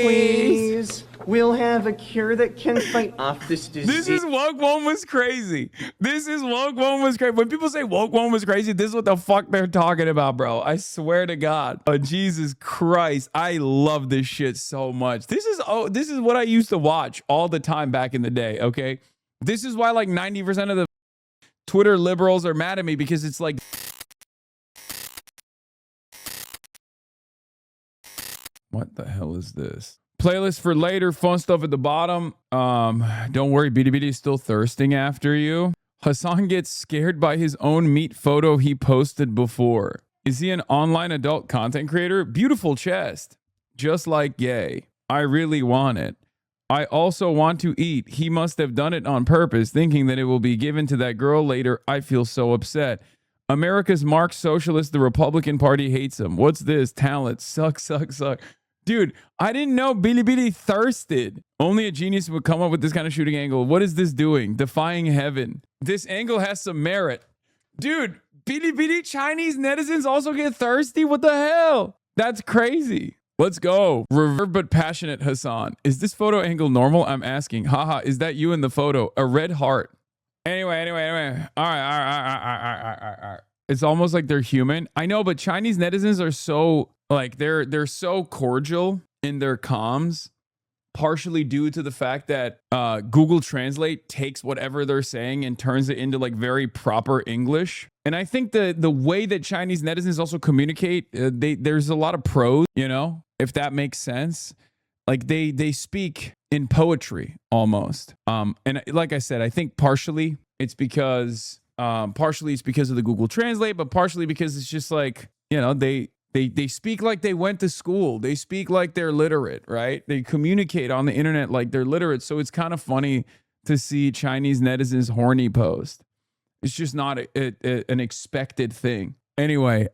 please. We'll have a cure that can fight off this disease. This is woke one was crazy. This is woke one was crazy. When people say woke one was crazy, this is what the fuck they're talking about, bro. I swear to God. Oh, Jesus Christ. I love this shit so much. This is what I used to watch all the time back in the day, okay? This is why like 90% of the Twitter liberals are mad at me, because it's like, what the hell is this? Playlist for later, fun stuff at the bottom. Don't worry, BDBD is still thirsting after you. Hasan gets scared by his own meat photo he posted before. Is he an online adult content creator? Beautiful chest. Just like gay. I really want it. I also want to eat. He must have done it on purpose, thinking that it will be given to that girl later. I feel so upset. America's Marx socialist, the Republican Party hates him. What's this? Talent. Suck, suck, suck. Dude, I didn't know Bilibili thirsted. Only a genius would come up with this kind of shooting angle. What is this doing? Defying heaven. This angle has some merit. Dude, Bilibili Chinese netizens also get thirsty? What the hell? That's crazy. Let's go. Reverb but passionate Hasan. Is this photo angle normal? I'm asking. Haha, is that you in the photo? A red heart. Anyway. All right. It's almost like they're human. I know, but Chinese netizens are so, like, they're so cordial in their comms, partially due to the fact that Google Translate takes whatever they're saying and turns it into like very proper English. And I think the way that Chinese netizens also communicate, there's a lot of prose, you know, if that makes sense. Like they speak in poetry almost. And like I said, I think partially it's because of the Google Translate, but partially because it's just like, you know, they speak like they went to school. They speak like they're literate, right? They communicate on the internet like they're literate. So it's kind of funny to see Chinese netizens horny post. It's just not an expected thing. Anyway,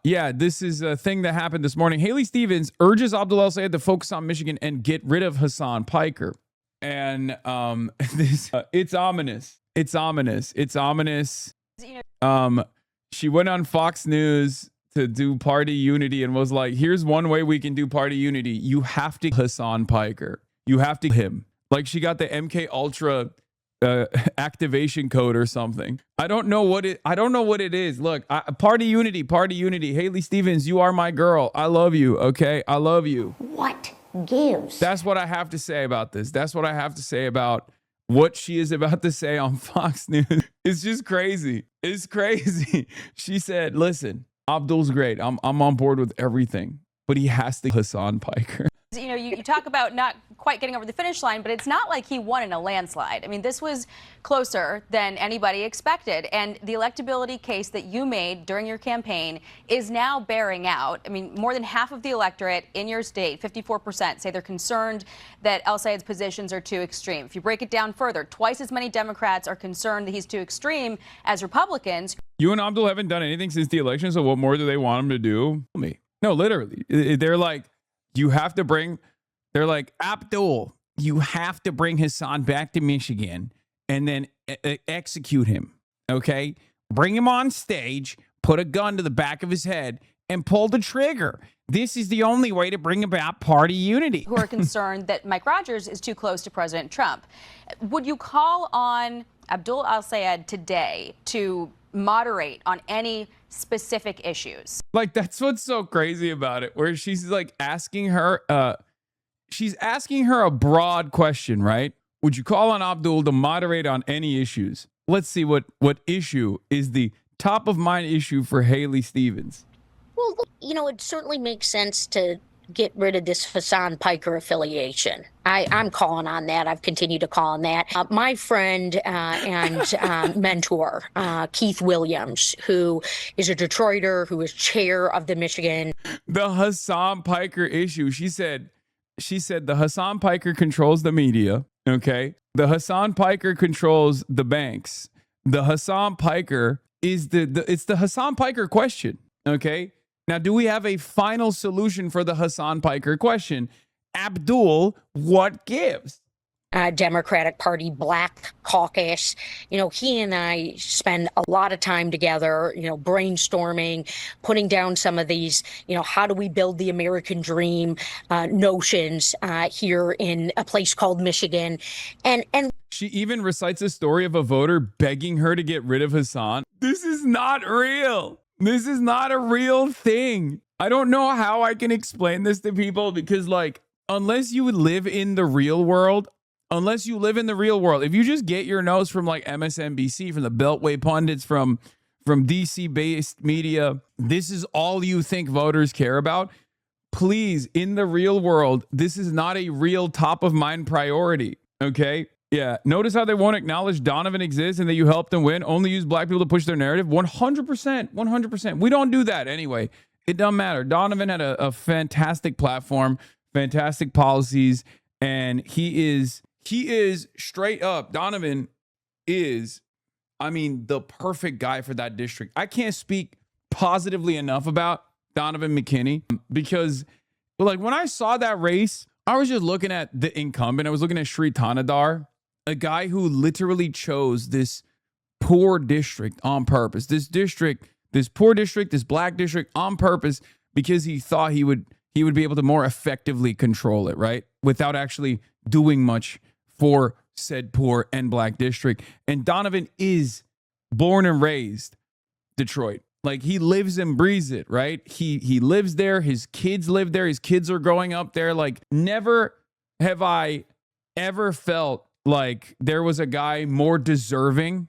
yeah, this is a thing that happened this morning. Haley Stevens urges Abdul El-Sayed to focus on Michigan and get rid of Hasan Piker. And it's ominous. It's ominous. It's ominous. She went on Fox News to do party unity and was like, here's one way we can do party unity. You have to Hasan Piker. You have to him. Like she got the MK Ultra activation code or something. I don't know what it is. Look, party unity. Haley Stevens, you are my girl. I love you. Okay. I love you. What gives? That's what I have to say about this. That's what I have to say about what she is about to say on Fox News. It's just crazy. It's crazy. She said, listen, Abdul's great. I'm on board with everything, but he has to Hasan Piker. You know, you talk about not quite getting over the finish line, but it's not like he won in a landslide. I mean, this was closer than anybody expected. And the electability case that you made during your campaign is now bearing out. I mean, more than half of the electorate in your state, 54%, say they're concerned that El-Sayed's positions are too extreme. If you break it down further, twice as many Democrats are concerned that he's too extreme as Republicans. You and Abdul haven't done anything since the election, so what more do they want him to do? No, literally. They're like, they're like, Abdul, you have to bring Hasan back to Michigan and then execute him, okay? Bring him on stage, put a gun to the back of his head, and pull the trigger. This is the only way to bring about party unity. Who are concerned that Mike Rogers is too close to President Trump. Would you call on Abdul El-Sayed today to moderate on any specific issues? Like, that's what's so crazy about it, where she's like asking her a broad question, right? Would you call on Abdul to moderate on any issues? Let's see what issue is the top of mind issue for Haley Stevens. Well, you know, it certainly makes sense to get rid of this Hasan Piker affiliation. I'm calling on that. I've continued to call on that. My friend and mentor, Keith Williams, who is a Detroiter, who is chair of the Michigan. The Hasan Piker issue. She said the Hasan Piker controls the media. Okay. The Hasan Piker controls the banks. The Hasan Piker is it's the Hasan Piker question. Okay. Now, do we have a final solution for the Hasan Piker question? Abdul, what gives? Democratic Party Black Caucus. He and I spend a lot of time together, brainstorming, putting down some of these, how do we build the American dream notions here in a place called Michigan. And she even recites a story of a voter begging her to get rid of Hasan. This is not real. This is not a real thing. I don't know how I can explain this to people because, like, unless you live in the real world, if you just get your notes from like MSNBC, from the Beltway pundits, from DC-based media, this is all you think voters care about. Please, in the real world, this is not a real top-of-mind priority, okay? Yeah, notice how they won't acknowledge Donovan exists and that you helped them win, only use black people to push their narrative. 100%. We don't do that anyway. It doesn't matter. Donovan had a fantastic platform, fantastic policies, and he is straight up. Donovan is, the perfect guy for that district. I can't speak positively enough about Donovan McKinney because, like, when I saw that race, I was just looking at the incumbent. I was looking at Sri Tanadar, a guy who literally chose this poor district on purpose. This poor district, this black district on purpose because he thought he would be able to more effectively control it, right? Without actually doing much for said poor and black district. And Donovan is born and raised Detroit. Like, he lives and breathes it, right? He lives there. His kids live there. His kids are growing up there. Like, never have I ever felt like there was a guy more deserving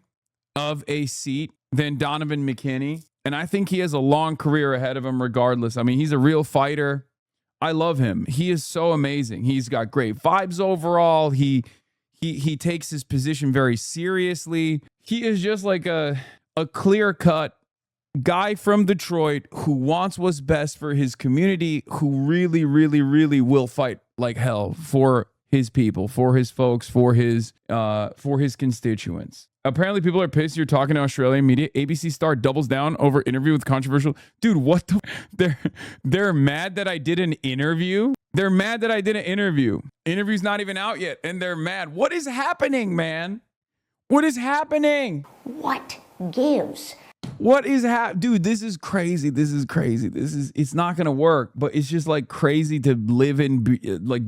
of a seat than Donovan McKinney. And I think he has a long career ahead of him regardless. He's a real fighter. I love him. He is so amazing. He's got great vibes overall. He takes his position very seriously. He is just like a clear-cut guy from Detroit who wants what's best for his community, who really, really, really will fight like hell for his people, for his folks, for his constituents. Apparently, people are pissed you're talking to Australian media. ABC star doubles down over interview with controversial. Dude, what the? They're mad that I did an interview. They're mad that I did an interview. Interview's not even out yet, and they're mad. What is happening, man? What is happening? what gives? What is dude, this is crazy. It's not going to work, but it's just like crazy to live and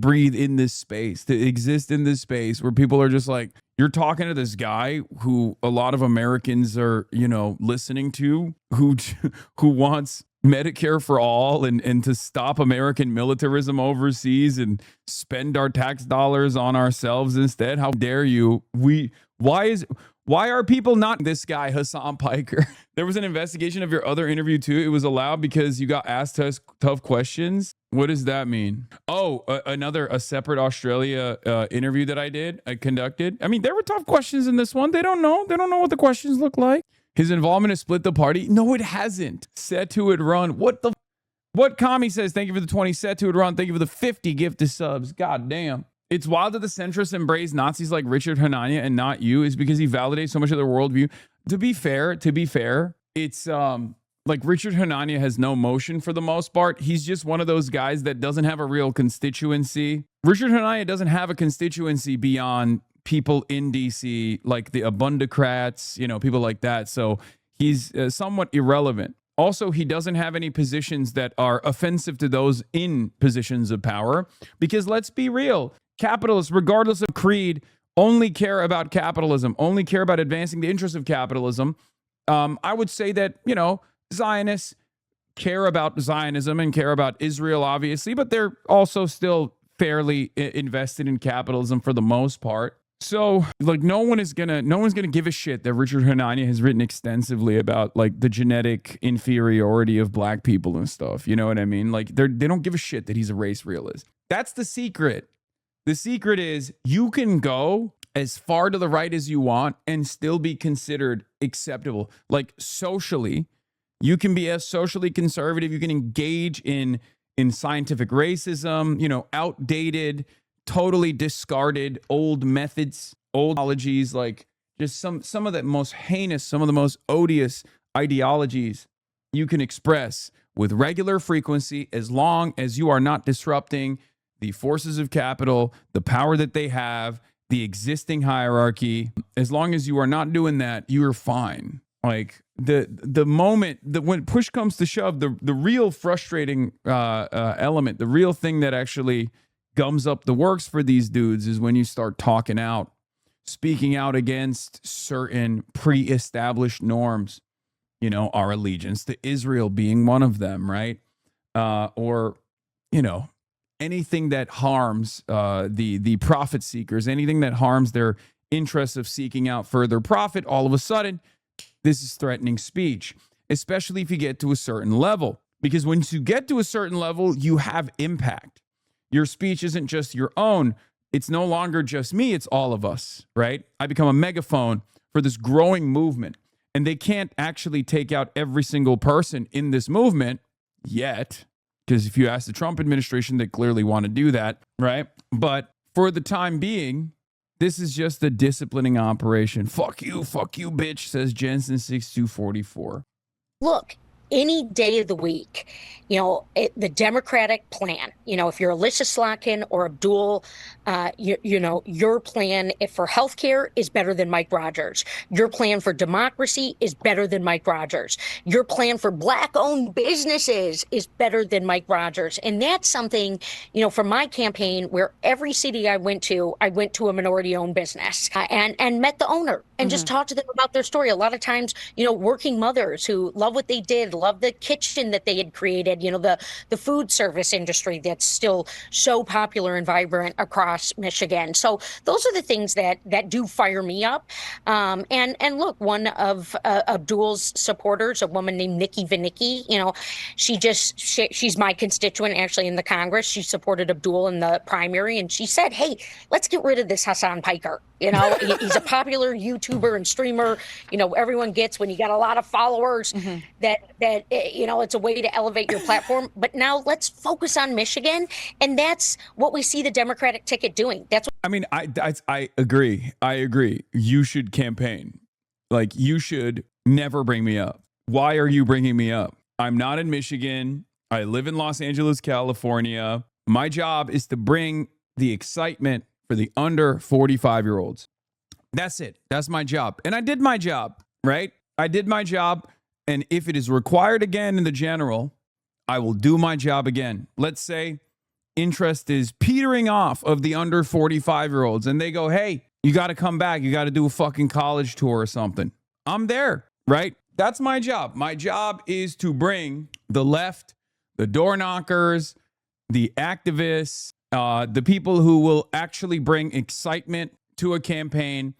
breathe in this space, to exist in this space where people are just like, you're talking to this guy who a lot of Americans are, listening to, who wants Medicare for all and to stop American militarism overseas and spend our tax dollars on ourselves instead. How dare you? Why are people not this guy, Hasan Piker? There was an investigation of your other interview too. It was allowed because you got asked tough questions. What does that mean? Oh, a separate Australia interview that I conducted. There were tough questions in this one. They don't know what the questions look like. His involvement has split the party. No, it hasn't. Set to it run. What commie says, thank you for the 20. Set to it run. Thank you for the 50 gifted subs. God damn. It's wild that the centrists embrace Nazis like Richard Hanania and not you is because he validates so much of their worldview. To be fair, it's like Richard Hanania has no motion for the most part. He's just one of those guys that doesn't have a real constituency. Richard Hanania doesn't have a constituency beyond people in DC, like the Abundocrats, people like that. So he's somewhat irrelevant. Also, he doesn't have any positions that are offensive to those in positions of power because let's be real. Capitalists, regardless of creed, only care about capitalism, only care about advancing the interests of capitalism. I would say that, Zionists care about Zionism and care about Israel, obviously, but they're also still fairly invested in capitalism for the most part. So, like, no one's gonna give a shit that Richard Hanania has written extensively about, like, the genetic inferiority of black people and stuff. You know what I mean? Like, they don't give a shit that he's a race realist. That's the secret. The secret is you can go as far to the right as you want and still be considered acceptable. Like, socially, you can be as socially conservative. You can engage in scientific racism, outdated, totally discarded old methods, old ideologies, like just some of the most heinous, some of the most odious ideologies you can express with regular frequency as long as you are not disrupting the forces of capital, the power that they have, the existing hierarchy. As long as you are not doing that, you are fine. Like the moment that when push comes to shove, the real frustrating element, the real thing that actually gums up the works for these dudes is when you start talking out, speaking out against certain pre-established norms. You know, our allegiance to Israel being one of them, right? Or, you know, anything that harms the profit seekers, anything that harms their interests of seeking out further profit, all of a sudden, this is threatening speech, especially if you get to a certain level. Because once you get to a certain level, you have impact. Your speech isn't just your own. It's no longer just me. It's all of us, right? I become a megaphone for this growing movement. And they can't actually take out every single person in this movement yet. Because if you ask the Trump administration, they clearly want to do that, right? But for the time being, this is just a disciplining operation. Fuck you, bitch, says Jensen 6244. Look, any day of the week, you know, the Democratic plan, you know, if you're Alicia Slotkin or Abdul, you know, your plan for healthcare is better than Mike Rogers. Your plan for democracy is better than Mike Rogers. Your plan for Black-owned businesses is better than Mike Rogers. And that's something, you know, for my campaign, where every city I went to a minority-owned business and met the owner and just talked to them about their story. A lot of times, you know, working mothers who love what they did, love the kitchen that they had created, you know, the food service industry that's still so popular and vibrant across Michigan. So those are the things that do fire me up. And look, one of Abdul's supporters, a woman named Nikki Vinicki, you know, she's my constituent actually in the Congress. She supported Abdul in the primary, and she said, hey, let's get rid of this Hasan Piker. You know, he's a popular YouTuber and streamer. You know, everyone gets when you got a lot of followers that you know, it's a way to elevate your platform. But now let's focus on Michigan, and that's what we see the Democratic ticket doing. That's what I mean, I agree. I agree. You should campaign. Like, you should never bring me up. Why are you bringing me up? I'm not in Michigan. I live in Los Angeles, California. My job is to bring the excitement for the under 45-year-olds. That's it. That's my job. And I did my job, right? I did my job. And if it is required again in the general, I will do my job again. Let's say interest is petering off of the under 45-year-olds and they go, hey, you got to come back. You got to do a fucking college tour or something. I'm there, right? That's my job. My job is to bring the left, the door knockers, the activists, the people who will actually bring excitement to a campaign.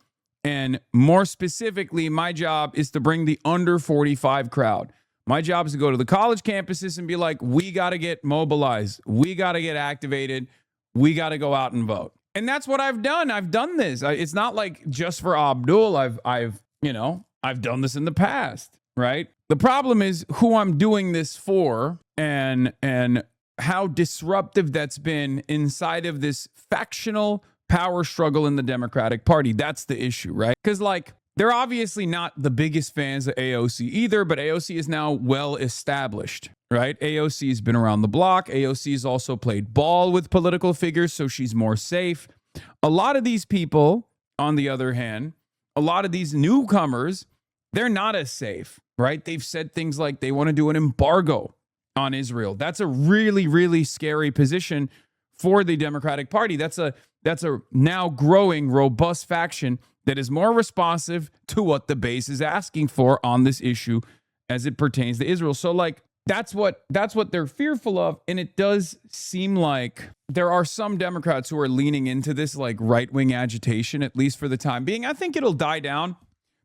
And more specifically, my job is to bring the under 45 crowd. My job is to go to the college campuses and be like, we got to get mobilized. We got to get activated. We got to go out and vote. And that's what I've done. I've done this. It's not like just for Abdul. I've done this in the past, right? The problem is who I'm doing this for and how disruptive that's been inside of this factional power struggle in the Democratic Party. That's the issue, right? Because, like, they're obviously not the biggest fans of AOC either, but AOC is now well established, right? AOC has been around the block. AOC has also played ball with political figures, so she's more safe. A lot of these people, on the other hand, a lot of these newcomers, they're not as safe, right? They've said things like they want to do an embargo on Israel. That's a really, really scary position for the Democratic Party. That's a now growing, robust faction that is more responsive to what the base is asking for on this issue as it pertains to Israel. So, like, that's what they're fearful of. And it does seem like there are some Democrats who are leaning into this, like, right-wing agitation, at least for the time being. I think it'll die down.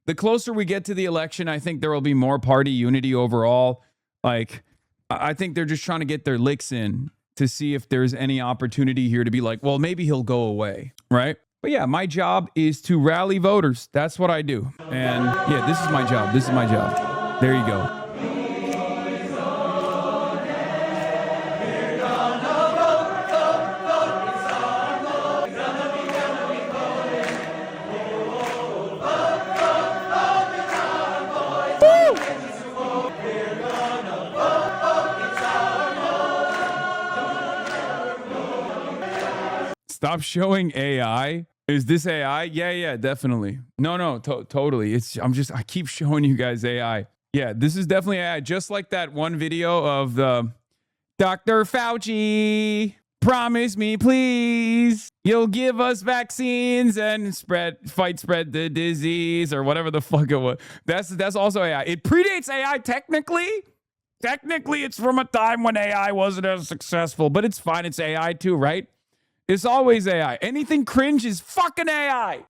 The closer we get to the election, I think there will be more party unity overall. Like, I think they're just trying to get their licks in to see if there's any opportunity here to be like, well, maybe he'll go away, right? But yeah, my job is to rally voters. That's what I do. And yeah, this is my job. This is my job. There you go. Stop showing AI Is this AI? Yeah, definitely. No, totally. I keep showing you guys AI. Yeah, this is definitely AI. Just like that one video of the Dr. Fauci, promise me, please, you'll give us vaccines and spread the disease or whatever the fuck it was. That's also AI. It predates AI technically. Technically, it's from a time when AI wasn't as successful, but it's fine. It's AI too, right? It's always AI. Anything cringe is fucking AI.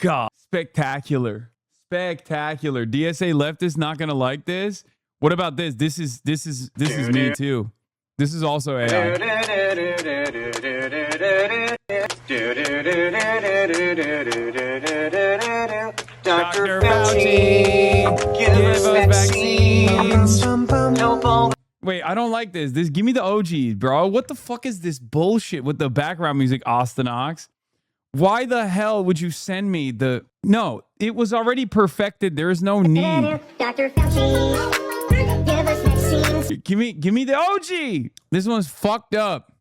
God, spectacular. DSA leftist not gonna like this. What about this? This is me too. This is also AI. Dr. Fauci, give us vaccines. Wait, I don't like this. Give me the OG, bro. What the fuck is this bullshit with the background music, Austin Ox? Why the hell would you send me the... No, it was already perfected. There's no need. Dr. Fauci, give us vaccines. Give me the OG. This one's fucked up.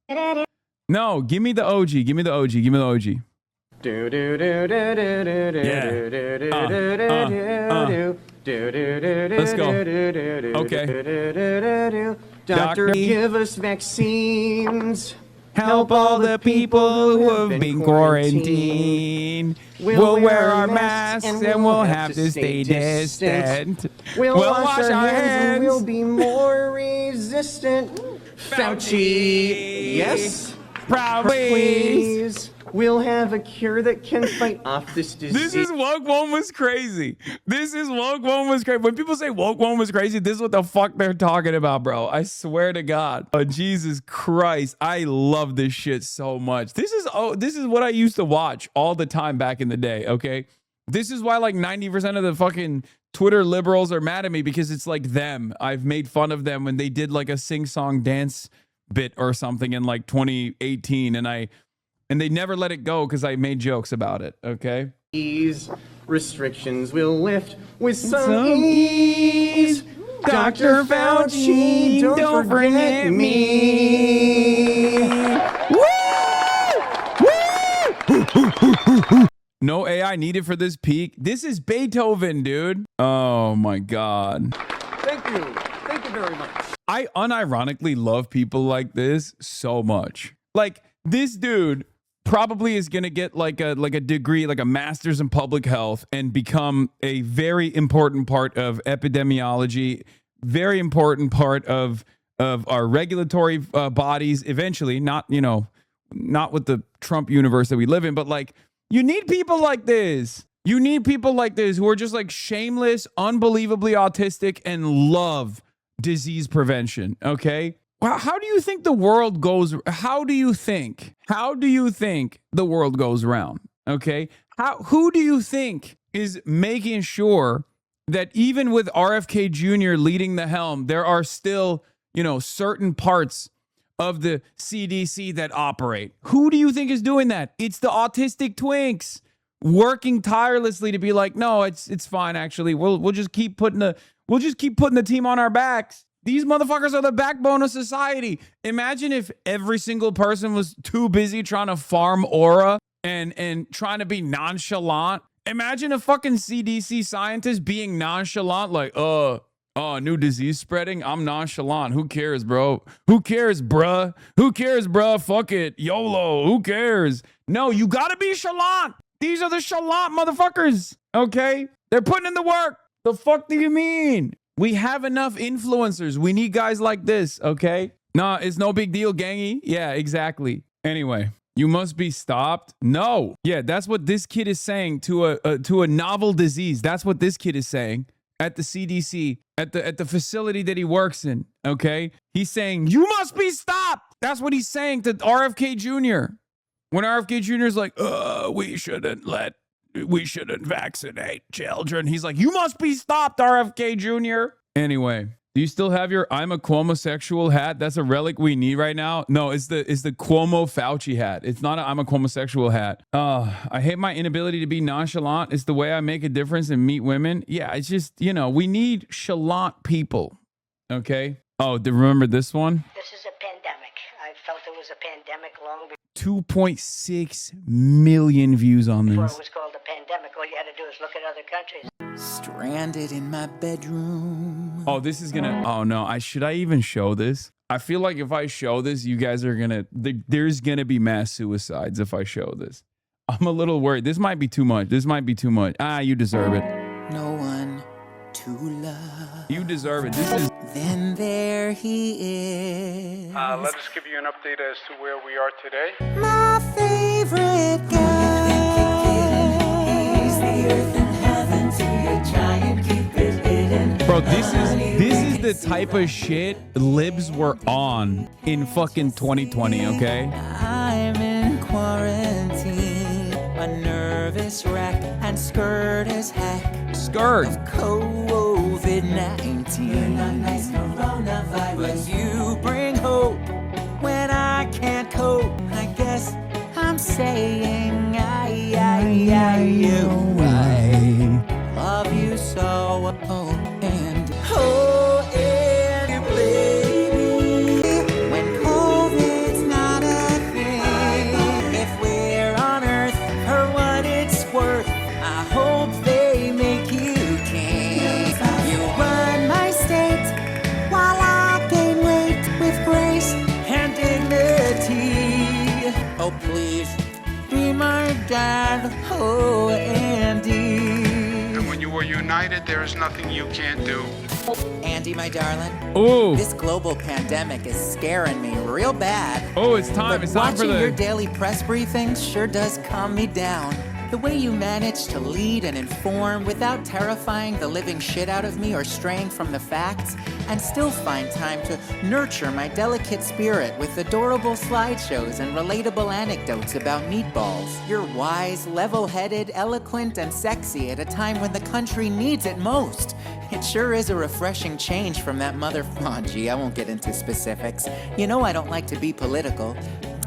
No, give me the OG. Give me the OG. Let's go. Okay. Doctor, give us vaccines. Help all the people who have been quarantined. We'll wear our masks and we'll have to stay distant. We'll wash our hands and we'll be more resistant. Fauci, yes? Probably. Please. We'll have a cure that can fight off this disease. This is woke one was crazy. When people say woke one was crazy, this is what the fuck they're talking about, bro. I swear to God. Oh, Jesus Christ. I love this shit so much. This is what I used to watch all the time back in the day, okay? This is why like 90% of the fucking Twitter liberals are mad at me, because it's like them. I've made fun of them when they did like a sing-song dance bit or something in like 2018, and they never let it go because I made jokes about it, okay? These restrictions will lift with some ease. Dr. Fauci, don't forget me. Woo! No AI needed for this peak. This is Beethoven, dude. Oh my God. Thank you. Thank you very much. I unironically love people like this so much. Like, this dude probably is going to get like a degree, like a master's in public health, and become a very important part of epidemiology, very important part of our regulatory bodies eventually, not with the Trump universe that we live in, but like, you need people like this. You need people like this who are just like shameless, unbelievably autistic, and love disease prevention, okay? How do you think the world goes? How do you think the world goes around? Okay. Who do you think is making sure that even with RFK Jr. leading the helm, there are still, certain parts of the CDC that operate? Who do you think is doing that? It's the autistic twinks working tirelessly to be like, no, it's fine. Actually, we'll just keep putting the team on our backs. These motherfuckers are the backbone of society. Imagine if every single person was too busy trying to farm aura and trying to be nonchalant. Imagine a fucking CDC scientist being nonchalant, like, new disease spreading. I'm nonchalant. Who cares, bro? Who cares, bruh? Fuck it. YOLO. Who cares? No, you gotta be chalant. These are the chalant motherfuckers. Okay? They're putting in the work. The fuck do you mean? We have enough influencers. We need guys like this, okay? Nah, it's no big deal, gangy. Yeah, exactly. Anyway, you must be stopped. No. Yeah, that's what this kid is saying to a novel disease. That's what this kid is saying. at the CDC, at the facility that he works in, okay? He's saying, you must be stopped. That's what he's saying to RFK Jr. When RFK Jr. is like, we shouldn't vaccinate children. He's like, you must be stopped, RFK Jr. Anyway, do you still have your I'm a Cuomo-sexual hat? That's a relic we need right now. No, it's the Cuomo Fauci hat. It's not a I'm a Cuomo-sexual hat. I hate my inability to be nonchalant. It's the way I make a difference and meet women. Yeah, it's just, we need chalant people. Okay? Oh, remember this one? This is a pandemic. I felt it was a pandemic long 2.6 million views on before this. it was called a pandemic. All you had to do is look at other countries. Stranded in my bedroom. Oh, this is gonna. Oh no! Should I even show this? I feel like if I show this, you guys are gonna. There's gonna be mass suicides if I show this. I'm a little worried. This might be too much. You deserve it. No one to love. You deserve it. This is. Then there he is. Let us give you an update as to where we are today. My favorite guy. He's the earth and heaven, so you try and keep it hidden. Bro, this is the type of shit libs were on in fucking 2020. Okay. I'm in quarantine, a nervous wreck, and skirt as heck. Skirt. COVID-19. You're not nice, coronavirus, but you bring hope when I can't cope. I guess I'm saying I love you so. And baby, when COVID's not a thing, if we're on Earth for what it's worth, I hope they make you king. You run my state while I gain weight with grace and dignity. Oh, please be my dad. Oh, Andy. And when you are united, there is nothing you can't do. Andy, my darling. Oh. This global pandemic is scaring me real bad. Oh, it's time. But It's time for watching your the. daily press briefings sure does calm me down. The way you manage to lead and inform without terrifying the living shit out of me or straying from the facts, and still find time to nurture my delicate spirit with adorable slideshows and relatable anecdotes about meatballs. You're wise, level-headed, eloquent, and sexy at a time when the country needs it most. It sure is a refreshing change from that oh gee, I won't get into specifics. You know I don't like to be political.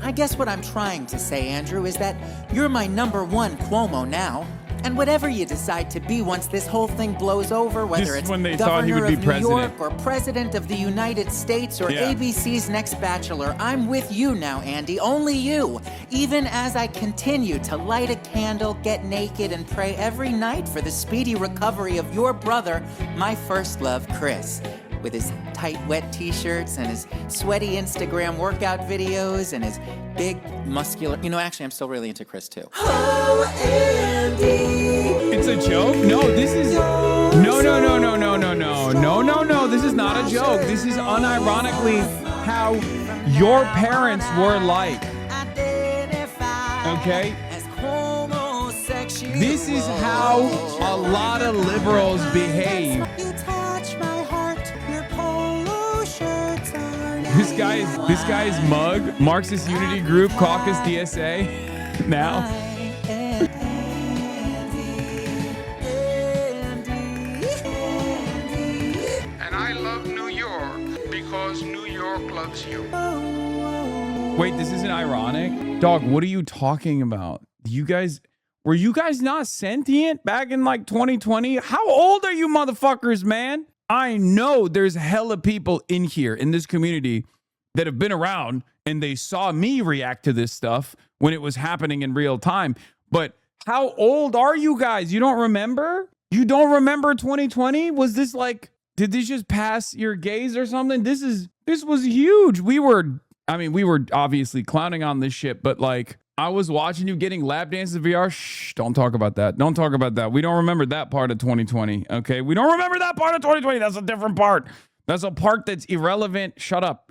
I guess what I'm trying to say, Andrew, is that you're my #1 Cuomo now. And whatever you decide to be once this whole thing blows over, This whether is it's when they thought he governor would be of New president. York or president of the United States or Yeah. ABC's Next Bachelor, I'm with you now, Andy, only you. Even as I continue to light a candle, get naked, and pray every night for the speedy recovery of your brother, my first love, Chris. With his tight, wet t-shirts and his sweaty Instagram workout videos and his big, muscular... actually, I'm still really into Chris, too. Oh, Andy. It's a joke? No, this is. No. This is not a joke. This is unironically how your parents were like. Okay? This is how a lot of liberals behave. This guy's mug, Marxist Unity Group, Caucus DSA. Now. And I love New York because New York loves you. Wait, this isn't ironic? Dog, what are you talking about? Were you guys not sentient back in like 2020? How old are you motherfuckers, man? I know there's hella people in here in this community that have been around and they saw me react to this stuff when it was happening in real time. But how old are you guys? You don't remember? You don't remember 2020? Was this like, did this just pass your gaze or something? This was huge. We were obviously clowning on this shit, but like, I was watching you getting lap dances in VR. Shh, don't talk about that. Don't talk about that. We don't remember that part of 2020, okay? We don't remember that part of 2020. That's a different part. That's a part that's irrelevant. Shut up.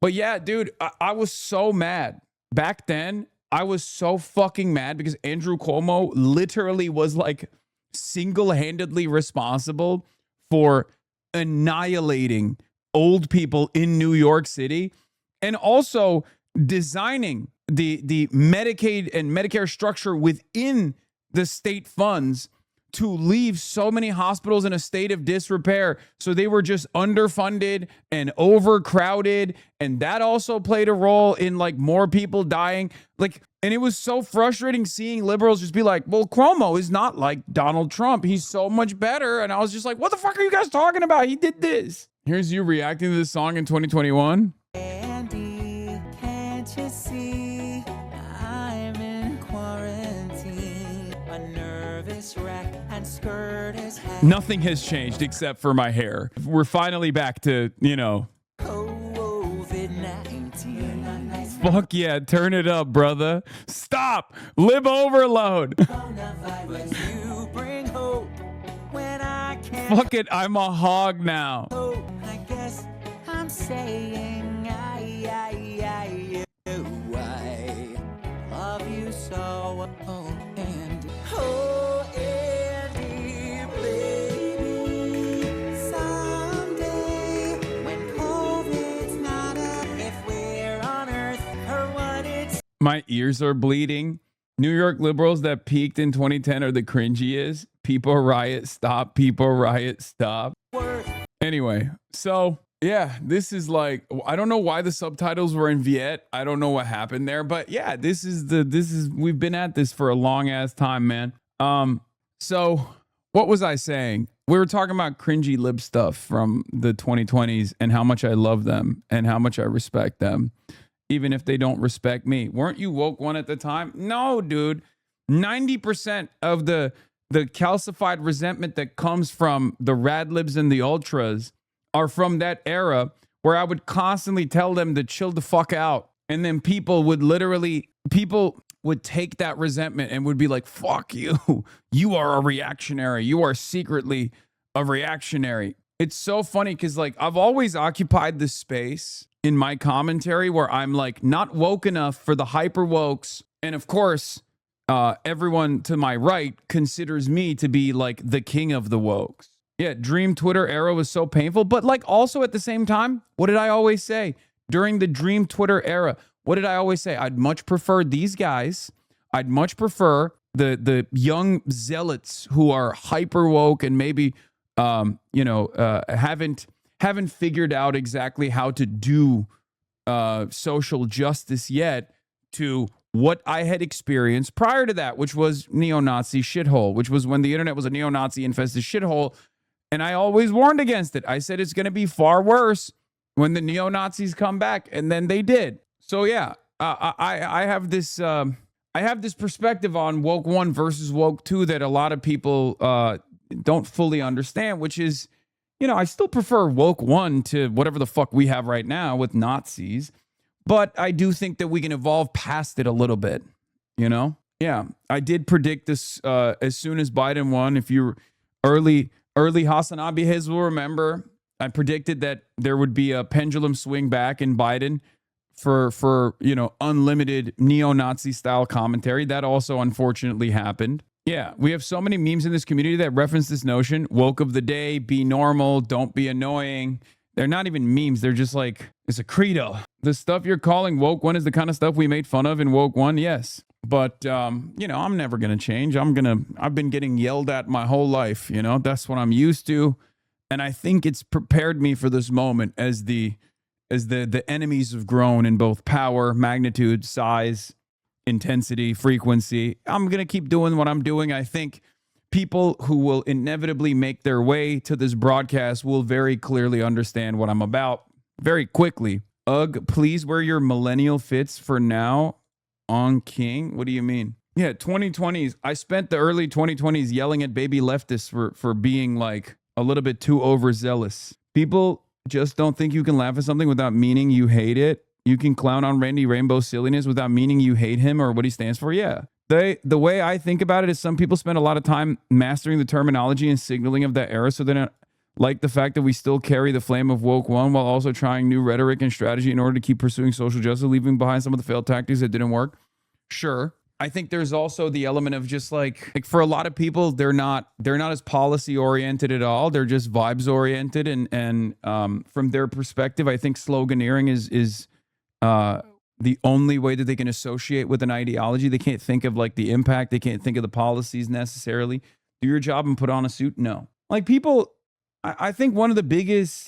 But yeah, dude, I was so mad. Back then, I was so fucking mad because Andrew Cuomo literally was like single-handedly responsible for annihilating old people in New York City and also designing the Medicaid and Medicare structure within the state funds to leave so many hospitals in a state of disrepair. So they were just underfunded and overcrowded. And that also played a role in like more people dying. Like, and it was so frustrating seeing liberals just be like, well, Cuomo is not like Donald Trump. He's so much better. And I was just like, what the fuck are you guys talking about? He did this. Here's you reacting to this song in 2021. Andy, can't you see I'm in quarantine? A nervous wreck and skirt is Nothing has changed except for my hair. We're finally back to, COVID-19. fuck yeah, turn it up, brother. Stop. Lib overload. Coronavirus, you bring hope when I can't Fuck it, I'm a hog now. hope. I guess I'm saying I love you so. Oh, Andy, baby, someday when COVID's not up, if we're on Earth or what it's My ears are bleeding. New York liberals that peaked in 2010 are the cringiest. People riot, stop. People riot, stop. worth. Anyway, so yeah, this is like, I don't know why the subtitles were in Viet. I don't know what happened there, but yeah, we've been at this for a long ass time, man. So what was I saying? We were talking about cringy lib stuff from the 2020s and how much I love them and how much I respect them, even if they don't respect me. Weren't you woke one at the time? No, dude. 90% of the calcified resentment that comes from the rad libs and the ultras are from that era where I would constantly tell them to chill the fuck out. And then people would take that resentment and would be like, fuck you. You are a reactionary. You are secretly a reactionary. It's so funny because like I've always occupied this space in my commentary where I'm like not woke enough for the hyper wokes. And of course, everyone to my right considers me to be like the king of the wokes. Yeah, Dream Twitter era was so painful, but like also at the same time, what did I always say? During the Dream Twitter era, what did I always say? I'd much prefer these guys. I'd much prefer the young zealots who are hyper woke and maybe haven't figured out exactly how to do social justice yet to what I had experienced prior to that, which was neo-Nazi shithole, which was when the internet was a neo-Nazi infested shithole. And I always warned against it. I said it's going to be far worse when the neo-Nazis come back, and then they did. So yeah, I have this perspective on woke 1 versus woke 2 that a lot of people don't fully understand, which is, I still prefer woke 1 to whatever the fuck we have right now with Nazis. But I do think that we can evolve past it a little bit, Yeah, I did predict this as soon as Biden won. If you're early HasanAbi heads will remember, I predicted that there would be a pendulum swing back in Biden for unlimited neo-Nazi style commentary. That also unfortunately happened. Yeah, we have so many memes in this community that reference this notion. Woke of the day, be normal, don't be annoying. They're not even memes. They're just like, it's a credo. The stuff you're calling woke 1 is the kind of stuff we made fun of in woke 1. Yes. But, I'm never going to change. I've been getting yelled at my whole life. That's what I'm used to. And I think it's prepared me for this moment as the enemies have grown in both power, magnitude, size, intensity, frequency. I'm going to keep doing what I'm doing. I think people who will inevitably make their way to this broadcast will very clearly understand what I'm about very quickly. Ugh, please wear your millennial fits for now on King. What do you mean? Yeah, 2020s. I spent the early 2020s yelling at baby leftists for being like a little bit too overzealous. People just don't think you can laugh at something without meaning you hate it. You can clown on Randy Rainbow's silliness without meaning you hate him or what he stands for. Yeah. The way I think about it is some people spend a lot of time mastering the terminology and signaling of that era, so they don't like the fact that we still carry the flame of woke 1 while also trying new rhetoric and strategy in order to keep pursuing social justice, leaving behind some of the failed tactics that didn't work. Sure. I think there's also the element of just like for a lot of people, they're not as policy oriented at all. They're just vibes oriented, and from their perspective, I think sloganeering is the only way that they can associate with an ideology. They can't think of like the impact. They can't think of the policies necessarily. Do your job and put on a suit. No, like people. I think one of the biggest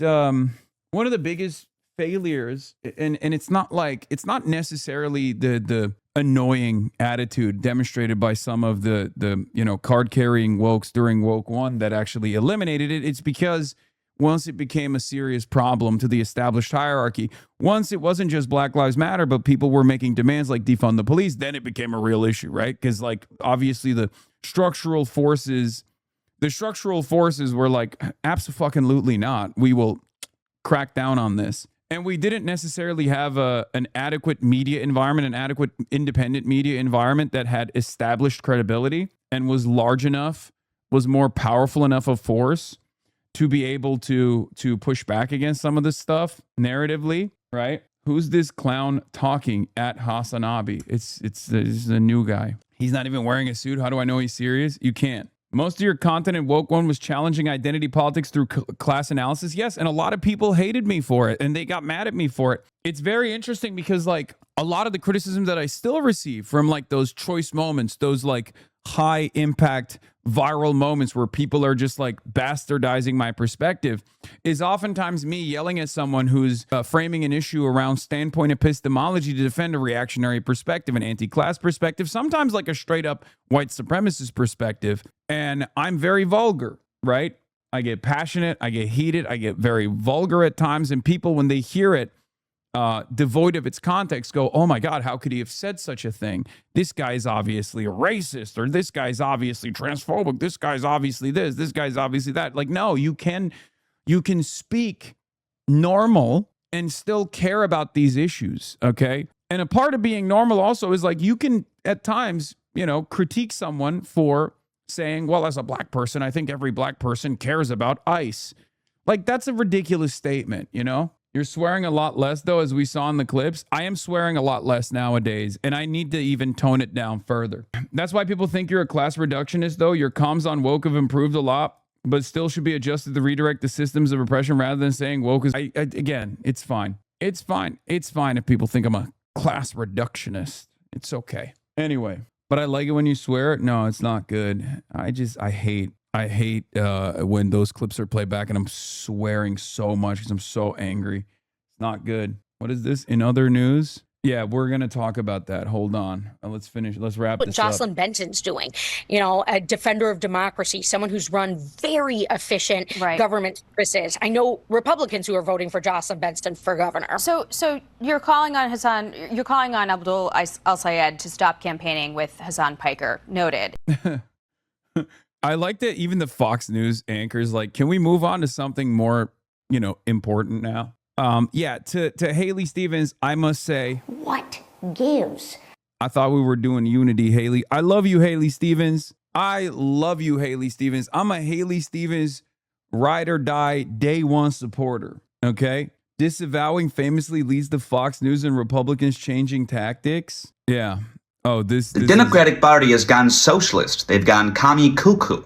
failures, and it's not necessarily the annoying attitude demonstrated by some of the card carrying wokes during woke 1 that actually eliminated it. It's because once it became a serious problem to the established hierarchy, once it wasn't just Black Lives Matter, but people were making demands like defund the police, then it became a real issue, right? Because like obviously the structural forces were like, abso-fucking-lutely not. We will crack down on this. And we didn't necessarily have an adequate media environment, an adequate independent media environment that had established credibility and was large enough, was more powerful enough of force to be able to push back against some of this stuff narratively, right? Who's this clown talking at HasanAbi? It's a new guy. He's not even wearing a suit. How do I know he's serious? You can't. Most of your content in Woke 1 was challenging identity politics through class analysis. Yes, and a lot of people hated me for it, and they got mad at me for it. It's very interesting because, like, a lot of the criticism that I still receive from, like, those choice moments, those, like, high-impact viral moments where people are just, like, bastardizing my perspective is oftentimes me yelling at someone who's framing an issue around standpoint epistemology to defend a reactionary perspective, an anti-class perspective, sometimes, like, a straight-up white supremacist perspective. And I'm very vulgar, right? I get passionate, I get heated, I get very vulgar at times. And people, when they hear it devoid of its context, go, oh my God, how could he have said such a thing? This guy's obviously a racist, or this guy's obviously transphobic. This guy's obviously this guy's obviously that. Like, no, you can speak normal and still care about these issues, okay? And a part of being normal also is like, you can at times, critique someone for saying, well, as a black person, I think every black person cares about ICE. Like, that's a ridiculous statement, You're swearing a lot less, though, as we saw in the clips. I am swearing a lot less nowadays, and I need to even tone it down further. That's why people think you're a class reductionist, though. Your comms on woke have improved a lot, but still should be adjusted to redirect the systems of oppression rather than saying woke is... Again, it's fine. It's fine. It's fine if people think I'm a class reductionist. It's okay. Anyway... But I like it when you swear. No, it's not good. I hate when those clips are played back and I'm swearing so much because I'm so angry. It's not good. What is this? In other news? Yeah, we're going to talk about that. Hold on. Let's finish. Let's wrap this up. What Jocelyn Benson's doing, a defender of democracy, someone who's run very efficient government services. I know Republicans who are voting for Jocelyn Benson for governor. So you're calling on Hasan, you're calling on Abdul al-Sayed to stop campaigning with Hasan Piker. Noted. I like that even the Fox News anchors, like, can we move on to something more, important now? To Haley Stevens, I must say, what gives? I thought we were doing unity, Haley. I love you, Haley Stevens. I love you, Haley Stevens. I'm a Haley Stevens ride or die day one supporter. Okay. Disavowing famously leads to Fox News and Republicans changing tactics. Yeah. Oh, the Democratic Party has gone socialist. They've gone commie cuckoo.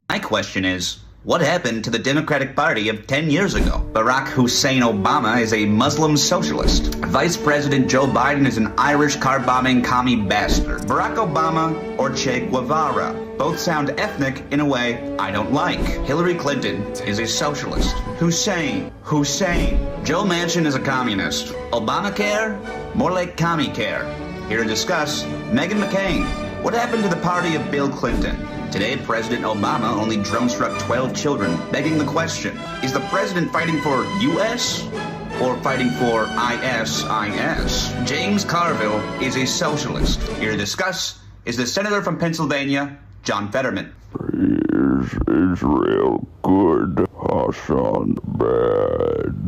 My question is, what happened to the Democratic Party of 10 years ago? Barack Hussein Obama is a Muslim socialist. Vice President Joe Biden is an Irish car-bombing commie bastard. Barack Obama or Che Guevara. Both sound ethnic in a way I don't like. Hillary Clinton is a socialist. Hussein. Joe Manchin is a communist. Obamacare? More like commie care. Here to discuss, Meghan McCain. What happened to the party of Bill Clinton? Today, President Obama only drone-struck 12 children, begging the question, is the president fighting for U.S. or fighting for ISIS? James Carville is a socialist. Here to discuss is the senator from Pennsylvania, John Fetterman. Is Israel good, Hasan bad?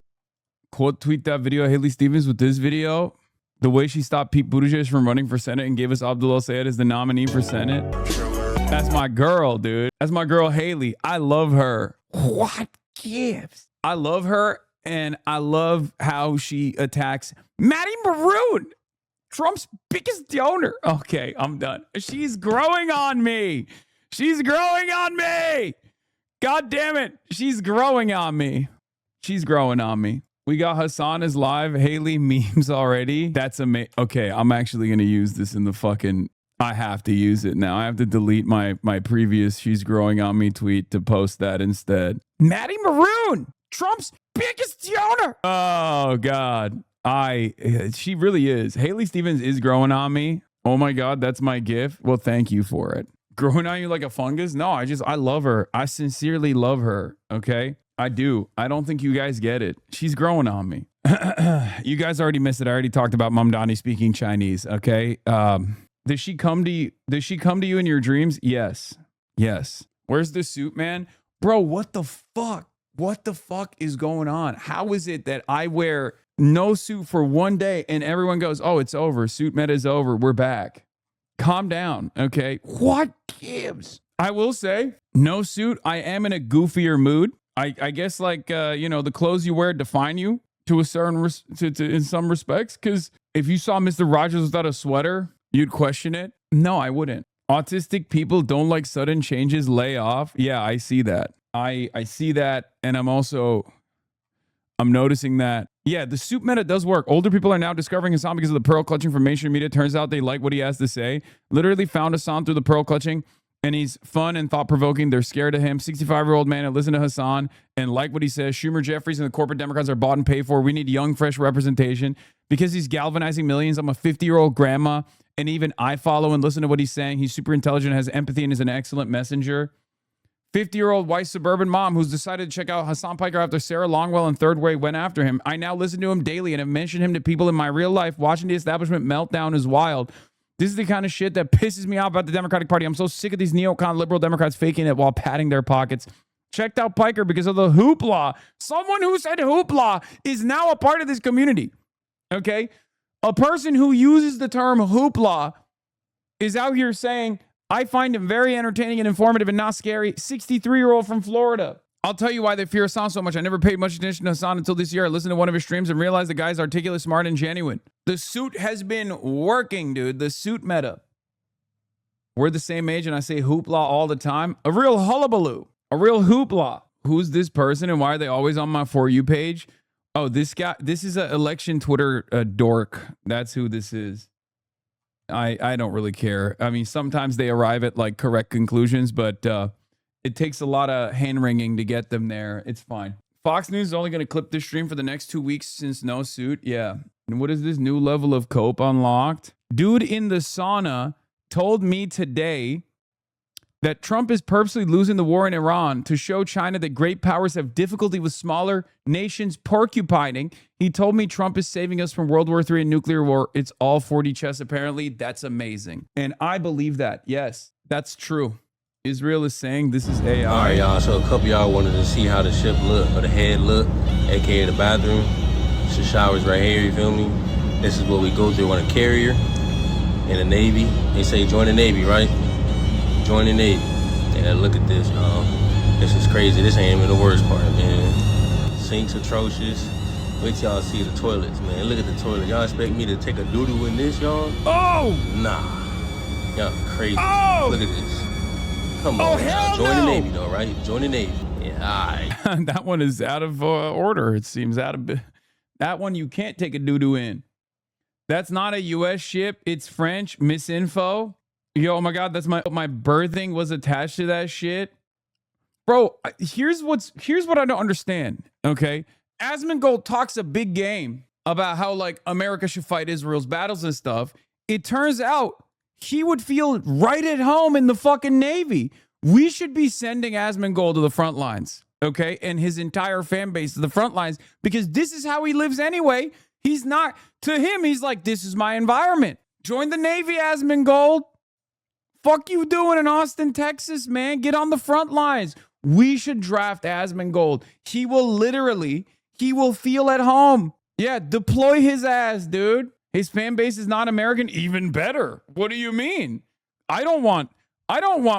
Quote tweet that video, Haley Stevens, with this video. The way she stopped Pete Buttigieg from running for Senate and gave us Abdul al-Sayed as the nominee for Senate. That's my girl, dude. That's my girl, Haley. I love her. What gives? I love her, and I love how she attacks Maddie Maroon. Trump's biggest donor. Okay, I'm done. She's growing on me. She's growing on me. God damn it. She's growing on me. She's growing on me. We got Hasan is live. Haley memes already. That's amazing. Okay, I'm actually going to use this in the fucking... I have to use it now. I have to delete my previous she's growing on me tweet to post that instead. Maddie Maroon, Trump's biggest donor. Oh, God. She really is. Haley Stevens is growing on me. Oh, my God. That's my gift. Well, thank you for it. Growing on you like a fungus? No, I love her. I sincerely love her. Okay? I do. I don't think you guys get it. She's growing on me. You guys already missed it. I already talked about Mamdani speaking Chinese. Okay? Does she come to you? Does she come to you in your dreams? Yes. Yes. Where's the suit, man? Bro, what the fuck? What the fuck is going on? How is it that I wear no suit for one day and everyone goes, oh, it's over. Suit meta is over. We're back. Calm down. Okay. What gives? I will say, no suit. I am in a goofier mood. I guess like, the clothes you wear define you to a certain, in some respects. Because if you saw Mr. Rogers without a sweater, you'd question it? No, I wouldn't. Autistic people don't like sudden changes, lay off. Yeah, I see that. I see that. And I'm noticing that. Yeah, the suit meta does work. Older people are now discovering Hasan because of the pearl clutching from mainstream media. Turns out they like what he has to say. Literally found Hasan through the pearl clutching. And he's fun and thought-provoking. They're scared of him. 65-year-old man that listen to Hasan and like what he says. Schumer, Jeffries, and the corporate Democrats are bought and paid for. We need young, fresh representation. Because he's galvanizing millions. I'm a 50-year-old grandma. And even I follow and listen to what he's saying. He's super intelligent, has empathy, and is an excellent messenger. 50-year-old white suburban mom who's decided to check out Hasan Piker after Sarah Longwell and Third Way went after him. I now listen to him daily and have mentioned him to people in my real life. Watching the establishment meltdown is wild. This is the kind of shit that pisses me off about the Democratic Party. I'm so sick of these neocon liberal Democrats faking it while padding their pockets. Checked out Piker because of the hoopla. Someone who said hoopla is now a part of this community. Okay? A person who uses the term hoopla is out here saying, I find him very entertaining and informative and not scary. 63-year-old from Florida. I'll tell you why they fear Hasan so much. I never paid much attention to Hasan until this year. I listened to one of his streams and realized the guy's articulate, smart, and genuine. The suit has been working, dude. The suit meta. We're the same age, and I say hoopla all the time. A real hullabaloo. A real hoopla. Who's this person, and why are they always on my For You page? Oh, this guy. This is an election Twitter dork. That's who this is. I don't really care. I mean, sometimes they arrive at like correct conclusions, but it takes a lot of hand-wringing to get them there. It's fine. Fox News is only going to clip this stream for the next 2 weeks since no suit. Yeah. And what is this new level of cope unlocked? Dude in the sauna told me today that Trump is purposely losing the war in Iran to show China that great powers have difficulty with smaller nations porcupining. He told me Trump is saving us from World War III and nuclear war. It's all 4D chess, apparently. That's amazing. And I believe that. Yes, that's true. Israel is saying this is AI. All right, y'all. So a couple y'all wanted to see how the ship look, or the head look, aka the bathroom. The shower's right here, you feel me? This is what we go through on a carrier in the Navy. They say join the Navy, right? Join the Navy. And look at this, y'all. This is crazy. This ain't even the worst part, man. Sinks atrocious. Wait till y'all see the toilets, man. Look at the toilet. Y'all expect me to take a doo-doo in this, y'all? Oh! Nah. Y'all crazy. Oh! Look at this. Come on, hell join no. the Navy, though, right? Join the Navy. Yeah, all right. That one is out of order. It seems out of... That one you can't take a doo-doo in. That's not a U.S. ship. It's French. Misinfo. Yo, oh my God, that's my birthing was attached to that shit. Bro, here's what I don't understand, okay? Asmongold talks a big game about how, like, America should fight Israel's battles and stuff. It turns out he would feel right at home in the fucking Navy. We should be sending Asmongold to the front lines, okay? And his entire fan base to the front lines, because this is how he lives anyway. He's not, to him, he's like, this is my environment. Join the Navy, Asmongold. Fuck you doing in Austin, Texas, man? Get on the front lines. We should draft Asmongold. He will feel at home. Yeah, deploy his ass, dude. His fan base is not American. Even better. What do you mean? I don't want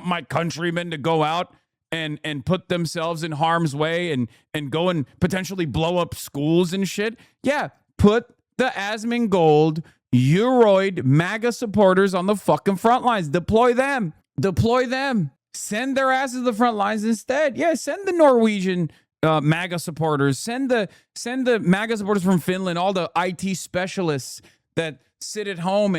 my countrymen to go out and put themselves in harm's way and go and potentially blow up schools and shit. Yeah, put the Asmongold Euroid MAGA supporters on the fucking front lines. Deploy them. Deploy them. Send their asses to the front lines instead. Yeah, send the Norwegian MAGA supporters. Send the MAGA supporters from Finland, all the IT specialists that sit at home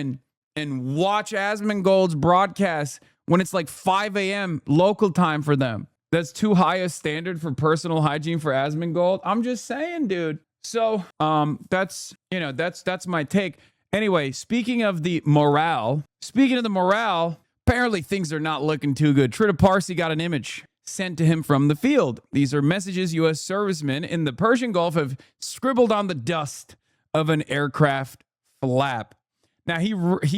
and watch Asmongold's broadcast when it's like 5 a.m. local time for them. That's too high a standard for personal hygiene for Asmongold. I'm just saying, dude. So that's my take. Anyway, speaking of the morale, apparently things are not looking too good. Trita Parsi got an image sent to him from the field. These are messages U.S. servicemen in the Persian Gulf have scribbled on the dust of an aircraft flap. Now, he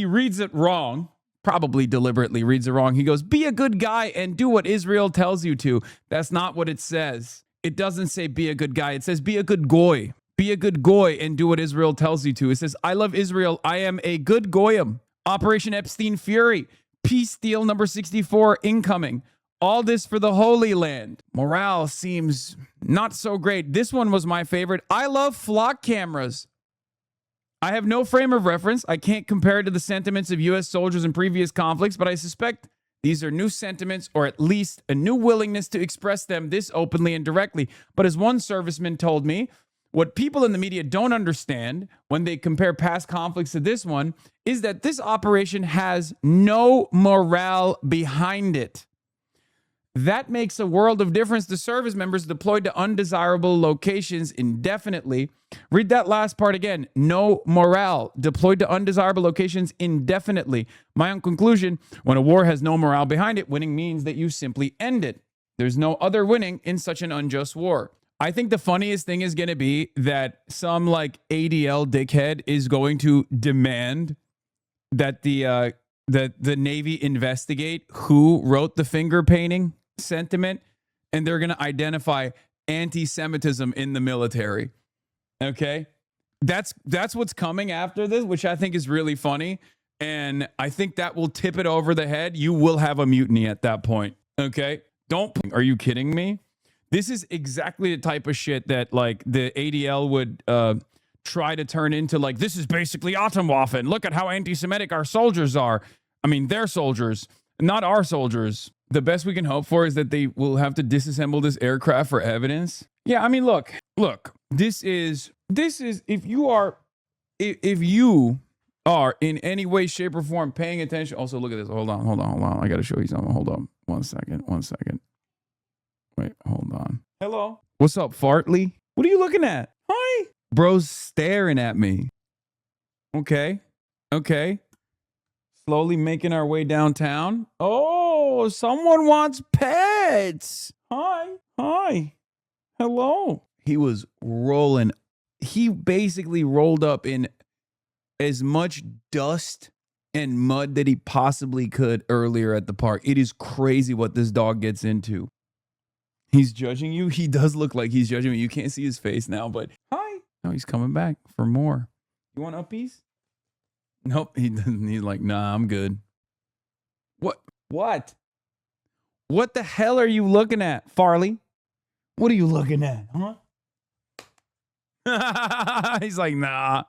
reads it wrong, probably deliberately reads it wrong. He goes, be a good guy and do what Israel tells you to. That's not what it says. It doesn't say be a good guy. It says be a good goy. Be a good goy and do what Israel tells you to. It says, I love Israel. I am a good goyim. Operation Epstein Fury. Peace deal number 64 incoming. All this for the Holy Land. Morale seems not so great. This one was my favorite. I love flock cameras. I have no frame of reference. I can't compare it to the sentiments of U.S. soldiers in previous conflicts, but I suspect these are new sentiments or at least a new willingness to express them this openly and directly. But as one serviceman told me, what people in the media don't understand when they compare past conflicts to this one is that this operation has no morale behind it. That makes a world of difference to service members deployed to undesirable locations indefinitely. Read that last part again. No morale. Deployed to undesirable locations indefinitely. My own conclusion, when a war has no morale behind it, winning means that you simply end it. There's no other winning in such an unjust war. I think the funniest thing is going to be that some like ADL dickhead is going to demand that the Navy investigate who wrote the finger painting sentiment, and they're going to identify anti-Semitism in the military. Okay? That's what's coming after this, which I think is really funny. And I think that will tip it over the head. You will have a mutiny at that point. Okay? Are you kidding me? This is exactly the type of shit that like the ADL would try to turn into like, this is basically Atomwaffen. Look at how anti-Semitic our soldiers are. I mean, they're soldiers, not our soldiers. The best we can hope for is that they will have to disassemble this aircraft for evidence. Yeah, I mean, look, this is if you are in any way, shape, or form paying attention. Also, look at this. Hold on. I got to show you something. Hold on. One second. Wait, hold on. Hello. What's up, Fartley? What are you looking at? Hi. Bro's staring at me. Okay. Slowly making our way downtown. Oh, someone wants pets. Hi. Hello. He was rolling. He basically rolled up in as much dust and mud that he possibly could earlier at the park. It is crazy what this dog gets into. He's judging you. He does look like he's judging me. You can't see his face now, but hi. No, he's coming back for more. You want uppies? Nope. He doesn't. He's like, nah, I'm good. What? What the hell are you looking at, Farley? What are you looking at, huh? He's like, nah.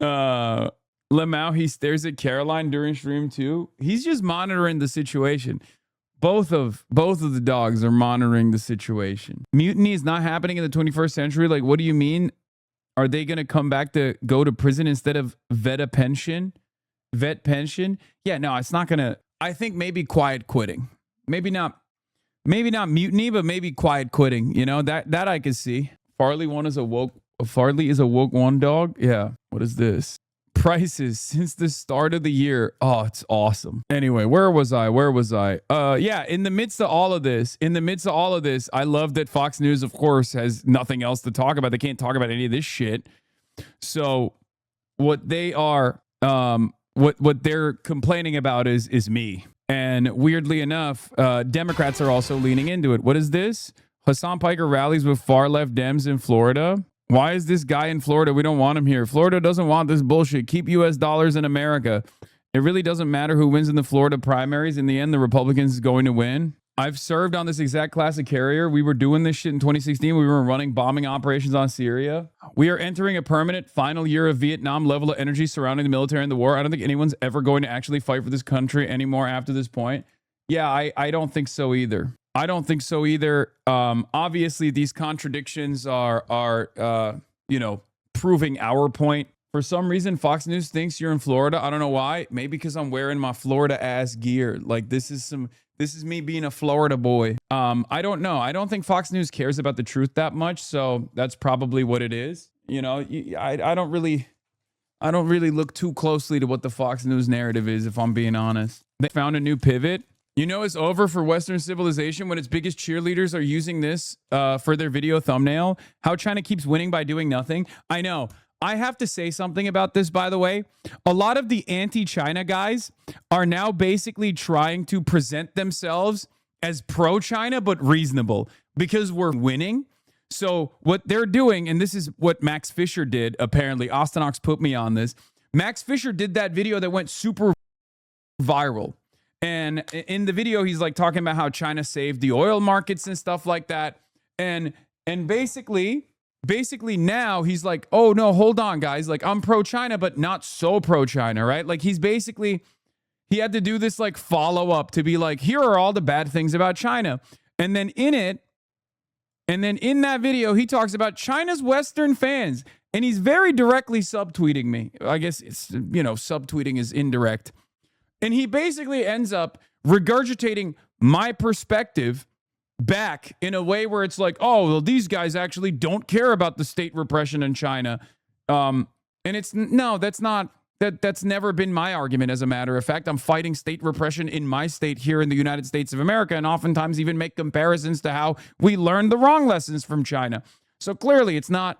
Lemau, he stares at Caroline during stream too. He's just monitoring the situation. Both of the dogs are monitoring the situation. Mutiny is not happening in the 21st century. Like, what do you mean? Are they going to come back to go to prison instead of vet pension? Yeah, no, it's not going to. I think maybe quiet quitting. Maybe not mutiny, but maybe quiet quitting. You know, that I could see. Farley is a woke one dog. Yeah. What is this? Prices since the start of the year. Oh, it's awesome. Anyway, where was I? Yeah, in the midst of all of this, I love that Fox News, of course, has nothing else to talk about. They can't talk about any of this shit. So what they are, what they're complaining about is me. And weirdly enough, Democrats are also leaning into it. What is this? Hasan Piker rallies with far left Dems in Florida. Why is this guy in Florida? We don't want him here. Florida doesn't want this bullshit. Keep U.S. dollars in America. It really doesn't matter who wins in the Florida primaries. In the end, the Republicans is going to win. I've served on this exact class of carrier. We were doing this shit in 2016. We were running bombing operations on Syria. We are entering a permanent final year of Vietnam level of energy surrounding the military and the war. I don't think anyone's ever going to actually fight for this country anymore after this point. Yeah, I don't think so either. I don't think so either. Obviously, these contradictions are proving our point. For some reason, Fox News thinks you're in Florida. I don't know why. Maybe because I'm wearing my Florida ass gear. Like this is me being a Florida boy. I don't know. I don't think Fox News cares about the truth that much. So that's probably what it is. You know, I don't really look too closely to what the Fox News narrative is, if I'm being honest. They found a new pivot. You know, it's over for Western civilization when its biggest cheerleaders are using this for their video thumbnail. How China keeps winning by doing nothing. I know. I have to say something about this, by the way. A lot of the anti-China guys are now basically trying to present themselves as pro-China, but reasonable because we're winning. So what they're doing, and this is what Max Fisher did, apparently. Ostenox put me on this. Max Fisher did that video that went super viral. And in the video, he's like talking about how China saved the oil markets and stuff like that. And basically now he's like, oh no, hold on guys. Like I'm pro-China, but not so pro-China, right? Like he had to do this like follow up to be like, here are all the bad things about China. And then in that video, he talks about China's Western fans. And he's very directly subtweeting me. I guess it's, subtweeting is indirect. And he basically ends up regurgitating my perspective back in a way where it's like, oh, well, these guys actually don't care about the state repression in China. And that's never been my argument. As a matter of fact, I'm fighting state repression in my state here in the United States of America, and oftentimes even make comparisons to how we learned the wrong lessons from China. So clearly it's not,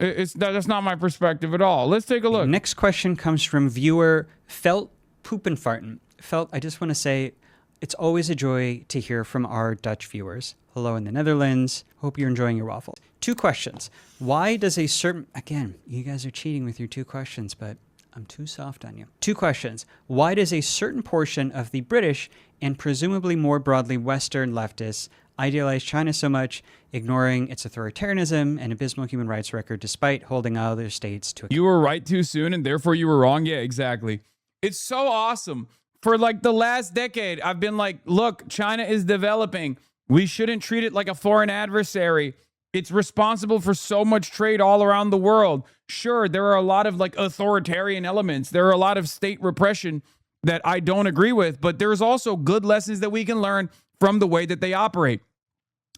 that's not my perspective at all. Let's take a look. Next question comes from viewer Felt Poopenfarten. Felt, I just want to say, it's always a joy to hear from our Dutch viewers. Hello in the Netherlands. Hope you're enjoying your waffles. 2 questions. Why does a certain... Again, you guys are cheating with your 2 questions, but I'm too soft on you. 2 questions. Why does a certain portion of the British and presumably more broadly Western leftists idealize China so much, ignoring its authoritarianism and abysmal human rights record despite holding other states to account? You were right too soon and therefore you were wrong? Yeah, exactly. It's so awesome. For like the last decade, I've been like, look, China is developing. We shouldn't treat it like a foreign adversary. It's responsible for so much trade all around the world. Sure, there are a lot of like authoritarian elements. There are a lot of state repression that I don't agree with, but there's also good lessons that we can learn from the way that they operate.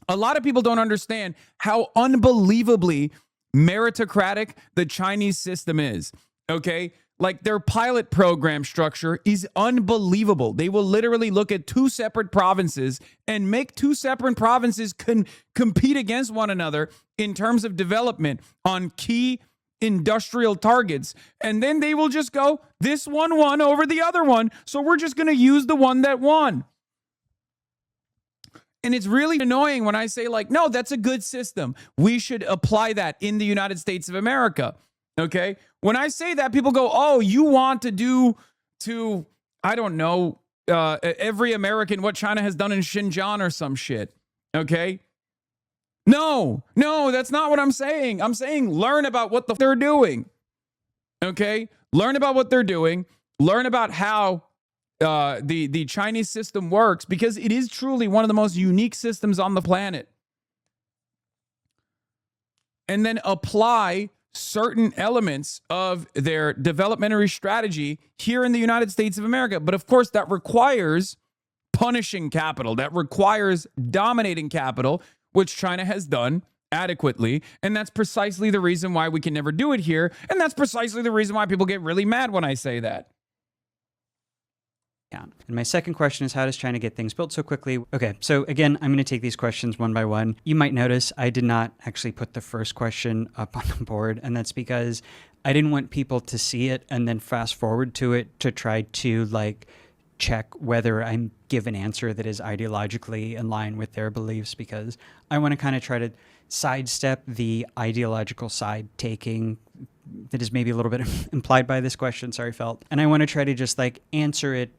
A lot of people don't understand how unbelievably meritocratic the Chinese system is, okay? Like their pilot program structure is unbelievable. They will literally look at 2 separate provinces and make 2 separate provinces compete against one another in terms of development on key industrial targets. And then they will just go, this one won over the other one, so we're just going to use the one that won. And it's really annoying when I say like, no, that's a good system. We should apply that in the United States of America. Okay. When I say that, people go, oh, you want to do to, I don't know, every American what China has done in Xinjiang or some shit. Okay. No, that's not what I'm saying. I'm saying learn about what they're doing. Okay. Learn about what they're doing. Learn about how the Chinese system works, because it is truly one of the most unique systems on the planet. And then apply certain elements of their developmentary strategy here in the United States of America. But of course, that requires punishing capital. That requires dominating capital, which China has done adequately. And that's precisely the reason why we can never do it here. And that's precisely the reason why people get really mad when I say that. And my second question is, how does China get things built so quickly? Okay, so again, I'm going to take these questions one by one. You might notice I did not actually put the first question up on the board, and that's because I didn't want people to see it and then fast forward to it to try to like check whether I give an answer that is ideologically in line with their beliefs, because I want to kind of try to sidestep the ideological side taking that is maybe a little bit implied by this question. Sorry, Felt. And I want to try to just like answer it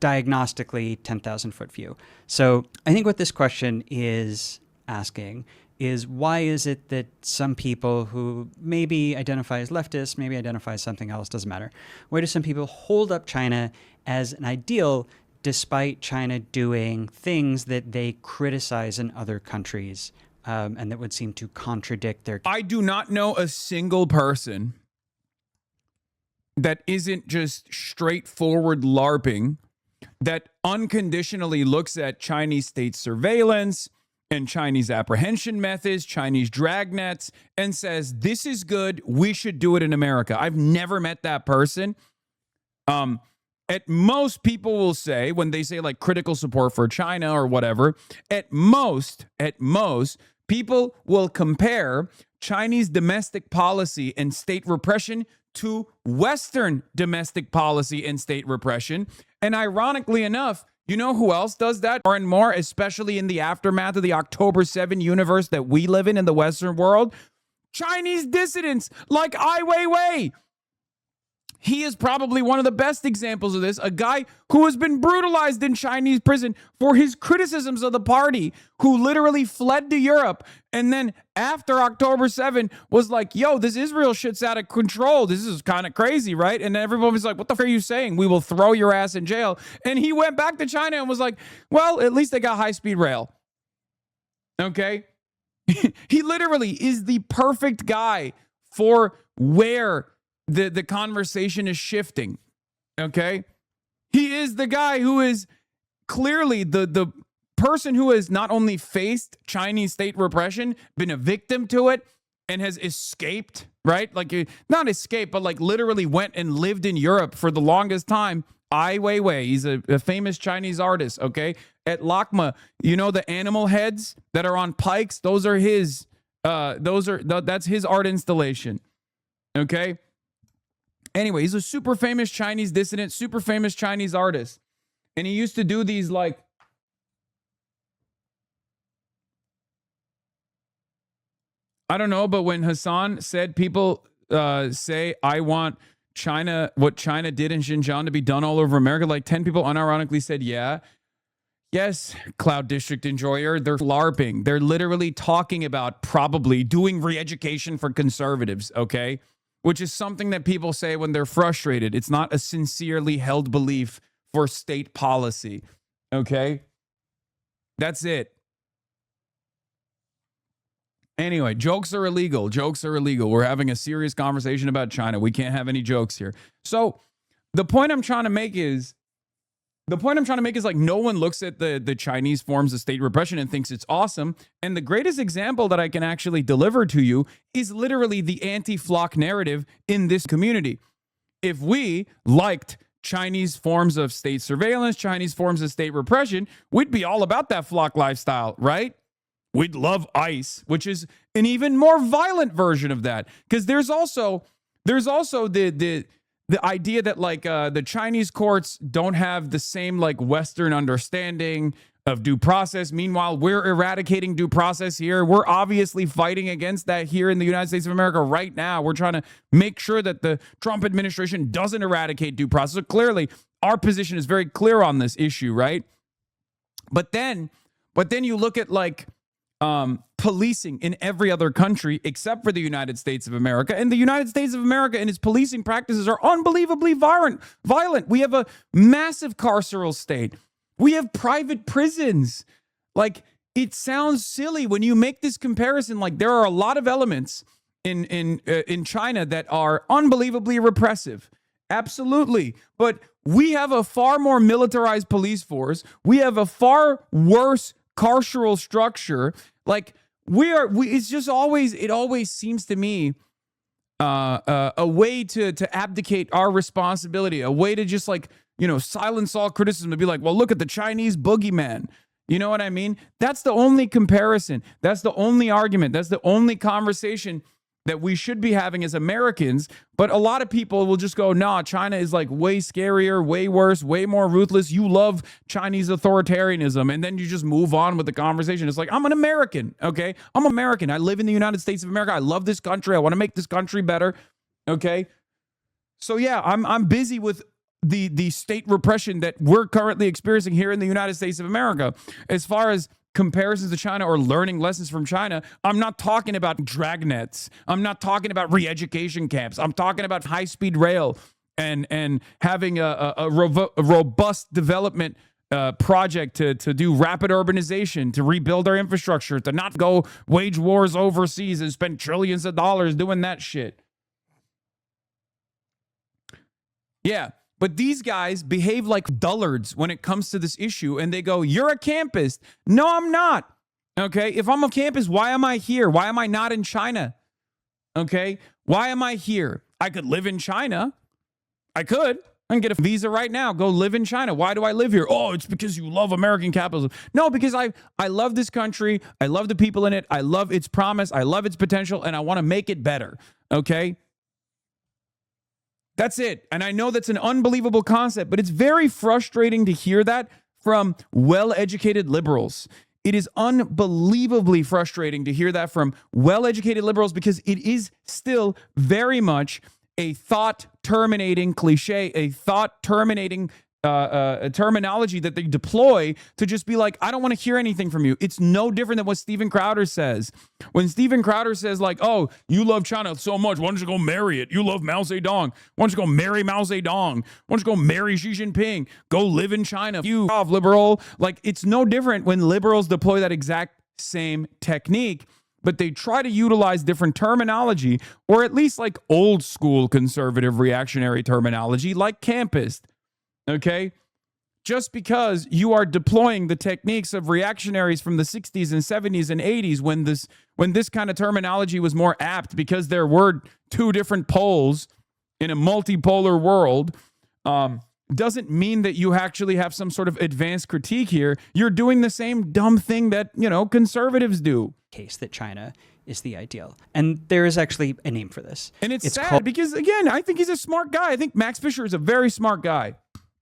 diagnostically 10,000 foot view. So I think what this question is asking is, why is it that some people who maybe identify as leftists, maybe identify as something else, doesn't matter. Why do some people hold up China as an ideal despite China doing things that they criticize in other countries and that would seem to contradict their... I do not know a single person that isn't just straightforward LARPing, that unconditionally looks at Chinese state surveillance and Chinese apprehension methods, Chinese dragnets, and says, this is good, we should do it in America. I've never met that person. At most, people will say, when they say like critical support for China or whatever, at most, people will compare Chinese domestic policy and state repression to Western domestic policy and state repression. And ironically enough, you know who else does that more and more, especially in the aftermath of the October 7 universe that we live in the Western world? Chinese dissidents like Ai Weiwei. He is probably one of the best examples of this, a guy who has been brutalized in Chinese prison for his criticisms of the party, who literally fled to Europe and then after October 7 was like, yo, this Israel shit's out of control. This is kind of crazy, right? And everyone was like, what the fuck are you saying? We will throw your ass in jail. And he went back to China and was like, well, at least they got high-speed rail. Okay? He literally is the perfect guy for where the conversation is shifting. Okay? He is the guy who is clearly the person who has not only faced Chinese state repression, been a victim to it, and has escaped, right? Like, not escaped, but like literally went and lived in Europe for the longest time. Ai Weiwei, he's a famous Chinese artist, okay? At LACMA, you know the animal heads that are on pikes? Those are his, that's his art installation, okay? Anyway, he's a super famous Chinese dissident, super famous Chinese artist. And he used to do these like, I don't know, but when Hasan said people say, I want China, what China did in Xinjiang to be done all over America, like 10 people unironically said, yeah. Yes, Cloud District enjoyer, they're LARPing. They're literally talking about probably doing re-education for conservatives, okay? Which is something that people say when they're frustrated. It's not a sincerely held belief for state policy, okay? That's it. Anyway, jokes are illegal. Jokes are illegal. We're having a serious conversation about China. We can't have any jokes here. So the point I'm trying to make is, like, no one looks at the Chinese forms of state repression and thinks it's awesome. And the greatest example that I can actually deliver to you is literally the anti-flock narrative in this community. If we liked Chinese forms of state surveillance, Chinese forms of state repression, we'd be all about that flock lifestyle, right? We'd love ICE, which is an even more violent version of that. Because there's also the idea that like the Chinese courts don't have the same like Western understanding of due process. Meanwhile, we're eradicating due process here. We're obviously fighting against that here in the United States of America right now. We're trying to make sure that the Trump administration doesn't eradicate due process. So clearly, our position is very clear on this issue, right? But then you look at like policing in every other country except for the United States of America. And the United States of America and its policing practices are unbelievably violent. We have a massive carceral state. We have private prisons. Like, it sounds silly when you make this comparison. Like, there are a lot of elements in China that are unbelievably repressive. Absolutely. But we have a far more militarized police force. We have a far worse carceral structure. Like, it's just always, it always seems to me a way to abdicate our responsibility, a way to just like, you know, silence all criticism, to be like, well, look at the Chinese boogeyman. You know what I mean? That's the only comparison. That's the only argument. That's the only conversation that we should be having as Americans. But a lot of people will just go, nah, China is like way scarier, way worse, way more ruthless. You love Chinese authoritarianism. And then you just move on with the conversation. It's like, I'm an American, okay? I'm American. I live in the United States of America. I love this country. I want to make this country better, okay? So yeah, I'm busy with the state repression that we're currently experiencing here in the United States of America. As far as comparisons to China or learning lessons from China, I'm not talking about dragnets. I'm not talking about re-education camps. I'm talking about high-speed rail and having a robust development project to do rapid urbanization, to rebuild our infrastructure, to not go wage wars overseas and spend trillions of dollars doing that shit. Yeah, but these guys behave like dullards when it comes to this issue, and they go, you're a campist. No, I'm not. Okay, if I'm a campus, why am I here? Why am I not in China? Okay, why am I here? I could live in China. I could. I can get a visa right now, go live in China. Why do I live here? Oh, it's because you love American capitalism. No, because I love this country. I love the people in it. I love its promise. I love its potential, and I want to make it better. Okay? That's it. And I know that's an unbelievable concept, but it's very frustrating to hear that from well-educated liberals. It is unbelievably frustrating to hear that from well-educated liberals because it is still very much a thought-terminating cliche, a thought-terminating terminology that they deploy to just be like, I don't want to hear anything from you. It's no different than what Steven Crowder says. When Steven Crowder says like, oh, you love China so much, why don't you go marry it? You love Mao Zedong. Why don't you go marry Mao Zedong? Why don't you go marry Xi Jinping? Go live in China. You off, liberal. Like, it's no different when liberals deploy that exact same technique, but they try to utilize different terminology, or at least like old school conservative reactionary terminology like campist. Okay? Just because you are deploying the techniques of reactionaries from the 60s and 70s and 80s when this kind of terminology was more apt because there were two different poles in a multipolar world, doesn't mean that you actually have some sort of advanced critique here. You're doing the same dumb thing that, conservatives do. Case that China is the ideal. And there is actually a name for this. And it's sad because, again, I think he's a smart guy. I think Max Fisher is a very smart guy.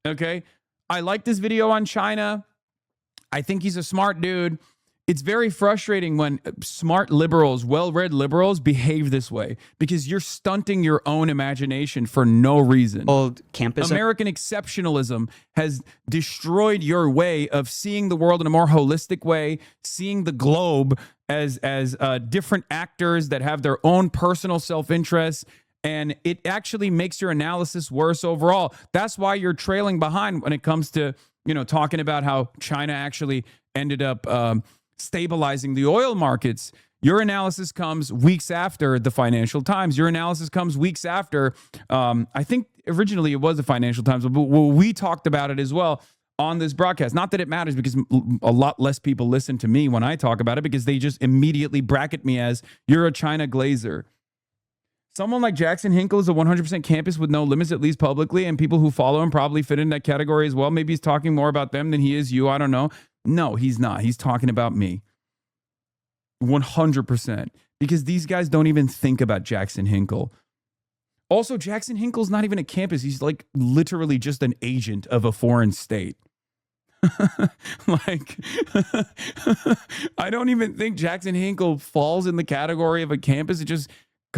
Okay? I like this video on China. I think he's a smart dude. It's very frustrating when smart liberals, well-read liberals, behave this way because you're stunting your own imagination for no reason. Old campus. American exceptionalism has destroyed your way of seeing the world in a more holistic way, seeing the globe as different actors that have their own personal self-interest, and it actually makes your analysis worse overall. That's why you're trailing behind when it comes to, talking about how China actually ended up stabilizing the oil markets. Your analysis comes weeks after the Financial Times. Your analysis comes weeks after, I think originally it was the Financial Times, but we talked about it as well on this broadcast. Not that it matters because a lot less people listen to me when I talk about it because they just immediately bracket me as, you're a China glazer. Someone like Jackson Hinkle is a 100% campus with no limits, at least publicly, and people who follow him probably fit in that category as well. Maybe he's talking more about them than he is you. I don't know. No, he's not. He's talking about me. 100%. Because these guys don't even think about Jackson Hinkle. Also, Jackson Hinkle's not even a campus. He's like literally just an agent of a foreign state. Like, I don't even think Jackson Hinkle falls in the category of a campus.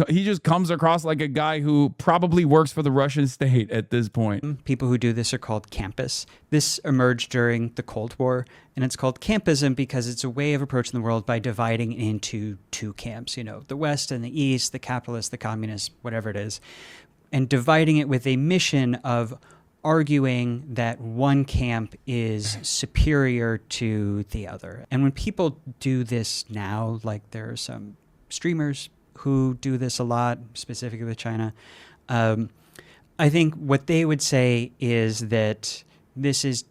He just comes across like a guy who probably works for the Russian state at this point. People who do this are called campus. This emerged during the Cold War, and it's called campism because it's a way of approaching the world by dividing into two camps, the West and the East, the capitalists, the communists, whatever it is, and dividing it with a mission of arguing that one camp is superior to the other. And when people do this now, like there are some streamers who do this a lot, specifically with China, I think what they would say is that this is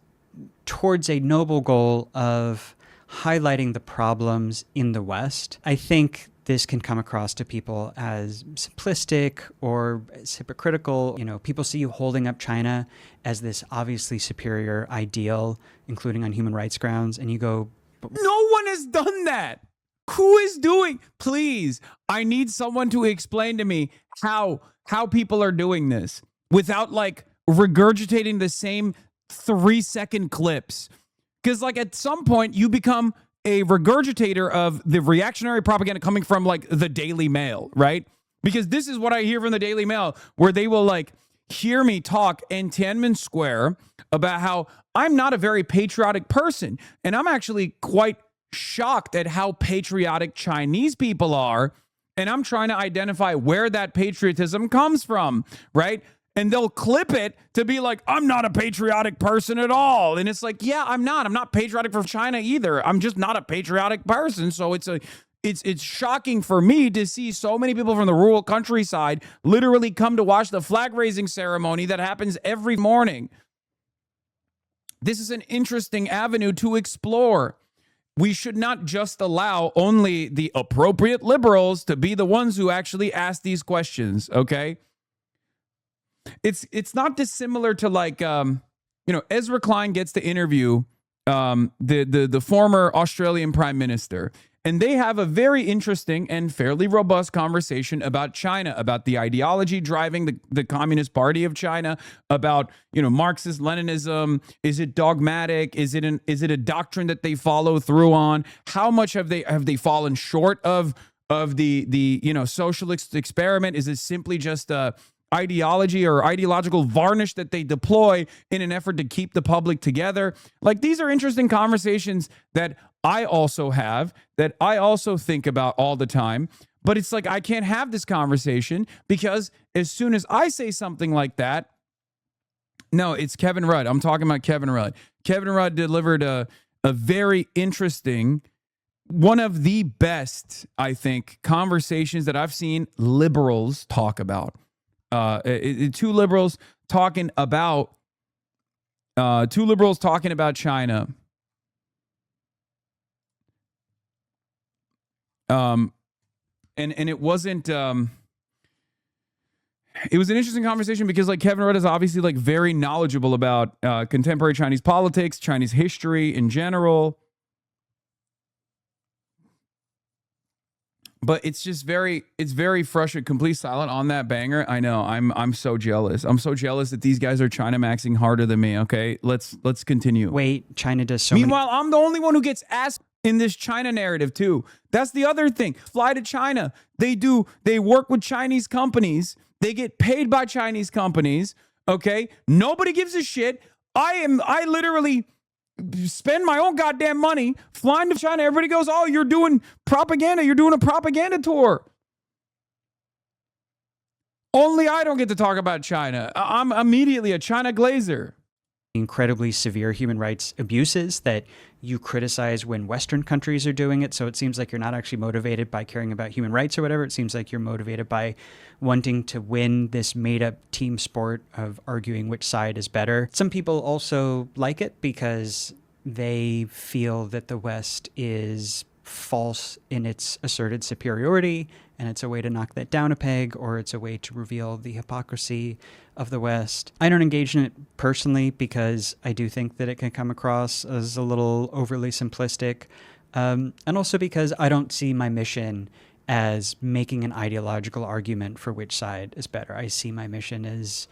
towards a noble goal of highlighting the problems in the West. I think this can come across to people as simplistic or as hypocritical. People see you holding up China as this obviously superior ideal, including on human rights grounds, and you go, no one has done that. Who is doing? Please, I need someone to explain to me how people are doing this without like regurgitating the same 3-second clips. Because like at some point you become a regurgitator of the reactionary propaganda coming from like the Daily Mail, right? Because this is what I hear from the Daily Mail, where they will like, hear me talk in Tiananmen Square about how I'm not a very patriotic person. And I'm actually quite shocked at how patriotic Chinese people are. And I'm trying to identify where that patriotism comes from, right? And they'll clip it to be like, I'm not a patriotic person at all. And it's like, yeah, I'm not. I'm not patriotic for China either. I'm just not a patriotic person. So it's shocking for me to see so many people from the rural countryside literally come to watch the flag raising ceremony that happens every morning. This is an interesting avenue to explore. We should not just allow only the appropriate liberals to be the ones who actually ask these questions, okay? It's not dissimilar to like Ezra Klein gets to interview the former Australian Prime Minister, and they have a very interesting and fairly robust conversation about China, about the ideology driving the Communist Party of China, about Marxist Leninism. Is it dogmatic? Is it a doctrine that they follow through on? How much have they fallen short of the socialist experiment? Is it simply just a ideology or ideological varnish that they deploy in an effort to keep the public together? Like, these are interesting conversations that I also have, that I also think about all the time. But it's like, I can't have this conversation because as soon as I say something like that, no, it's Kevin Rudd. I'm talking about Kevin Rudd. Kevin Rudd delivered a very interesting, one of the best, I think, conversations that I've seen liberals talk about. Two liberals talking about China. And it wasn't. It was an interesting conversation because like Kevin Rudd is obviously like very knowledgeable about contemporary Chinese politics, Chinese history in general. But it's just very frustrating. Complete silent on that banger. I know. I'm so jealous. I'm so jealous that these guys are China maxing harder than me. Okay, let's continue. Wait, China does so. Meanwhile, I'm the only one who gets asked in this China narrative too. That's the other thing. Fly to China. They work with Chinese companies. They get paid by Chinese companies. Okay, nobody gives a shit. I literally spend my own goddamn money flying to China. Everybody goes, oh, you're doing propaganda. You're doing a propaganda tour. Only I don't get to talk about China. I'm immediately a China glazer. Incredibly severe human rights abuses that you criticize when Western countries are doing it. So it seems like you're not actually motivated by caring about human rights or whatever. It seems like you're motivated by wanting to win this made-up team sport of arguing which side is better. Some people also like it because they feel that the West is false in its asserted superiority, and it's a way to knock that down a peg, or it's a way to reveal the hypocrisy of the West. I don't engage in it personally because I do think that it can come across as a little overly simplistic, and also because I don't see my mission as making an ideological argument for which side is better. I see my mission as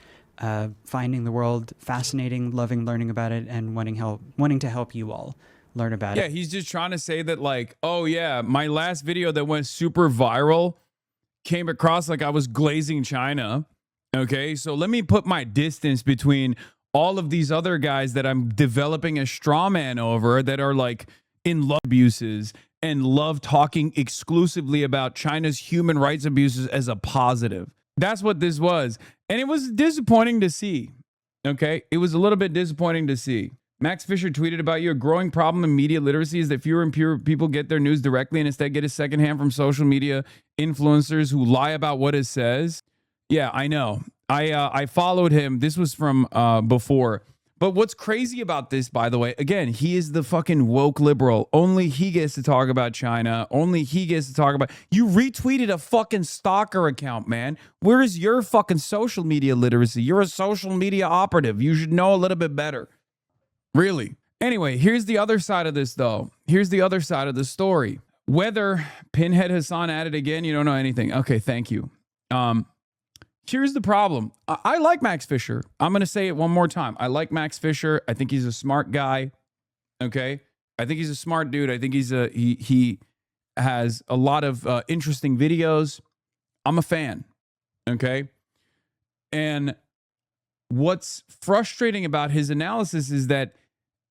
finding the world fascinating, loving learning about it, and wanting to help you all learn about it. Yeah, he's just trying to say that like, oh yeah, my last video that went super viral came across like I was glazing China. Okay, so let me put my distance between all of these other guys that I'm developing a straw man over that are like in love abuses and love talking exclusively about China's human rights abuses as a positive. That's what this was. And it was disappointing to see. Okay, it was a little bit disappointing to see. Max Fisher tweeted about you. A growing problem in media literacy is that fewer and fewer people get their news directly and instead get it secondhand from social media influencers who lie about what it says. Yeah, I know. I followed him. This was from before. But what's crazy about this, by the way, again, he is the fucking woke liberal. Only he gets to talk about China. Only he gets to talk about... You retweeted a fucking stalker account, man. Where is your fucking social media literacy? You're a social media operative. You should know a little bit better. Really. Anyway, here's the other side of this, though. Here's the other side of the story. Whether Pinhead Hasan at it again, you don't know anything. Okay, thank you. Here's the problem. I like Max Fisher. I'm going to say it one more time. I like Max Fisher. I think he's a smart guy. Okay? I think he's a smart dude. I think he has a lot of interesting videos. I'm a fan. Okay? And what's frustrating about his analysis is that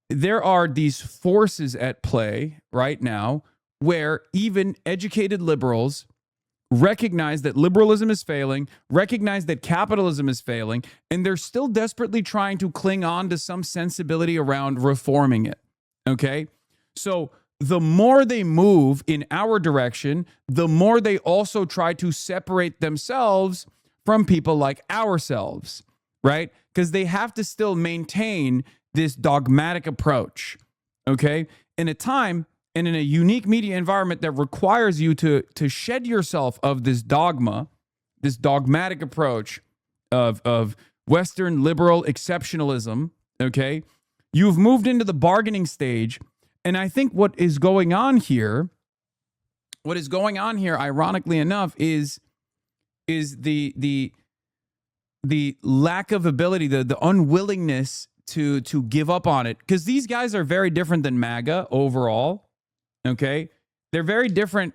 there are these forces at play right now where even educated liberals recognize that liberalism is failing, recognize that capitalism is failing, and they're still desperately trying to cling on to some sensibility around reforming it. Okay? So the more they move in our direction, the more they also try to separate themselves from people like ourselves, right? Because they have to still maintain this dogmatic approach, okay? In a time and in a unique media environment that requires you to shed yourself of this dogma, this dogmatic approach of Western liberal exceptionalism, okay? You've moved into the bargaining stage, and I think what is going on here, ironically enough, is the lack of ability, the unwillingness to give up on it, because these guys are very different than MAGA overall. Okay, they're very different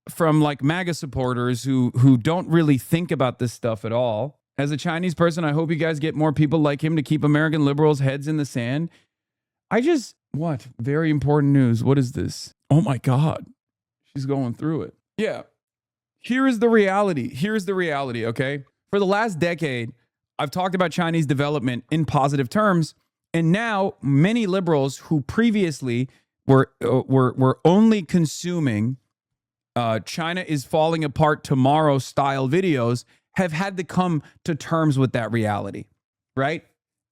from like MAGA supporters who don't really think about this stuff at all. As a Chinese person, I hope you guys get more people like him to keep American liberals' heads in the sand. What? Very important news. What is this? Oh my God. She's going through it. Yeah. Here is the reality. Here's the reality, okay? For the last decade, I've talked about Chinese development in positive terms, and now many liberals who previously were only consuming China is falling apart tomorrow style videos have had to come to terms with that reality, right?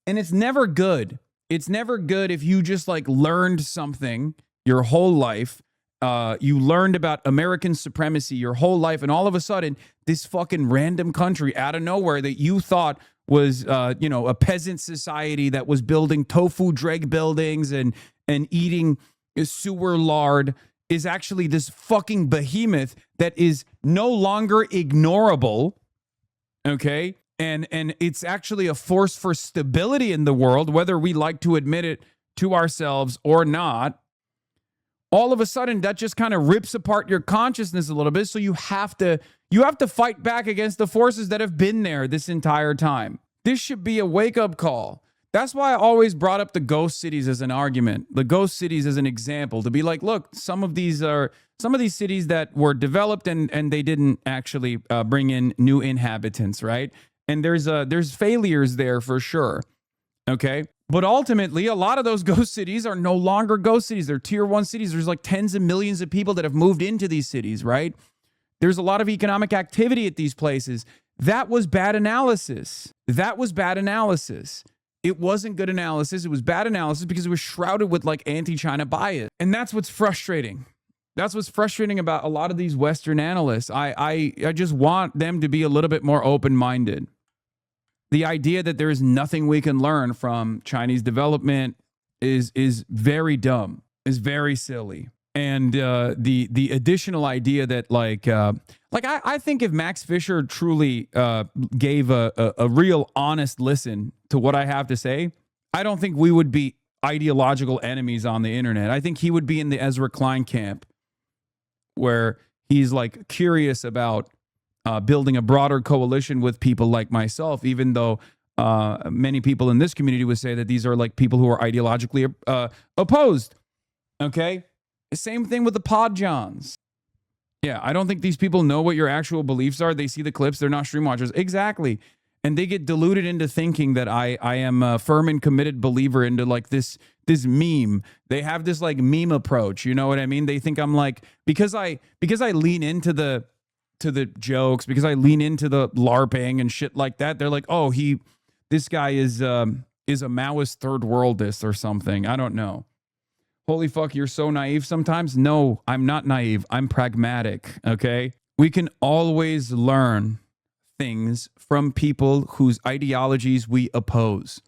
And it's never good. It's never good if you just like learned something your whole life. You learned about American supremacy your whole life, and all of a sudden, this fucking random country out of nowhere that you thought was, a peasant society that was building tofu dreg buildings and eating sewer lard is actually this fucking behemoth that is no longer ignorable. Okay. And it's actually a force for stability in the world, whether we like to admit it to ourselves or not. All of a sudden, that just kind of rips apart your consciousness a little bit. So you have to fight back against the forces that have been there this entire time. This should be a wake-up call. That's why I always brought up the ghost cities as an argument, the ghost cities as an example, to be like, look, some of these cities that were developed and they didn't actually bring in new inhabitants, right? And there's failures there for sure, okay? But ultimately, a lot of those ghost cities are no longer ghost cities. They're tier 1 cities. There's like tens of millions of people that have moved into these cities, right? There's a lot of economic activity at these places. That was bad analysis. It wasn't good analysis. It was bad analysis because it was shrouded with like anti-China bias. And that's what's frustrating. That's what's frustrating about a lot of these Western analysts. I just want them to be a little bit more open-minded. The idea that there is nothing we can learn from Chinese development is very dumb, is very silly. And the additional idea that I think if Max Fisher truly gave a real honest listen to what I have to say, I don't think we would be ideological enemies on the internet. I think he would be in the Ezra Klein camp, where he's like curious about building a broader coalition with people like myself, even though many people in this community would say that these are like people who are ideologically opposed. Okay? Same thing with the Pod Johns. Yeah, I don't think these people know what your actual beliefs are. They see the clips. They're not stream watchers. Exactly. And they get deluded into thinking that I am a firm and committed believer into like this meme. They have this like meme approach. You know what I mean? They think I'm like, because I lean into the jokes, because I lean into the LARPing and shit like that. They're like, oh, this guy is a Maoist third worldist or something. I don't know. Holy fuck, you're so naive sometimes. No, I'm not naive. I'm pragmatic, okay? We can always learn things from people whose ideologies we oppose.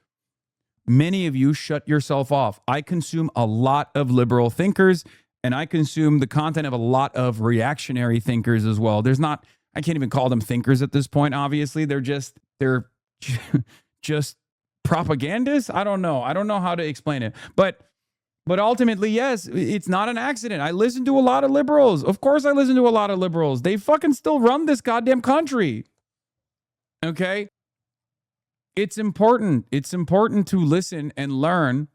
Many of you shut yourself off. I consume a lot of liberal thinkers, and I consume the content of a lot of reactionary thinkers as well. I can't even call them thinkers at this point, obviously. They're just propagandists. I don't know how to explain it. But ultimately, yes, it's not an accident. I listen to a lot of liberals. Of course I listen to a lot of liberals. They fucking still run this goddamn country. Okay? it's important. It's important to listen and learn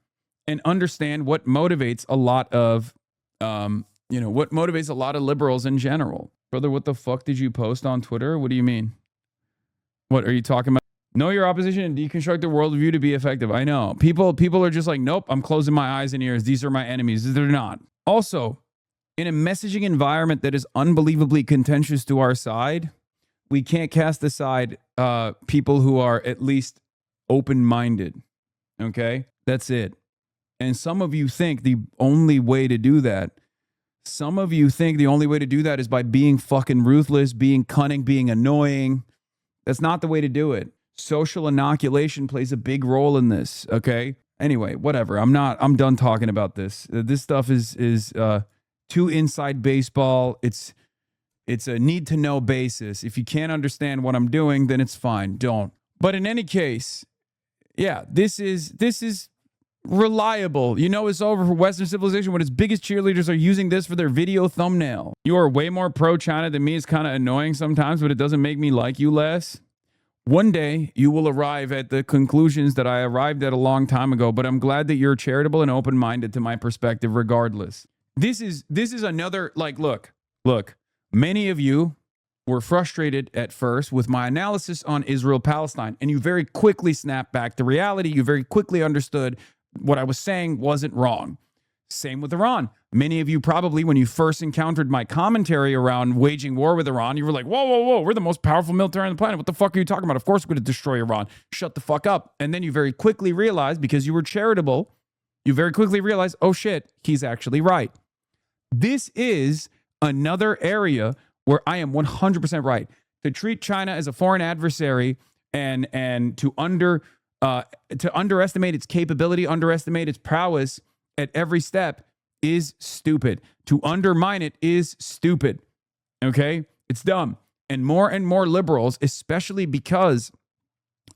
and understand what motivates a lot of, what motivates a lot of liberals in general. Brother, what the fuck did you post on Twitter? What do you mean? What are you talking about? Know your opposition and deconstruct the worldview to be effective. I know. People are just like, nope, I'm closing my eyes and ears. These are my enemies. They're not. Also, in a messaging environment that is unbelievably contentious to our side, we can't cast aside people who are at least open-minded. Okay? That's it. And some of you think the only way to do that is by being fucking ruthless, being cunning, being annoying. That's not the way to do it. Social inoculation plays a big role in this, okay? Anyway, whatever. I'm done talking about this. This stuff is too inside baseball. It's a need to know basis. If you can't understand what I'm doing, then it's fine. Don't. But in any case, yeah, this is reliable. You know it's over for Western civilization when its biggest cheerleaders are using this for their video thumbnail. You are way more pro-China than me. It's kind of annoying sometimes, but it doesn't make me like you less. One day, you will arrive at the conclusions that I arrived at a long time ago, but I'm glad that you're charitable and open-minded to my perspective regardless. This is another, like, look, many of you were frustrated at first with my analysis on Israel-Palestine, and you very quickly snapped back to reality. You very quickly understood what I was saying wasn't wrong. Same with Iran. Many of you probably, when you first encountered my commentary around waging war with Iran, you were like, whoa, we're the most powerful military on the planet. What the fuck are you talking about? Of course we're going to destroy Iran. Shut the fuck up. And then you very quickly realized, because you were charitable, oh shit, he's actually right. This is another area where I am 100% right. To treat China as a foreign adversary and to underestimate its capability, underestimate its prowess at every step is stupid. To undermine it is stupid. Okay? It's dumb. And more liberals, especially because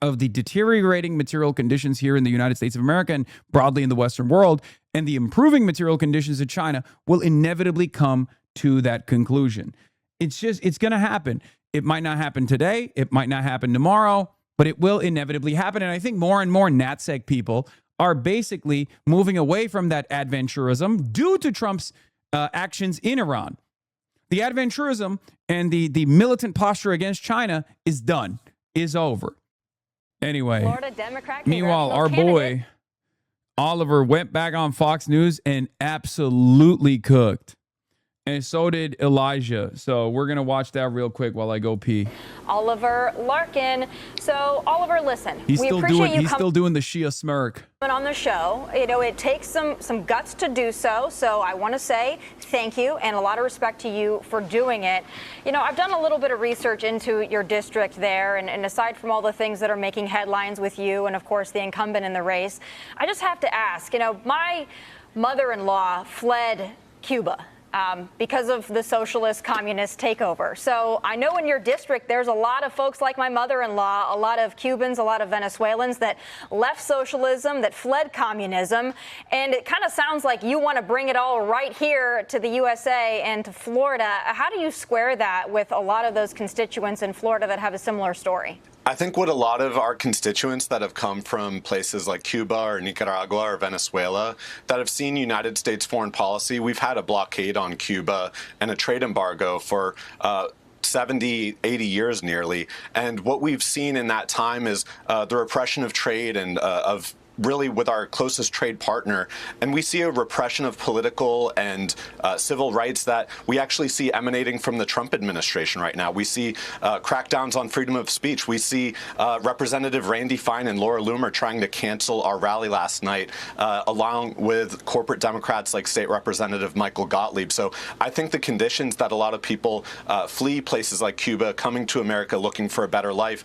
of the deteriorating material conditions here in the United States of America and broadly in the Western world, and the improving material conditions of China, will inevitably come to that conclusion. It's going to happen. It might not happen today. It might not happen tomorrow, but it will inevitably happen. And I think more and more NatSec people are basically moving away from that adventurism due to Trump's actions in Iran. The adventurism and the militant posture against China is done, is over. Anyway, Florida Democrat meanwhile, our candidate boy Oliver went back on Fox News and absolutely cooked. And so did Elijah. So we're going to watch that real quick while I go pee. Oliver Larkin. So, Oliver, listen. He's still doing the Shia smirk. On the show, you know, it takes some guts to do so. So I want to say thank you and a lot of respect to you for doing it. You know, I've done a little bit of research into your district there. And aside from all the things that are making headlines with you and, of course, the incumbent in the race, I just have to ask, you know, my mother-in-law fled Cuba because of the socialist communist takeover. So I know in your district there's a lot of folks like my mother-in-law, a lot of Cubans, a lot of Venezuelans that left socialism, that fled communism. And it kind of sounds like you want to bring it all right here to the USA and to Florida. How do you square that with a lot of those constituents in Florida that have a similar story? I think what a lot of our constituents that have come from places like Cuba or Nicaragua or Venezuela that have seen United States foreign policy, we've had a blockade on Cuba and a trade embargo for 70, 80 years nearly. And what we've seen in that time is the repression of trade and of really with our closest trade partner. And we see a repression of political and civil rights that we actually see emanating from the Trump administration right now. We see crackdowns on freedom of speech. We see Representative Randy Fine and Laura Loomer trying to cancel our rally last night, along with corporate Democrats like State Representative Michael Gottlieb. So I think the conditions that a lot of people flee places like Cuba, coming to America looking for a better life,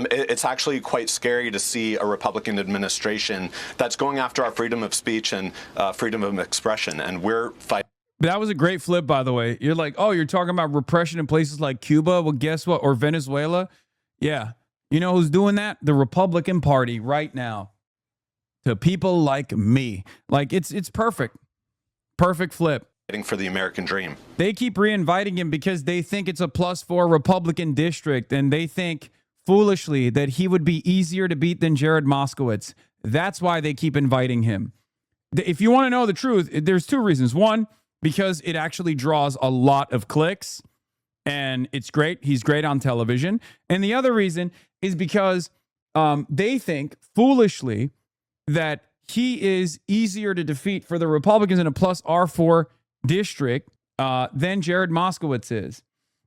it's actually quite scary to see a Republican administration that's going after our freedom of speech and freedom of expression, and we're fighting. That was a great flip, by the way. You're like, oh, you're talking about repression in places like Cuba? Well, guess what? Or Venezuela? Yeah. You know who's doing that? The Republican Party right now. To people like me. Like, it's perfect. Perfect flip. For the American dream. They keep re-inviting him because they think it's a +4 Republican district, and they think foolishly that he would be easier to beat than Jared Moskowitz. That's why they keep inviting him. If you want to know the truth, there's two reasons. One, because it actually draws a lot of clicks and it's great. He's great on television. And the other reason is because they think foolishly that he is easier to defeat for the Republicans in a plus R4 district than Jared Moskowitz is.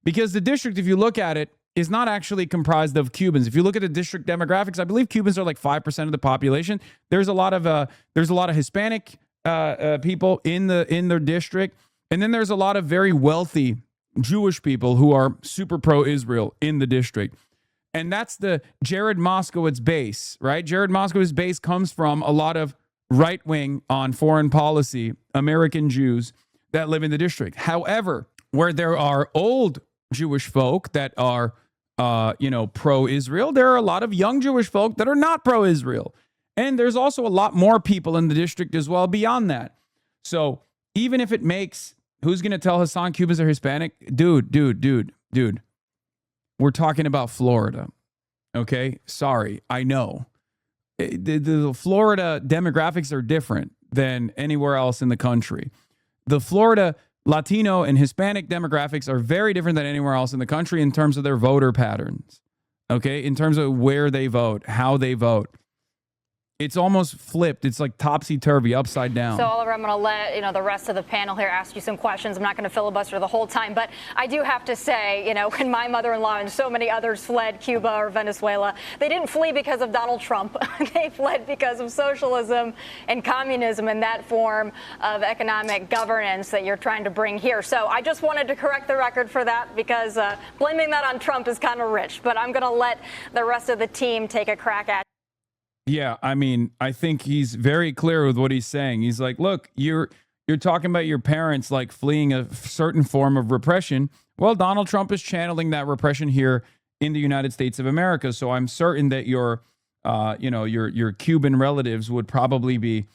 Because the district, if you look at it, is not actually comprised of Cubans. If you look at the district demographics, I believe Cubans are like 5% of the population. There's a lot of Hispanic people in their district, and then there's a lot of very wealthy Jewish people who are super pro-Israel in the district. And that's the Jared Moskowitz base, right? Jared Moskowitz base comes from a lot of right-wing on foreign policy American Jews that live in the district. However, where there are old Jewish folk that are pro-Israel, there are a lot of young Jewish folk that are not pro-Israel. And there's also a lot more people in the district as well beyond that. So even if it makes, who's going to tell Hasan Cubans are Hispanic? Dude. We're talking about Florida. Okay? Sorry, I know. The Florida demographics are different than anywhere else in the country. The Florida Latino and Hispanic demographics are very different than anywhere else in the country in terms of their voter patterns, okay? In terms of where they vote, how they vote. It's almost flipped. It's like topsy-turvy, upside down. So, Oliver, I'm going to let the rest of the panel here ask you some questions. I'm not going to filibuster the whole time, but I do have to say, when my mother-in-law and so many others fled Cuba or Venezuela, they didn't flee because of Donald Trump. They fled because of socialism and communism and that form of economic governance that you're trying to bring here. So I just wanted to correct the record for that because blaming that on Trump is kind of rich, but I'm going to let the rest of the team take a crack at it. Yeah, I mean, I think he's very clear with what he's saying. He's like, look, you're talking about your parents like fleeing a certain form of repression. Well, Donald Trump is channeling that repression here in the United States of America. So I'm certain that your Cuban relatives would probably be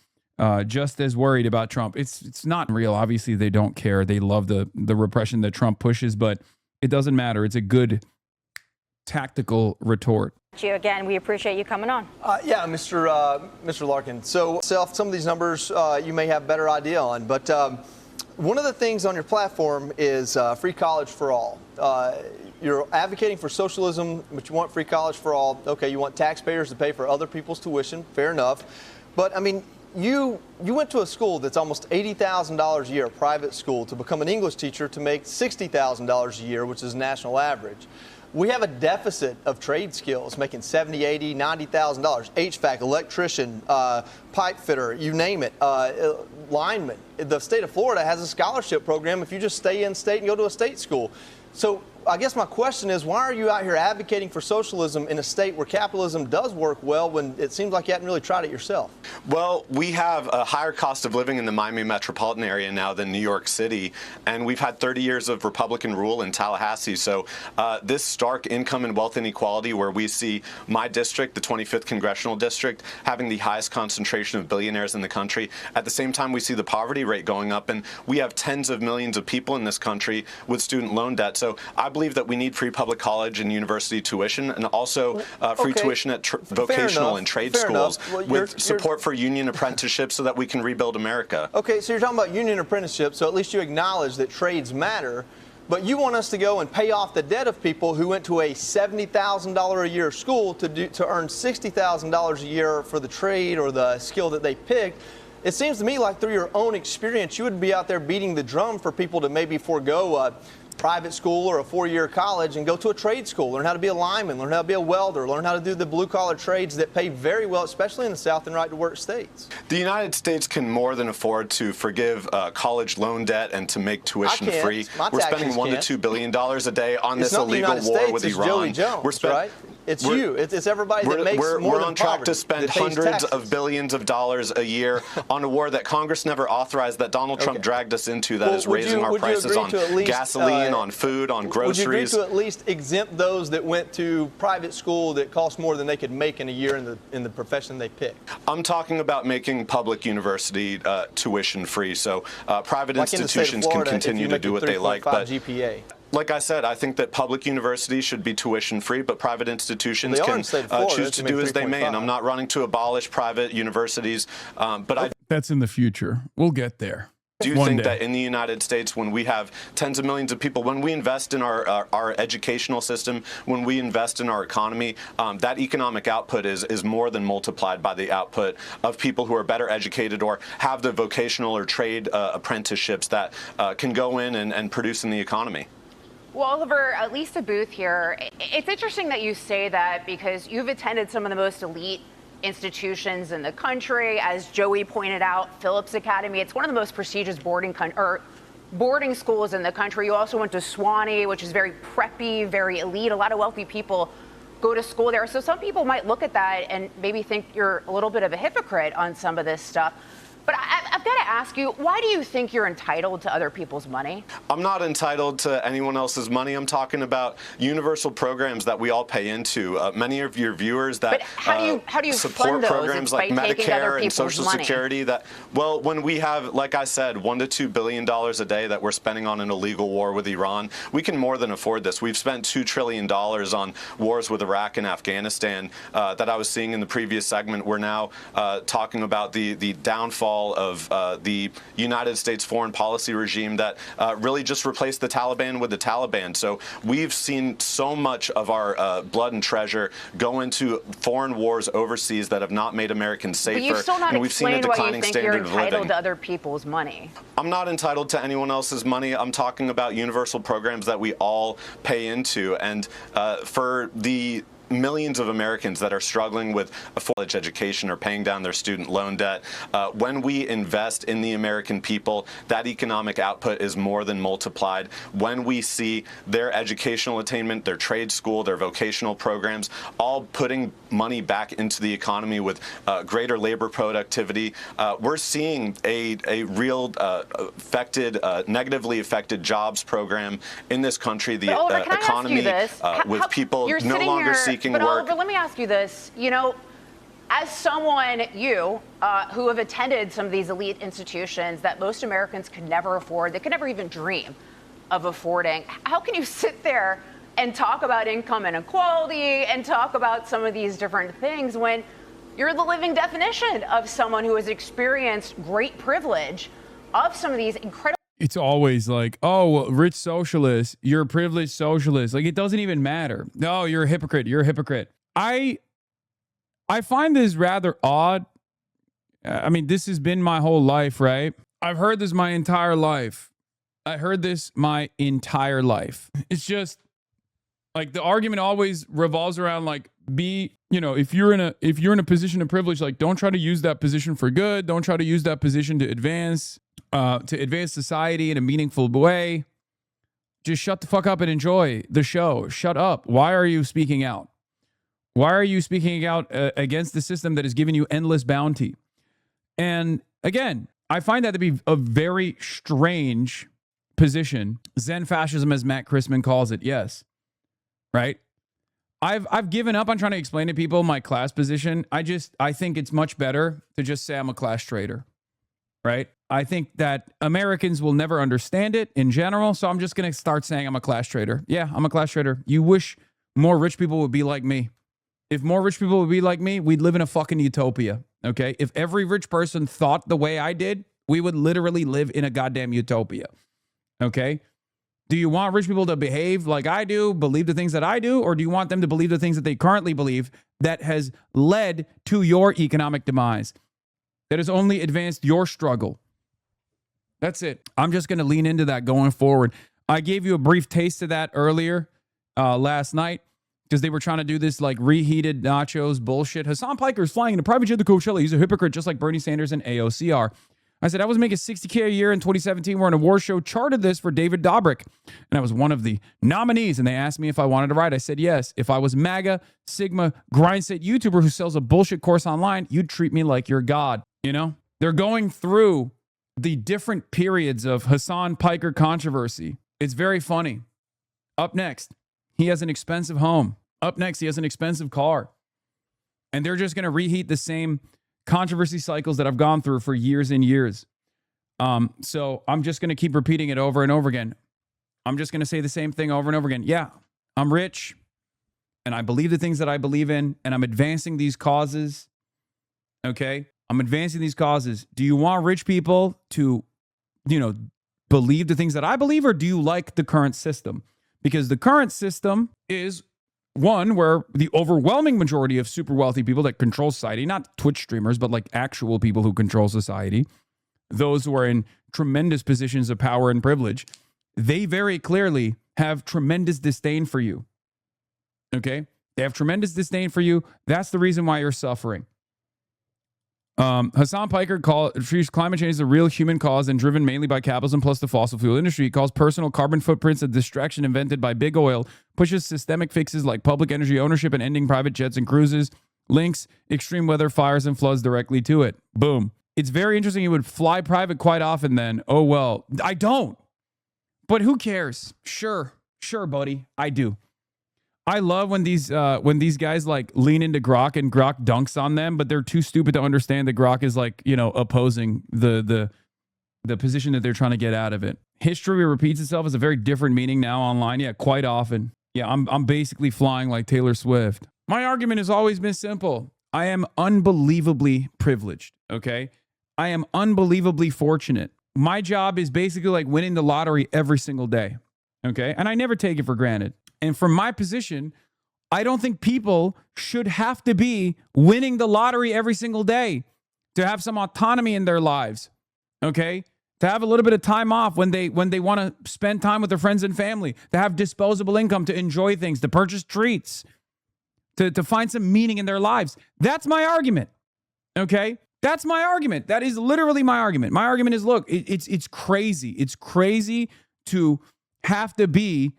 just as worried about Trump. It's not real. Obviously, they don't care. They love the repression that Trump pushes, but it doesn't matter. It's a good tactical retort. You again, we appreciate you coming on. Yeah, Mr. Larkin. So some of these numbers you may have a better idea on, but one of the things on your platform is free college for all. You're advocating for socialism, but you want free college for all. Okay, you want taxpayers to pay for other people's tuition. Fair enough. But I mean, you went to a school that's almost $80,000 a year, a private school, to become an English teacher to make $60,000 a year, which is national average. We have a deficit of trade skills, making $70,000, $80,000, $90,000. HVAC, electrician, pipe fitter, you name it, lineman. The state of Florida has a scholarship program if you just stay in state and go to a state school. So I guess my question is, why are you out here advocating for socialism in a state where capitalism does work well when it seems like you haven't really tried it yourself? Well, we have a higher cost of living in the Miami metropolitan area now than New York City, and we've had 30 years of Republican rule in Tallahassee. So this stark income and wealth inequality where we see my district, the 25th Congressional District, having the highest concentration of billionaires in the country. At the same time, we see the poverty rate going up, and we have tens of millions of people in this country with student loan debt. So I believe that we need free public college and university tuition, and also free tuition at vocational and trade schools with support for union apprenticeships so that we can rebuild America. Okay, so you're talking about union apprenticeships, so at least you acknowledge that trades matter, but you want us to go and pay off the debt of people who went to a $70,000 a year school to earn $60,000 a year for the trade or the skill that they picked. It seems to me like through your own experience, you would be out there beating the drum for people to maybe forego a private school or a four-year college and go to a trade school, learn how to be a lineman, learn how to be a welder, learn how to do the blue-collar trades that pay very well, especially in the South and right-to-work states. The United States can more than afford to forgive college loan debt and to make tuition free. We're spending $1 to $2 billion a day on this illegal war with Iran. Joey Jones, right? It's you. It's everybody that makes more than We're on track to spend hundreds of billions of dollars a year on a war that Congress never authorized, that Donald Trump dragged us into, that is raising our prices on gasoline, on food, on groceries. Would you agree to at least exempt those that went to private school that cost more than they could make in a year in the profession they picked? I'm talking about making public university tuition free, so private institutions can continue to do what they like. But GPA. Like I said, I think that public universities should be tuition free, but private institutions They are in can the state of Florida. choose It's to gonna do be as they may. And 3.5. I'm not running to abolish private universities, but I That's in the future. We'll get there. do One think day. that in the United States, when we have tens of millions of people, when we invest in our educational system, when we invest in our economy, that economic output is more than multiplied by the output of people who are better educated or have the vocational or trade apprenticeships that can go in and produce in the economy. Well, Oliver, Lisa Booth here. It's interesting that you say that because you've attended some of the most elite institutions in the country. As Joey pointed out, Phillips Academy, it's one of the most prestigious boarding schools in the country. You also went to Swanee, which is very preppy, very elite. A lot of wealthy people go to school there. So some people might look at that and maybe think you're a little bit of a hypocrite on some of this stuff. But I've got to ask you, why do you think you're entitled to other people's money? I'm not entitled to anyone else's money. I'm talking about universal programs that we all pay into. Many of your viewers that how do you support fund those? programs It's like by taking other Medicare and people's Social money. Security. When we have, like I said, $1 to $2 billion a day that we're spending on an illegal war with Iran, we can more than afford this. We've spent $2 trillion on wars with Iraq and Afghanistan that I was seeing in the previous segment. We're now talking about the downfall of the United States foreign policy regime that really just replaced the Taliban with the Taliban. So we've seen so much of our blood and treasure go into foreign wars overseas that have not made Americans safer. But you've still not and we've seen a explained why you declining think you're standard of living. entitled to other people's money. I'm not entitled to anyone else's money. I'm talking about universal programs that we all pay into. And for the millions of Americans that are struggling with a college education or paying down their student loan debt, when we invest in the American people, that economic output is more than multiplied. When we see their educational attainment, their trade school, their vocational programs, all putting money back into the economy with greater labor productivity, we're seeing a real negatively affected jobs program in this country. The Oliver, can I economy ask you this? with people You're no sitting longer here, seeking but work. Oliver, let me ask you this. You know, as someone, who have attended some of these elite institutions that most Americans could never afford, they could never even dream of affording, how can you sit there and talk about income inequality and talk about some of these different things when you're the living definition of someone who has experienced great privilege of some of these incredible... It's always like, oh, rich socialist, you're a privileged socialist. Like, it doesn't even matter. No, you're a hypocrite. You're a hypocrite. I find this rather odd. I mean, this has been my whole life, right? I've heard this my entire life. I heard this my entire life. It's just like the argument always revolves around like, if you're in a position of privilege, like, don't try to use that position for good. Don't try to use that position to advance society in a meaningful way. Just shut the fuck up and enjoy the show. Shut up. Why are you speaking out? Why are you speaking out against the system that has given you endless bounty? And again, I find that to be a very strange position. Zen fascism, as Matt Christman calls it. Yes. Right? I've given up on trying to explain to people my class position. I think it's much better to just say I'm a class traitor. Right? I think that Americans will never understand it in general, so I'm just going to start saying I'm a class traitor. Yeah, I'm a class traitor. You wish more rich people would be like me. If more rich people would be like me, we'd live in a fucking utopia, okay? If every rich person thought the way I did, we would literally live in a goddamn utopia, okay? Do you want rich people to behave like I do, believe the things that I do, or do you want them to believe the things that they currently believe that has led to your economic demise, that has only advanced your struggle? That's it. I'm just going to lean into that going forward. I gave you a brief taste of that earlier last night because they were trying to do this like reheated nachos bullshit. Hasan Piker is flying in a private jet to Coachella. He's a hypocrite just like Bernie Sanders and AOC are. I said, I was making $60K a year in 2017. We're on a award show, charted this for David Dobrik. And I was one of the nominees. And they asked me if I wanted to write. I said, yes. If I was MAGA, Sigma, grindset YouTuber who sells a bullshit course online, you'd treat me like you're God. You know, they're going through the different periods of Hasan Piker controversy. It's very funny. Up next, he has an expensive home. Up next, he has an expensive car. And they're just going to reheat the same controversy cycles that I've gone through for years and years. So I'm just going to keep repeating it over and over again. I'm just going to say the same thing over and over again. Yeah, I'm rich and I believe the things that I believe in and I'm advancing these causes. Okay? I'm advancing these causes. Do you want rich people to, believe the things that I believe, or do you like the current system? Because the current system is one where the overwhelming majority of super wealthy people that control society, not Twitch streamers, but like actual people who control society, those who are in tremendous positions of power and privilege, they very clearly have tremendous disdain for you. Okay? They have tremendous disdain for you. That's the reason why you're suffering. Hasan Piker treats climate change as a real human cause and driven mainly by capitalism plus the fossil fuel industry. He calls personal carbon footprints a distraction invented by big oil, pushes systemic fixes like public energy ownership and ending private jets and cruises, links extreme weather, fires, and floods directly to it. Boom. It's very interesting. You would fly private quite often then. Oh, well, I don't. But who cares? Sure, buddy. I do. I love when these guys like lean into Grok and Grok dunks on them, but they're too stupid to understand that Grok is like, opposing the position that they're trying to get out of it. History repeats itself as a very different meaning now online. Yeah, quite often. Yeah, I'm basically flying like Taylor Swift. My argument has always been simple. I am unbelievably privileged, okay? I am unbelievably fortunate. My job is basically like winning the lottery every single day, okay? And I never take it for granted. And from my position, I don't think people should have to be winning the lottery every single day to have some autonomy in their lives, okay? To have a little bit of time off when they want to spend time with their friends and family, to have disposable income, to enjoy things, to purchase treats, to find some meaning in their lives. That's my argument, okay? That's my argument. That is literally my argument. My argument is, look, it's crazy. It's crazy to have to be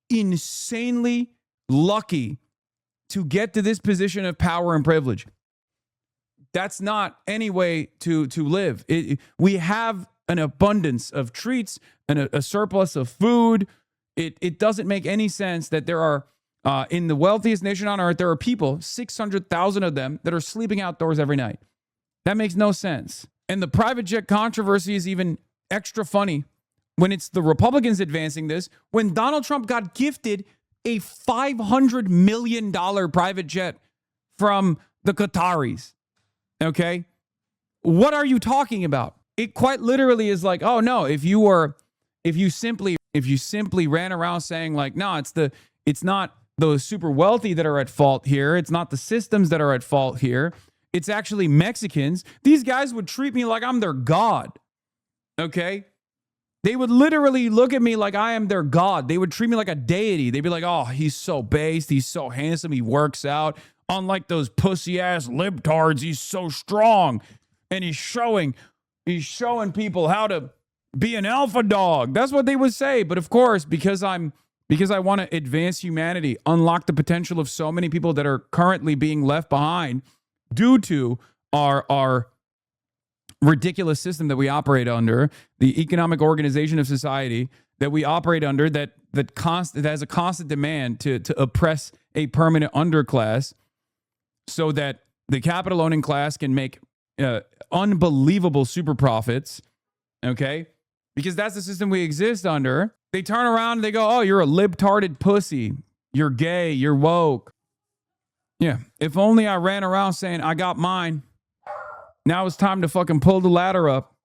insanely lucky to get to this position of power and privilege. That's not any way to live. We have an abundance of treats and a surplus of food. It doesn't make any sense that there are, in the wealthiest nation on earth, there are people, 600,000 of them, that are sleeping outdoors every night. That makes no sense. And the private jet controversy is even extra funny when it's the Republicans advancing this, when Donald Trump got gifted a $500 million private jet from the Qataris. Okay? What are you talking about? It quite literally is like, oh no, if you simply ran around saying like, no, it's not those super wealthy that are at fault here. It's not the systems that are at fault here. It's actually Mexicans. These guys would treat me like I'm their god. Okay? They would literally look at me like I am their god. They would treat me like a deity. They'd be like, oh, he's so based. He's so handsome. He works out. Unlike those pussy-ass libtards, he's so strong. And he's showing people how to be an alpha dog. That's what they would say. But of course, because I want to advance humanity, unlock the potential of so many people that are currently being left behind due to our ridiculous system that we operate under, the economic organization of society that we operate under, that has a constant demand to oppress a permanent underclass, so that the capital owning class can make unbelievable super profits. Okay, because that's the system we exist under. They turn around and they go, "Oh, you're a libtarded pussy. You're gay. You're woke." Yeah, if only I ran around saying I got mine. Now it's time to fucking pull the ladder up.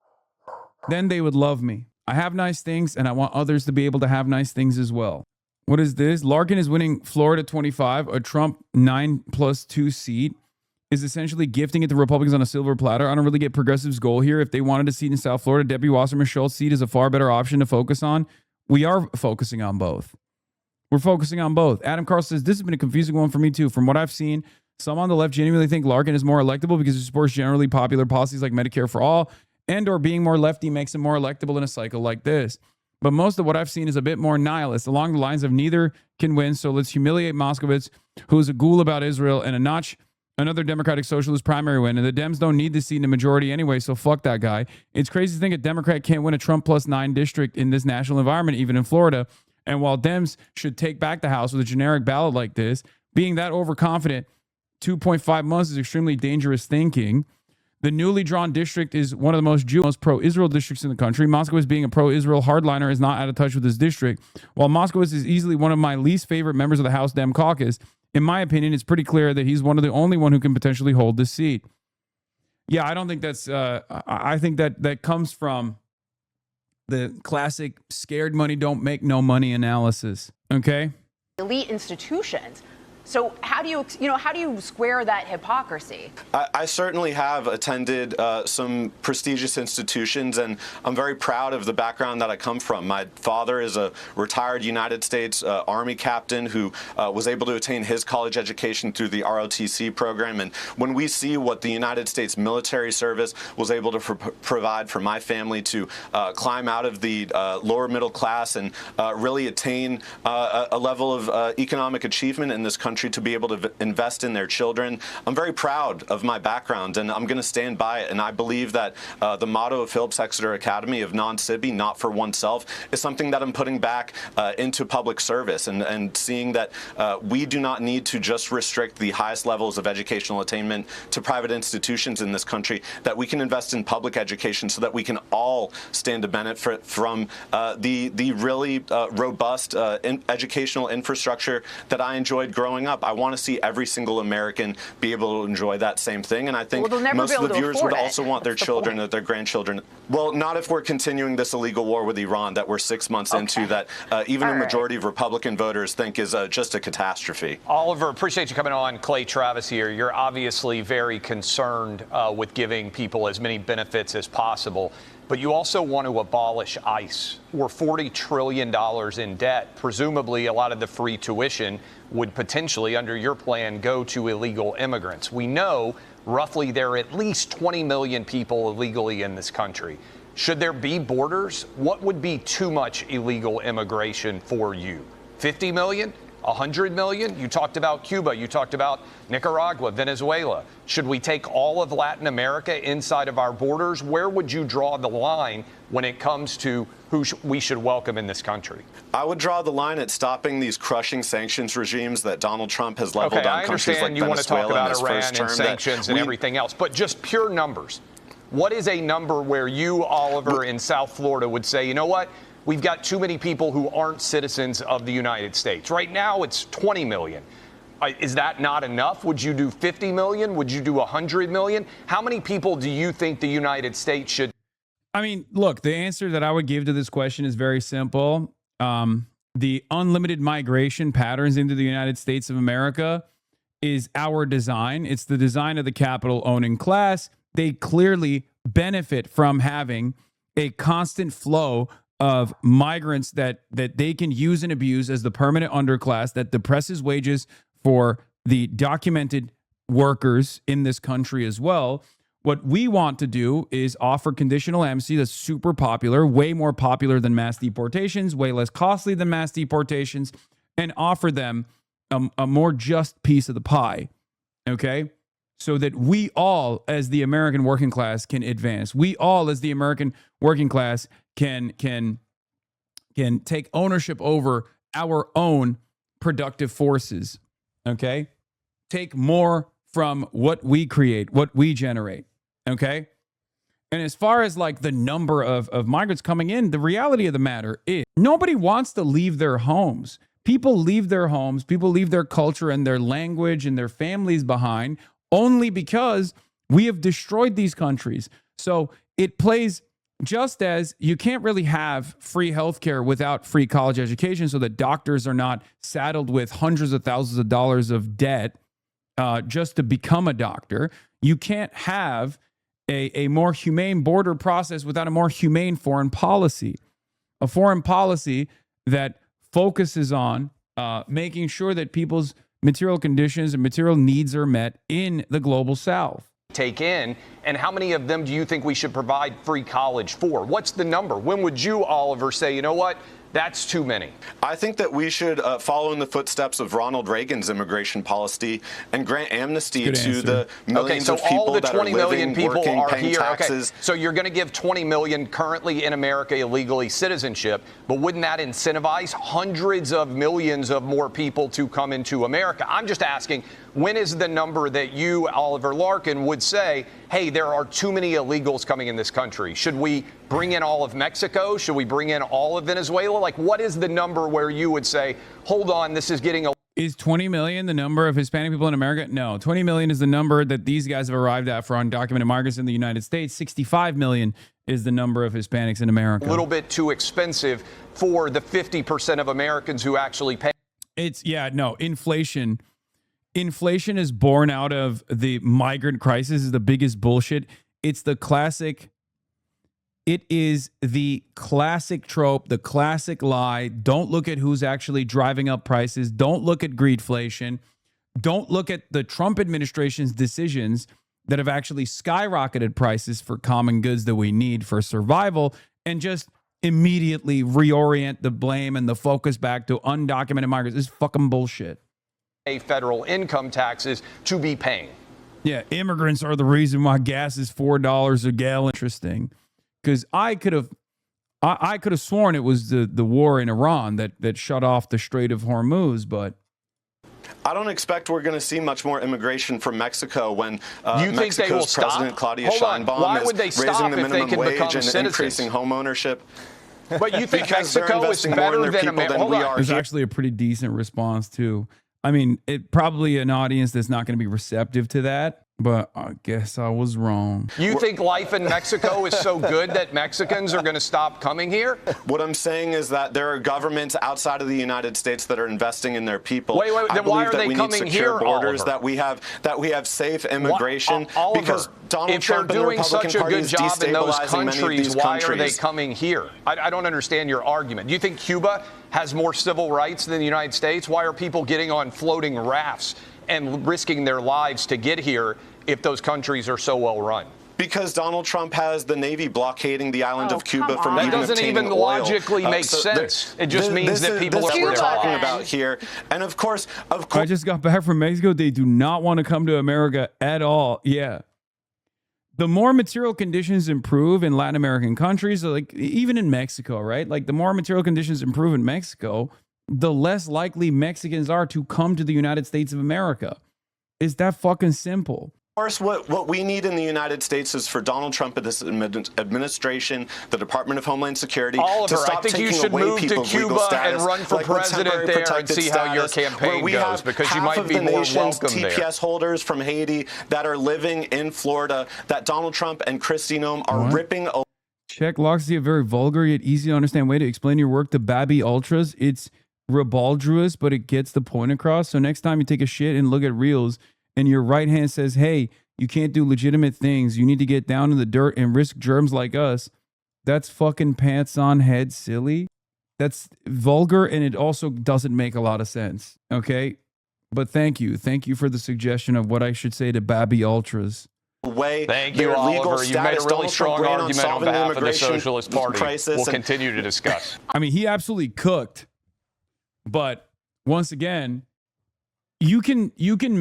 Then they would love me. I have nice things, and I want others to be able to have nice things as well. What is this? Larkin is winning Florida 25. A Trump 9+2 seat is essentially gifting it to Republicans on a silver platter. I don't really get progressives' goal here. If they wanted a seat in South Florida, Debbie Wasserman Schultz's seat is a far better option to focus on. We are focusing on both. We're focusing on both. Adam Carl says, this has been a confusing one for me too. From what I've seen, some on the left genuinely think Larkin is more electable because he supports generally popular policies like Medicare for all, and or being more lefty makes him more electable in a cycle like this. But most of what I've seen is a bit more nihilist, along the lines of neither can win, so let's humiliate Moskowitz, who is a ghoul about Israel, and another Democratic Socialist primary win. And the Dems don't need the seat in the majority anyway, so fuck that guy. It's crazy to think a Democrat can't win a Trump +9 district in this national environment, even in Florida. And while Dems should take back the House with a generic ballot like this, being that overconfident 2.5 months is extremely dangerous thinking. The newly drawn district is one of the most pro-Israel districts in the country. Moskowitz, being a pro-Israel hardliner, is not out of touch with his district. While Moskowitz is easily one of my least favorite members of the House Dem Caucus, in my opinion, it's pretty clear that he's one of the only one who can potentially hold this seat. Yeah, I don't think that's. I think that comes from the classic "scared money don't make no money" analysis. Okay. Elite institutions. So how do you square that hypocrisy? I certainly have attended some prestigious institutions, and I'm very proud of the background that I come from. My father is a retired United States Army captain who was able to attain his college education through the ROTC program. And when we see what the United States military service was able to provide for my family to climb out of the lower middle class and really attain a level of economic achievement in this country, to be able to invest in their children, I'm very proud of my background, and I'm going to stand by it. And I believe that the motto of Phillips Exeter Academy of non-SIBI, not for oneself, is something that I'm putting back into public service, and seeing that we do not need to just restrict the highest levels of educational attainment to private institutions in this country, that we can invest in public education so that we can all stand to benefit from the really robust educational infrastructure that I enjoyed growing up. I want to see every single American be able to enjoy that same thing, and I think most of the viewers would also want their children or their grandchildren. Well, not if we're continuing this illegal war with Iran that we're 6 months into, that even a majority of Republican voters think is just a catastrophe. Oliver, appreciate you coming on. Clay Travis here. You're obviously very concerned with giving people as many benefits as possible, but you also want to abolish ICE. We're $40 trillion in debt. Presumably, a lot of the free tuition would potentially, under your plan, go to illegal immigrants. We know roughly there are at least 20 million people illegally in this country. Should there be borders? What would be too much illegal immigration for you? 50 million? 100 million? You talked about Cuba. You talked about Nicaragua, Venezuela. Should we take all of Latin America inside of our borders? Where would you draw the line when it comes to who we should welcome in this country? I would draw the line at stopping these crushing sanctions regimes that Donald Trump has leveled on countries like Venezuela in his first term. I understand you want to talk about Iran and sanctions and everything else, but just pure numbers. What is a number where you, Oliver, in South Florida would say, you know what? We've got too many people who aren't citizens of the United States. Right now, it's 20 million. Is that not enough? Would you do 50 million? Would you do 100 million? How many people do you think the United States should? I mean, look, the answer that I would give to this question is very simple. The unlimited migration patterns into the United States of America is our design. It's the design of the capital owning class. They clearly benefit from having a constant flow of migrants that they can use and abuse as the permanent underclass that depresses wages for the documented workers in this country as well. What we want to do is offer conditional amnesty that's super popular, way more popular than mass deportations, way less costly than mass deportations, and offer them a more just piece of the pie, okay? So that we all, as the American working class, can advance. We all, as the American working class, can take ownership over our own productive forces, okay? Take more from what we create, what we generate, okay? And as far as like the number of migrants coming in, the reality of the matter is nobody wants to leave their homes. People leave their homes, people leave their culture and their language and their families behind only because we have destroyed these countries. So it plays just as you can't really have free healthcare without free college education so that doctors are not saddled with hundreds of thousands of dollars of debt just to become a doctor. You can't have a more humane border process without a more humane foreign policy. A foreign policy that focuses on making sure that people's material conditions and material needs are met in the global South. Take in, and how many of them do you think we should provide free college for? What's the number? When would you, Oliver, say, you know what, that's too many? I think that we should follow in the footsteps of Ronald Reagan's immigration policy and grant amnesty to the millions of people that are living, working, paying taxes. So you're going to give 20 million currently in America illegally citizenship, but wouldn't that incentivize hundreds of millions of more people to come into America? I'm just asking, When is the number that you, Oliver Larkin, would say, hey, there are too many illegals coming in this country? Should we bring in all of Mexico? Should we bring in all of Venezuela? Like, what is the number where you would say, hold on, this is getting a... Is 20 million the number of Hispanic people in America? No, 20 million is the number that these guys have arrived at for undocumented migrants in the United States. 65 million is the number of Hispanics in America. A little bit too expensive for the 50% of Americans who actually pay. It's, yeah, no, inflation. Inflation is born out of the migrant crisis is the biggest bullshit. It's the classic... It is the classic trope, the classic lie. Don't look at who's actually driving up prices. Don't look at greedflation. Don't look at the Trump administration's decisions that have actually skyrocketed prices for common goods that we need for survival, and just immediately reorient the blame and the focus back to undocumented migrants. This is fucking bullshit. Federal income taxes to be paying. Yeah, immigrants are the reason why gas is $4 a gallon. Interesting. Because I could have sworn it was the war in Iran that shut off the Strait of Hormuz, but I don't expect we're going to see much more immigration from Mexico when you think they will Mexico's President stop? Claudia Hold on. Sheinbaum Why is would they raising stop the if they minimum can become wage and citizens? increasing home ownership. But you think Because they're Mexico is investing more in better their than people America? than we are there's here. actually a pretty decent response too. I mean, it probably an audience that's not going to be receptive to that, but I guess I was wrong. You think life in Mexico is so good that Mexicans are going to stop coming here? What I'm saying is that there are governments outside of the United States that are investing in their people. Wait, I then why believe are that they we coming need secure here, borders, Oliver? that we have safe immigration. Oliver, because Donald if Trump they're and the doing such Republican a Party good is job in those destabilizing many of countries, these why are they countries. coming here? I don't understand your argument. Do you think Cuba has more civil rights than the United States? Why are people getting on floating rafts and risking their lives to get here if those countries are so well run? Because Donald Trump has the Navy blockading the island of Cuba from That even doesn't obtaining even oil. logically make So sense. It just means that people this are we're there. talking about here. And of course, I just got back from Mexico. They do not want to come to America at all. Yeah. The more material conditions improve in Latin American countries, like even in Mexico, right? Like the more material conditions improve in Mexico, the less likely Mexicans are to come to the United States of America. It's that fucking simple. Of course, what we need in the United States is for Donald Trump and this administration, the Department of Homeland Security, Oliver, to stop I think you taking should away move to people's legal Cuba status, and run for like with president temporary there and protected see how your status, campaign where we goes, have because you half might of be the more nation's welcome there. TPS holders from Haiti that are living in Florida that Donald Trump and Kristi Noem are ripping away. Check Loxy, a very vulgar yet easy to understand way to explain your work to Babby Ultras. It's ribaldrous, but it gets the point across. So next time you take a shit and look at reels and your right hand says, hey, you can't do legitimate things. You need to get down in the dirt and risk germs like us. That's fucking pants on head silly. That's vulgar, and it also doesn't make a lot of sense. Okay? But thank you. Thank you for the suggestion of what I should say to Babby Ultras. Thank you, Oliver. You made a really strong argument on behalf of the Socialist Party. We'll continue to discuss. I mean, he absolutely cooked. But once again, you can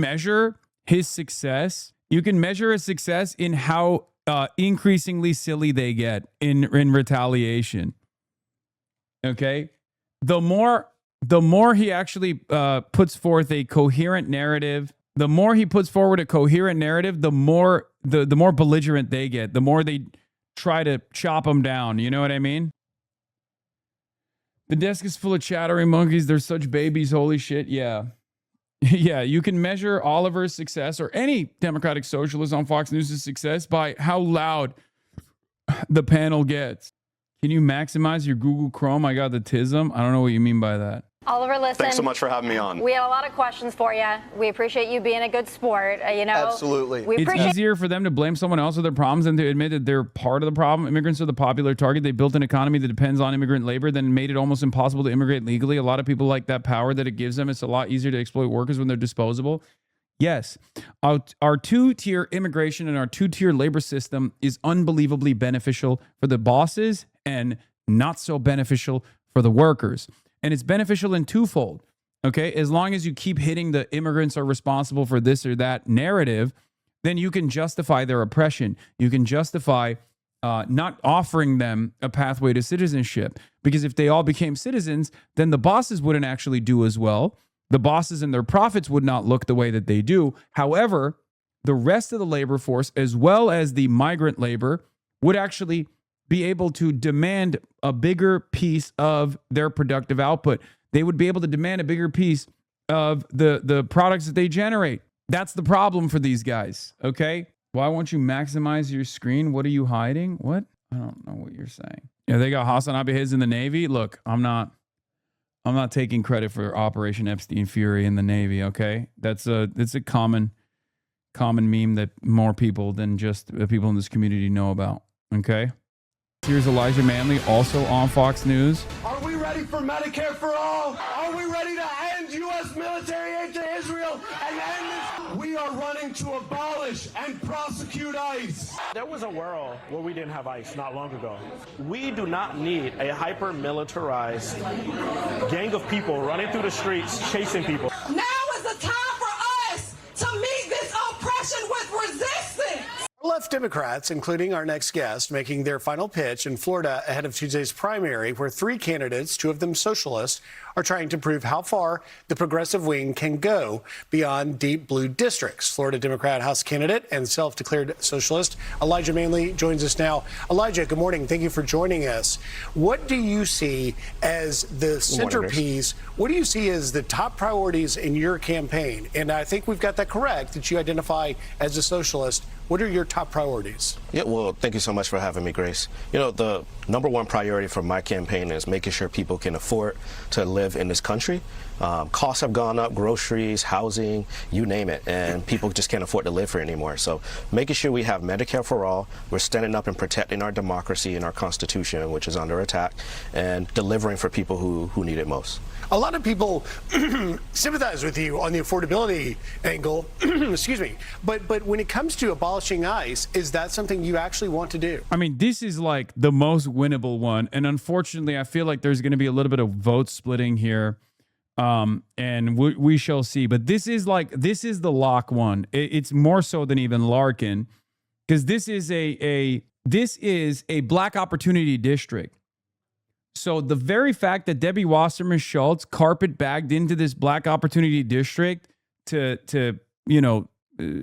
measure his success. You can measure his success in how increasingly silly they get in retaliation. Okay? The more he actually puts forth a coherent narrative, the more he puts forward a coherent narrative, the more belligerent they get, the more they try to chop him down. You know what I mean? The desk is full of chattering monkeys. They're such babies. Holy shit. Yeah. Yeah, you can measure Oliver's success or any Democratic socialist on Fox News' success by how loud the panel gets. Can you maximize your Google Chrome? I got the tism. I don't know what you mean by that. Oliver, listen. Thanks so much for having me on. We have a lot of questions for you. We appreciate you being a good sport. Absolutely. It's easier for them to blame someone else for their problems than to admit that they're part of the problem. Immigrants are the popular target. They built an economy that depends on immigrant labor, then made it almost impossible to immigrate legally. A lot of people like that power that it gives them. It's a lot easier to exploit workers when they're disposable. Yes, our two-tier immigration and our two-tier labor system is unbelievably beneficial for the bosses and not so beneficial for the workers. And it's beneficial in twofold, okay? As long as you keep hitting the immigrants are responsible for this or that narrative, then you can justify their oppression. You can justify not offering them a pathway to citizenship. Because if they all became citizens, then the bosses wouldn't actually do as well. the bosses and their profits would not look the way that they do. However, the rest of the labor force, as well as the migrant labor, would actually be able to demand a bigger piece of their productive output. They would be able to demand a bigger piece of the products that they generate. That's the problem for these guys, okay? Why won't you maximize your screen? What are you hiding? What? I don't know what you're saying. Yeah, they got HasanAbi his in the Navy. Look, I'm not taking credit for Operation Epstein Fury in the Navy, okay? It's a common meme that more people than just the people in this community know about, okay? Here's Elijah Manley, also on Fox News. Are we ready for Medicare for all? Are we ready to end U.S. military aid to Israel and end this? We are running to abolish and prosecute ICE. There was a world where we didn't have ICE not long ago. We do not need a hyper-militarized gang of people running through the streets chasing people. Now is the time for us to meet this oppression with resistance. Left Democrats, including our next guest, making their final pitch in Florida ahead of Tuesday's primary, where 3 candidates, 2 of them socialists, are trying to prove how far the progressive wing can go beyond deep blue districts. Florida Democrat House candidate and self-declared socialist Elijah Manley joins us now. Elijah, good morning. Thank you for joining us. What do you see as the centerpiece? What do you see as the top priorities in your campaign? And I think we've got that correct, that you identify as a socialist. What are your top priorities? Yeah, well, thank you so much for having me, Grace. You know, the number one priority for my campaign is making sure people can afford to live in this country. Costs have gone up, groceries, housing, you name it, and people just can't afford to live here anymore. So making sure we have Medicare for all, we're standing up and protecting our democracy and our Constitution, which is under attack, and delivering for people who need it most. A lot of people sympathize with you on the affordability angle, excuse me, but when it comes to abolishing ICE, is that something you actually want to do? I mean, this is like the most winnable one. And unfortunately, I feel like there's going to be a little bit of vote splitting here. And we shall see. But this is the lock one. It's more so than even Larkin, because this is a black opportunity district. So the very fact that Debbie Wasserman Schultz carpet bagged into this black opportunity district to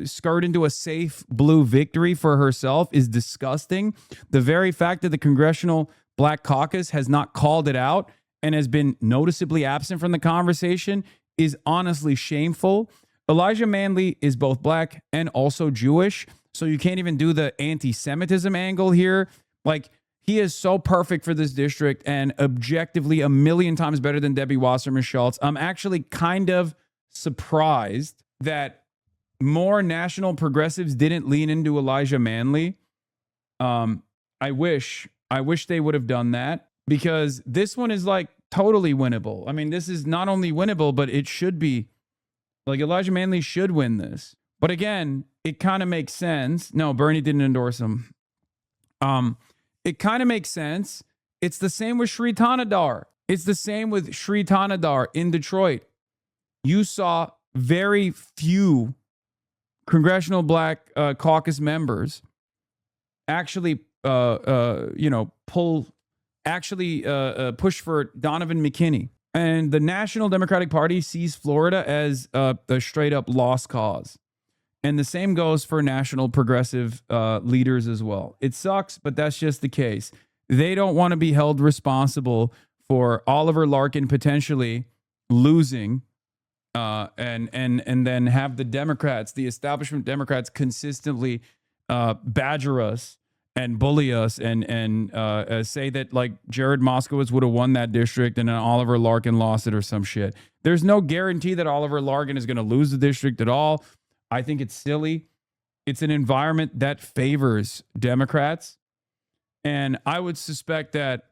skirt into a safe blue victory for herself is disgusting. The very fact that the Congressional Black Caucus has not called it out and has been noticeably absent from the conversation is honestly shameful. Elijah Manley is both black and also Jewish, so you can't even do the anti-Semitism angle here. Like, he is so perfect for this district and objectively a million times better than Debbie Wasserman Schultz. I'm actually kind of surprised that more national progressives didn't lean into Elijah Manley. I wish they would have done that, because this one is like totally winnable. I mean, this is not only winnable, but it should be. Like, Elijah Manley should win this. But again, it kind of makes sense. No, Bernie didn't endorse him. It kind of makes sense. It's the same with Sri Tanadar. It's the same with Sri Tanadar in Detroit. You saw very few Congressional Black Caucus members actually, push for Donovan McKinney. And the National Democratic Party sees Florida as a straight up lost cause. And the same goes for national progressive leaders as well. It sucks, but that's just the case. They don't want to be held responsible for Oliver Larkin potentially losing and then have the Democrats, the establishment Democrats, consistently badger us and bully us and say that, like, Jared Moskowitz would have won that district and then Oliver Larkin lost it or some shit. There's no guarantee that Oliver Larkin is going to lose the district at all. I think it's silly. It's an environment that favors Democrats. And I would suspect that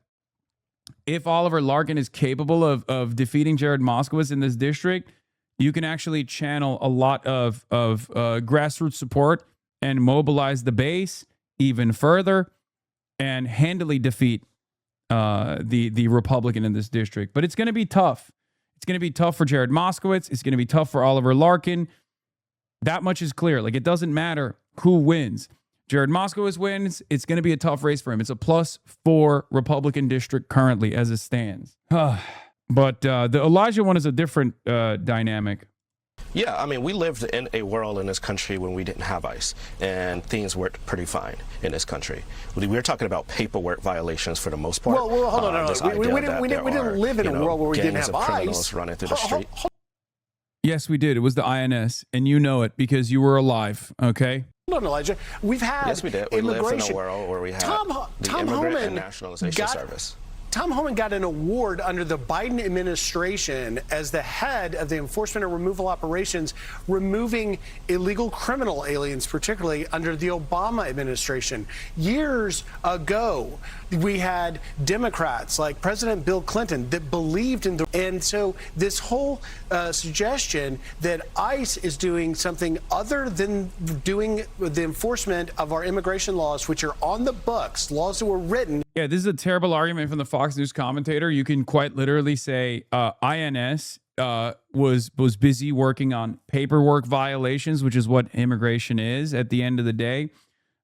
if Oliver Larkin is capable of defeating Jared Moskowitz in this district, you can actually channel a lot of grassroots support and mobilize the base even further and handily defeat the Republican in this district. But it's going to be tough. It's going to be tough for Jared Moskowitz. It's going to be tough for Oliver Larkin. That much is clear. Like, it doesn't matter who wins. Jared Moskowitz wins, it's going to be a tough race for him. It's a +4 Republican district currently as it stands. But the Elijah one is a different dynamic. Yeah, I mean, we lived in a world in this country when we didn't have ICE, and things worked pretty fine in this country. We were talking about paperwork violations for the most part. Well, hold on. We didn't live in a world where we didn't have ICE. Running through the street. Yes, we did. It was the INS, and you know it because you were alive, okay? Hold on, Elijah. We've had Yes, we did. We lived in a world where we had the Immigrant and Nationalization Service. Tom Homan got an award under the Biden administration as the head of the enforcement and removal operations, removing illegal criminal aliens, particularly under the Obama administration. Years ago, we had Democrats like President Bill Clinton that believed in the, and so this whole suggestion that ICE is doing something other than doing the enforcement of our immigration laws, which are on the books, laws that were written. Yeah, this is a terrible argument from the Fox News commentator. You can quite literally say INS was busy working on paperwork violations, which is what immigration is at the end of the day.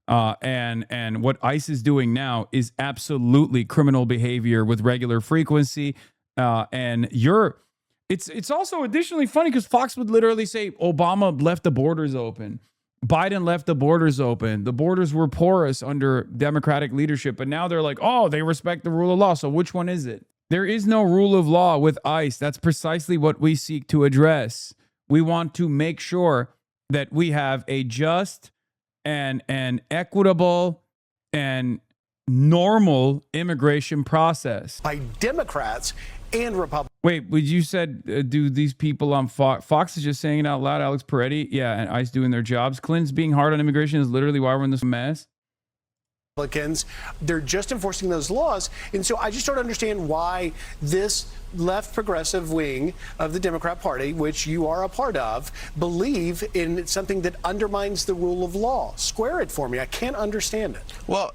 And what ICE is doing now is absolutely criminal behavior with regular frequency. It's also additionally funny because Fox would literally say Obama left the borders open. Biden left the borders open. The borders were porous under Democratic leadership, but now they're like, oh, they respect the rule of law. So which one is it? There is no rule of law with ICE. That's precisely what we seek to address. We want to make sure that we have a just and equitable and normal immigration process. By Democrats and Republicans. Wait, you said, do these people on Fox is just saying it out loud, Alex Peretti? Yeah, and ICE doing their jobs. Clinton's being hard on immigration is literally why we're in this mess. They're just enforcing those laws. And so I just don't understand why this left progressive wing of the Democrat Party, which you are a part of, believe in something that undermines the rule of law. Square it for me. I can't understand it. Well,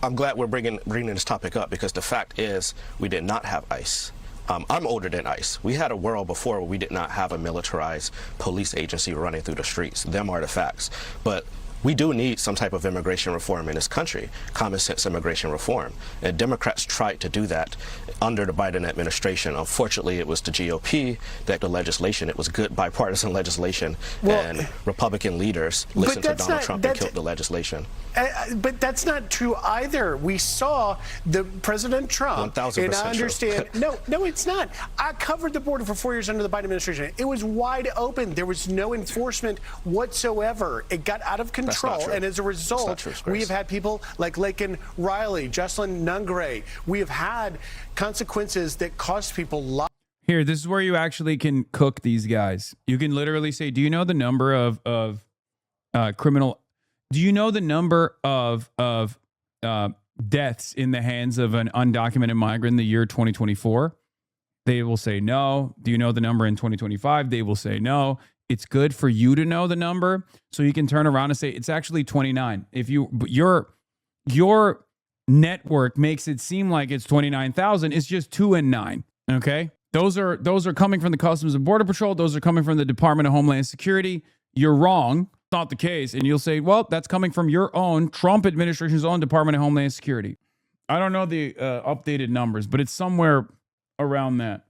I'm glad we're bringing this topic up because the fact is we did not have ICE. I'm older than ICE. We had a world before where we did not have a militarized police agency running through the streets. Them are the facts. But we do need some type of immigration reform in this country, common sense immigration reform. And Democrats tried to do that under the Biden administration. Unfortunately, it was the GOP that the legislation, it was good bipartisan legislation, and Republican leaders listened to Donald Trump and killed the legislation. But that's not true either. We saw the President Trump, 1,000% and I understand. No, it's not. I covered the border for 4 years under the Biden administration. It was wide open. There was no enforcement whatsoever. It got out of control. And as a result, we have had people like Laken Riley, Jocelyn Nungray. We have had consequences that cost people lives. Here, this is where you actually can cook these guys. You can literally say, do you know the number of criminal? Do you know the number of deaths in the hands of an undocumented migrant in the year 2024? They will say no. Do you know the number in 2025? They will say no. It's good for you to know the number so you can turn around and say it's actually 29. If your network makes it seem like it's 29,000, it's just 2 and 9. Okay, those are coming from the Customs and Border Patrol. Those are coming from the Department of Homeland Security. You're wrong. It's not the case, and you'll say, well, that's coming from your own Trump administration's own Department of Homeland Security. I don't know the updated numbers, but it's somewhere around that.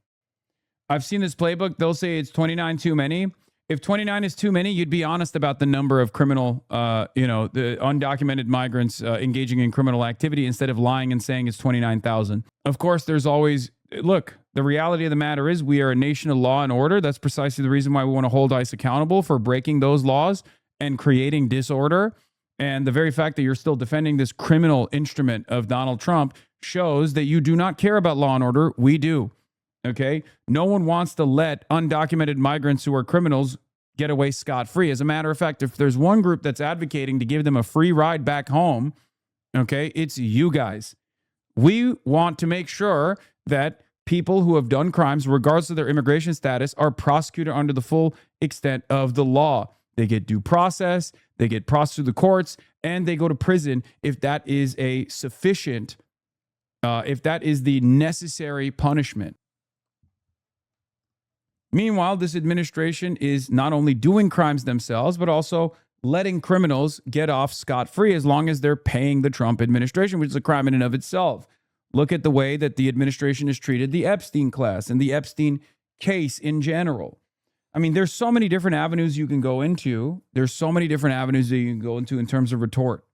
I've seen this playbook. They'll say it's 29 too many. If 29 is too many, you'd be honest about the number of criminal, the undocumented migrants engaging in criminal activity instead of lying and saying it's 29,000. Of course, there's always, look, the reality of the matter is we are a nation of law and order. That's precisely the reason why we want to hold ICE accountable for breaking those laws and creating disorder. And the very fact that you're still defending this criminal instrument of Donald Trump shows that you do not care about law and order. We do. Okay, no one wants to let undocumented migrants who are criminals get away scot-free. As a matter of fact, if there's one group that's advocating to give them a free ride back home, okay, it's you guys. We want to make sure that people who have done crimes, regardless of their immigration status, are prosecuted under the full extent of the law. They get due process, they get processed through the courts, and they go to prison if that is a sufficient, if that is the necessary punishment. Meanwhile, this administration is not only doing crimes themselves, but also letting criminals get off scot-free as long as they're paying the Trump administration, which is a crime in and of itself. Look at the way that the administration has treated the Epstein class and the Epstein case in general. I mean, there's so many different avenues you can go into. There's so many different avenues that you can go into in terms of retort.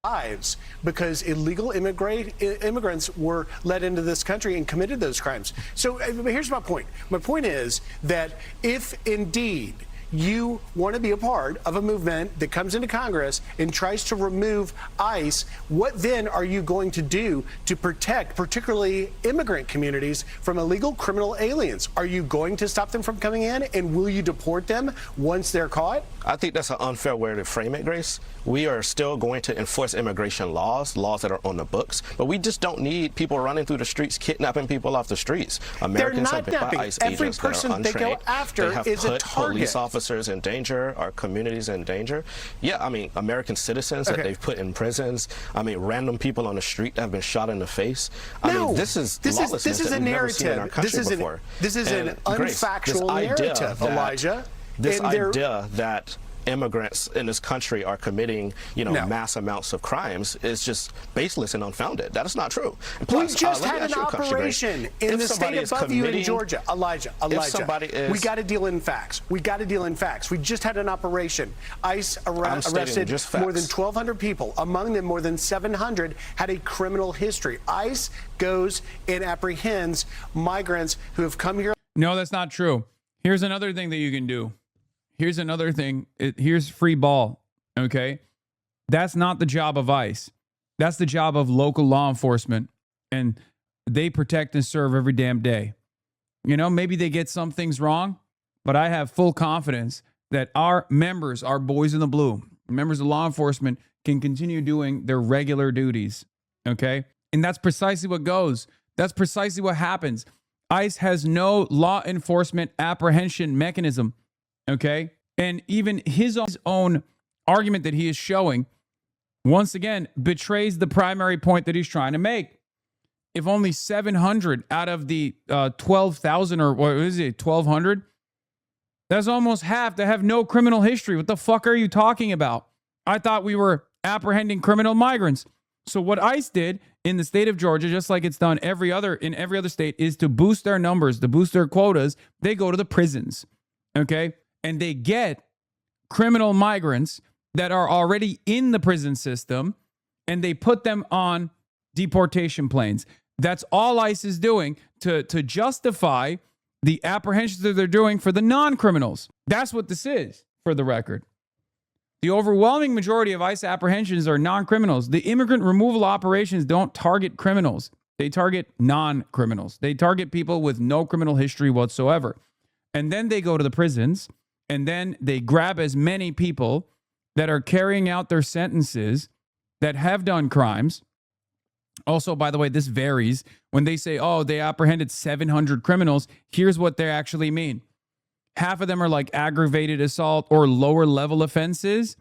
Lives because illegal immigrants were let into this country and committed those crimes. So here's my point. My point is that if indeed you want to be a part of a movement that comes into Congress and tries to remove ICE, what then are you going to do to protect particularly immigrant communities from illegal criminal aliens? Are you going to stop them from coming in, and will you deport them once they're caught? I think that's an unfair way to frame it, Grace. We are still going to enforce immigration laws that are on the books, but we just don't need people running through the streets, kidnapping people off the streets. Americans have been by ICE Every agents that person are they untrained. go after They have is a put target. police officers in danger, our communities in danger. Yeah, I mean, American citizens that they've put in prisons. I mean, random people on the street that have been shot in the face. I mean, this is lawlessness that we've never seen in our country before. This is an Grace, unfactual narrative, Elijah. This And idea that immigrants in this country are committing, mass amounts of crimes is just baseless and unfounded. That is not true. We just had an operation in the state above you in Georgia. Elijah, we got to deal in facts. We got to deal in facts. We just had an operation. ICE arrested more than 1,200 people. Among them, more than 700 had a criminal history. ICE goes and apprehends migrants who have come here. No, that's not true. Here's another thing that you can do. Here's another thing. Here's free ball. Okay. That's not the job of ICE. That's the job of local law enforcement. And they protect and serve every damn day. Maybe they get some things wrong, but I have full confidence that our members, our boys in the blue, members of law enforcement can continue doing their regular duties. Okay. And that's precisely what goes. That's precisely what happens. ICE has no law enforcement apprehension mechanism. Okay. And even his own argument that he is showing, once again, betrays the primary point that he's trying to make. If only 700 out of the 12,000 or what is it, 1,200? That's almost half that have no criminal history. What the fuck are you talking about? I thought we were apprehending criminal migrants. So what ICE did in the state of Georgia, just like it's done in every other state, is to boost their numbers, to boost their quotas. They go to the prisons. Okay. And they get criminal migrants that are already in the prison system, and they put them on deportation planes. That's all ICE is doing to justify the apprehensions that they're doing for the non-criminals. That's what this is, for the record. The overwhelming majority of ICE apprehensions are non-criminals. The immigrant removal operations don't target criminals. They target non-criminals. They target people with no criminal history whatsoever. And then they go to the prisons, and then they grab as many people that are carrying out their sentences that have done crimes. Also, by the way, this varies. When they say, oh, they apprehended 700 criminals, here's what they actually mean. Half of them are like aggravated assault or lower level offenses.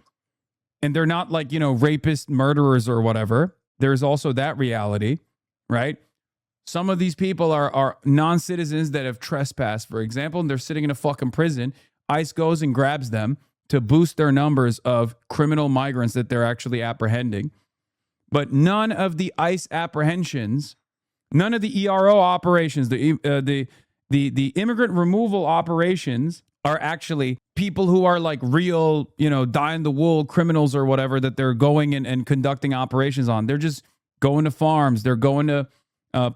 And they're not like, rapist murderers or whatever. There's also that reality, right? Some of these people are non-citizens that have trespassed, for example, and they're sitting in a fucking prison. ICE goes and grabs them to boost their numbers of criminal migrants that they're actually apprehending. But none of the ICE apprehensions, none of the ERO operations, the immigrant removal operations are actually people who are like real, die-in-the-wool criminals or whatever that they're going and conducting operations on. They're just going to farms. They're going to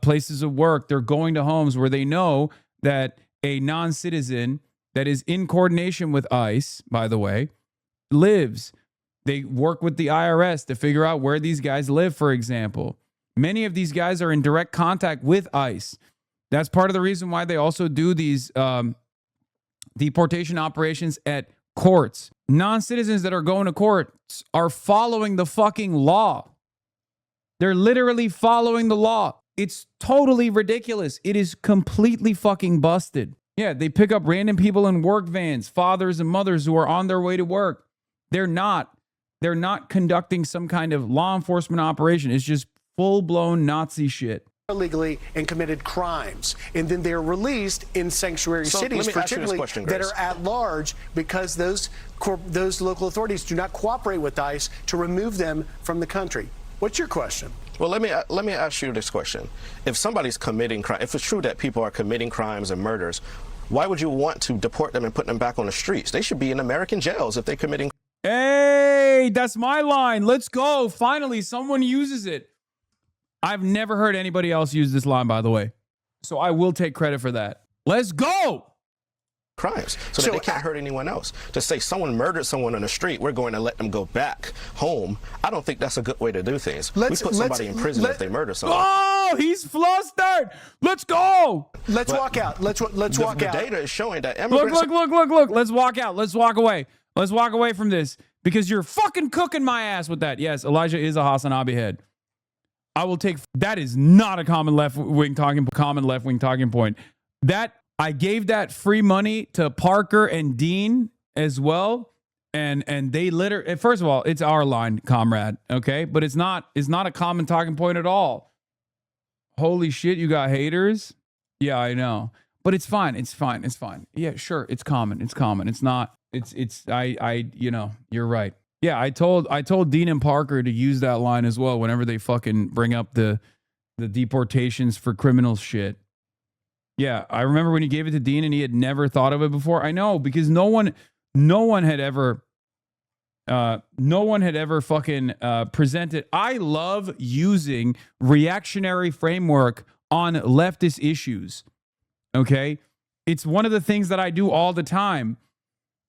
places of work. They're going to homes where they know that a non-citizen that is in coordination with ICE, by the way, lives. They work with the IRS to figure out where these guys live, for example. Many of these guys are in direct contact with ICE. That's part of the reason why they also do these deportation operations at courts. Non-citizens that are going to courts are following the fucking law. They're literally following the law. It's totally ridiculous. It is completely fucking busted. Yeah, they pick up random people in work vans, fathers and mothers who are on their way to work. They're not conducting some kind of law enforcement operation. It's just full-blown Nazi shit. Illegally and committed crimes, and then they're released in sanctuary cities, particularly that are at large, because those local authorities do not cooperate with ICE to remove them from the country. What's your question? Well, let me ask you this question: if somebody's committing crime, if it's true that people are committing crimes and murders, why would you want to deport them and put them back on the streets? They should be in American jails if they're committing. Hey, that's my line. Let's go. Finally, someone uses it. I've never heard anybody else use this line, by the way. So I will take credit for that. Let's go. Crimes so that they can't hurt anyone else. To say someone murdered someone on the street, we're going to let them go back home. I don't think that's a good way to do things. We put somebody in prison if they murder someone. Oh, he's flustered. Let's go. Let's walk out. Let's walk out. The data is showing that immigrants. Look. Let's walk out. Let's walk away. Let's walk away from this because you're fucking cooking my ass with that. Yes, Elijah is a HasanAbi head. I will take that. Is not a common left-wing talking point. That I gave that free money to Parker and Dean as well, and they literally. First of all, it's our line, comrade. Okay, but it's not a common talking point at all. Holy shit, you got haters. Yeah, I know, but it's fine. It's fine. Yeah, sure, it's common. It's not. You know, you're right. Yeah, I told Dean and Parker to use that line as well whenever they fucking bring up the deportations for criminals shit. Yeah, I remember when you gave it to Dean and he had never thought of it before. I know, because no one had ever fucking presented. I love using reactionary framework on leftist issues. Okay? It's one of the things that I do all the time.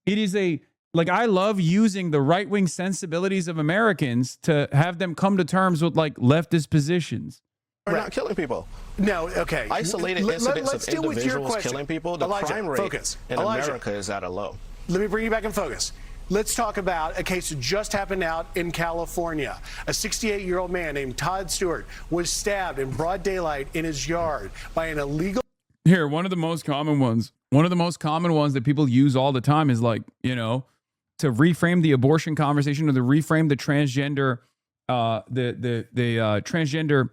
It is I love using the right-wing sensibilities of Americans to have them come to terms with like leftist positions. We're not killing people. No, okay. Isolated incidents of individuals killing people, the Elijah, crime rate focus. in America is at a low. Let me bring you back in focus. Let's talk about a case that just happened out in California. A 68-year-old man named Todd Stewart was stabbed in broad daylight in his yard by an illegal... Here, one of the most common ones that people use all the time is like, you know, to reframe the abortion conversation or to reframe the transgender, transgender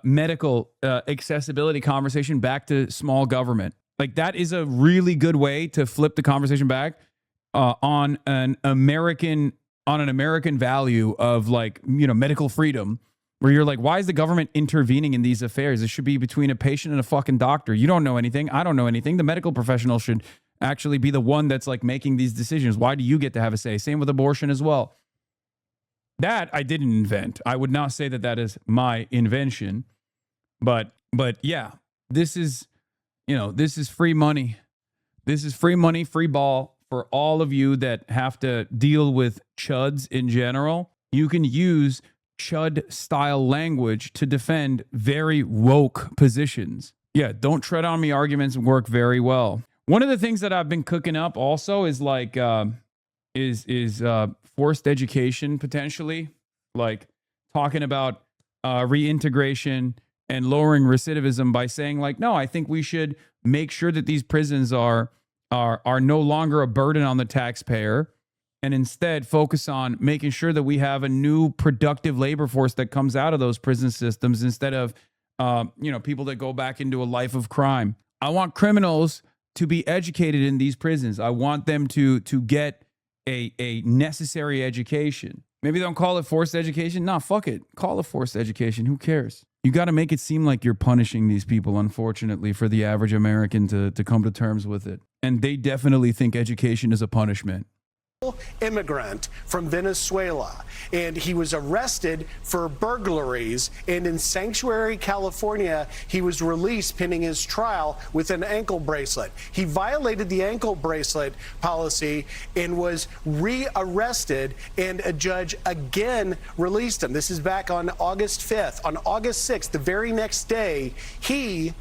medical accessibility conversation back to small government. Like that is a really good way to flip the conversation back on an American value of like, you know, medical freedom, where you're like, why is the government intervening in these affairs? It should be between a patient and a fucking doctor. You don't know anything. I don't know anything. The medical professional should actually be the one that's like making these decisions. Why do you get to have a say? Same with abortion as well. That I didn't invent. I would not say that that is my invention, but yeah, this is, you know, this is free money. This is free money, free ball for all of you that have to deal with chuds in general. You can use chud style language to defend very woke positions. Yeah, don't tread on me arguments work very well. One of the things that I've been cooking up also is like forced education, potentially, like talking about reintegration and lowering recidivism by saying like, no, I think we should make sure that these prisons are no longer a burden on the taxpayer, and instead focus on making sure that we have a new productive labor force that comes out of those prison systems instead of people that go back into a life of crime. I want criminals to be educated in these prisons. I want them to get a necessary education. Maybe don't call it forced education. Nah, fuck it. Call it forced education. Who cares? You got to make it seem like you're punishing these people, unfortunately, for the average American to come to terms with it. And they definitely think education is a punishment. Immigrant from Venezuela, and he was arrested for burglaries, and in Sanctuary, California, he was released pending his trial with an ankle bracelet. He violated the ankle bracelet policy and was re-arrested, and a judge again released him. This is back on August 5th. On August 6th, the very next day, he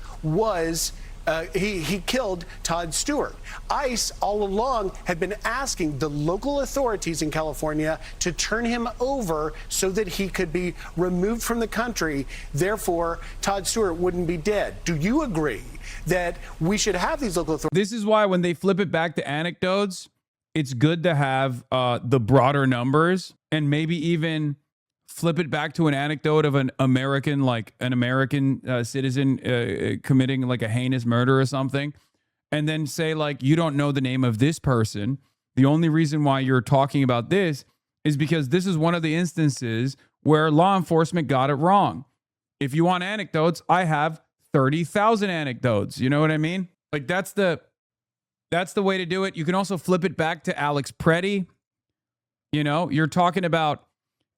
killed Todd Stewart. ICE all along had been asking the local authorities in California to turn him over so that he could be removed from the country. Therefore, Todd Stewart wouldn't be dead. Do you agree that we should have these local authorities? This is why when they flip it back to anecdotes, it's good to have the broader numbers, and maybe even flip it back to an anecdote of an American citizen committing like a heinous murder or something, and then say like, you don't know the name of this person. The only reason why you're talking about this is because this is one of the instances where law enforcement got it wrong. If you want anecdotes, I have 30,000 anecdotes. You know what I mean? Like that's the way to do it. You can also flip it back to Alex Preddy. You know, you're talking about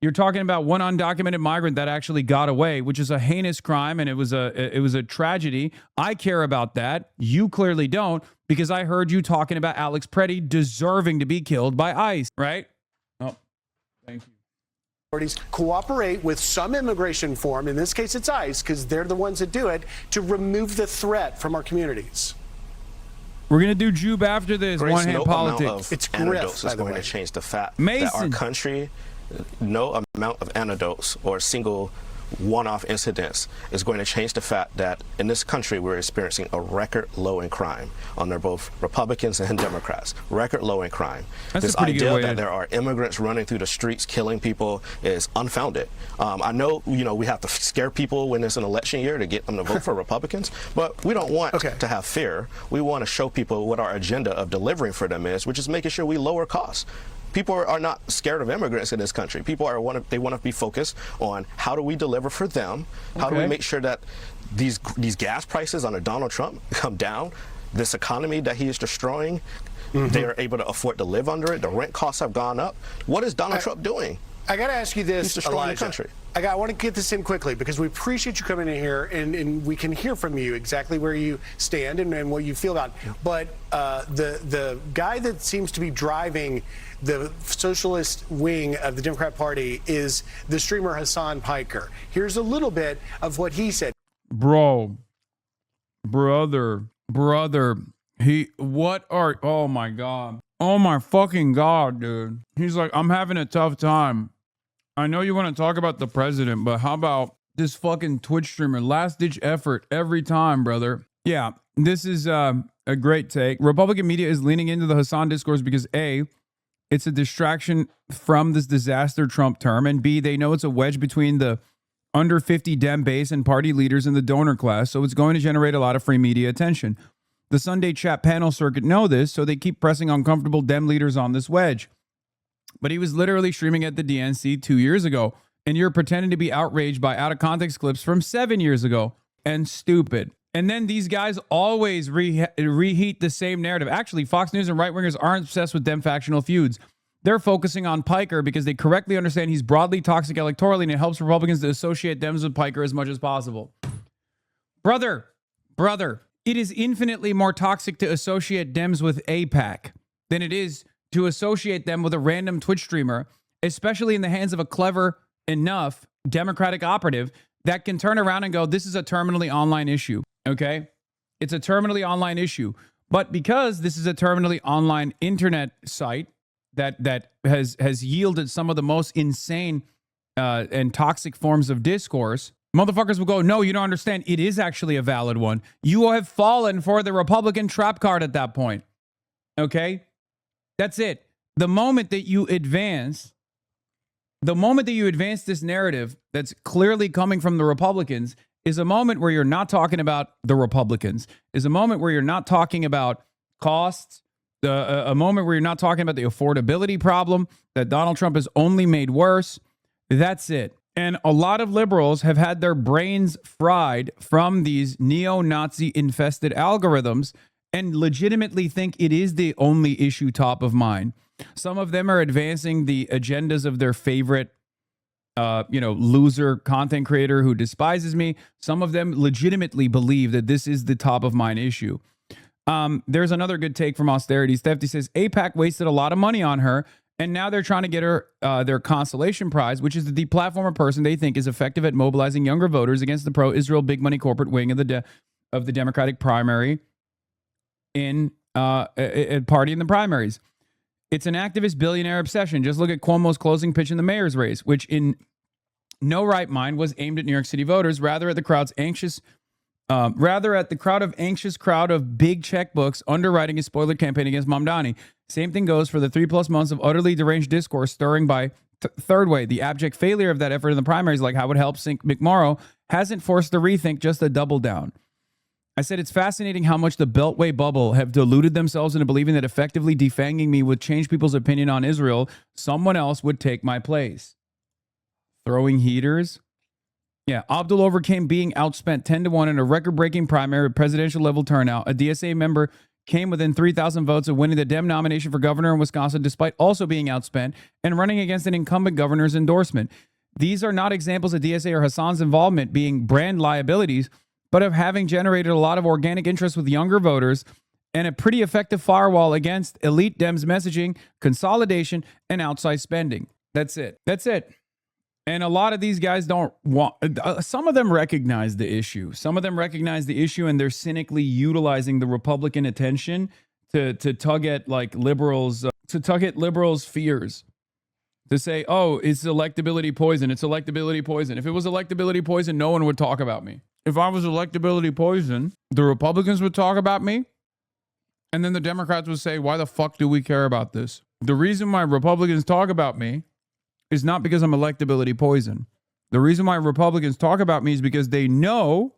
one undocumented migrant that actually got away, which is a heinous crime, and it was a tragedy. I care about that. You clearly don't, because I heard you talking about Alex Preddy deserving to be killed by ICE, right? Oh, thank you. Authorities cooperate with some immigration form, in this case it's ICE, because they're the ones that do it, to remove the threat from our communities. We're going to do Jube after this. Grace, One-hand no politics. Amount of It's anecdotes griff, is going to change the fact Mason. that our country, no amount of anecdotes or single one-off incidents is going to change the fact that in this country we're experiencing a record low in crime under both Republicans and Democrats. Record low in crime. That's this a pretty good idea way that to... there are immigrants running through the streets killing people is unfounded. I know, we have to scare people when it's an election year to get them to vote for Republicans, but we don't want to have fear. We want to show people what our agenda of delivering for them is, which is making sure we lower costs. People are not scared of immigrants in this country. People they want to be focused on how do we deliver for them? How do we make sure that these gas prices under Donald Trump come down? This economy that he is destroying, they are able to afford to live under it. The rent costs have gone up. What is Donald Trump doing? I got to ask you this, He's destroying Elijah. the country. I want to get this in quickly because we appreciate you coming in here and we can hear from you exactly where you stand and what you feel about it. But the guy that seems to be driving the socialist wing of the Democrat Party is the streamer Hasan Piker. Here's a little bit of what he said. Brother, oh my God. Oh my fucking God, dude. He's like, I'm having a tough time. I know you want to talk about the president, but how about this fucking Twitch streamer? Last ditch effort every time, brother. Yeah, this is a great take. Republican media is leaning into the Hasan discourse because A, it's a distraction from this disaster Trump term, and B, they know it's a wedge between the under 50 Dem base and party leaders in the donor class, so it's going to generate a lot of free media attention. The Sunday chat panel circuit know this, so they keep pressing uncomfortable Dem leaders on this wedge. But he was literally streaming at the DNC 2 years ago, and you're pretending to be outraged by out-of-context clips from 7 years ago. And stupid. And then these guys always reheat the same narrative. Actually, Fox News and right-wingers aren't obsessed with Dem factional feuds. They're focusing on Piker because they correctly understand he's broadly toxic electorally, and it helps Republicans to associate Dems with Piker as much as possible. Brother, it is infinitely more toxic to associate Dems with AIPAC than it is to associate them with a random Twitch streamer, especially in the hands of a clever enough Democratic operative that can turn around and go, this is a terminally online issue, okay? It's a terminally online issue. But because this is a terminally online internet site that has yielded some of the most insane and toxic forms of discourse, motherfuckers will go, no, you don't understand. It is actually a valid one. You will have fallen for the Republican trap card at that point, okay? That's it. The moment that you advance this narrative that's clearly coming from the Republicans is a moment where you're not talking about the Republicans, is a moment where you're not talking about costs, a moment where you're not talking about the affordability problem that Donald Trump has only made worse. That's it. And a lot of liberals have had their brains fried from these neo-Nazi infested algorithms and legitimately think it is the only issue top of mind. Some of them are advancing the agendas of their favorite, loser content creator who despises me. Some of them legitimately believe that this is the top of mind issue. There's another good take from Austerity. Stefty says, AIPAC wasted a lot of money on her, and now they're trying to get her their consolation prize, which is the deplatform a person they think is effective at mobilizing younger voters against the pro-Israel big money corporate wing of the Democratic primary in a party in the primaries. It's an activist billionaire obsession. Just look at Cuomo's closing pitch in the mayor's race, which in no right mind was aimed at New York City voters, rather at the crowd of anxious crowd of big checkbooks underwriting his spoiler campaign against Mamdani. Same thing goes for the 3+ months of utterly deranged discourse stirring by Third Way. The abject failure of that effort in the primaries, like how it helped sink McMorrow, hasn't forced a rethink, just a double down. I said, it's fascinating how much the Beltway bubble have deluded themselves into believing that effectively defanging me would change people's opinion on Israel. Someone else would take my place. Throwing heaters. Yeah, Abdul overcame being outspent 10-1 in a record-breaking primary presidential level turnout. A DSA member came within 3,000 votes of winning the Dem nomination for governor in Wisconsin, despite also being outspent and running against an incumbent governor's endorsement. These are not examples of DSA or Hasan's involvement being brand liabilities, but of having generated a lot of organic interest with younger voters and a pretty effective firewall against elite Dems messaging, consolidation, and outsized spending. That's it. That's it. And a lot of these guys don't want, some of them recognize the issue. Some of them recognize the issue and they're cynically utilizing the Republican attention to tug at like liberals, fears. To say, oh, it's electability poison. It's electability poison. If it was electability poison, no one would talk about me. If I was electability poison, the Republicans would talk about me. And then the Democrats would say, why the fuck do we care about this? The reason why Republicans talk about me is not because I'm electability poison. The reason why Republicans talk about me is because they know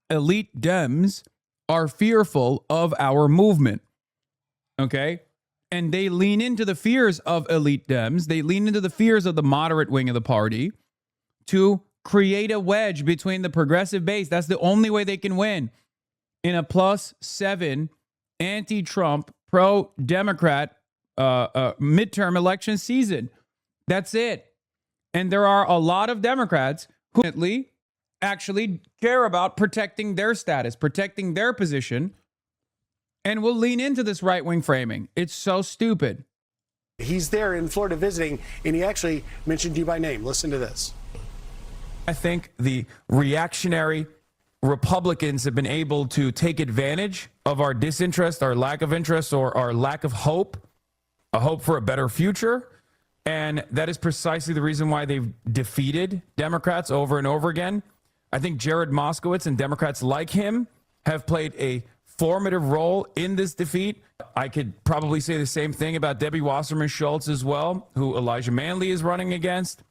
elite Dems are fearful of our movement. Okay? And they lean into the fears of elite Dems. They lean into the fears of the moderate wing of the party to create a wedge between the progressive base. That's the only way they can win in a +7 anti-Trump, pro-Democrat midterm election season. That's it. And there are a lot of Democrats who actually care about protecting their status, protecting their position, and will lean into this right-wing framing. It's so stupid. He's there in Florida visiting, and he actually mentioned you by name. Listen to this. I think the reactionary Republicans have been able to take advantage of our disinterest, our lack of interest, or our lack of hope, a hope for a better future. And that is precisely the reason why they've defeated Democrats over and over again. I think Jared Moskowitz and Democrats like him have played a formative role in this defeat. I could probably say the same thing about Debbie Wasserman Schultz as well, who Elijah Manley is running against.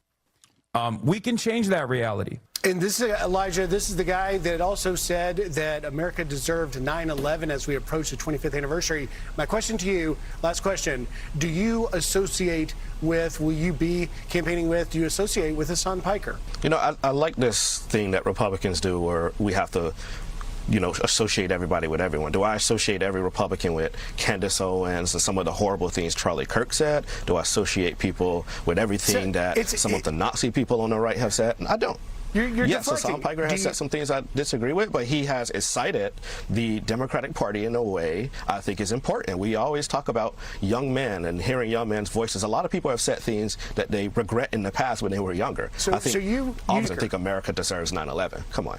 We can change that reality. And this is Elijah. This is the guy that also said that America deserved 9/11 as we approach the 25th anniversary. My question to you, last question: do you associate with? Will you be campaigning with? Do you associate with Hasan Piker? You know, I like this thing that Republicans do, where we have to, you know, associate everybody with everyone. Do I associate every Republican with Candace Owens and some of the horrible things Charlie Kirk said? Do I associate people with everything that some of the Nazi people on the right have said? I don't. You're yes, deflecting. Hasan Piker has said some things I disagree with, but he has cited the Democratic Party in a way I think is important. We always talk about young men and hearing young men's voices. A lot of people have said things that they regret in the past when they were younger. I think America deserves 9/11. Come on.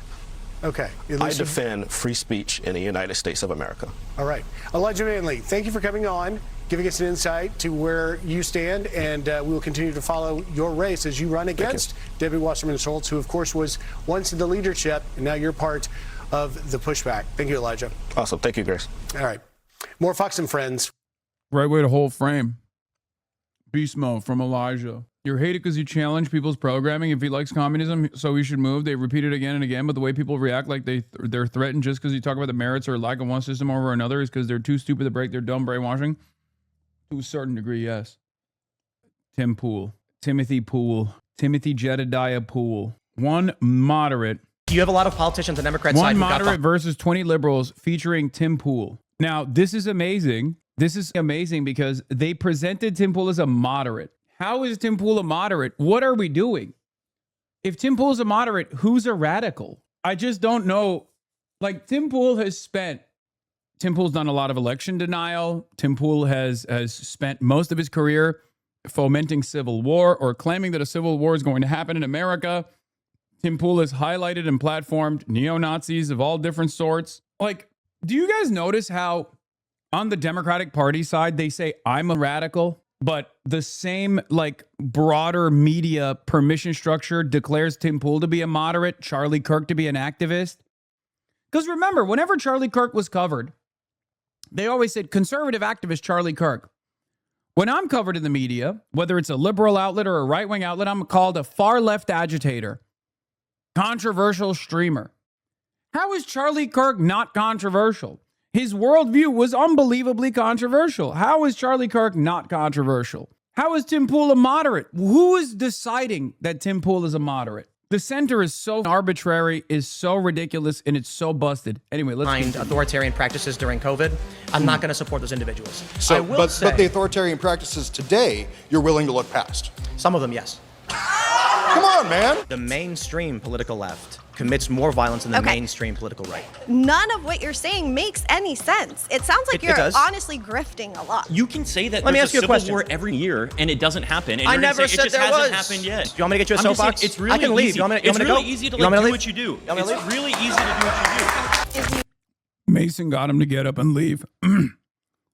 Okay. I defend free speech in the United States of America. All right. Elijah Manley, thank you for coming on, giving us an insight to where you stand, and we will continue to follow your race as you run against Debbie Wasserman Schultz, who, of course, was once in the leadership, and now you're part of the pushback. Thank you, Elijah. Awesome. Thank you, Grace. All right. More Fox and Friends. Right way to hold frame. Beast mode from Elijah. You're hated because you challenge people's programming. If he likes communism, so he should move. They repeat it again and again, but the way people react like they're threatened just because you talk about the merits or lack of one system over another is because they're too stupid to break their dumb brainwashing. To a certain degree, yes. Timothy Jedediah Poole. One moderate. You have a lot of politicians on the Democrat side. One moderate versus 20 liberals featuring Tim Pool. Now, this is amazing. This is amazing because they presented Tim Pool as a moderate. How is Tim Pool a moderate? What are we doing? If Tim Pool's a moderate, who's a radical? I just don't know. Like, Tim Pool's done a lot of election denial. Tim Pool has spent most of his career fomenting civil war or claiming that a civil war is going to happen in America. Tim Pool has highlighted and platformed neo-Nazis of all different sorts. Like, do you guys notice how on the Democratic Party side, they say, I'm a radical, but the same, like, broader media permission structure declares Tim Pool to be a moderate, Charlie Kirk to be an activist? Because remember, whenever Charlie Kirk was covered, they always said conservative activist Charlie Kirk. When I'm covered in the media, whether it's a liberal outlet or a right-wing outlet, I'm called a far-left agitator, controversial streamer. How is Charlie Kirk not controversial? His worldview was unbelievably controversial. How is Charlie Kirk not controversial? How is Tim Pool a moderate? Who is deciding that Tim Pool is a moderate? The center is so arbitrary, is so ridiculous, and it's so busted. Anyway, let's Find authoritarian practices during COVID. I'm not going to support those individuals. I will but say, the authoritarian practices today, you're willing to look past. some of them, yes. Come on, man. The mainstream political left commits more violence than the mainstream political right. None of what you're saying makes any sense. It sounds like It you're does. honestly grifting a lot. You can say that Let me there's ask you a civil question. war every year and it doesn't happen. And I you're gonna never say said it just there hasn't was. happened yet. Do you want me to get you a I'm just saying, soapbox? it's really I can leave. easy. You want me to It's go? really easy to You want me to do leave? what you do. You want me to It's really easy to do what you do. Mason got him to get up and leave,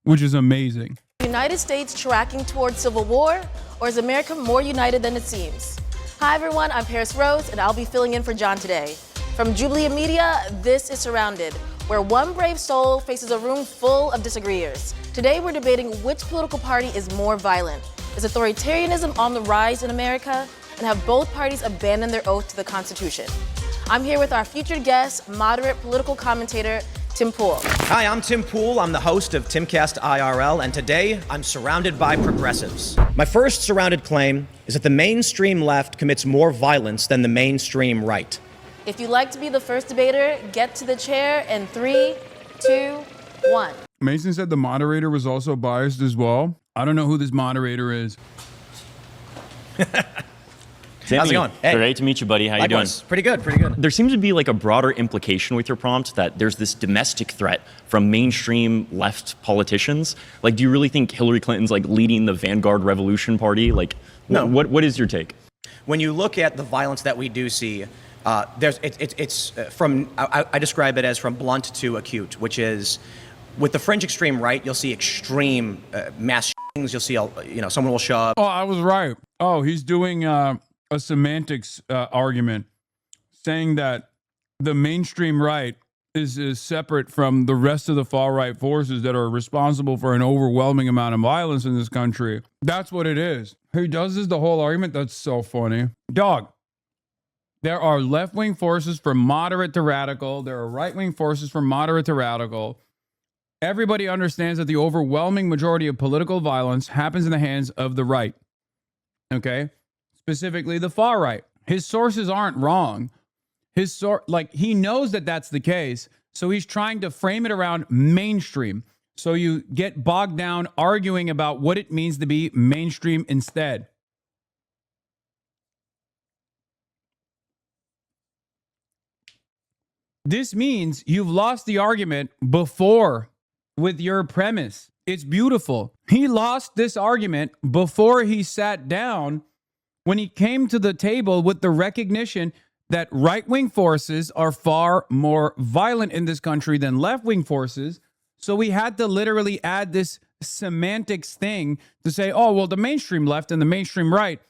which is amazing. United States tracking towards civil war, or is America more united than it seems? Hi everyone, I'm Paris Rose, and I'll be filling in for John today. From Jubilee Media, this is Surrounded, where one brave soul faces a room full of disagreeers. Today we're debating which political party is more violent. Is authoritarianism on the rise in America? And have both parties abandoned their oath to the Constitution? I'm here with our featured guest, moderate political commentator, Tim Pool. Hi, I'm Tim Pool. I'm the host of Timcast IRL, and today I'm surrounded by progressives. My first surrounded claim is that the mainstream left commits more violence than the mainstream right. If you'd like to be the first debater, get to the chair in 3, 2, 1. Mason said the moderator was also biased as well. I don't know who this moderator is. Sammy, How's it going? Hey. Great to meet you, buddy. How Likewise. you doing? Pretty good, pretty good. There seems to be like a broader implication with your prompt that there's this domestic threat from mainstream left politicians. Like, do you really think Hillary Clinton's like leading the Vanguard Revolution Party? Like, No. What is your take? When you look at the violence that we do see, I describe it as from blunt to acute, which is with the fringe extreme right, you'll see extreme mass shootings. You'll see, someone will show up. Oh, I was right. Oh, he's doing a semantics argument, saying that the mainstream right is separate from the rest of the far right forces that are responsible for an overwhelming amount of violence in this country. That's what it is. He does this the whole argument. That's so funny. Dog. There are left-wing forces from moderate to radical. There are right-wing forces from moderate to radical. Everybody understands that the overwhelming majority of political violence happens in the hands of the right. Okay? Specifically the far right. His sources aren't wrong. He knows that that's the case, so he's trying to frame it around mainstream. So you get bogged down arguing about what it means to be mainstream instead. This means you've lost the argument before with your premise. It's beautiful. He lost this argument before he sat down when he came to the table with the recognition that right-wing forces are far more violent in this country than left-wing forces. So we had to literally add this semantics thing to say, oh, well, the mainstream left and the mainstream right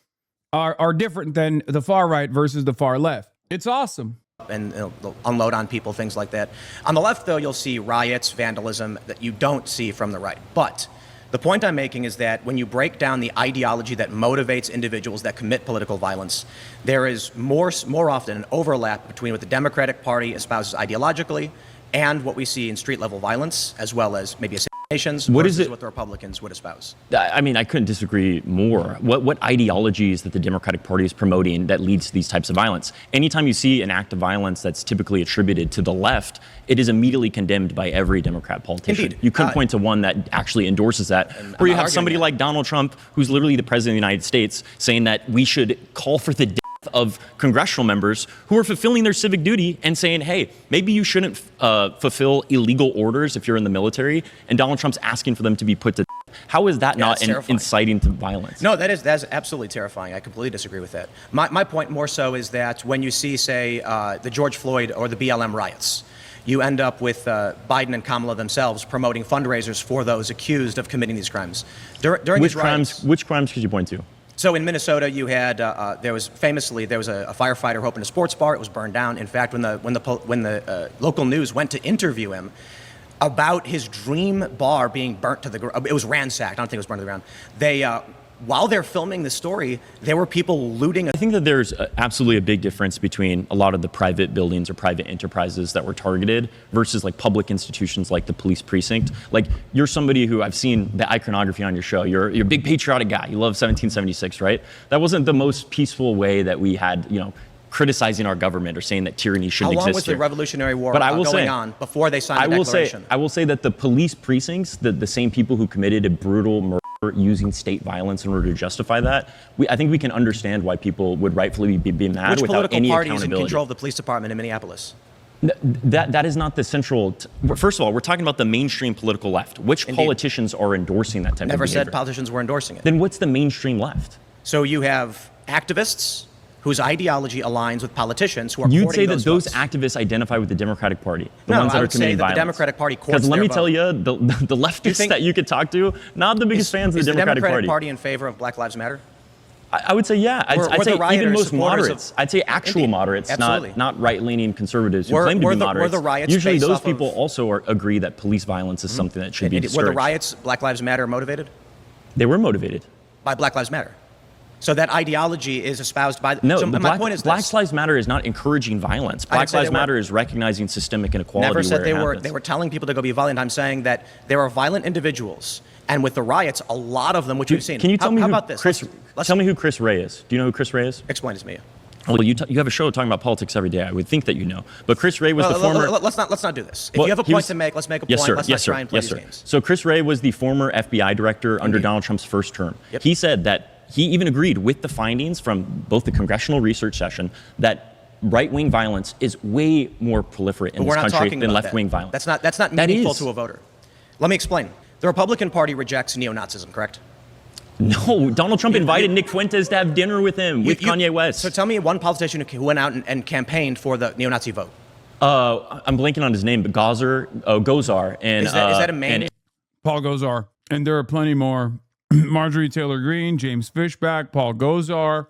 are different than the far right versus the far left. It's awesome. And they'll unload on people, things like that. On the left, though, you'll see riots, vandalism that you don't see from the right. But the point I'm making is that when you break down the ideology that motivates individuals that commit political violence, there is more often an overlap between what the Democratic Party espouses ideologically and what we see in street-level violence, as well as maybe assassinations versus what the Republicans would espouse. I mean, I couldn't disagree more. What ideologies that the Democratic Party is promoting that leads to these types of violence? Anytime you see an act of violence that's typically attributed to the left, it is immediately condemned by every Democrat politician. Indeed. You couldn't point to one that actually endorses that. Or you have somebody like Donald Trump, who's literally the president of the United States, saying that we should call for the death of congressional members who are fulfilling their civic duty and saying, hey, maybe you shouldn't fulfill illegal orders if you're in the military, and Donald Trump's asking for them to be put to death. How is that not inciting to violence? No, that's absolutely terrifying. I completely disagree with that. My point more so is that when you see, say, the George Floyd or the BLM riots, you end up with Biden and Kamala themselves promoting fundraisers for those accused of committing these crimes. During which these riots, which crimes could you point to? So in Minnesota, you had there was a firefighter who opened a sports bar. It was burned down. In fact, when the local news went to interview him about his dream bar being burnt to the ground, it was ransacked. I don't think it was burned to the ground. while they're filming the story, there were people looting. I think that there's absolutely a big difference between a lot of the private buildings or private enterprises that were targeted versus like public institutions like the police precinct. Like, you're somebody who, I've seen the iconography on your show. You're a big patriotic guy. You love 1776, right? That wasn't the most peaceful way that we had, criticizing our government or saying that tyranny shouldn't exist. How long was the Revolutionary War going on before they signed the Declaration? I will say that the police precincts, the same people who committed a brutal murder using state violence in order to justify that, I think we can understand why people would rightfully be mad without any accountability. Which political party is in control of the police department in Minneapolis? That is not the central. First of all, we're talking about the mainstream political left. Which politicians are endorsing that type of behavior? Never said politicians were endorsing it. Then what's the mainstream left? So you have activists whose ideology aligns with politicians who are You'd say that those votes. Activists identify with the Democratic Party, the No, ones that I are would say committing that violence. the Democratic Party courts Because let their me vote. tell you, the leftists that you could talk to, not the biggest fans of the Democratic Party. Is the Democratic Party in favor of Black Lives Matter? I would say yeah. I'd say even most moderates. I'd say actual moderates, Absolutely. not right-leaning conservatives who Were- claim to were be the- moderates. were the riots Usually based those off people of- also agree that police violence is something that should be Were discouraged. the riots Black Lives Matter motivated? They were motivated. By Black Lives Matter. So that ideology is espoused by... No, so the my point is Black this. Lives Matter is not encouraging violence. I didn't Black say Lives they were. Matter is recognizing systemic inequality Never said where they it were. happens. They were telling people to go be violent. I'm saying that there are violent individuals, and with the riots, a lot of them, which we've seen. Can you tell me how who about this? Tell me who Chris Ray is. Do you know who Chris Ray is? Explain it to me. Well, you have a show talking about politics every day. I would think that you know. But Chris Ray was the former. Let's not do this. If Well, you have a he point was- to make, let's make a Yes, point. sir. Let's Yes, not try sir. and play Yes, these sir. games. So Chris Ray was the former FBI director under Donald Trump's first term. Yep. He said that he even agreed with the findings from both the congressional research session that right-wing violence is way more proliferate in But we're this not country talking than about left-wing that. violence. That's not That meaningful is. to a voter. Let me explain. The Republican Party rejects neo-Nazism, correct? No, Donald Trump invited Nick Fuentes to have dinner with him, with Kanye West. So tell me one politician who went out and campaigned for the neo-Nazi vote. I'm blanking on his name, but Gozar. And, Is that a main? Paul Gozar. And there are plenty more. Marjorie Taylor Greene, James Fishback, Paul Gozar,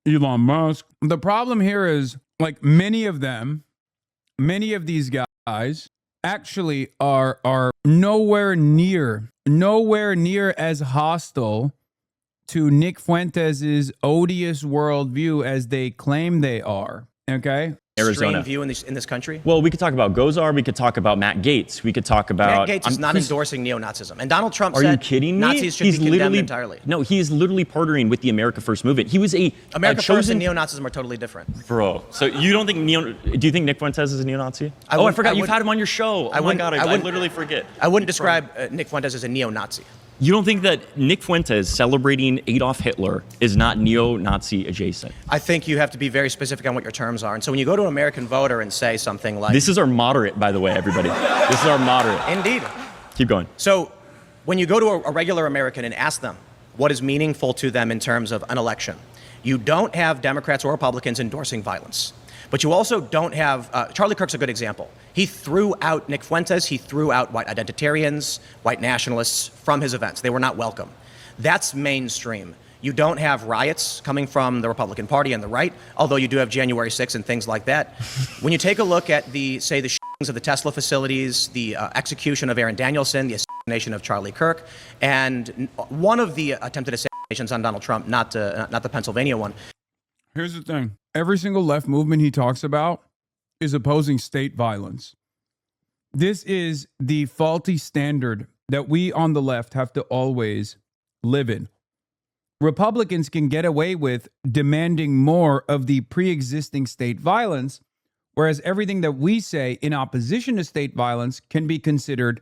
Elon Musk. The problem here is, like, many of these guys actually are nowhere near as hostile to Nick Fuentes' odious worldview as they claim they are. Okay? Arizona. Extreme view in this country? Well, we could talk about Gozar. We could talk about Matt Gaetz. We could talk about... Matt Gaetz is not endorsing neo-Nazism. And Donald Trump Are said you kidding me? Nazis should be condemned entirely. No, he is literally partnering with the America First movement. He was America First chosen... and neo-Nazism are totally different. Bro, so you don't think do you think Nick Fuentes is a neo-Nazi? I wouldn't- forgot I you've wouldn't- had him on your show. Oh my God, I literally forget. I wouldn't describe Nick Fuentes as a neo-Nazi. You don't think that Nick Fuentes celebrating Adolf Hitler is not neo-Nazi adjacent? I think you have to be very specific on what your terms are. And so when you go to an American voter and say something like... This is our moderate, by the way, everybody. This is our moderate. Indeed. Keep going. So when you go to a regular American and ask them what is meaningful to them in terms of an election, you don't have Democrats or Republicans endorsing violence. But you also don't have... Charlie Kirk's a good example. He threw out Nick Fuentes. He threw out white identitarians, white nationalists from his events. They were not welcome. That's mainstream. You don't have riots coming from the Republican Party and the right, although you do have January 6th and things like that. When you take a look at the shootings of the Tesla facilities, the execution of Aaron Danielson, the assassination of Charlie Kirk, and one of the attempted assassinations on Donald Trump, not the Pennsylvania one. Here's the thing. Every single left movement he talks about is opposing state violence. This is the faulty standard that we on the left have to always live in. Republicans can get away with demanding more of the pre-existing state violence, whereas everything that we say in opposition to state violence can be considered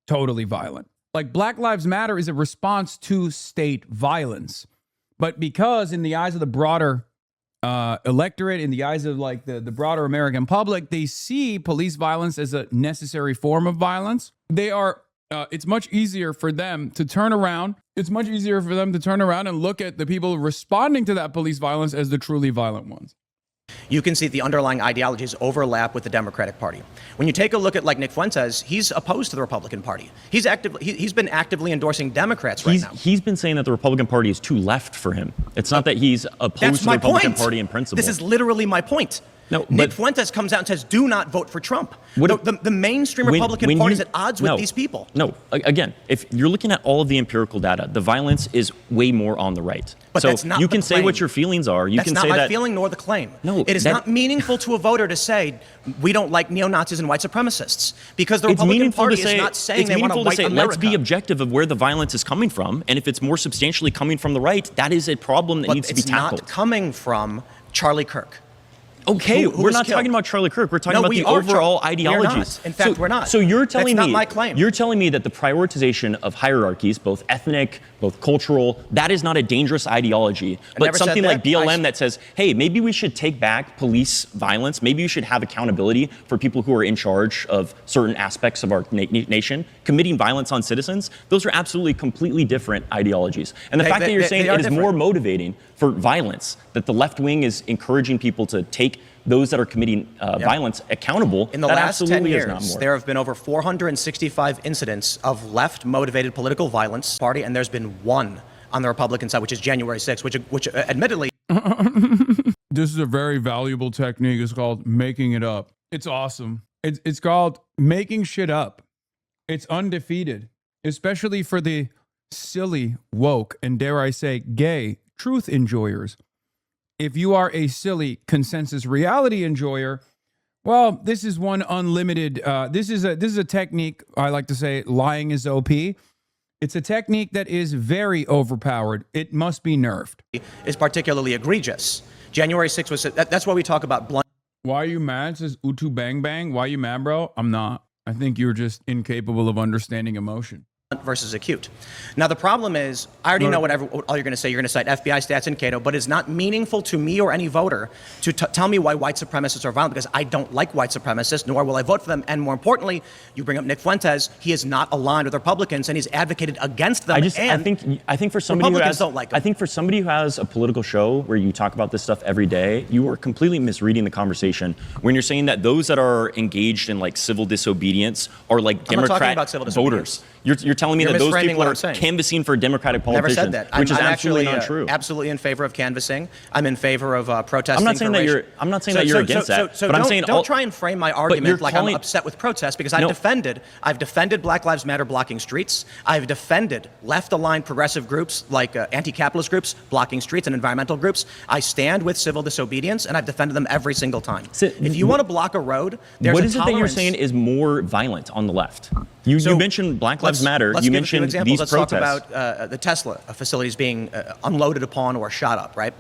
totally violent. Like Black Lives Matter is a response to state violence. But because in the eyes of the broader electorate, in the eyes of like the broader American public, they see police violence as a necessary form of violence. They are, it's much easier for them to turn around. It's much easier for them to turn around and look at the people responding to that police violence as the truly violent ones. You can see the underlying ideologies overlap with the Democratic Party. When you take a look at like Nick Fuentes, he's opposed to the Republican Party. He's been actively endorsing Democrats right now. He's been saying that the Republican Party is too left for him. It's not that he's opposed to the Republican Party in principle. This is literally my point. Nick but Fuentes comes out and says, do not vote for Trump. The mainstream when- Republican when Party you- is at odds no, with these people. No, again, if you're looking at all of the empirical data, the violence is way more on the right. But so that's not you the can say claim. what your feelings are. You That's can not say my that. feeling nor the claim. No, it is that- not meaningful to a voter to say we don't like neo-Nazis and white supremacists because the It's Republican meaningful Party to say, is not saying it's they want a meaningful white to say, America. let's be objective of where the violence is coming from, and if it's more substantially coming from the right, that is a problem that But needs to be it's tackled. not coming from Charlie Kirk. Okay, who we're was not killed. talking about Charlie Kirk. We're talking No, about we the are overall We are ideologies. not. In fact, we're not. So you're telling That's me not my claim. You're telling me that the prioritization of hierarchies, both ethnic, both cultural, that is not a dangerous ideology. But never said something like that. BLM that says, hey, maybe we should take back police violence. Maybe we should have accountability for people who are in charge of certain aspects of our nation, committing violence on citizens. Those are absolutely completely different ideologies. And the fact that you're saying it is more motivating for violence, that the left wing is encouraging people to take those that are committing violence accountable. In the that last 10 absolutely is years, not more. there have been over 465 incidents of left-motivated political violence party, and there's been one on the Republican side, which is January 6th, which admittedly... This is a very valuable technique. It's called making it up. It's awesome. It's called making shit up. It's undefeated, especially for the silly, woke, and dare I say, gay truth enjoyers. If you are a silly consensus reality enjoyer, well, this is one unlimited. This is a technique. I like to say lying is OP. It's a technique that is very overpowered. It must be nerfed. ...is particularly egregious. January 6th was... That's why we talk about blunt... Why are you mad? It says Utu Bang Bang. Why are you mad, bro? I'm not. I think you're just incapable of understanding emotion. ...versus acute. Now, the problem is, I already know what all you're going to say. You're going to cite FBI stats and Cato, but it's not meaningful to me or any voter to tell me why white supremacists are violent, because I don't like white supremacists, nor will I vote for them. And more importantly, you bring up Nick Fuentes. He is not aligned with Republicans, and he's advocated against them. I think for somebody who has, don't like I think for somebody who has a political show where you talk about this stuff every day, you are completely misreading the conversation when you're saying that those that are engaged in like civil disobedience are like I'm not talking Democrat about civil voters. You're telling me You're that those misframing people what are I'm saying. canvassing for Democratic Never politicians, said that. which is I'm absolutely actually, not true. Absolutely in favor of canvassing. I'm in favor of protesting. I'm not saying for that racial- you're. I'm not saying that you're against that. So but don't, I'm saying don't try and frame my you're argument like calling- I'm upset with protests, because No. I've defended Black Lives Matter blocking streets. I've defended left-aligned progressive groups like anti-capitalist groups blocking streets and environmental groups. I stand with civil disobedience, and I've defended them every single time. If you want to block a road, there's what a is it that you're tolerance. saying is more violent on the left? You mentioned Black Lives Matter. Let's You give a few mentioned examples. these Let's protests. talk about the Tesla facilities being unloaded upon or shot up, right?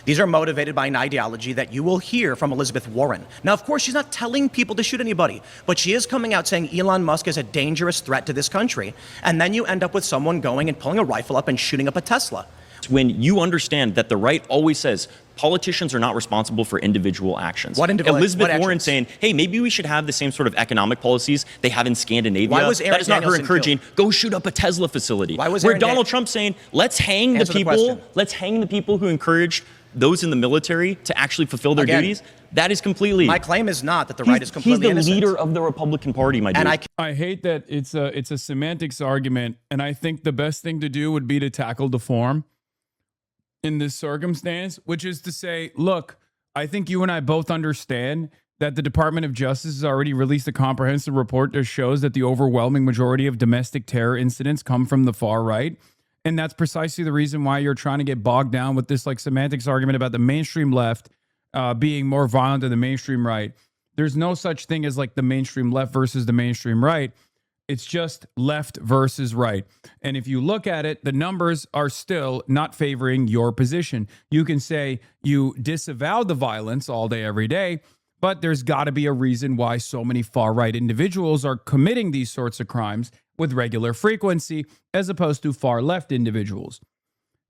These are motivated by an ideology that you will hear from Elizabeth Warren. Now, of course, she's not telling people to shoot anybody, but she is coming out saying Elon Musk is a dangerous threat to this country. And then you end up with someone going and pulling a rifle up and shooting up a Tesla. When you understand that the right always says politicians are not responsible for individual actions. Elizabeth Warren saying, hey, maybe we should have the same sort of economic policies they have in Scandinavia. Why was Aaron that is not her Danielson encouraging, go shoot up a Tesla facility. Why was Where Aaron Donald Trump saying, let's hang Answer the question. let's hang the people who encouraged those in the military to actually fulfill their Again, duties. That is completely. My claim is not that the right is completely He's the innocent. leader of the Republican Party, my dude. And I hate that it's a semantics argument, and I think the best thing to do would be to tackle the form in this circumstance, which is to say, look, I think you and I both understand that the Department of Justice has already released a comprehensive report that shows that the overwhelming majority of domestic terror incidents come from the far right. And that's precisely the reason why you're trying to get bogged down with this like semantics argument about the mainstream left being more violent than the mainstream right. There's no such thing as like the mainstream left versus the mainstream right. It's just left versus right. And if you look at it, the numbers are still not favoring your position. You can say you disavow the violence all day, every day, but there's got to be a reason why so many far-right individuals are committing these sorts of crimes with regular frequency as opposed to far-left individuals.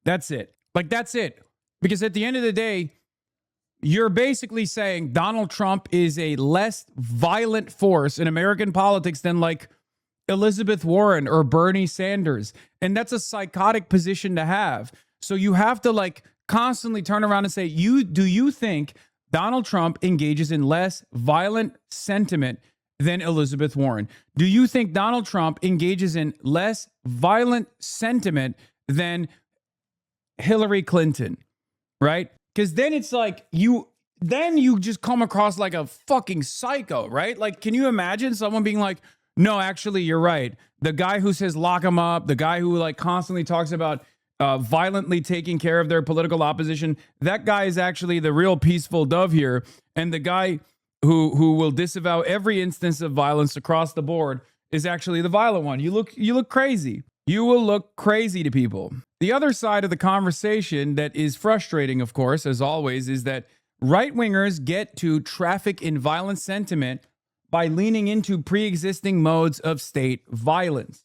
That's it. Like, that's it. Because at the end of the day, you're basically saying Donald Trump is a less violent force in American politics than like Elizabeth Warren or Bernie Sanders. And that's a psychotic position to have. So you have to like constantly turn around and say, do you think Donald Trump engages in less violent sentiment than Elizabeth Warren? Do you think Donald Trump engages in less violent sentiment than Hillary Clinton? Right? Because then it's like then you just come across like a fucking psycho, right? Like, can you imagine someone being like, no, actually, you're right. The guy who says lock him up, the guy who like constantly talks about violently taking care of their political opposition, that guy is actually the real peaceful dove here. And the guy who will disavow every instance of violence across the board is actually the violent one. You look crazy. You will look crazy to people. The other side of the conversation that is frustrating, of course, as always, is that right-wingers get to traffic in violent sentiment by leaning into pre-existing modes of state violence.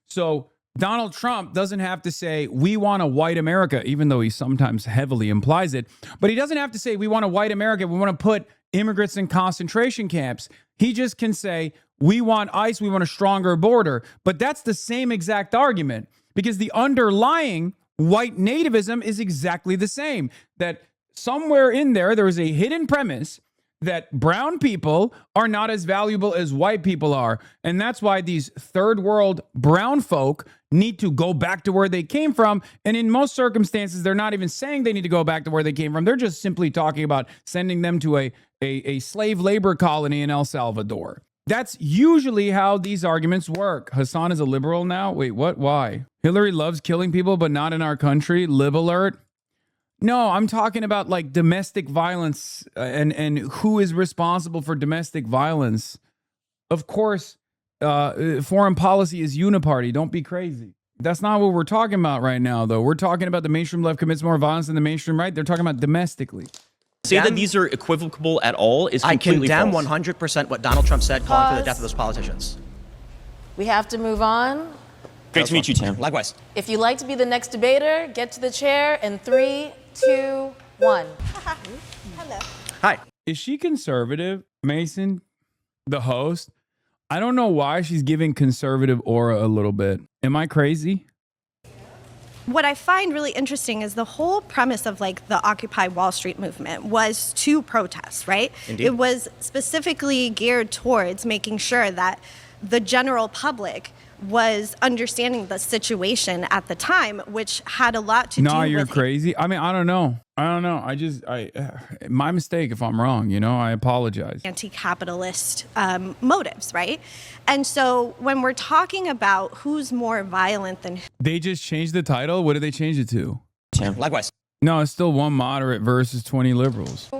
So Donald Trump doesn't have to say, we want a white America, even though he sometimes heavily implies it. But he doesn't have to say, we want a white America. We want to put immigrants in concentration camps. He just can say, we want ICE. We want a stronger border. But that's the same exact argument, because the underlying white nativism is exactly the same. That somewhere in there is a hidden premise that brown people are not as valuable as white people are. And that's why these third world brown folk need to go back to where they came from. And in most circumstances, they're not even saying they need to go back to where they came from. They're just simply talking about sending them to a slave labor colony in El Salvador. That's usually how these arguments work. Hasan is a liberal now? Wait, what? Why? Hillary loves killing people, but not in our country? Lib alert. No, I'm talking about like domestic violence and who is responsible for domestic violence. Of course, foreign policy is uniparty. Don't be crazy. That's not what we're talking about right now, though. We're talking about the mainstream left commits more violence than the mainstream right. They're talking about domestically. Say that these are equivocable at all is completely I condemn false. 100% what Donald Trump said, calling for the death of those politicians. We have to move on. Great to meet you, Tim. Likewise. If you'd like to be the next debater, get to the chair in 3, 2, 1. Hello. Hi. Is she conservative, Mason, the host? I don't know why she's giving conservative aura a little bit. Am I crazy? What I find really interesting is the whole premise of like the Occupy Wall Street movement was to protest, right? Indeed. It was specifically geared towards making sure that the general public was understanding the situation at the time, which had a lot to do with... No, you're crazy. I mean, I don't know. My mistake if I'm wrong, you know, I apologize. Anti-capitalist motives, right? And so when we're talking about who's more violent than... They just changed the title? What did they change it to? Likewise. No, it's still one moderate versus 20 liberals.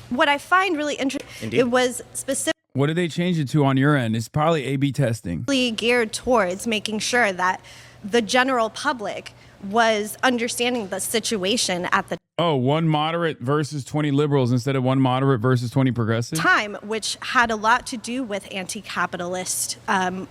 What I find really interesting, it was specifically... What did they change it to on your end? It's probably A/B testing. Geared towards making sure that the general public was understanding the situation at the Oh, one moderate versus 20 liberals instead of one moderate versus 20 progressives? time, which had a lot to do with anti-capitalist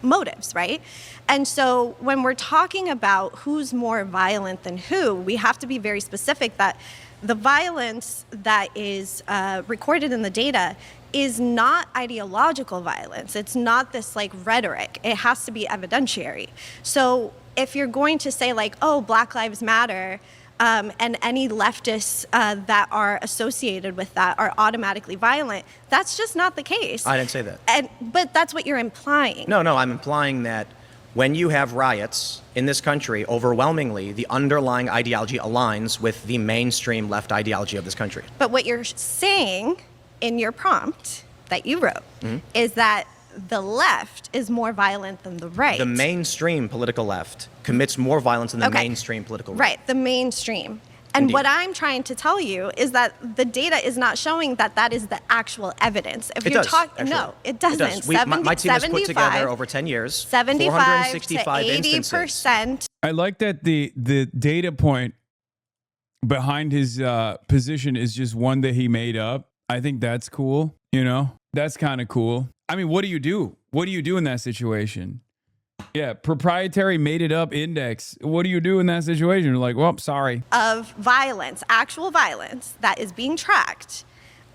motives, right? And so when we're talking about who's more violent than who, we have to be very specific that the violence that is recorded in the data is not ideological violence. It's not this like rhetoric. It has to be evidentiary. So if you're going to say like, oh, Black Lives Matter, and any leftists that are associated with that are automatically violent, that's just not the case. I didn't say that. But that's what you're implying. No, I'm implying that when you have riots in this country, overwhelmingly, the underlying ideology aligns with the mainstream left ideology of this country. But what you're saying in your prompt that you wrote is that the left is more violent than the right. The mainstream political left commits more violence than the mainstream political right. Right, the mainstream. And Indeed. what I'm trying to tell you is that the data is not showing that that is the actual evidence. If It you're does, talking, actually. no, it doesn't. It does. My team has put together over 10 years 75 to 465 80%. I like that the data point behind his position is just one that he made up. I think that's cool. You know, that's kind of cool. I mean, what do you do? What do you do in that situation? Yeah, proprietary made it up index. What do you do in that situation? You're like, well, sorry. Of violence, actual violence that is being tracked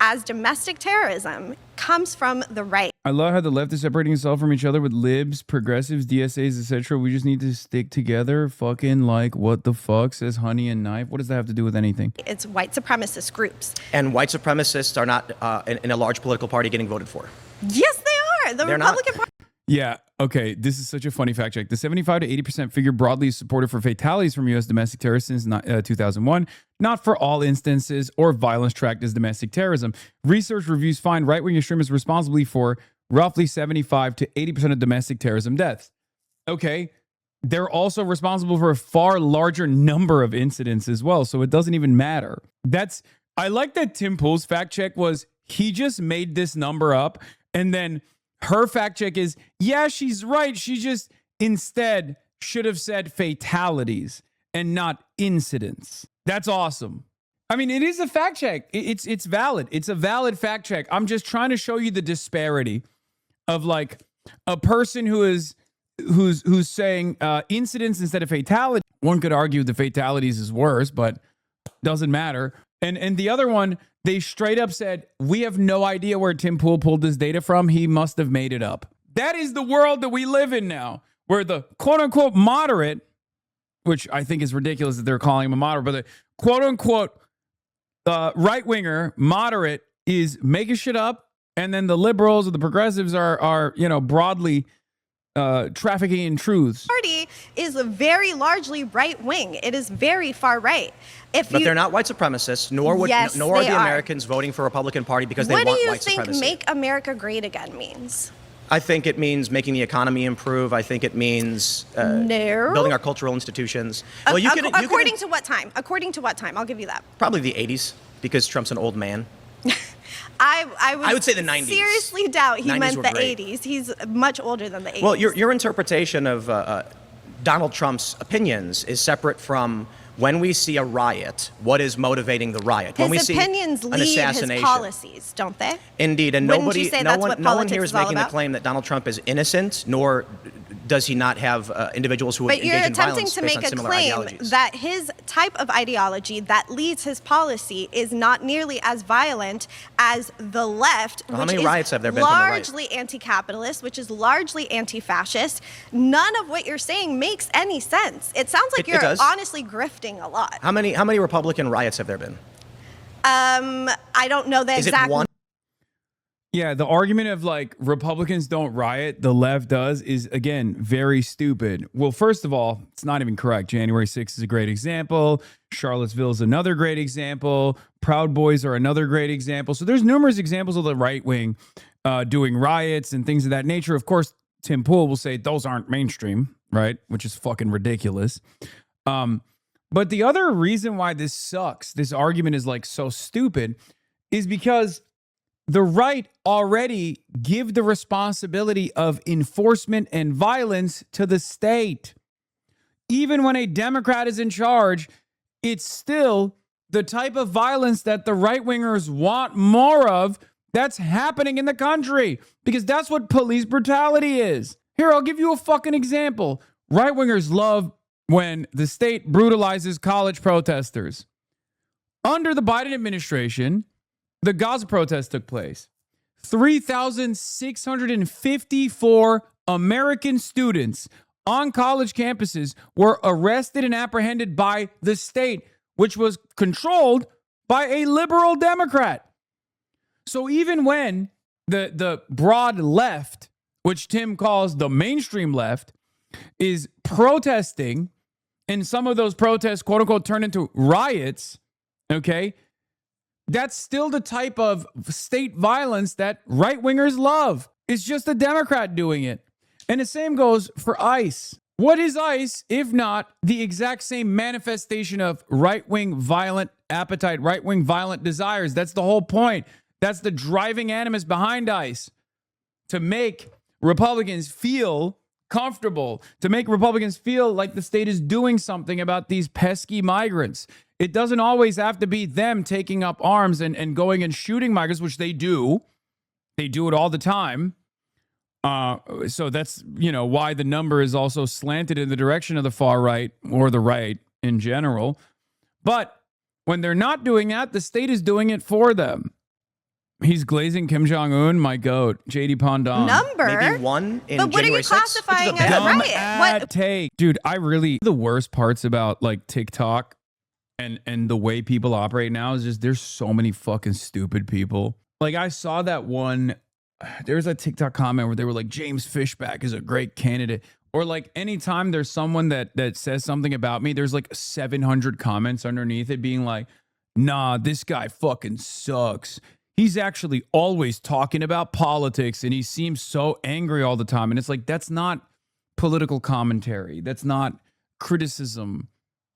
as domestic terrorism comes from the right. I love how the left is separating itself from each other with libs, progressives, DSAs, etc. We just need to stick together. Fucking like, what the fuck, says Honey and Knife. What does that have to do with anything? It's white supremacist groups. And white supremacists are not in a large political party getting voted for. Yes, they are. The They're Republican not. Party. Yeah. Okay. This is such a funny fact check. The 75 to 80% figure broadly is supported for fatalities from U.S. domestic terrorists since 2001, not for all instances or violence tracked as domestic terrorism. Research reviews find right-wing extremists responsibly for roughly 75 to 80% of domestic terrorism deaths. Okay. They're also responsible for a far larger number of incidents as well. So it doesn't even matter. I like that Tim Pool's fact check was he just made this number up. And then her fact check is, yeah, she's right. She just instead should have said fatalities and not incidents. That's awesome. I mean, it is a fact check. It's valid. It's a valid fact check. I'm just trying to show you the disparity of like a person who's saying incidents instead of fatality. One could argue the fatalities is worse, but doesn't matter. And the other one, they straight up said, we have no idea where Tim Pool pulled this data from. He must have made it up. That is the world that we live in now, where the quote unquote moderate, which I think is ridiculous that they're calling him a moderate, but the quote unquote right winger moderate is making shit up. And then the liberals or the progressives are broadly trafficking in truths. Party is very largely right wing. It is very far right. But they're not white supremacists, nor are the Americans voting for Republican Party because they want white supremacy. What do you think "Make America Great Again" means? I think it means making the economy improve. I think it means building our cultural institutions. Well, according to what time? According to what time? I'll give you that. Probably the 80s, because Trump's an old man. I would say the 90s. Seriously doubt he meant the great. 80s. He's much older than the 80s. Well, your interpretation of Donald Trump's opinions is separate from when we see a riot, what is motivating the riot? When we his see opinions an lead assassination. his policies, don't they? Indeed, and Wouldn't you say no that's one what here politics is is all making the about? claim that Donald Trump is innocent, nor does he not have individuals who But engage you're in attempting violence to based make on a similar claim ideologies. that his type of ideology that leads his policy is not nearly as violent as the left, Well, how which many is riots have there been from the right? largely anti-capitalist, which is largely anti-fascist. None of what you're saying makes any sense. It sounds like It you're does. honestly grifting a lot. How many Republican riots have there been? I don't know the Is exact. it one? Yeah, the argument of like Republicans don't riot, the left does, is again very stupid. Well, first of all, it's not even correct. January 6th is a great example. Charlottesville is another great example. Proud Boys are another great example. So there's numerous examples of the right wing doing riots and things of that nature. Of course, Tim Pool will say those aren't mainstream, right? Which is fucking ridiculous. But the other reason why this sucks, this argument is like so stupid, is because the right already give the responsibility of enforcement and violence to the state. Even when a Democrat is in charge, it's still the type of violence that the right-wingers want more of that's happening in the country, because that's what police brutality is. Here, I'll give you a fucking example. Right-wingers love when the state brutalizes college protesters. Under the Biden administration, the Gaza protest took place. 3,654 American students on college campuses were arrested and apprehended by the state, which was controlled by a liberal Democrat. So even when the broad left, which Tim calls the mainstream left, is protesting, and some of those protests, quote unquote, turn into riots, okay, that's still the type of state violence that right-wingers love. It's just a Democrat doing it. And the same goes for ICE. What is ICE if not the exact same manifestation of right-wing violent appetite, right-wing violent desires? That's the whole point. That's the driving animus behind ICE. To make Republicans feel comfortable, to make Republicans feel like the state is doing something about these pesky migrants. It doesn't always have to be them taking up arms and going and shooting migrants, which they do. They do it all the time. So that's, why the number is also slanted in the direction of the far right or the right in general. But when they're not doing that, the state is doing it for them. He's glazing Kim Jong-un, my goat, JD Pondon. Maybe one in But what January are you 6th, classifying which is a as a bad riot? What? Take. Dude, the worst parts about like TikTok and the way people operate now is just there's so many fucking stupid people. Like I saw that one, there's a TikTok comment where they were like, James Fishback is a great candidate. Or like anytime there's someone that says something about me, there's like 700 comments underneath it being like, nah, this guy fucking sucks. He's actually always talking about politics and he seems so angry all the time. And it's like, that's not political commentary. That's not criticism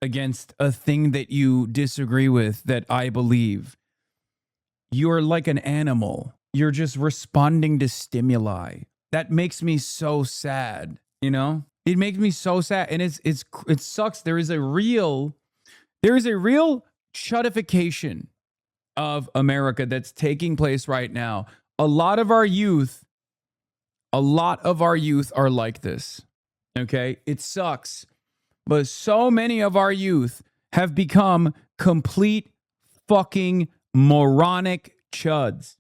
against a thing that you disagree with that I believe. You're like an animal. You're just responding to stimuli. That makes me so sad, you know? It makes me so sad. And it sucks. There is a real chuddification of America that's taking place right now. A lot of our youth are like this. Okay? It sucks. But so many of our youth have become complete fucking moronic chuds.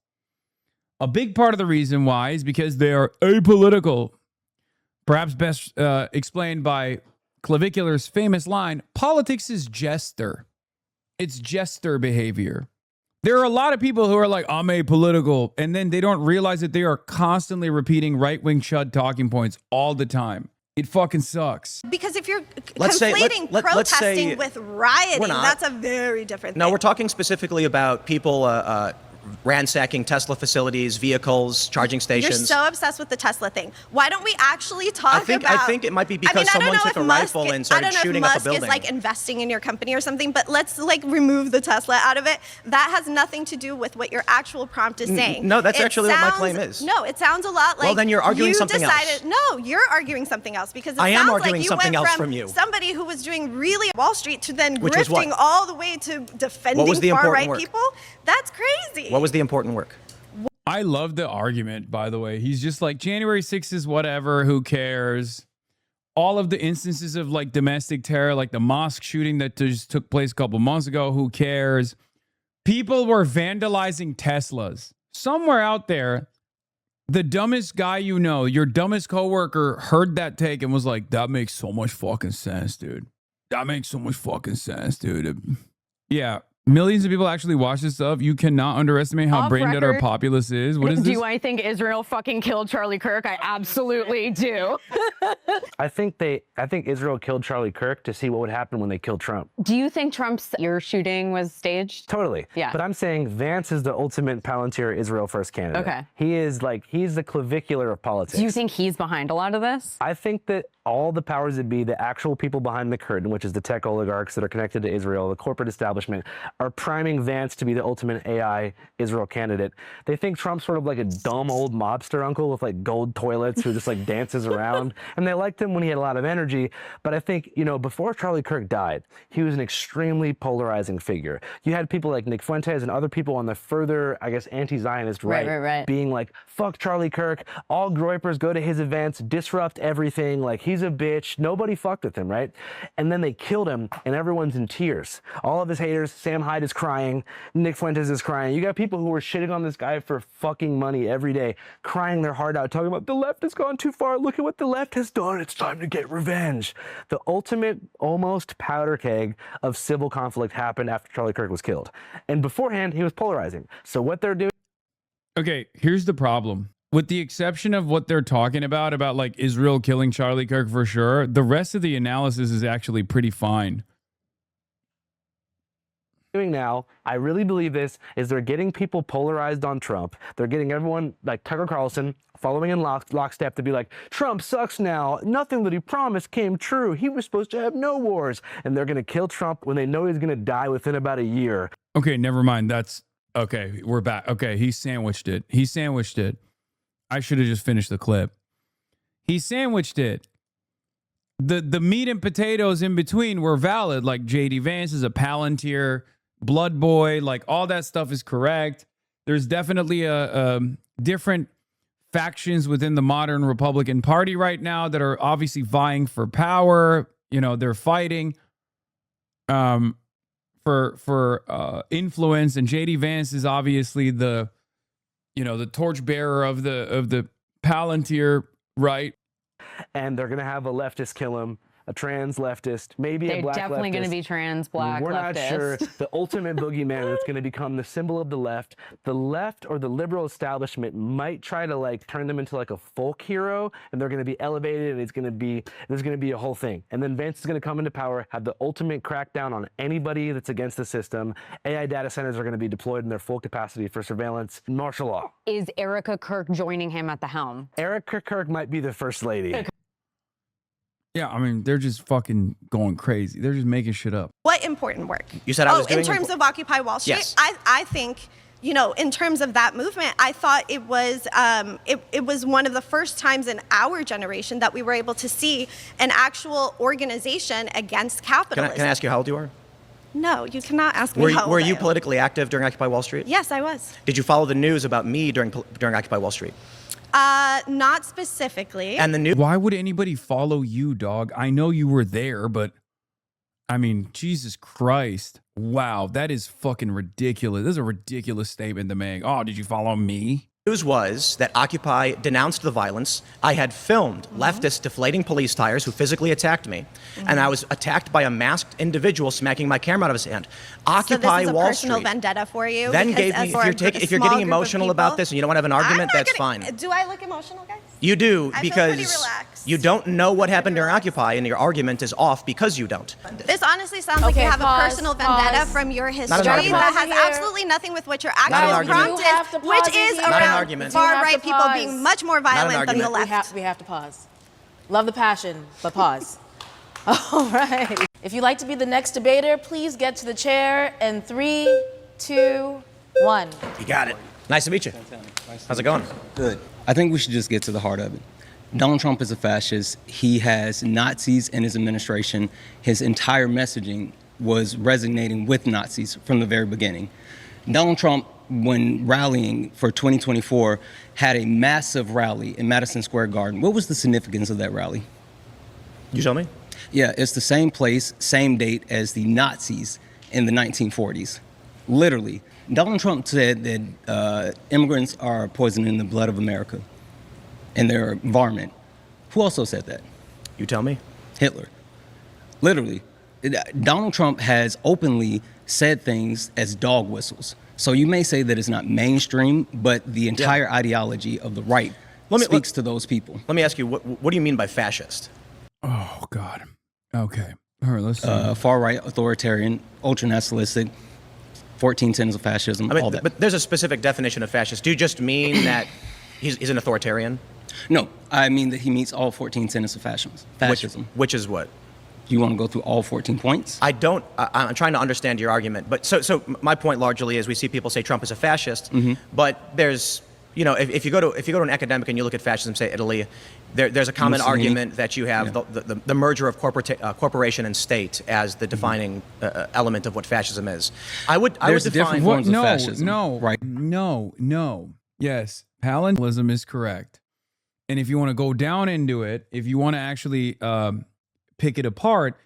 A big part of the reason why is because they are apolitical. Perhaps best explained by Clavicular's famous line, politics is jester. It's jester behavior. There are a lot of people who are like, I'm apolitical, and then they don't realize that they are constantly repeating right-wing chud talking points all the time. It fucking sucks. Because if you're Let's say- conflating let's say- protesting with rioting, We're not. that's a very different thing. No, we're talking specifically about people ransacking Tesla facilities, vehicles, charging You're stations. so obsessed with the Tesla thing. Why don't we actually talk about... I think it might be because I don't someone know took if a Musk- rifle and started shooting up a Musk building. is like investing in your company or something, but let's like remove the Tesla out of it. That has nothing to do with what your actual prompt is saying. No, that's It actually what my sounds- claim is. No, it sounds a lot like Well, then you're arguing you something else. decided, No, you're arguing something else because it I am sounds arguing like you something went else from you. somebody who was doing really Wall Street to then Which was what? grifting all the way to defending What was the important far-right work? people. That's crazy. What was the important work? I love the argument, by the way. He's just like, January 6th is whatever, who cares? All of the instances of like domestic terror, like the mosque shooting that just took place a couple months ago, who cares? People were vandalizing Teslas. Somewhere out there, the dumbest guy you know, your dumbest coworker heard that take and was like, that makes so much fucking sense, dude. That makes so much fucking sense, dude. Yeah. Millions of people actually watch this stuff. You cannot underestimate how Off brain dead our record, populace is. What is this? Do I think Israel fucking killed Charlie Kirk? I absolutely do. I think Israel killed Charlie Kirk to see what would happen when they killed Trump. Do you think Trump's ear shooting was staged? Totally. Yeah. But I'm saying Vance is the ultimate Palantir Israel first candidate. Okay. He's the clavicular of politics. Do you think he's behind a lot of this? I think that all the powers that be, the actual people behind the curtain, which is the tech oligarchs that are connected to Israel, the corporate establishment, are priming Vance to be the ultimate AI Israel candidate. They think Trump's sort of like a dumb old mobster uncle with like gold toilets who just like dances around. And they liked him when he had a lot of energy. But I think, before Charlie Kirk died, he was an extremely polarizing figure. You had people like Nick Fuentes and other people on the further, I guess, anti-Zionist right. Being like, fuck Charlie Kirk, all Groypers go to his events, disrupt everything, like he's a bitch, nobody fucked with him, right? And then they killed him and everyone's in tears. All of his haters, Sam Hyde is crying, Nick Fuentes is crying. You got people who were shitting on this guy for fucking money every day, crying their heart out, talking about the left has gone too far, look at what the left has done, it's time to get revenge. The ultimate, almost powder keg of civil conflict happened after Charlie Kirk was killed. And beforehand, he was polarizing. So what they're doing... Okay, here's the problem. With the exception of what they're talking about like Israel killing Charlie Kirk for sure, the rest of the analysis is actually pretty fine. Doing now, I really believe this, is they're getting people polarized on Trump. They're getting everyone like Tucker Carlson following in lockstep to be like, Trump sucks now. Nothing that he promised came true. He was supposed to have no wars. And they're going to kill Trump when they know he's going to die within about a year. Okay, never mind. That's okay. We're back. Okay, he sandwiched it. I should have just finished the clip. He sandwiched it. The meat and potatoes in between were valid. Like JD Vance is a Palantir, Blood Boy, like all that stuff is correct. There's definitely a different factions within the modern Republican Party right now that are obviously vying for power. They're fighting for influence, and JD Vance is obviously the torchbearer of the Palantir, right? And they're going to have a leftist kill him. a trans leftist, maybe They're a black definitely going to leftist. be trans, black, We're not leftist. sure. The ultimate boogeyman that's going to become the symbol of the left or the liberal establishment might try to like turn them into like a folk hero, and they're going to be elevated, and there's going to be a whole thing. And then Vance is going to come into power, have the ultimate crackdown on anybody that's against the system. AI data centers are going to be deployed in their full capacity for surveillance, martial law. Is Erica Kirk joining him at the helm? Erica Kirk might be the first lady. Yeah, I mean, they're just fucking going crazy. They're just making shit up. What important work? You said I was doing in terms of Occupy Wall Street, Yes. I think, you know, in terms of that movement, I thought it was it was one of the first times in our generation that we were able to see an actual organization against capitalism. Can I ask you how old you are? No, you cannot ask me how old Were I you am. politically active during Occupy Wall Street? Yes, I was. Did you follow the news about me during Occupy Wall Street? Not specifically. And the news. Why would anybody follow you, dog? I know you were there, but I mean, Jesus Christ. Wow, that is fucking ridiculous. This is a ridiculous statement to make. Oh, did you follow me? News was that Occupy denounced the violence. I had filmed leftists deflating police tires who physically attacked me, and I was attacked by a masked individual smacking my camera out of his hand. Occupy so this is a Wall personal Street. vendetta for you. Then because gave me. as for If you're a small getting group of emotional about people- this and you don't want to have an argument, that's fine. Do I look emotional, guys? You do I feel pretty because relaxed. you don't know what happened during Occupy, and your argument is off because you don't. This honestly sounds like Okay, you have pause, a personal vendetta pause. from your history Not an argument. that has Pause here. absolutely nothing with what your Not an actual argument. prompt You have to is, which pause is here. Not an around argument. far You have right to people pause. being much more violent than the argument. left. We have to pause. Love the passion, but pause. All right. If you'd like to be the next debater, please get to the chair in 3, 2, 1. You got it. Nice to meet you. How's it going? Good. I think we should just get to the heart of it. Donald Trump is a fascist. He has Nazis in his administration. His entire messaging was resonating with Nazis from the very beginning. Donald Trump, when rallying for 2024, had a massive rally in Madison Square Garden. What was the significance of that rally? You tell me? Yeah, it's the same place, same date as the Nazis in the 1940s. Literally. Donald Trump said that immigrants are poisoning the blood of America and their environment. Who also said that? You tell me. Hitler. Literally. Donald Trump has openly said things as dog whistles. So you may say that it's not mainstream, but the entire ideology of the right speaks to those people. Let me ask you, what do you mean by fascist? Oh, God. Okay. All right, let's see. Far right, authoritarian, ultra-nationalistic, 14 tenets of fascism, I mean, all that. but there's a specific definition of fascist. Do you just mean that he's an authoritarian? No, I mean that he meets all 14 tenets of fascism. Which is what? You want to go through all 14 points? I don't. I'm trying to understand your argument. But so my point largely is we see people say Trump is a fascist, but there's, you know, if you go to an academic and you look at fascism, say Italy, there's a common Mussolini. argument that you have the merger of corporation and state as the defining element of what fascism is. I would define different forms of no, fascism. no, right? No. Yes, palindromism is correct. And if you want to go down into it, if you want to actually pick it apart,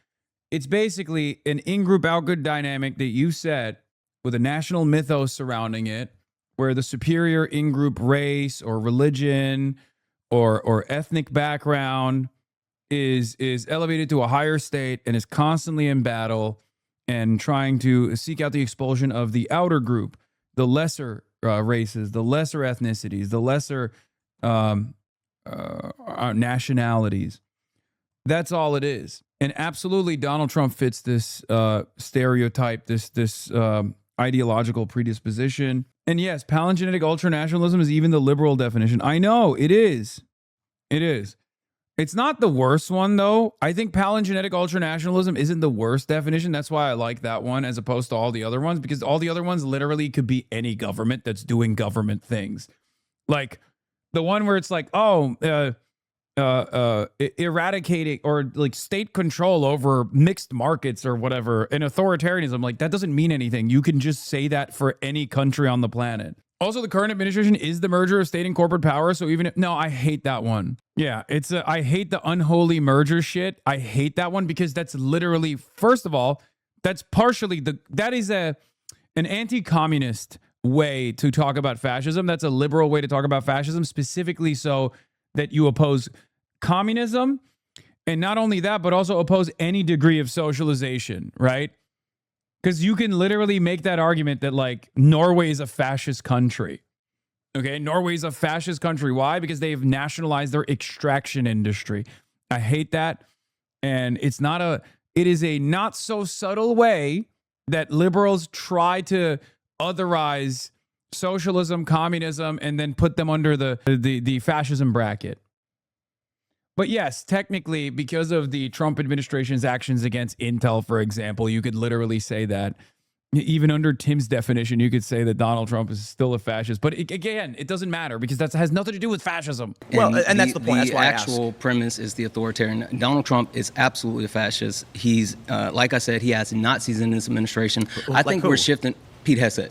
it's basically an in-group, out-group dynamic that you set with a national mythos surrounding it, where the superior in-group race or religion or ethnic background is elevated to a higher state and is constantly in battle and trying to seek out the expulsion of the outer group, the lesser races, the lesser ethnicities, the lesser nationalities. That's all it is. And absolutely, Donald Trump fits this stereotype, this ideological predisposition. And yes, palingenetic ultranationalism is even the liberal definition. I know, it is. It is. It's not the worst one, though. I think palingenetic ultranationalism isn't the worst definition. That's why I like that one as opposed to all the other ones, because all the other ones literally could be any government that's doing government things. Like the one where it's like, eradicating or like state control over mixed markets or whatever, and authoritarianism, like that doesn't mean anything. You can just say that for any country on the planet. Also, the current administration is the merger of state and corporate power. So even if, no, I hate that one. Yeah, I hate the unholy merger shit. I hate that one because that's literally, first of all, that's partially that is an anti-communist way to talk about fascism. That's a liberal way to talk about fascism, specifically so that you oppose communism And not only that, but also oppose any degree of socialization, right? Because you can literally make that argument that like Norway is a fascist country. Okay, Norway is a fascist country. Why? Because they've nationalized their extraction industry. I hate that. And it is a not so subtle way that liberals try to otherize socialism, communism, and then put them under the fascism bracket. But yes, technically, because of the Trump administration's actions against Intel, for example, you could literally say that. Even under Tim's definition, you could say that Donald Trump is still a fascist. But again, it doesn't matter because that has nothing to do with fascism. Well, and that's the point. That's why the actual premise is the authoritarian. Donald Trump is absolutely a fascist. He's, like I said, he has Nazis in his administration. I think we're shifting. Pete Hegseth.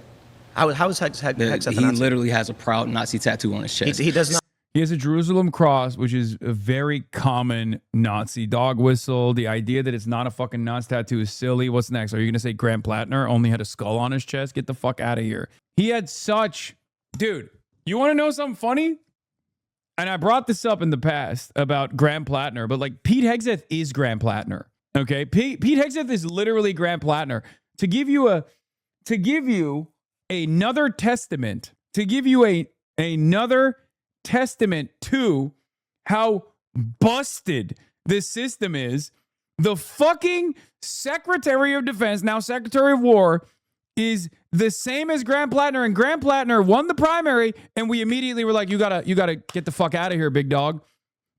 How is Hegseth He literally has a proud Nazi tattoo on his chest. He does not. He has a Jerusalem cross, which is a very common Nazi dog whistle. The idea that it's not a fucking Nazi tattoo is silly. What's next? Are you going to say Grant Plattner only had a skull on his chest? Get the fuck out of here. He had such... Dude, you want to know something funny? And I brought this up in the past about Grant Plattner, but like Pete Hegseth is Grant Plattner. Okay? Pete Hegseth is literally Grant Plattner. To give you another testament, testament to how busted this system is, the fucking Secretary of Defense, now Secretary of War, is the same as Grant Plattner, and Grant Plattner won the primary, and we immediately were like, you gotta get the fuck out of here, big dog.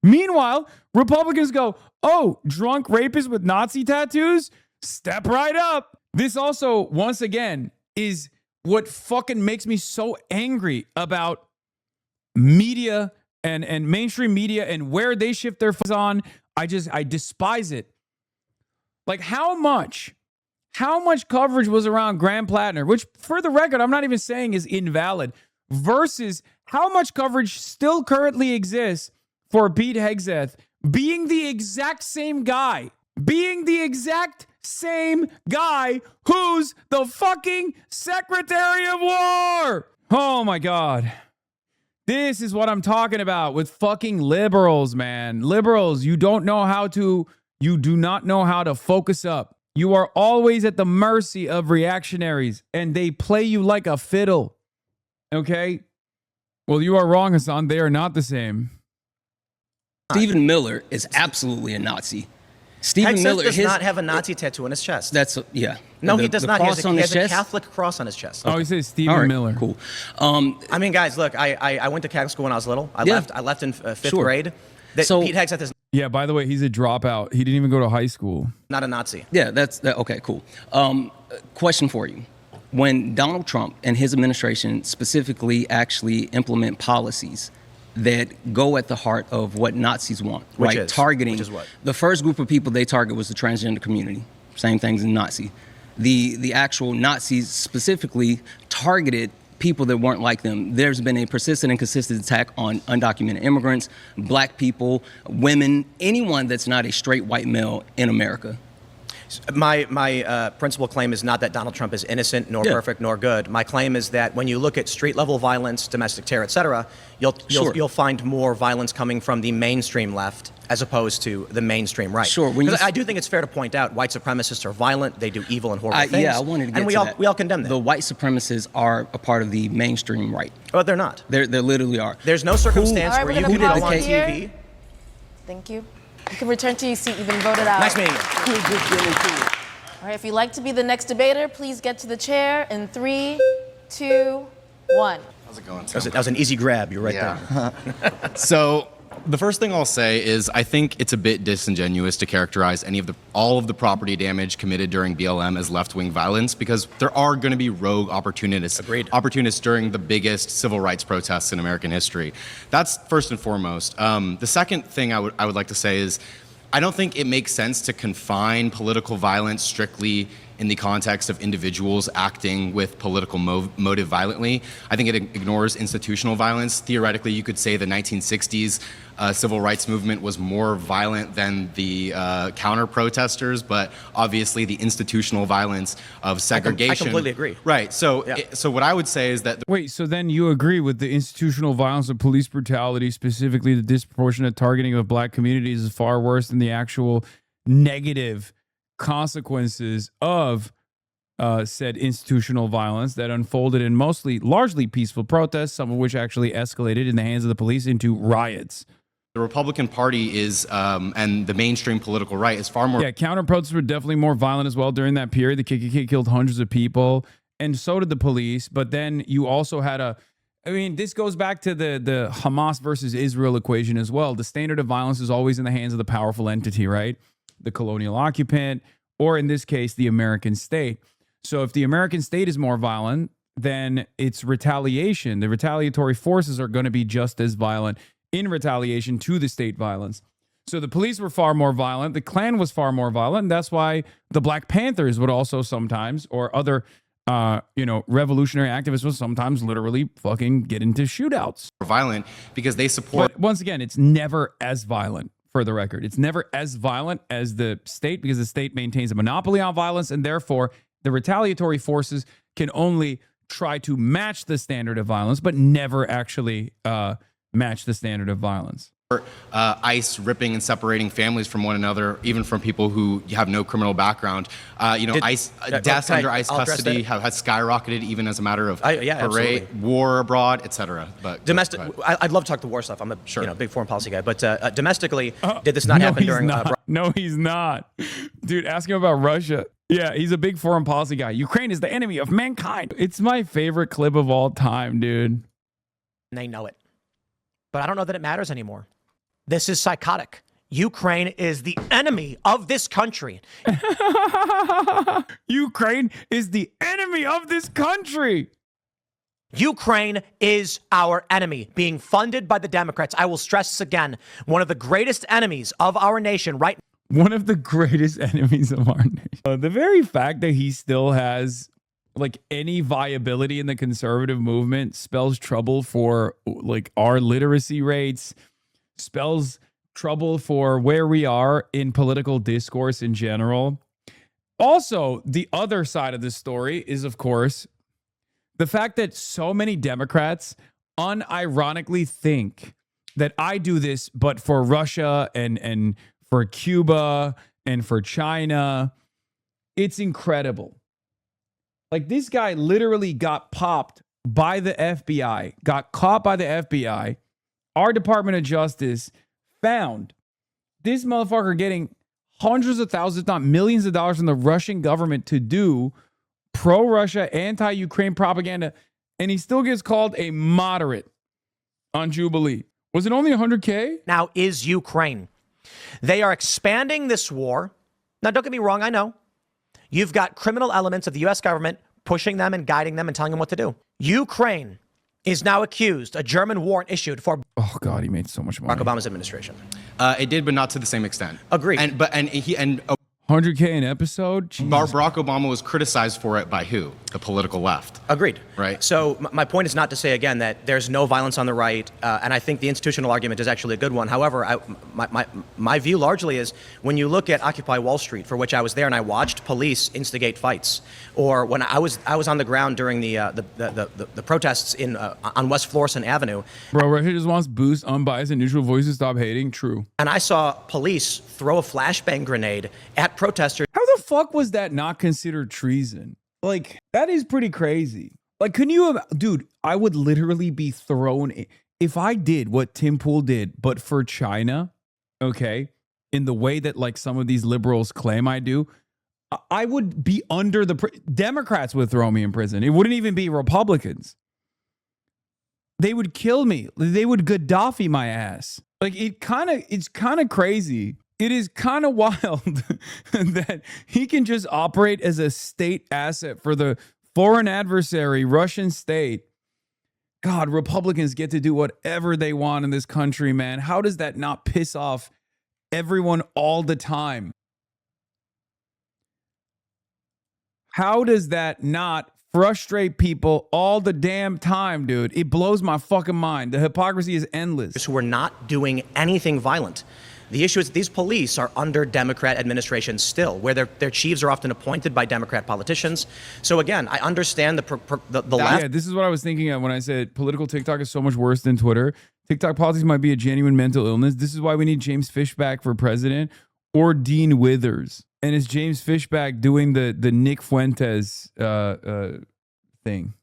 Meanwhile, Republicans go, oh, drunk rapists with Nazi tattoos? Step right up. This also, once again, is what fucking makes me so angry about media and mainstream media and where they shift their focus on. I despise it. Like how much coverage was around Grant Plattner, which for the record, I'm not even saying is invalid, versus how much coverage still currently exists for Pete Hegseth being the exact same guy who's the fucking Secretary of War. Oh my God. This is what I'm talking about with fucking liberals, man. Liberals, you do not know how to focus up. You are always at the mercy of reactionaries, and they play you like a fiddle. Okay? Well, you are wrong, Hasan. They are not the same. Stephen Miller is absolutely a Nazi. Stephen Miller does not have a Nazi tattoo on his chest. Yeah. No, he does not. He has a chest? Catholic cross on his chest. Oh, he says Stephen Miller. Cool. I mean, guys, look, I went to Catholic school when I was little. I left in fifth grade. So Pete Hegseth is Yeah, by the way, he's a dropout. He didn't even go to high school. not a Nazi. Yeah, okay, cool. Question for you. When Donald Trump and his administration specifically actually implement policies that go at the heart of what Nazis want, Which right? is? Targeting. Which is what? The first group of people they target was the transgender community. Same things in Nazi. The actual Nazis specifically targeted people that weren't like them. There's been a persistent and consistent attack on undocumented immigrants, black people, women, anyone that's not a straight white male in America. My principal claim is not that Donald Trump is innocent, nor perfect, nor good. My claim is that when you look at street-level violence, domestic terror, et cetera, you'll find more violence coming from the mainstream left as opposed to the mainstream right. Sure. I do think it's fair to point out white supremacists are violent. They do evil and horrible things. Yeah, I wanted to get and to that. we all condemn them. The white supremacists are a part of the mainstream right. But they're not. They literally are. The's no circumstance All right, where we're you gonna can go on pause here. TV. Thank you. You can return to your seat. You've been voted out. Nice meeting you. All right, if you'd like to be the next debater, please get to the chair in 3, 2, 1. How's it going, That was an easy grab. You're right there. So the first thing I'll say is I think it's a bit disingenuous to characterize all of the property damage committed during BLM as left-wing violence, because there are going to be rogue opportunists during the biggest civil rights protests in American history. That's first and foremost. The second thing I would like to say is I don't think it makes sense to confine political violence strictly in the context of individuals acting with political motive violently. I think it ignores institutional violence. Theoretically, you could say the 1960s civil rights movement was more violent than the counter-protesters, but obviously the institutional violence of segregation. I completely agree. Right. So, so what I would say is that Wait, so then you agree with the institutional violence of police brutality, specifically the disproportionate targeting of black communities, is far worse than the actual negative consequences of said institutional violence that unfolded in largely peaceful protests, some of which actually escalated in the hands of the police into riots. the Republican Party is, and the mainstream political right is far more. Yeah, counter protests were definitely more violent as well during that period. The KKK killed hundreds of people, and so did the police. But then you also had this goes back to the Hamas versus Israel equation as well. The standard of violence is always in the hands of the powerful entity, right? The colonial occupant, or in this case, the American state. So if the American state is more violent, then it's retaliation. The retaliatory forces are going to be just as violent in retaliation to the state violence. So the police were far more violent. The Klan was far more violent. And that's why the Black Panthers would also sometimes, or other, revolutionary activists would sometimes literally fucking get into shootouts. Violent because they support. But once again, it's never as violent, for the record. It's never as violent as the state because the state maintains a monopoly on violence, and therefore the retaliatory forces can only try to match the standard of violence, but never actually match the standard of violence. ICE ripping and separating families from one another, even from people who have no criminal background. ICE deaths under ICE custody have skyrocketed, even as a matter of war abroad, etc. But domestic, I'd love to talk the war stuff. I'm a big foreign policy guy, but domestically, did this not happen during? No, he's not, dude. Ask him about Russia. Yeah, he's a big foreign policy guy. Ukraine is the enemy of mankind. It's my favorite clip of all time, dude. And they know it, but I don't know that it matters anymore. This is psychotic. Ukraine is the enemy of this country. Ukraine is the enemy of this country. Ukraine is our enemy, being funded by the Democrats. I will stress this again. One of the greatest enemies of our nation right now. One of the greatest enemies of our nation. The very fact that he still has any viability in the conservative movement spells trouble for our literacy rates, spells trouble for where we are in political discourse in general. Also, the other side of this story is, of course, the fact that so many Democrats unironically think that I do this, but for Russia and for Cuba and for China. It's incredible. This guy literally got popped by the FBI, got caught by the FBI. Our Department of Justice found this motherfucker getting hundreds of thousands, if not millions of dollars from the Russian government to do pro-Russia, anti-Ukraine propaganda, and he still gets called a moderate on Jubilee. Was it only 100K? Now is Ukraine. They are expanding this war. Now, don't get me wrong, I know. You've got criminal elements of the U.S. government pushing them and guiding them and telling them what to do. Ukraine is now accused, a German warrant issued for... Oh, God, he made so much money. Barack Obama's administration. It did, but not to the same extent. Agreed. 100K an episode? Barack Obama was criticized for it by who? The political left. Agreed. Right. So my point is not to say, again, that there's no violence on the right, and I think the institutional argument is actually a good one. However, my view largely is when you look at Occupy Wall Street, for which I was there and I watched police instigate fights, or when I was on the ground during the protests on West Florissant Avenue. Bro, Russia just wants boost, unbiased, and neutral voices stop hating. True. And I saw police throw a flashbang grenade at protesters. How the fuck was that not considered treason? That is pretty crazy. Can you, dude, I would literally be thrown if I did what Tim Pool did, but for China, okay, in the way that some of these liberals claim I do, I would be under Democrats would throw me in prison. It wouldn't even be Republicans. They would kill me. They would Gaddafi my ass. It's kind of crazy. It is kind of wild that he can just operate as a state asset for the foreign adversary, Russian state. God, Republicans get to do whatever they want in this country, man. How does that not piss off everyone all the time? How does that not frustrate people all the damn time, dude? It blows my fucking mind. The hypocrisy is endless. Who are not doing anything violent. The issue is these police are under Democrat administrations still, where their chiefs are often appointed by Democrat politicians. So again, I understand the left. Yeah, this is what I was thinking of when I said political TikTok is so much worse than Twitter. TikTok politics might be a genuine mental illness. This is why we need James Fishback for president or Dean Withers. And it's James Fishback doing the Nick Fuentes thing.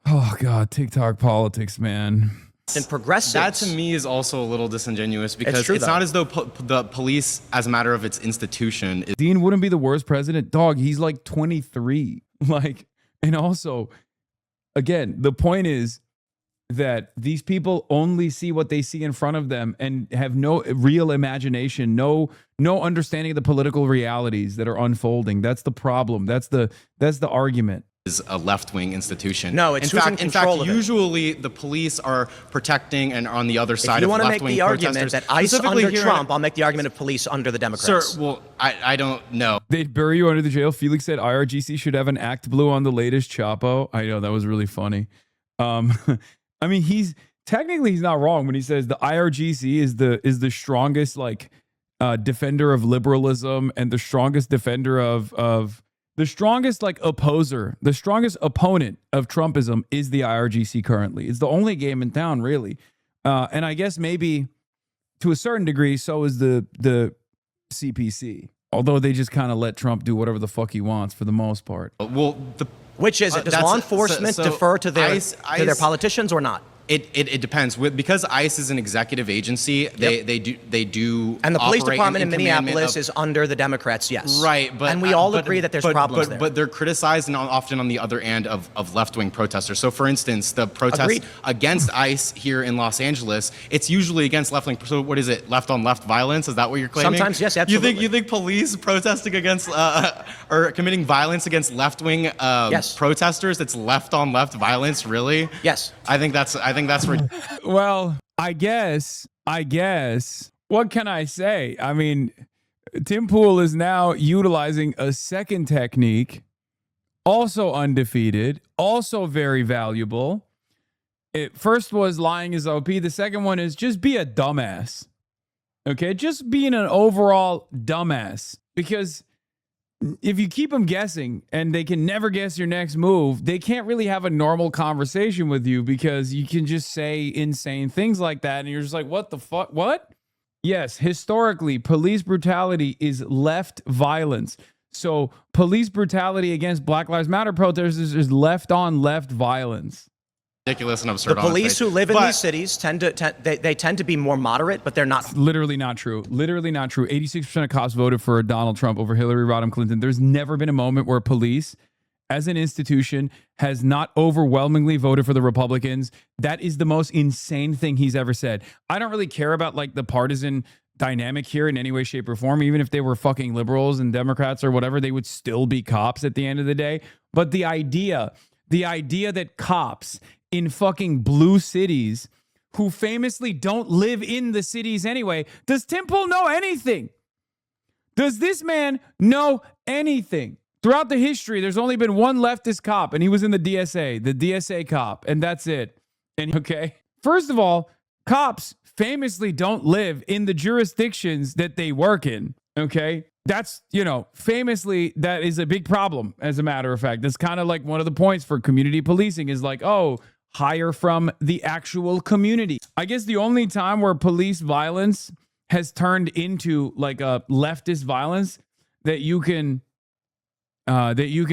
Oh God, TikTok politics, man. And progressives. That to me is also a little disingenuous because it's not as though the police, as a matter of its institution, Dean wouldn't be the worst president. Dog, he's like 23. Like, and also, again, the point is that these people only see what they see in front of them and have no real imagination, no understanding of the political realities that are unfolding. That's the problem. That's the argument. Is a left-wing institution. No, it's in fact, usually the police are protecting and on the other side of left-wing protesters. If you want to make the argument that ICE under Trump, I'll make the argument of police under the Democrats. Sir, well, I don't know. They'd bury you under the jail. Felix said IRGC should have an act blue on the latest Chapo. I know, that was really funny. I mean, he's not wrong when he says the IRGC is the strongest defender of liberalism and the strongest defender of the strongest opposer, the strongest opponent of Trumpism is the IRGC currently. It's the only game in town, really. And I guess maybe to a certain degree, so is the CPC. Although they just kind of let Trump do whatever the fuck he wants for the most part. Well, which is it? Does law enforcement defer to their politicians or not? It depends. Because ICE is an executive agency, they do. And the police department in Minneapolis is under the Democrats, yes. Right, and we all agree that there's problems there. But they're criticized and often on the other end of left-wing protesters. So, for instance, the protests against ICE here in Los Angeles, it's usually against left-wing. So, what is it? Left-on-left violence? Is that what you're claiming? Sometimes, yes, absolutely. You think police protesting against or committing violence against left-wing protesters? It's left-on-left violence, really? Yes. I think that's Well, I guess, what can I say? I mean, Tim Pool is now utilizing a second technique, also undefeated, also very valuable. It first was lying is OP. The second one is just be a dumbass. Okay, just being an overall dumbass. Because if you keep them guessing and they can never guess your next move, they can't really have a normal conversation with you because you can just say insane things like that. And you're just like, what the fuck? What? Yes, historically, police brutality is left violence. So police brutality against Black Lives Matter protesters is left on left violence. Ridiculous and absurd. The police who live in these cities tend to be more moderate, but they're not. It's literally not true. Literally not true. 86% of cops voted for Donald Trump over Hillary Rodham Clinton. There's never been a moment where police, as an institution, has not overwhelmingly voted for the Republicans. That is the most insane thing he's ever said. I don't really care about the partisan dynamic here in any way, shape, or form. Even if they were fucking liberals and Democrats or whatever, they would still be cops at the end of the day. But the idea that cops in fucking blue cities who famously don't live in the cities anyway. Does Tim Pool know anything? Does this man know anything? Throughout the history, there's only been one leftist cop, and he was in the DSA cop, and that's it. And okay, first of all, cops famously don't live in the jurisdictions that they work in. Okay, that's, famously, that is a big problem. As a matter of fact, that's kind of like one of the points for community policing is hire from the actual community. I guess the only time where police violence has turned into a leftist violence that you can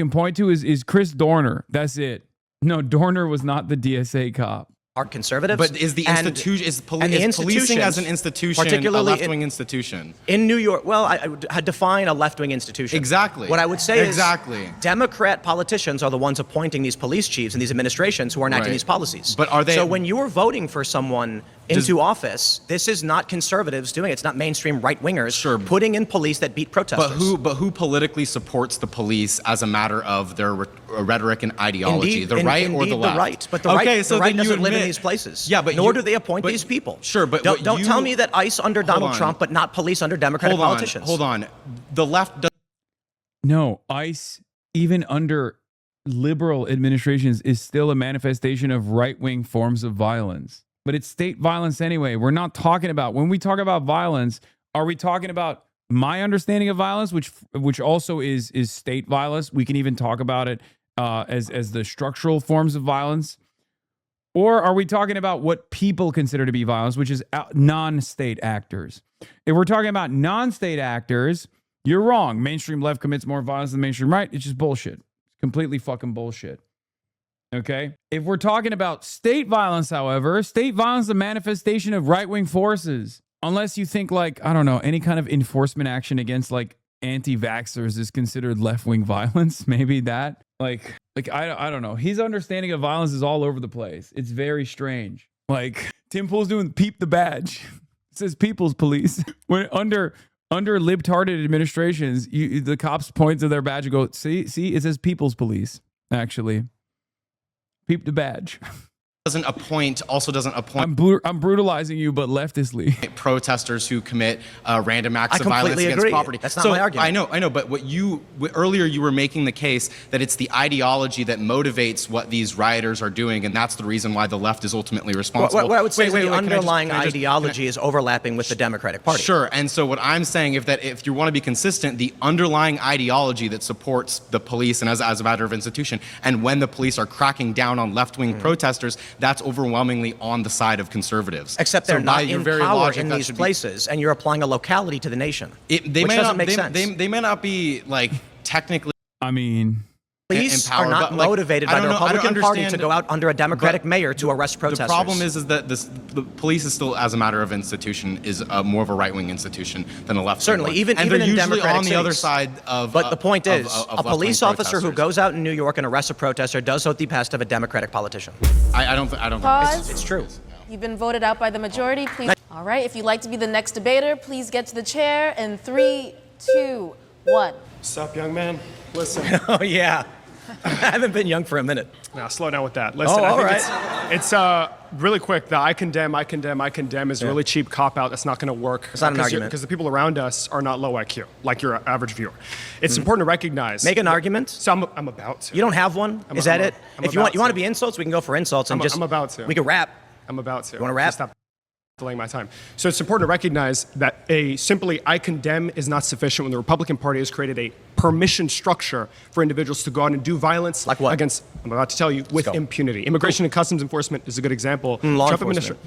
point to is Chris Dorner. That's it. No, Dorner was not the DSA cop. Are conservatives. But is the institution is policing as an institution a left-wing institution? In New York, well, I would define a left-wing institution. Exactly. What I would say is Democrat politicians are the ones appointing these police chiefs and these administrations who are enacting these policies. But are they? So when you are voting for someone into office, this is not conservatives doing it. It's not mainstream right-wingers putting in police that beat protesters. But who politically supports the police as a matter of their rhetoric and ideology? Indeed, the right or the left? The right. But the right doesn't live in these places. Yeah, but nor do they appoint these people. Sure, but don't tell me that ICE under Donald Trump, but not police under Democratic politicians. Hold on. The left does. No, ICE even under liberal administrations, is still a manifestation of right-wing forms of violence. But it's state violence anyway. We're not talking about, when we talk about violence, are we talking about my understanding of violence, which also is state violence? We can even talk about it as the structural forms of violence. Or are we talking about what people consider to be violence, which is non-state actors? If we're talking about non-state actors, you're wrong. Mainstream left commits more violence than mainstream right. It's just bullshit. Completely fucking bullshit. Okay? If we're talking about state violence, however, state violence is a manifestation of right-wing forces. Unless you think like, I don't know, any kind of enforcement action against like anti-vaxxers is considered left-wing violence. Maybe that. Like I don't know. His understanding of violence is all over the place. It's very strange. Like Tim Pool's doing peep the badge. It says People's Police. When under libtarded administrations, the cops point to their badge and go, see, it says People's Police, actually. Peep the badge. Doesn't appoint. I'm brutalizing you, but leftistly. Protesters who commit random acts I of violence completely against agree. property. That's not my argument. I know. But earlier you were making the case that it's the ideology that motivates what these rioters are doing, and that's the reason why the left is ultimately responsible. What I would say is the can I underlying just- ideology is overlapping with the Democratic Party. Sure. And so what I'm saying is that if you want to be consistent, the underlying ideology that supports the police and as a matter of institution, and when the police are cracking down on left-wing protesters, that's overwhelmingly on the side of conservatives. Except they're not in power in these places, and you're applying a locality to the nation. They which may doesn't not make sense. They may not be like technically. I mean, police are not motivated by the Republican Party to go out under a Democratic mayor to arrest protesters. The problem is that the police is still, as a matter of institution, is more of a right-wing institution than a left-wing Certainly, one. even they're in usually Democratic on the other cities. side of. But the point is, of a police left-wing officer who protesters. goes out in New York and arrests a protester does so at the behest of a Democratic politician. I don't Pause. It's true. You've been voted out by the majority. Please. All right. If you'd like to be the next debater, please get to the chair in 3, 2, 1. What's up, young man? Listen. Oh, yeah. I haven't been young for a minute. Now, slow down with that. Listen, all I think right. it's really quick. The I condemn is a really cheap cop-out. That's not going to work. It's not an argument. Because the people around us are not low IQ, like your average viewer. It's important to recognize. Make an argument. So I'm about to. You don't have one? Is that it? If you want to be insults, we can go for insults. And I'm about to. We can rap. I'm about to. You want to rap? Stop delaying my time. So it's important to recognize that simply I condemn is not sufficient when the Republican Party has created a permission structure for individuals to go out and do violence against, I'm about to tell you, with impunity. Immigration and Customs Enforcement is a good example. Law enforcement.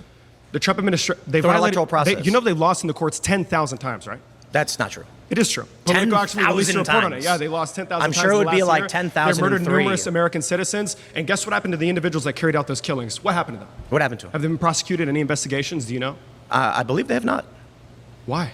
The Trump administration, they Through an violated, electoral process. they've lost in the courts 10,000 times, right? That's not true. It is true. Politico actually released a 10,000 report on it. times. Yeah, they lost 10,000 I'm times. sure it in the would be last like year. 10,003. They murdered numerous American citizens. And guess what happened to the individuals that carried out those killings? What happened to them? What happened to them? Have they been prosecuted? Any investigations? Do you know? I believe they have not. Why?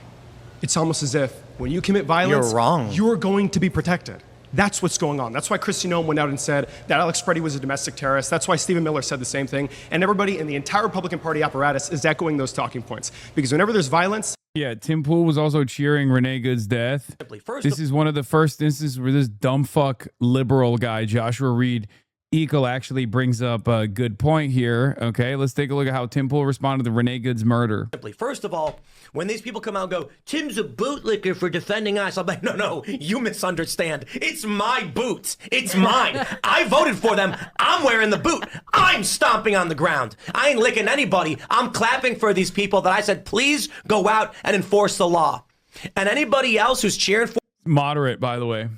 It's almost as if when you commit violence, You're wrong. You're going to be protected. That's what's going on. That's why Kristi Noem went out and said that Alex Preddy was a domestic terrorist. That's why Stephen Miller said the same thing. And everybody in the entire Republican Party apparatus is echoing those talking points. Because whenever there's violence... Yeah, Tim Pool was also cheering Renee Good's death. This is one of the first instances where this dumb fuck liberal guy, Joshua Reed Eagle, actually brings up a good point here. Okay, let's take a look at how Tim Pool responded to Renee Good's murder. First of all, when these people come out and go, Tim's a bootlicker for defending us, I'm like, no, you misunderstand. It's my boots. It's mine. I voted for them. I'm wearing the boot. I'm stomping on the ground. I ain't licking anybody. I'm clapping for these people that I said, please go out and enforce the law. And anybody else who's cheering for... Moderate, by the way.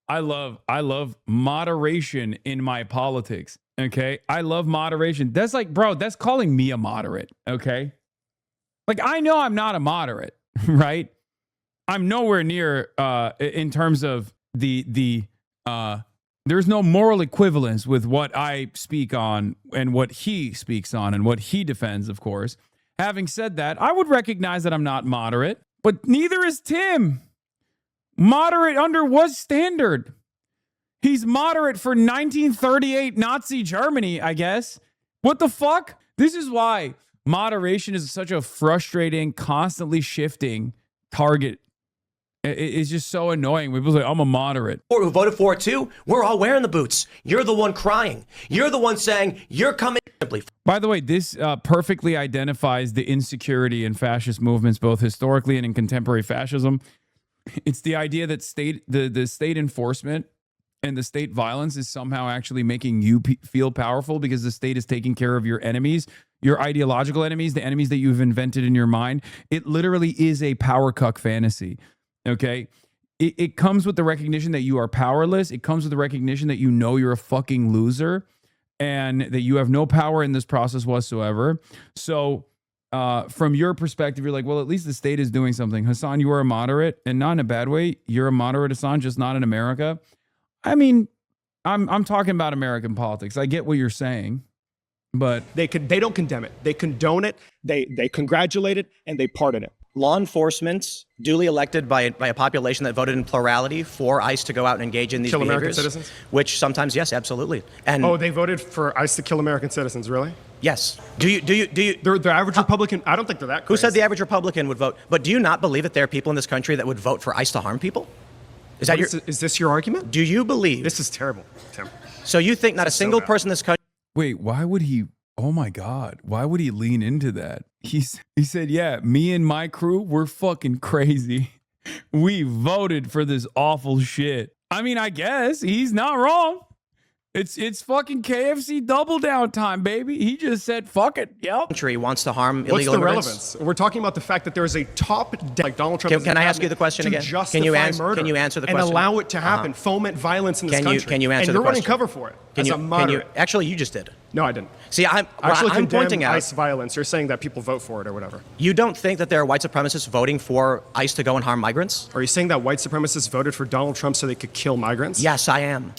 I love moderation in my politics. Okay. I love moderation. That's like, bro, that's calling me a moderate. Okay. Like, I know I'm not a moderate, right? I'm nowhere near, in terms of there's no moral equivalence with what I speak on and what he speaks on and what he defends, of course. Having said that, I would recognize that I'm not moderate, but neither is Tim. Moderate under what standard? He's moderate for 1938 Nazi Germany, I guess. What the fuck? This is why moderation is such a frustrating, constantly shifting target. It's just so annoying. People say, I'm a moderate. Or who voted for it too, we're all wearing the boots. You're the one crying. You're the one saying, you're coming. By the way, this perfectly identifies the insecurity in fascist movements, both historically and in contemporary fascism. It's the idea that the state enforcement and the state violence is somehow actually making you feel powerful because the state is taking care of your enemies, your ideological enemies, the enemies that you've invented in your mind. It literally is a power cuck fantasy. Okay. It comes with the recognition that you are powerless. It comes with the recognition that you know you're a fucking loser and that you have no power in this process whatsoever. So from your perspective, you're like, well, at least the state is doing something. Hasan, you are a moderate, and not in a bad way. You're a moderate, Hasan, just not in America. I mean, I'm talking about American politics. I get what you're saying, but they don't condemn it. They condone it. They congratulate it, and they pardon it. Law enforcement, duly elected by a population that voted in plurality for ICE to go out and engage in these Kill behaviors. American citizens? Which sometimes, yes, absolutely. And they voted for ICE to kill American citizens, really? Yes. Do you? The average Republican, I don't think they're that crazy. Who said the average Republican would vote? But do you not believe that there are people in this country that would vote for ICE to harm people? Is this your argument? Do you believe? This is terrible, Tim. So you think not a single person in this country? wait, why would he? Oh my God. Why would he lean into that? He said, yeah, me and my crew, we're fucking crazy. We voted for this awful shit. I mean, I guess he's not wrong. It's fucking KFC double down time, baby. He just said, fuck it. Yep. Country wants to harm illegal What's the immigrants? relevance? We're talking about the fact that there is a top like Donald Trump. Can I ask you the question again? Can you answer the question? And allow it to happen, foment violence in this country. Can you answer and the you're running question? cover for it. Actually, you just did. No, I didn't. See, I'm pointing out ICE violence. You're saying that people vote for it or whatever. You don't think that there are white supremacists voting for ICE to go and harm migrants? Are you saying that white supremacists voted for Donald Trump so they could kill migrants? Yes, I am.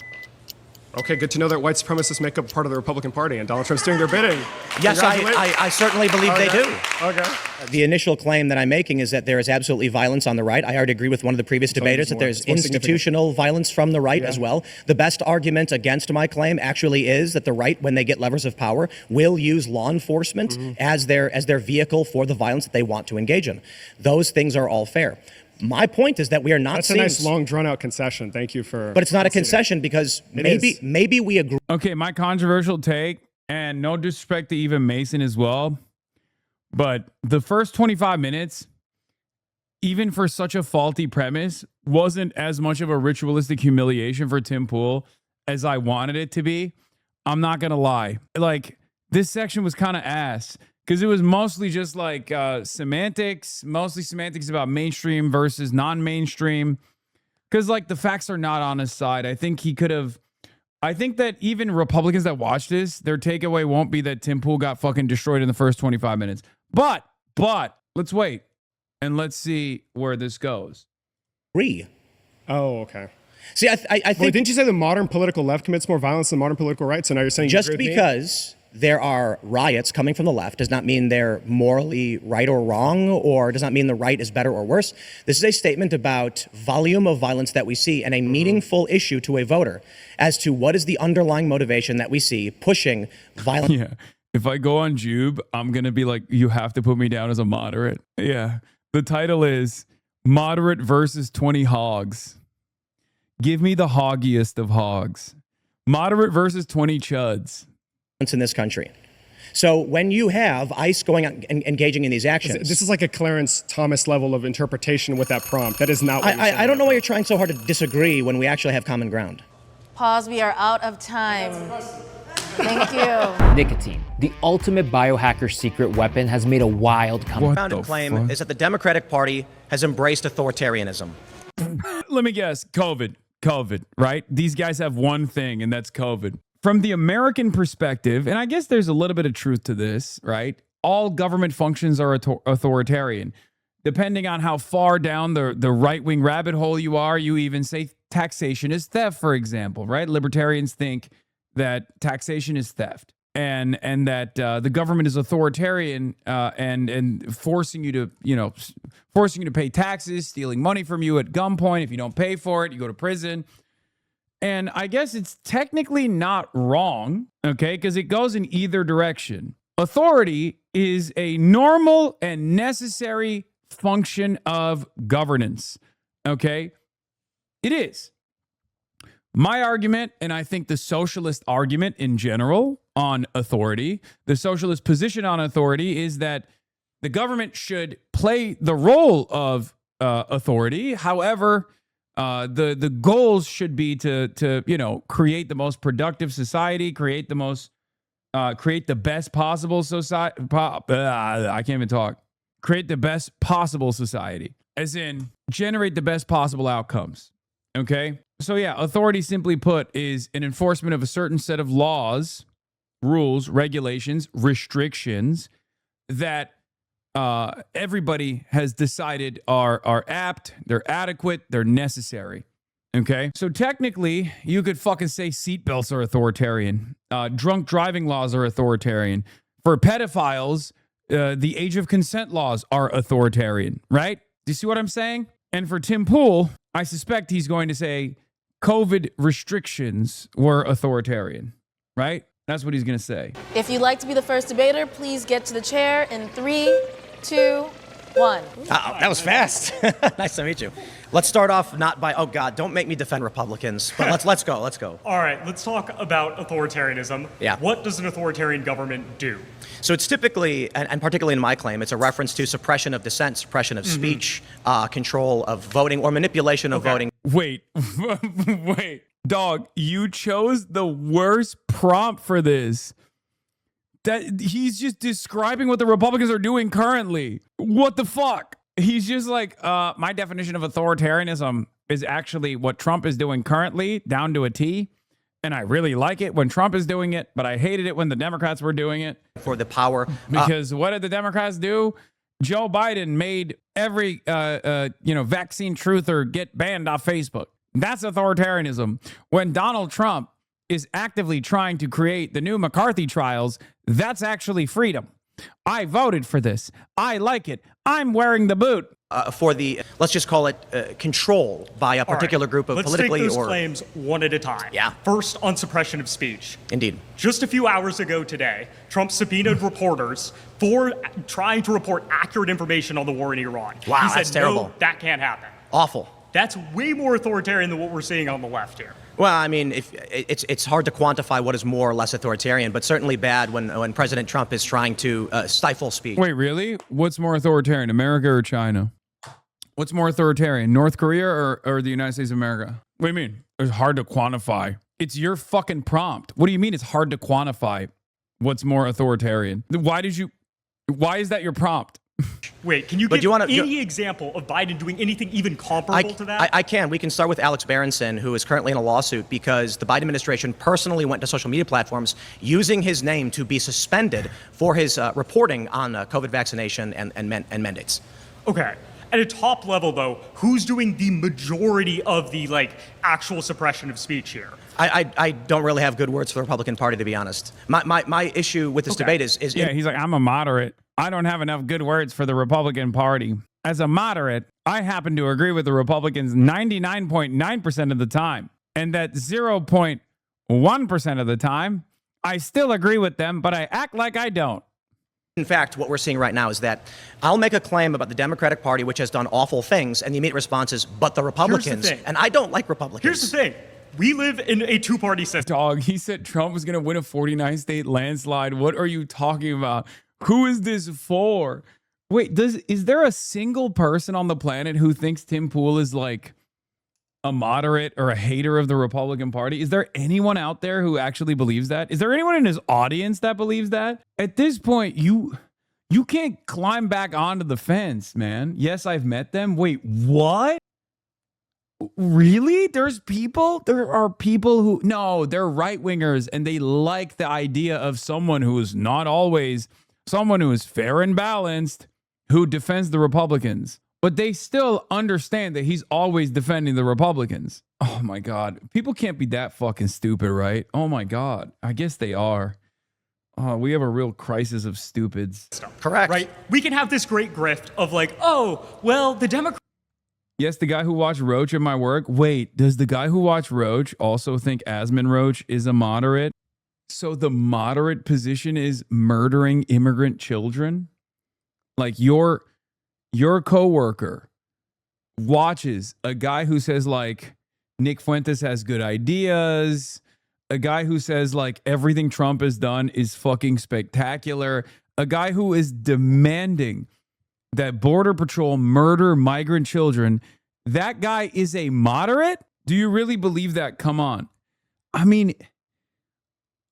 Okay, good to know that white supremacists make up part of the Republican Party and Donald Trump's doing their bidding. Yes, I certainly believe they do. Okay. The initial claim that I'm making is that there is absolutely violence on the right. I already agree with one of the previous debaters that there's institutional violence from the right as well. The best argument against my claim actually is that the right, when they get levers of power, will use law enforcement as their vehicle for the violence that they want to engage in. Those things are all fair. My point is that we are not That's a nice, long, drawn-out concession. Thank you for... But it's not a concession because maybe we agree. Okay, my controversial take, and no disrespect to even Mason as well, but the first 25 minutes, even for such a faulty premise, wasn't as much of a ritualistic humiliation for Tim Pool as I wanted it to be. I'm not going to lie. Like, this section was kind of ass. Because it was mostly just like semantics about mainstream versus non-mainstream. Because like the facts are not on his side. I think that even Republicans that watch this, their takeaway won't be that Tim Pool got fucking destroyed in the first 25 minutes. But let's wait and let's see where this goes. Oh, okay. See, I think... Well, didn't you say the modern political left commits more violence than modern political right? So now you're saying... Just because there are riots coming from the left does not mean they're morally right or wrong, or does not mean the right is better or worse. This is a statement about volume of violence that we see and a meaningful issue to a voter as to what is the underlying motivation that we see pushing violence. Yeah. If I go on Jube, I'm going to be like, you have to put me down as a moderate. Yeah. The title is Moderate versus 20 Hogs. Give me the hoggiest of hogs. Moderate versus 20 chuds. In this country. So when you have ICE going out and engaging in these actions... This is like a Clarence Thomas level of interpretation with that prompt. That is not what I don't know why you're trying so hard to disagree when we actually have common ground. Pause, we are out of time. Thank you. Nicotine, the ultimate biohacker's secret weapon, has made a wild comeback. The founded claim is that the Democratic Party has embraced authoritarianism. Let me guess. COVID, right? These guys have one thing, and that's COVID. From the American perspective, and I guess there's a little bit of truth to this, right? All government functions are authoritarian. Depending on how far down the right-wing rabbit hole you are, you even say taxation is theft, for example, right? Libertarians think that taxation is theft and that the government is authoritarian and forcing you to pay taxes, stealing money from you at gunpoint. If you don't pay for it, you go to prison. And I guess it's technically not wrong, okay, because it goes in either direction. Authority is a normal and necessary function of governance, okay? It is. My argument, and I think the socialist argument in general on authority, the socialist position on authority is that the government should play the role of authority. However, The goals should be to create the most productive society, create the best possible society. I can't even talk. Create the best possible society, as in generate the best possible outcomes. Okay. So yeah, authority, simply put, is an enforcement of a certain set of laws, rules, regulations, restrictions that everybody has decided are apt, they're adequate, they're necessary. Okay. So technically, you could fucking say seatbelts are authoritarian. Drunk driving laws are authoritarian. For pedophiles, the age of consent laws are authoritarian, right? Do you see what I'm saying? And for Tim Pool, I suspect he's going to say COVID restrictions were authoritarian, right? That's what he's going to say. If you'd like to be the first debater, please get to the chair in 3, 2, 1. That was fast. Nice to meet you. Let's start off not by, oh God, don't make me defend Republicans, but let's go. All right, let's talk about authoritarianism. Yeah. What does an authoritarian government do? So it's typically, and particularly in my claim, it's a reference to suppression of dissent, suppression of speech, control of voting, or manipulation of voting. Wait, dog, you chose the worst prompt for this. That he's just describing what the Republicans are doing currently. What the fuck? He's just like, my definition of authoritarianism is actually what Trump is doing currently, down to a T. And I really like it when Trump is doing it, but I hated it when the Democrats were doing it. For the power. Because what did the Democrats do? Joe Biden made every vaccine truther get banned off Facebook. That's authoritarianism. When Donald Trump is actively trying to create the new McCarthy trials, that's actually freedom. I voted for this. I like it. I'm wearing the boot. For the, let's just call it control by a particular group of politically Let's take those claims one at a time. Yeah. First, on suppression of speech. Indeed. Just a few hours ago today, Trump subpoenaed reporters for trying to report accurate information on the war in Iran. Wow, he said, that's terrible. No, that can't happen. Awful. That's way more authoritarian than what we're seeing on the left here. Well, I mean, if it's hard to quantify what is more or less authoritarian, but certainly bad when President Trump is trying to stifle speech. Wait, really? What's more authoritarian, America or China? What's more authoritarian, North Korea or the United States of America? What do you mean? It's hard to quantify. It's your fucking prompt. What do you mean it's hard to quantify what's more authoritarian? Why is that your prompt? Wait, can you give any example of Biden doing anything even comparable to that? I can. We can start with Alex Berenson, who is currently in a lawsuit because the Biden administration personally went to social media platforms using his name to be suspended for his reporting on COVID vaccination and mandates. Okay. At a top level, though, who's doing the majority of the actual suppression of speech here? I don't really have good words for the Republican Party, to be honest. My issue with this debate is he's like, I'm a moderate. I don't have enough good words for the Republican Party. As a moderate, I happen to agree with the Republicans 99.9% of the time. And that 0.1% of the time, I still agree with them, but I act like I don't. In fact, what we're seeing right now is that I'll make a claim about the Democratic Party, which has done awful things, and the immediate response is, but the Republicans. And I don't like Republicans. Here's the thing. We live in a two-party system. Dog, he said Trump was going to win a 49-state landslide. What are you talking about? Who is this for? Wait, is there a single person on the planet who thinks Tim Pool is like a moderate or a hater of the Republican Party? Is there anyone out there who actually believes that? Is there anyone in his audience that believes that? At this point, you can't climb back onto the fence, man. Yes, I've met them. Wait, what? Really? There are people who, no, they're right-wingers and they like the idea of someone who is not always someone who is fair and balanced, who defends the Republicans. But they still understand that he's always defending the Republicans. Oh my God. People can't be that fucking stupid, right? Oh my God. I guess they are. We have a real crisis of stupids. Correct. Right? We can have this great grift of the Democrats. Yes, the guy who watched Roach at my work. Wait, does the guy who watched Roach also think Asmund Roach is a moderate? So the moderate position is murdering immigrant children? Like your coworker watches a guy who says Nick Fuentes has good ideas, a guy who says everything Trump has done is fucking spectacular, a guy who is demanding that Border Patrol murder migrant children, That guy is a moderate? Do you really believe that? Come on. I mean,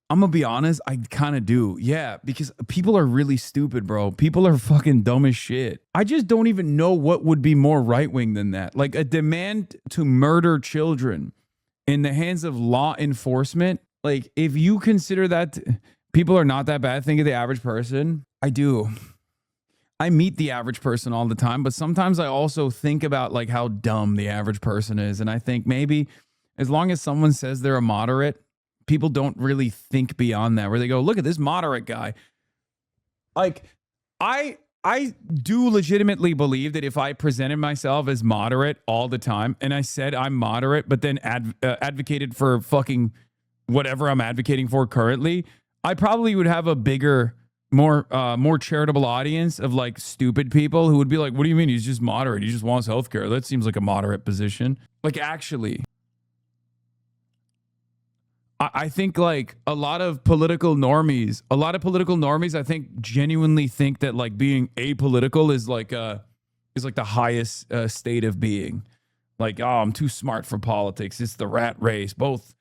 I'm going to be honest. I kind of do. Yeah, because people are really stupid, bro. People are fucking dumb as shit. I just don't even know what would be more right-wing than that. Like a demand to murder children in the hands of law enforcement. Like if you consider that people are not that bad, think of the average person. I do. I meet the average person all the time, but sometimes I also think about like how dumb the average person is. And I think maybe as long as someone says they're a moderate, people don't really think beyond that, where they go, look at this moderate guy. Like I do legitimately believe that if I presented myself as moderate all the time and I said I'm moderate, but then advocated for fucking whatever I'm advocating for currently, I probably would have a bigger, more charitable audience of like stupid people who would be like, what do you mean he's just moderate? He just wants healthcare. That seems like a moderate position. Like actually, I think like a lot of political normies, I think genuinely think that like being apolitical is like the highest state of being. Like, oh, I'm too smart for politics. It's the rat race. Both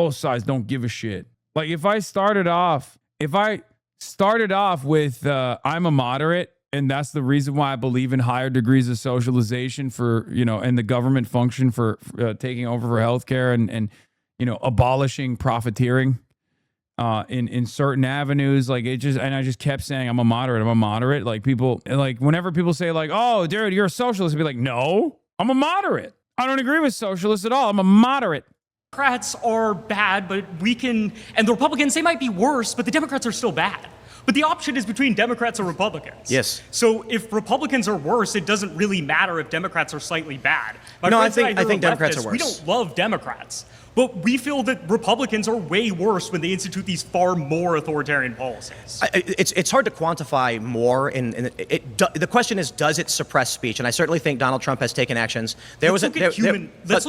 sides don't give a shit. Like if I started off with I'm a moderate, and that's the reason why I believe in higher degrees of socialization for, and the government function for taking over for healthcare and abolishing profiteering in certain avenues. Like and I just kept saying I'm a moderate. Like people, like whenever people say like, oh, dude, you're a socialist, I'd be like, no, I'm a moderate. I don't agree with socialists at all. I'm a moderate. Democrats are bad, but and the Republicans, they might be worse, but the Democrats are still bad. But the option is between Democrats or Republicans. Yes. So if Republicans are worse, it doesn't really matter if Democrats are slightly bad. I think Democrats are worse. We don't love Democrats, but we feel that Republicans are way worse when they institute these far more authoritarian policies. It's hard to quantify more. The question is, does it suppress speech? And I certainly think Donald Trump has taken actions. Let's look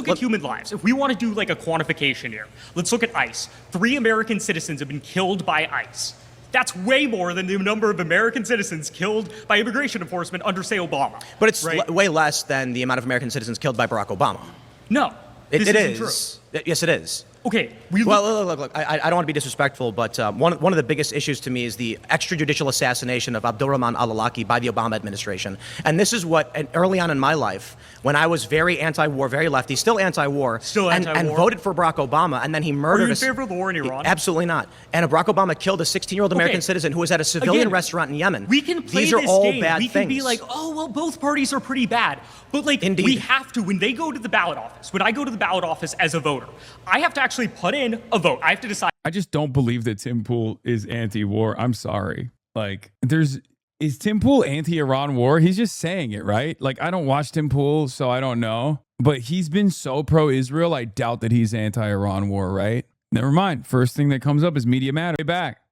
at human lives. If we want to do like a quantification here, let's look at ICE. 3 American citizens have been killed by ICE. That's way more than the number of American citizens killed by immigration enforcement under, say, Obama. But it's way less than the amount of American citizens killed by Barack Obama. No, it is. True. Yes, it is. Okay. Look. I don't want to be disrespectful, but one of the biggest issues to me is the extrajudicial assassination of Abdulrahman al-Awlaki by the Obama administration. And this is what, early on in my life, when I was very anti-war, very lefty, still anti-war, and voted for Barack Obama, and then he murdered. Are you in favor of the war in Iran? Absolutely not. And Barack Obama killed a 16-year-old American citizen who was at a civilian restaurant in Yemen. We can play These are this all game. bad we can things. Be like, oh, well, both parties are pretty bad. But like, Indeed. We have to, when they go to the ballot office, when I go to the ballot office as a voter, I have to actually put in a vote. I have to decide. I just don't believe that Tim Pool is anti-war. I'm sorry. Like, is Tim Pool anti-Iran war? He's just saying it, right? Like, I don't watch Tim Pool, so I don't know. But he's been so pro-Israel, I doubt that he's anti-Iran war, right? Never mind. First thing that comes up is Media Matter. Way back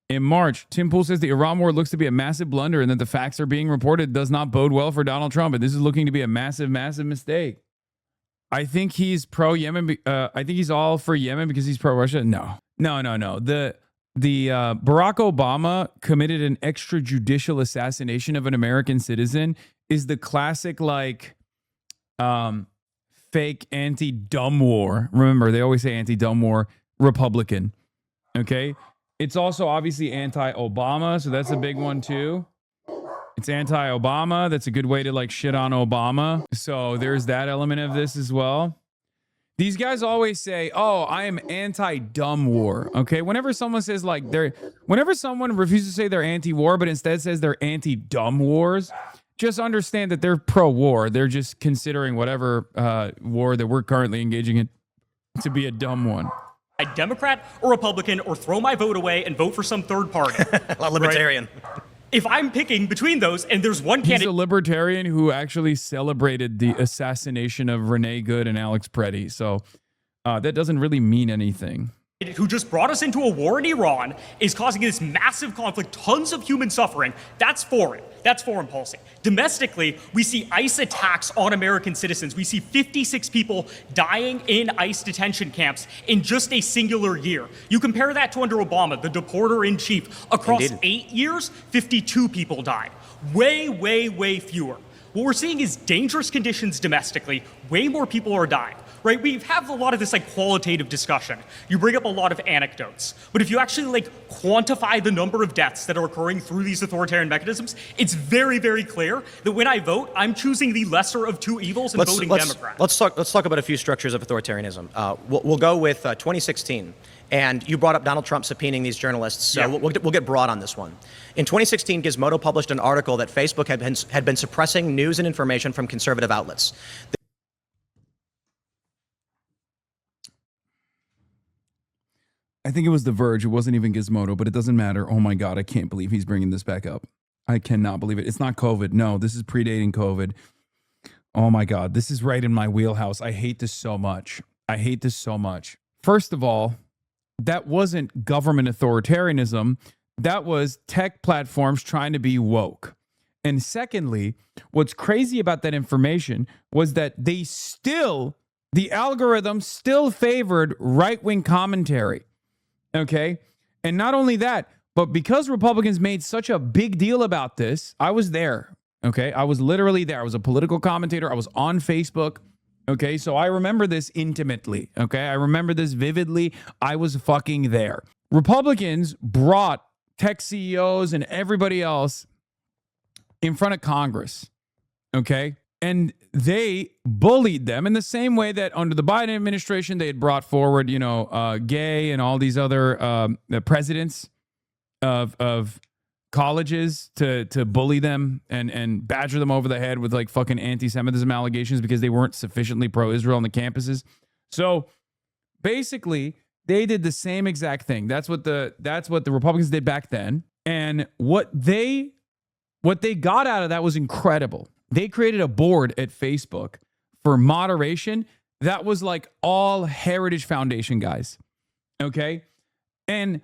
in March, Tim Pool says the Iran war looks to be a massive blunder and that the facts are being reported does not bode well for Donald Trump. And this is looking to be a massive, massive mistake. I think he's pro-Yemen. I think he's all for Yemen because he's pro-Russia. No. The Barack Obama committed an extrajudicial assassination of an American citizen is the classic like fake anti-dumb war. Remember, they always say anti-dumb war Republican. Okay. It's also obviously anti-Obama, so that's a big one too. It's anti-Obama. That's a good way to like shit on Obama. So there's that element of this as well. These guys always say, oh, I am anti-dumb war. Okay. Whenever someone says like whenever someone refuses to say they're anti-war, but instead says they're anti-dumb wars, just understand that they're pro-war. They're just considering whatever war that we're currently engaging in to be a dumb one. A Democrat or Republican, or throw my vote away and vote for some third party. A libertarian. Right? If I'm picking between those and there's one candidate. He's a libertarian who actually celebrated the assassination of Renee Good and Alex Preddy. So that doesn't really mean anything. Who just brought us into a war in Iran is causing this massive conflict, tons of human suffering. That's foreign. That's foreign policy. Domestically, we see ICE attacks on American citizens. We see 56 people dying in ICE detention camps in just a singular year. You compare that to under Obama, the deporter-in-chief. Across 8 years, 52 people died. Way, way, way fewer. what we're seeing is dangerous conditions domestically. Way more people are dying, right? We have a lot of this like qualitative discussion. You bring up a lot of anecdotes, but if you actually like quantify the number of deaths that are occurring through these authoritarian mechanisms, it's very, very clear that when I vote, I'm choosing the lesser of two evils and voting Democrat. Let's talk about a few structures of authoritarianism. We'll go with 2016. And you brought up Donald Trump subpoenaing these journalists, so we'll get broad on this one. In 2016, Gizmodo published an article that Facebook had been suppressing news and information from conservative outlets. I think it was The Verge. It wasn't even Gizmodo, but it doesn't matter. Oh my God, I can't believe he's bringing this back up. I cannot believe it. It's not COVID. No, this is predating COVID. Oh my God, this is right in my wheelhouse. I hate this so much. I hate this so much. First of all, that wasn't government authoritarianism. That was tech platforms trying to be woke. And secondly, what's crazy about that information was that the algorithm still favored right-wing commentary. Okay? And not only that, but because Republicans made such a big deal about this, I was there. Okay? I was literally there. I was a political commentator. I was on Facebook. Okay, so I remember this intimately. Okay, I remember this vividly. I was fucking there. Republicans brought tech CEOs and everybody else in front of Congress. Okay, and they bullied them in the same way that under the Biden administration, they had brought forward, Gay and all these other presidents of colleges to bully them and badger them over the head with like fucking anti-Semitism allegations because they weren't sufficiently pro-Israel on the campuses. So basically, they did the same exact thing. That's what the Republicans did back then. And what they got out of that was incredible. They created a board at Facebook for moderation that was like all Heritage Foundation guys. Okay? And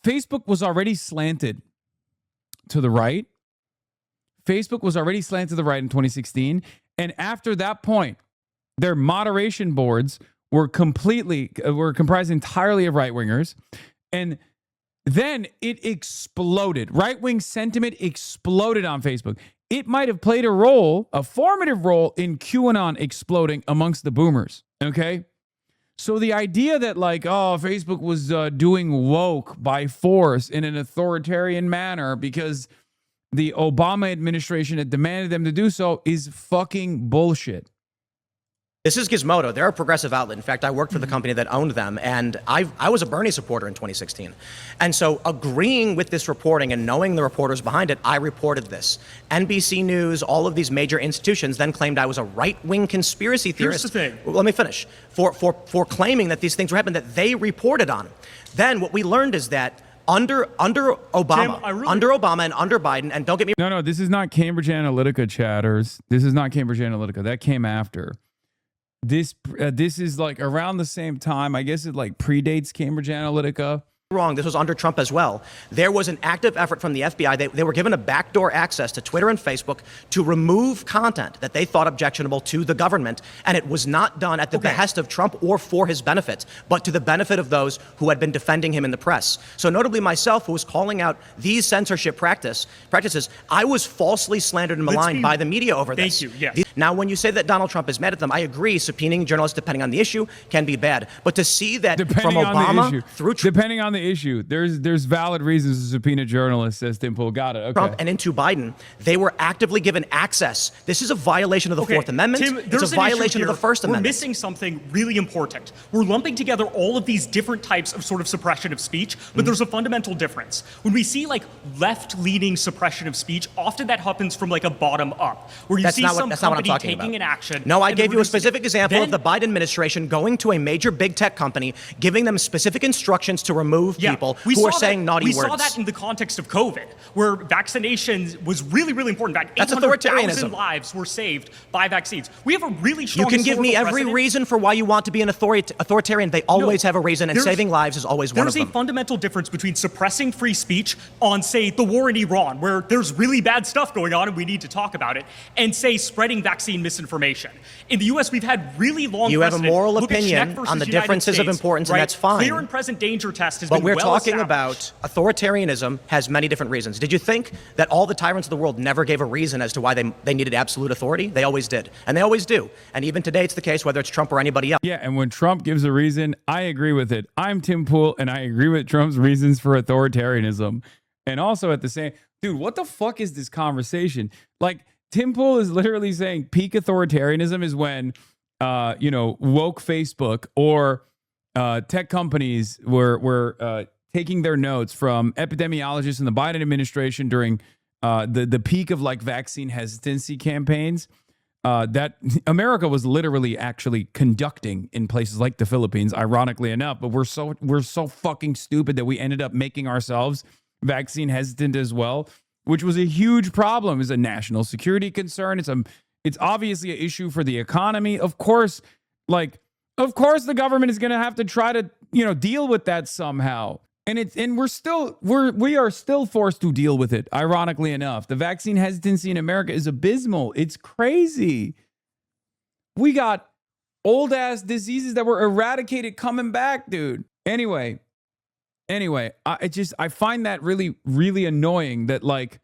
Facebook was already slanted to the right. Facebook was already slanted to the right in 2016. And after that point, their moderation boards were comprised entirely of right-wingers. And then it exploded. Right-wing sentiment exploded on Facebook. It might have played a formative role in QAnon exploding amongst the boomers. Okay? So the idea that Facebook was doing woke by force in an authoritarian manner because the Obama administration had demanded them to do so is fucking bullshit. This is Gizmodo. They're a progressive outlet. In fact, I worked for the company that owned them, and I was a Bernie supporter in 2016. And so agreeing with this reporting and knowing the reporters behind it, I reported this. NBC News, all of these major institutions then claimed I was a right-wing conspiracy theorist. Here's the thing. Well, let me finish. For claiming that these things were happening that they reported on. Then what we learned is that under Obama, and under Biden, and don't get me wrong. No, this is not Cambridge Analytica, chatters. This is not Cambridge Analytica. That came after. This is like around the same time. I guess it like predates Cambridge Analytica. Wrong. This was under Trump as well. There was an active effort from the FBI. They were given a backdoor access to Twitter and Facebook to remove content that they thought objectionable to the government. And it was not done at the behest of Trump or for his benefit, but to the benefit of those who had been defending him in the press. So notably myself, who was calling out these censorship practices, I was falsely slandered and maligned by the media over this. Thank you, yes. Now, when you say that Donald Trump is mad at them, I agree. Subpoenaing journalists, depending on the issue, can be bad. But to see that from Obama through Trump, depending on the issue, there's valid reasons to subpoena journalists, says Tim Pool. Got it. Okay. Trump and into Biden, they were actively given access. This is a violation of the Fourth Amendment. Tim, it's a violation of the First Amendment. We're missing something really important. We're lumping together all of these different types of sort of suppression of speech, but there's a fundamental difference. When we see like left-leaning suppression of speech, often that happens from like a bottom up, where you see some company taking an action. No, I gave you a specific example of the Biden administration going to a major big tech company, giving them specific instructions to remove people who are saying naughty words. We saw that in the context of COVID, where vaccinations was really, really important. In fact, that's 800,000 lives were saved by vaccines. We have a really strong. You can give me every reason for why you want to be an authoritarian. They always have a reason, and saving lives is always one of them. There's a fundamental difference between suppressing free speech on, say, the war in Iran, where there's really bad stuff going on and we need to talk about it, and, say, spreading vaccine misinformation. In the U.S., we've had really long. You have a moral opinion on the differences of importance, and that's fine. Clear and present danger test has But we're well talking established. about authoritarianism has many different reasons. Did you think that all the tyrants of the world never gave a reason as to why they needed absolute authority? They always did. And they always do. And even today it's the case, whether it's Trump or anybody else. Yeah, and when Trump gives a reason, I agree with it. I'm Tim Pool, and I agree with Trump's reasons for authoritarianism. And also at the same, dude, what the fuck is this conversation? Like, Tim Pool is literally saying peak authoritarianism is when, woke Facebook or tech companies were taking their notes from epidemiologists in the Biden administration during the peak of like vaccine hesitancy campaigns that America was literally actually conducting in places like the Philippines, ironically enough. But we're so fucking stupid that we ended up making ourselves vaccine hesitant as well, which was a huge problem. It's a national security concern. It's obviously an issue for the economy. Of course, the government is going to have to try to, deal with that somehow. And we are still forced to deal with it. Ironically enough, the vaccine hesitancy in America is abysmal. It's crazy. We got old ass diseases that were eradicated coming back, dude. Anyway, I find that really, really annoying that like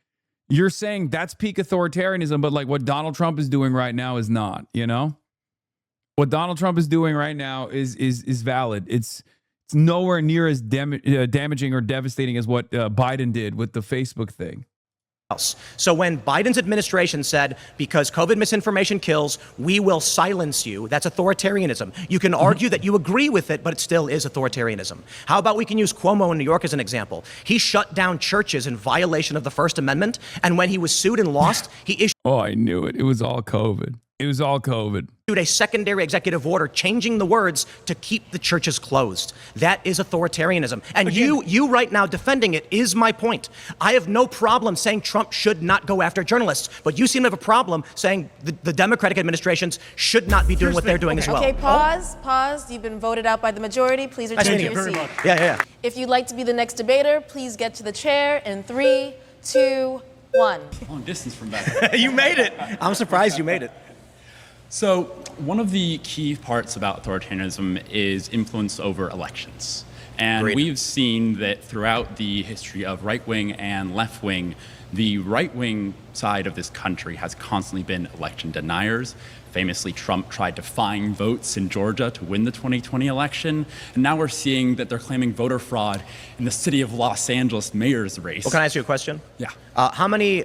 you're saying that's peak authoritarianism, but like what Donald Trump is doing right now is not, What Donald Trump is doing right now is valid. It's nowhere near as damaging or devastating as what Biden did with the Facebook thing. So when Biden's administration said, because COVID misinformation kills, we will silence you, that's authoritarianism. You can argue that you agree with it, but it still is authoritarianism. How about we can use Cuomo in New York as an example? He shut down churches in violation of the First Amendment, and when he was sued and lost, he issued I knew it. It was all COVID. A secondary executive order changing the words to keep the churches closed. That is authoritarianism. And you right now defending it is my point. I have no problem saying Trump should not go after journalists, but you seem to have a problem saying the Democratic administrations should not be doing what they're doing as well. Okay, pause. You've been voted out by the majority. Please return to your seat. Yeah. If you'd like to be the next debater, please get to the chair in 3, 2, 1. Long distance from back. You made it. I'm surprised you made it. So one of the key parts about authoritarianism is influence over elections. And we've seen that throughout the history of right-wing and left-wing, the right-wing side of this country has constantly been election deniers. Famously, Trump tried to find votes in Georgia to win the 2020 election. And now we're seeing that they're claiming voter fraud in the city of Los Angeles mayor's race. Well, can I ask you a question? Yeah. How many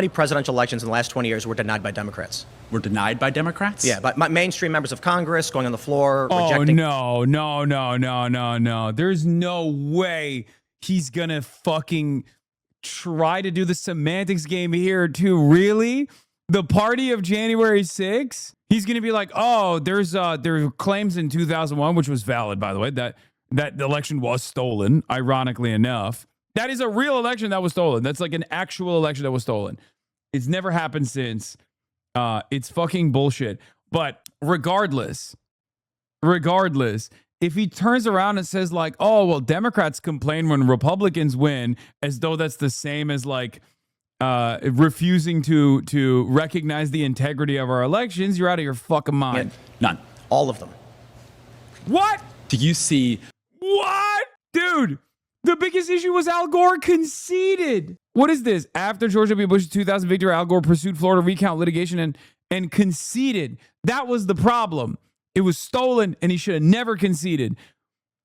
presidential elections in the last 20 years were denied by Democrats? Were denied by Democrats? Yeah, but mainstream members of Congress going on the floor, rejecting. Oh, no. There's no way he's going to fucking try to do the semantics game here too. Really? The party of January 6th? He's going to be like, oh, there are claims in 2001, which was valid, by the way, that the election was stolen, ironically enough. That is a real election that was stolen. That's like an actual election that was stolen. It's never happened since. It's fucking bullshit. But regardless, if he turns around and says like, oh, well, Democrats complain when Republicans win, as though that's the same as like refusing to recognize the integrity of our elections, you're out of your fucking mind. None. All of them. What? Do you see? What? Dude, the biggest issue was Al Gore conceded. What is this? After George W. Bush's 2000 victory, Al Gore pursued Florida recount litigation and conceded. That was the problem. It was stolen, and he should have never conceded.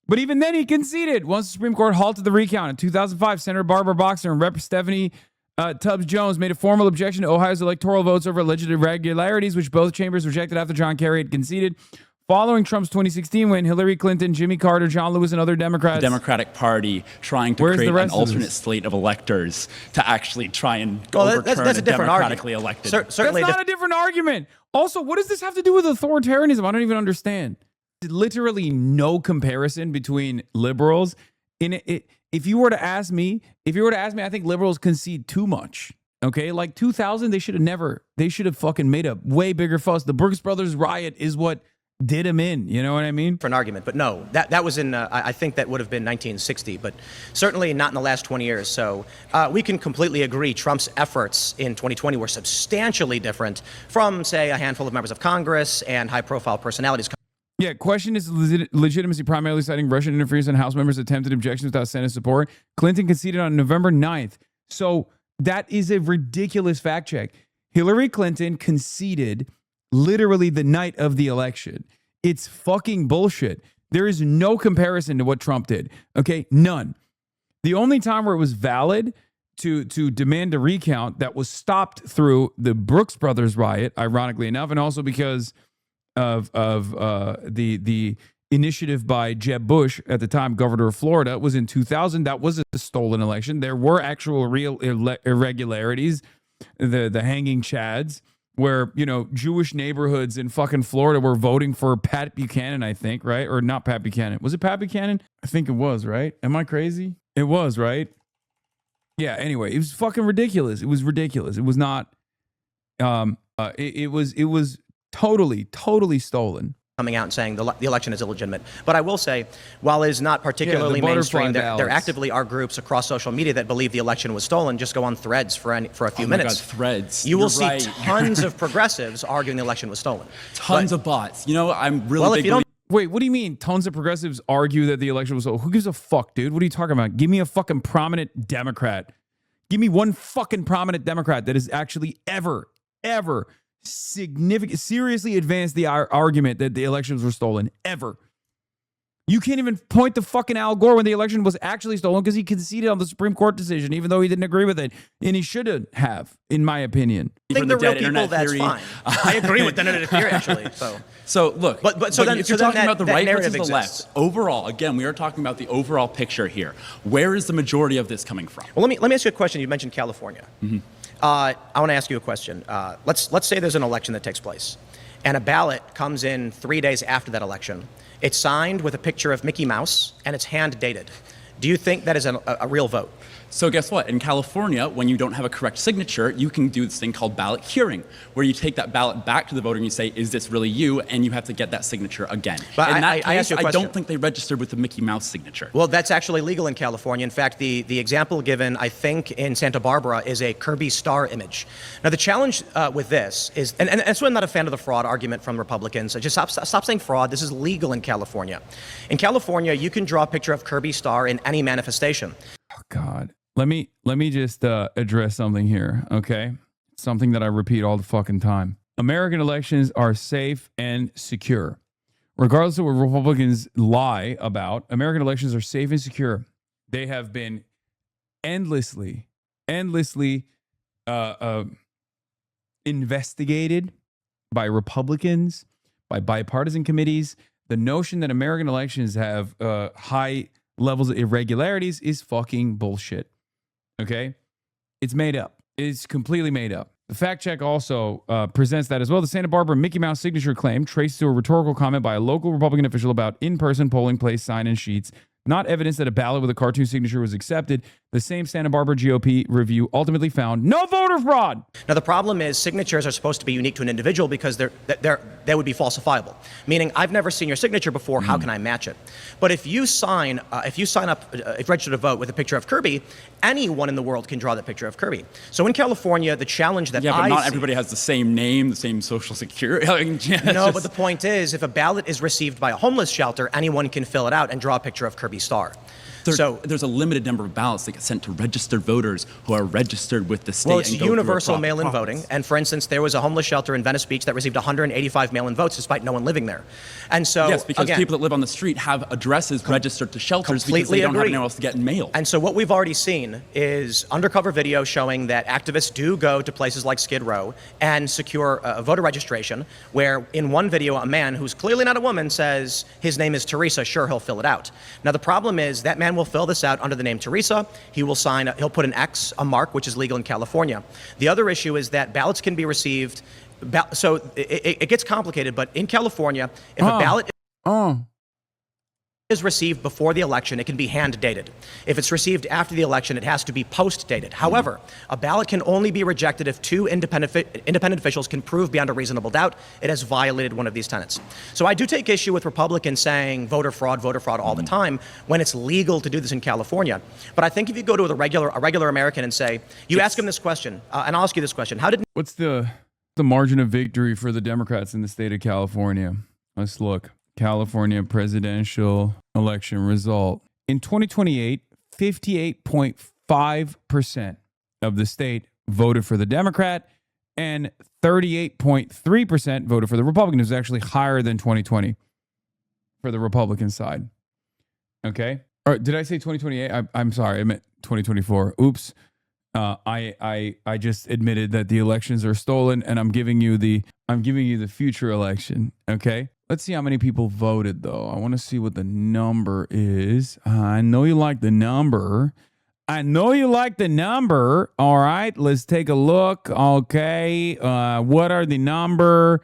But even then, he conceded. Once the Supreme Court halted the recount in 2005, Senator Barbara Boxer and Rep. Stephanie Tubbs Jones made a formal objection to Ohio's electoral votes over alleged irregularities, which both chambers rejected after John Kerry had conceded. Following Trump's 2016 win, Hillary Clinton, Jimmy Carter, John Lewis, and other Democrats. The Democratic Party trying to create an alternate slate of electors to actually try and overturn a democratically elected. That's not a different argument. Also, what does this have to do with authoritarianism? I don't even understand. Literally no comparison between liberals. If you were to ask me, I think liberals concede too much. Okay, like 2000, they should have fucking made a way bigger fuss. The Brooks Brothers riot is what did him in, you know what I mean? For an argument, but no, that was in, I think that would have been 1960, but certainly not in the last 20 years. So we can completely agree Trump's efforts in 2020 were substantially different from, say, a handful of members of Congress and high-profile personalities. Yeah, question is legitimacy primarily citing Russian interference and House members' attempted objections without Senate support. Clinton conceded on November 9th. So that is a ridiculous fact check. Hillary Clinton conceded literally the night of the election. It's fucking bullshit. There is no comparison to what Trump did. Okay, none. The only time where it was valid to demand a recount that was stopped through the Brooks Brothers riot, ironically enough, and also because of the initiative by Jeb Bush at the time, governor of Florida, was in 2000. That was a stolen election. There were actual real irregularities, the hanging chads, where, you know, Jewish neighborhoods in fucking Florida were voting for Pat Buchanan, I think, right? Or not Pat Buchanan. Was it Pat Buchanan? I think it was, right? Am I crazy? It was, right? Yeah, anyway, it was fucking ridiculous. It was ridiculous. It was not, it was totally stolen. Coming out and saying the election is illegitimate. But I will say, while it is not particularly mainstream, there actively are groups across social media that believe the election was stolen. Just go on Threads for a few minutes. God, Threads. You will see tons of progressives arguing the election was stolen. Tons of bots. You know, I'm really big. Wait, what do you mean tons of progressives argue that the election was stolen? Who gives a fuck, dude? What are you talking about? Give me a fucking prominent Democrat. Give me one fucking prominent Democrat that has actually ever seriously advanced the argument that the elections were stolen, ever. You can't even point to fucking Al Gore when the election was actually stolen because he conceded on the Supreme Court decision, even though he didn't agree with it. And he should have, in my opinion. I think the real people, that's fine. I agree with the internet theory, actually. So look, but if you're talking about the right versus the exists. left, overall, again, we are talking about the overall picture here. Where is the majority of this coming from? Well, let me ask you a question. You mentioned California. Mm-hmm. I want to ask you a question. Let's say there's an election that takes place, and a ballot comes in 3 days after that election. It's signed with a picture of Mickey Mouse, and it's hand dated. Do you think that is a real vote? So guess what? In California, when you don't have a correct signature, you can do this thing called ballot curing, where you take that ballot back to the voter and you say, is this really you? And you have to get that signature again. But in that I case, I don't think they registered with the Mickey Mouse signature. Well, that's actually legal in California. In fact, the example given, I think, in Santa Barbara is a Kirby star image. Now, the challenge with this is, and that's why I'm not a fan of the fraud argument from Republicans. Just stop saying fraud. This is legal in California. In California, you can draw a picture of Kirby star in any manifestation. Oh, God. Let me just address something here, okay? Something that I repeat all the fucking time. American elections are safe and secure. Regardless of what Republicans lie about, American elections are safe and secure. They have been endlessly investigated by Republicans, by bipartisan committees. The notion that American elections have high levels of irregularities is fucking bullshit. Okay? It's made up. It's completely made up. The fact check also presents that as well. The Santa Barbara Mickey Mouse signature claim traced to a rhetorical comment by a local Republican official about in-person polling place sign-in sheets, not evidence that a ballot with a cartoon signature was accepted. The same Santa Barbara GOP review ultimately found no voter fraud. Now, the problem is signatures are supposed to be unique to an individual because they would be falsifiable. Meaning, I've never seen your signature before. How can I match it? But if you sign up, register to vote with a picture of Kirby, anyone in the world can draw that picture of Kirby. So in California, the challenge that but not everybody has the same name, the same social security. No, but the point is, if a ballot is received by a homeless shelter, anyone can fill it out and draw a picture of Kirby star. There's a limited number of ballots that get sent to registered voters who are registered with the state. Well, it's universal mail-in voting. And for instance, there was a homeless shelter in Venice Beach that received 185 mail-in votes despite no one living there. And so, yes, because again, people that live on the street have addresses registered to shelters because they don't have anywhere else to get mail. And so what we've already seen is undercover video showing that activists do go to places like Skid Row and secure voter registration, where in one video, a man who's clearly not a woman says his name is Teresa, sure, he'll fill it out. Now, the problem is that man will fill this out under the name Teresa. He will sign, he'll put an X, a mark, which is legal in California. The other issue is that ballots can be received, so it gets complicated, but in California, if a ballot is received before the election, it can be hand dated. If it's received after the election, it has to be post dated. However, a ballot can only be rejected if two independent officials can prove beyond a reasonable doubt it has violated one of these tenets. So I do take issue with Republicans saying voter fraud all the time when it's legal to do this in California. But I think if you go to a regular American and say, ask him this question, and I'll ask you this question, what's the margin of victory for the Democrats in the state of California? Let's look. California presidential election result. In 2028, 58.5% of the state voted for the Democrat and 38.3% voted for the Republican. It was actually higher than 2020 for the Republican side. Okay. Or did I say 2028? I'm sorry. I meant 2024. Oops. I just admitted that the elections are stolen, and I'm giving you the future election. Okay. Let's see how many people voted, though. I want to see what the number is. I know you like the number. All right. Let's take a look. Okay. What are the number?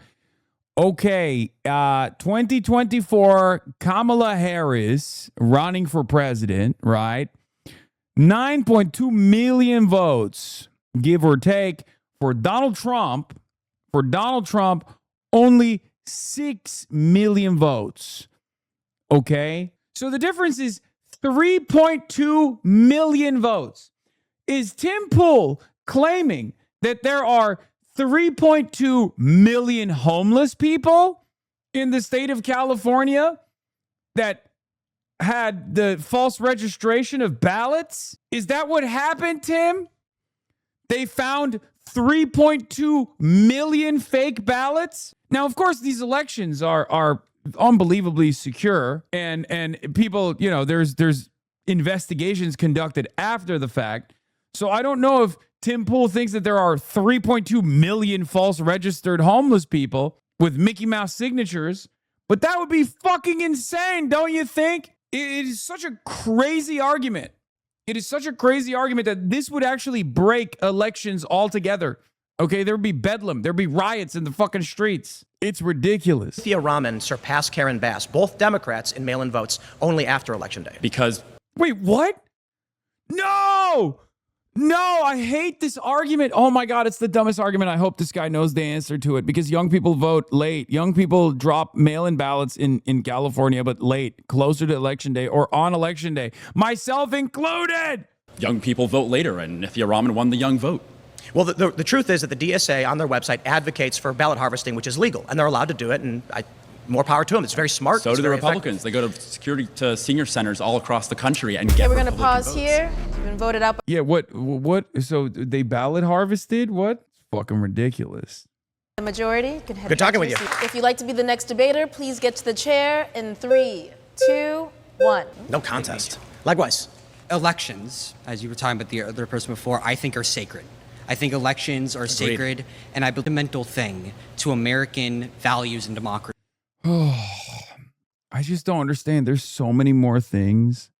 Okay. 2024 Kamala Harris running for president, right? 9.2 million votes, give or take. For Donald Trump, only 6 million votes. Okay? So the difference is 3.2 million votes. Is Tim Pool claiming that there are 3.2 million homeless people in the state of California that had the false registration of ballots? Is that what happened, Tim? They found 3.2 million fake ballots? Now, of course, these elections are unbelievably secure, and people, there's investigations conducted after the fact. So I don't know if Tim Pool thinks that there are 3.2 million false registered homeless people with Mickey Mouse signatures, but that would be fucking insane, don't you think? It is such a crazy argument. It is such a crazy argument that this would actually break elections altogether. Okay, there would be bedlam. There'd be riots in the fucking streets. It's ridiculous. Thea Rahman surpassed Karen Bass, both Democrats, in mail-in votes only after Election Day. Because... Wait, what? No! No, I hate this argument. Oh my God, it's the dumbest argument. I hope this guy knows the answer to it, because young people vote late. Young people drop mail-in ballots in California, but late, closer to Election Day or on Election Day, myself included. Young people vote later, and Nithya Raman won the young vote. Well, the truth is that the DSA on their website advocates for ballot harvesting, which is legal, and they're allowed to do it, and more power to them. It's very smart. So do the Republicans. They go to senior centers all across the country and get. Okay, we're going to pause here. You've been voted out. Yeah, what? So they ballot harvested? What? It's fucking ridiculous. The majority. Good talking with you. If you'd like to be the next debater, please get to the chair in 3, 2, 1. No contest. Likewise. Elections, as you were talking about the other person before, I think are sacred. I think elections are sacred, and I believe it's a fundamental thing to American values and democracy. I just don't understand. There's so many more things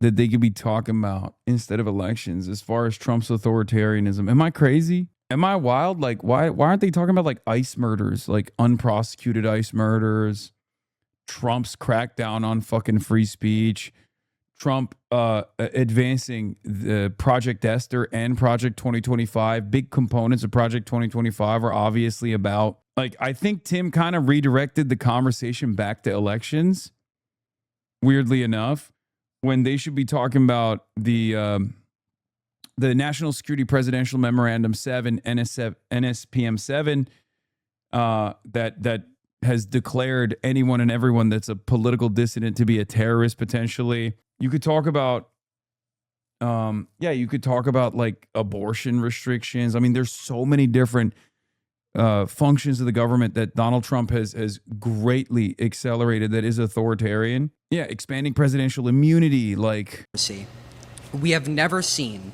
that they could be talking about instead of elections as far as Trump's authoritarianism. Am I crazy? Am I wild? Like, why aren't they talking about like ICE murders, like unprosecuted ICE murders, Trump's crackdown on fucking free speech, Trump advancing the Project Esther and Project 2025? Big components of Project 2025 are obviously about, like, I think Tim kind of redirected the conversation back to elections, weirdly enough, when they should be talking about the National Security Presidential Memorandum 7, NSPM 7, that has declared anyone and everyone that's a political dissident to be a terrorist potentially. You could talk about, you could talk about like abortion restrictions. I mean, there's so many different functions of the government that Donald Trump has greatly accelerated that is authoritarian. Yeah, expanding presidential immunity, like. We have never seen,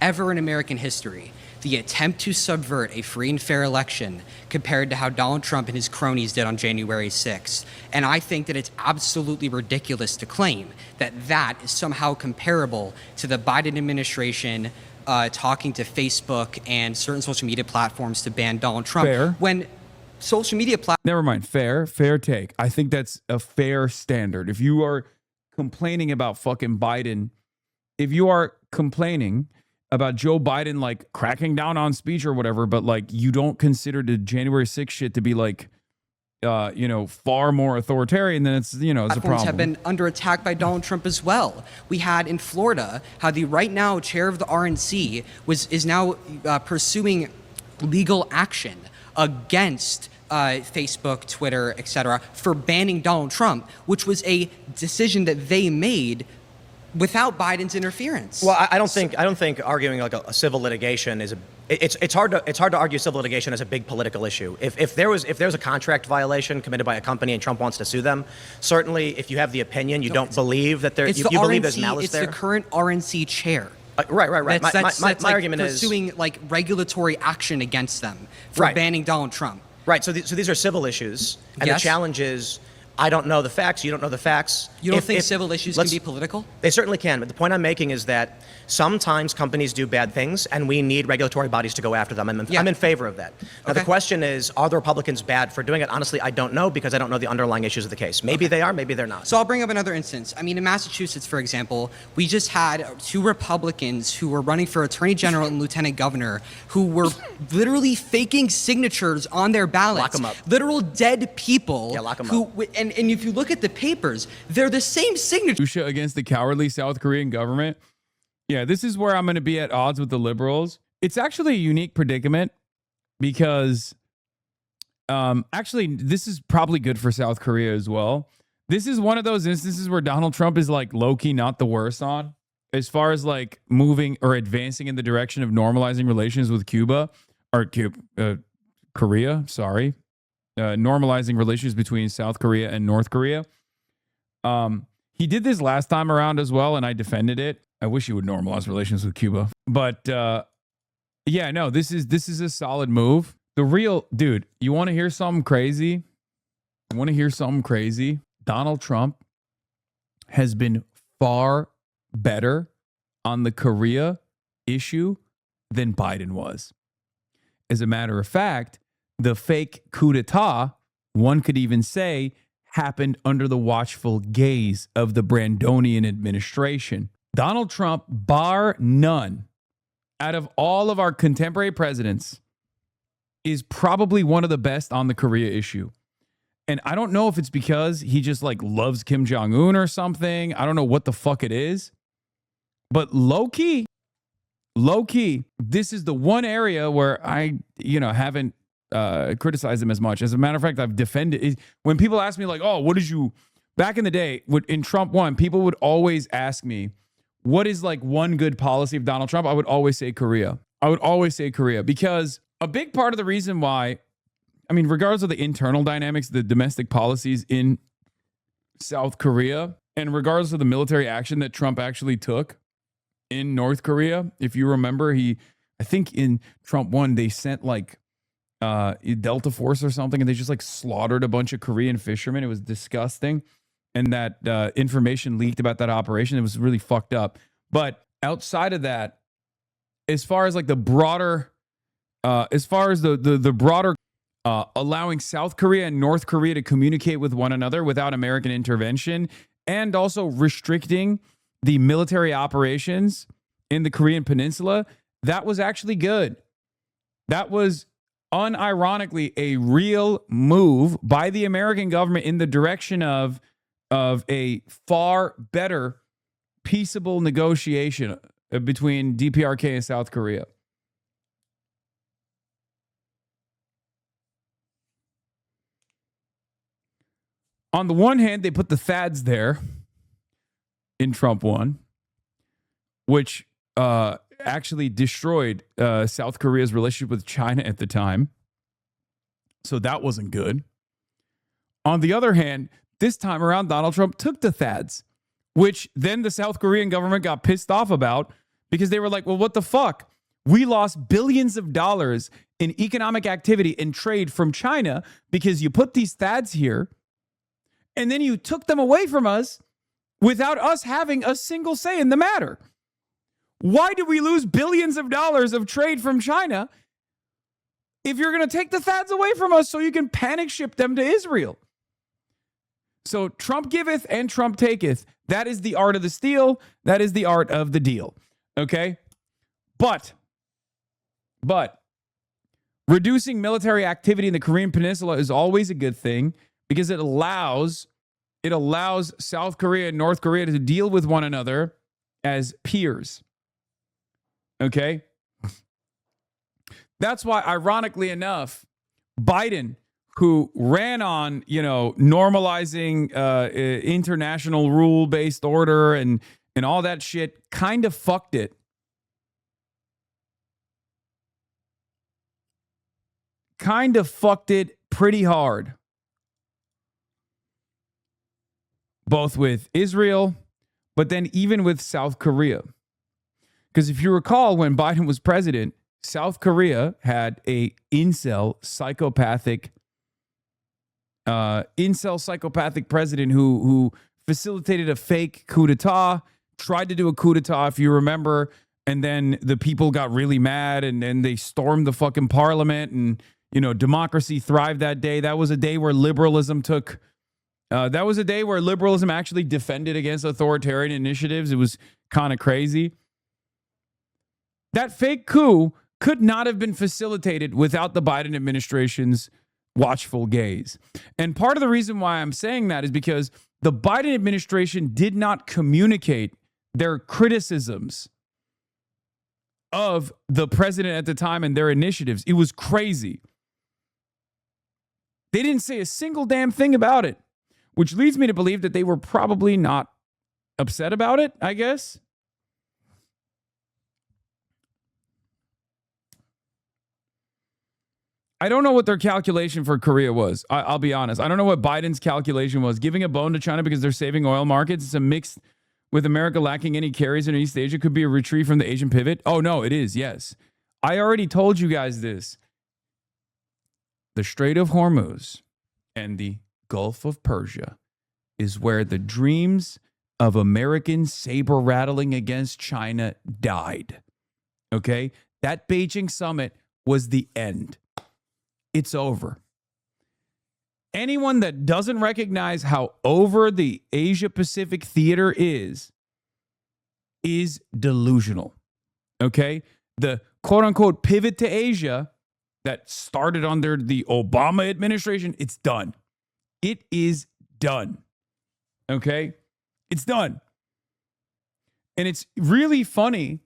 ever in American history, the attempt to subvert a free and fair election compared to how Donald Trump and his cronies did on January 6th. And I think that it's absolutely ridiculous to claim that that is somehow comparable to the Biden administration talking to Facebook and certain social media platforms to ban Donald Trump. Fair. When social media platforms... Never mind. Fair take. I think that's a fair standard. If you are complaining about fucking Biden, if you are complaining about Joe Biden, like, cracking down on speech or whatever, but, like, you don't consider the January 6th shit to be, like, far more authoritarian, then it's, it's a problem. Have been under attack by Donald Trump as well. We had in Florida how the right now chair of the RNC is now pursuing legal action against Facebook, Twitter, etc., for banning Donald Trump, which was a decision that they made without Biden's interference. Well, I don't think arguing like a civil litigation is it's hard to argue civil litigation as a big political issue. If there's a contract violation committed by a company and Trump wants to sue them, certainly if you have the opinion, you don't believe that you believe there's malice there. It's the current RNC chair. Right. That's My like argument is pursuing like regulatory action against them for banning Donald Trump. Right. So these are civil issues, and Yes. the challenge is I don't know the facts. You don't know the facts. You don't think civil issues can be political? They certainly can. But the point I'm making is that sometimes companies do bad things, and we need regulatory bodies to go after them. I'm in favor of that. Now, the question is, are the Republicans bad for doing it? Honestly, I don't know because I don't know the underlying issues of the case. Maybe they are, maybe they're not. So I'll bring up another instance. I mean, in Massachusetts, for example, we just had 2 Republicans who were running for attorney general and lieutenant governor who were literally faking signatures on their ballots. Lock 'em up. Literal dead people. Yeah, lock 'em up. And if you look at the papers, they're the same signature. Against the cowardly South Korean government. Yeah, this is where I'm going to be at odds with the liberals. It's actually a unique predicament because actually this is probably good for South Korea as well. This is one of those instances where Donald Trump is like low-key not the worst on as far as like moving or advancing in the direction of normalizing relations with Korea, sorry. Normalizing relations between South Korea and North Korea. He did this last time around as well, and I defended it. I wish he would normalize relations with Cuba. But yeah, no, this is a solid move. The real dude, you want to hear something crazy? Donald Trump has been far better on the Korea issue than Biden was. As a matter of fact, the fake coup d'etat, one could even say, happened under the watchful gaze of the Brandonian administration. Donald Trump, bar none, out of all of our contemporary presidents, is probably one of the best on the Korea issue. And I don't know if it's because he just like loves Kim Jong-un or something. I don't know what the fuck it is. But low-key, this is the one area where I, haven't criticize him as much. As a matter of fact, I've defended it. When people ask me like, oh, what did you, back in the day in Trump 1, people would always ask me, what is like one good policy of Donald Trump? I would always say Korea. Because a big part of the reason why, I mean, regardless of the internal dynamics, the domestic policies in South Korea, and regardless of the military action that Trump actually took in North Korea, if you remember, I think in Trump 1, they sent like Delta Force or something, and they just like slaughtered a bunch of Korean fishermen. It was disgusting. And that information leaked about that operation. It was really fucked up. But outside of that, as far as like the broader, allowing South Korea and North Korea to communicate with one another without American intervention, and also restricting the military operations in the Korean Peninsula, that was actually good. That was unironically a real move by the American government in the direction of a far better peaceable negotiation between DPRK and South Korea. On the one hand, they put the THAADs there in Trump 1, which actually destroyed South Korea's relationship with China at the time. So that wasn't good. On the other hand, this time around, Donald Trump took the THAADs, which then the South Korean government got pissed off about because they were like, well, what the fuck? We lost billions of dollars in economic activity and trade from China because you put these THAADs here and then you took them away from us without us having a single say in the matter. Why did we lose billions of dollars of trade from China if you're going to take the THAADs away from us so you can panic ship them to Israel? So Trump giveth and Trump taketh. That is the art of the steal. That is the art of the deal. Okay? But reducing military activity in the Korean Peninsula is always a good thing because it allows South Korea and North Korea to deal with one another as peers. Okay? That's why, ironically enough, Biden, who ran on, normalizing international rule-based order and all that shit, kind of fucked it. Kind of fucked it pretty hard. Both with Israel, but then even with South Korea. Because if you recall, when Biden was president, South Korea had a incel psychopathic president who facilitated a fake coup d'etat, tried to do a coup d'etat, if you remember, and then the people got really mad and then they stormed the fucking parliament and, democracy thrived that day. That was a day where liberalism actually defended against authoritarian initiatives. It was kind of crazy. That fake coup could not have been facilitated without the Biden administration's watchful gaze. And part of the reason why I'm saying that is because the Biden administration did not communicate their criticisms of the president at the time and their initiatives. It was crazy. They didn't say a single damn thing about it, which leads me to believe that they were probably not upset about it, I guess. I don't know what their calculation for Korea was. I'll be honest. I don't know what Biden's calculation was. Giving a bone to China because they're saving oil markets. It's a mix with America lacking any carries in East Asia. Could be a retreat from the Asian pivot. Oh, no, it is. Yes. I already told you guys this. The Strait of Hormuz and the Gulf of Persia is where the dreams of American saber rattling against China died. Okay? That Beijing summit was the end. It's over. Anyone that doesn't recognize how over the Asia-Pacific theater is delusional. Okay? The quote-unquote pivot to Asia that started under the Obama administration, it's done. It is done. Okay? It's done. And it's really funny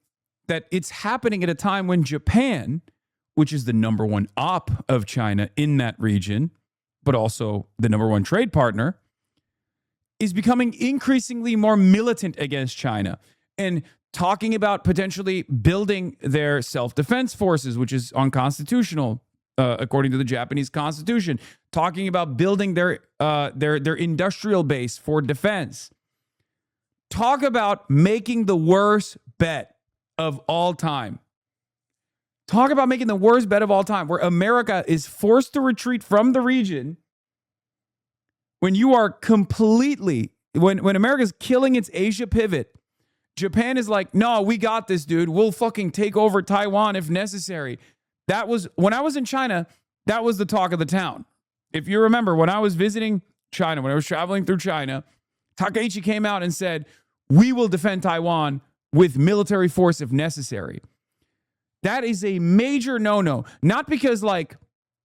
that it's happening at a time when Japan, which is the number one op of China in that region, but also the number one trade partner, is becoming increasingly more militant against China and talking about potentially building their self-defense forces, which is unconstitutional, according to the Japanese constitution, talking about building their industrial base for defense. Talk about making the worst bet of all time. Talk about making the worst bet of all time, where America is forced to retreat from the region when you are completely, when America's killing its Asia pivot. Japan is like, no, we got this, dude. We'll fucking take over Taiwan if necessary. That was, when I was in China, that was the talk of the town. If you remember, when I was visiting China, when I was traveling through China, Takaichi came out and said, we will defend Taiwan with military force if necessary. That is a major no-no. Not because, like,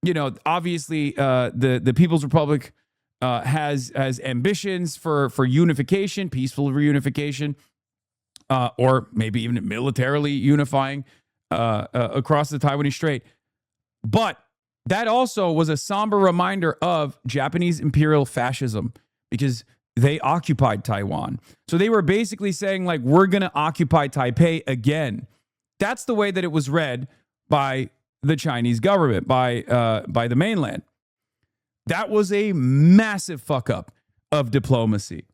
you know, obviously the People's Republic has ambitions for unification, peaceful reunification, or maybe even militarily unifying across the Taiwanese Strait. But that also was a somber reminder of Japanese imperial fascism, because they occupied Taiwan. So they were basically saying, like, we're going to occupy Taipei again. That's the way that it was read by the Chinese government, by the mainland. That was a massive fuck up of diplomacy.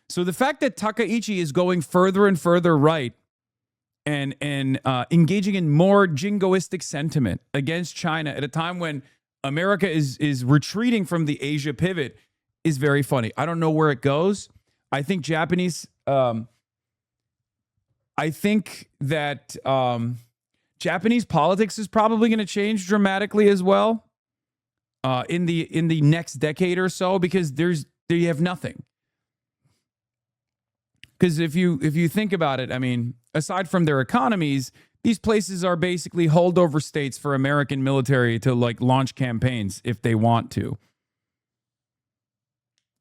So the fact that Takaichi is going further and further right and engaging in more jingoistic sentiment against China at a time when America is retreating from the Asia pivot is very funny. I don't know where it goes. I think Japanese... I think that Japanese politics is probably going to change dramatically as well in the next decade or so, because they have nothing. Because if you think about it, I mean, aside from their economies, these places are basically holdover states for American military to, like, launch campaigns if they want to.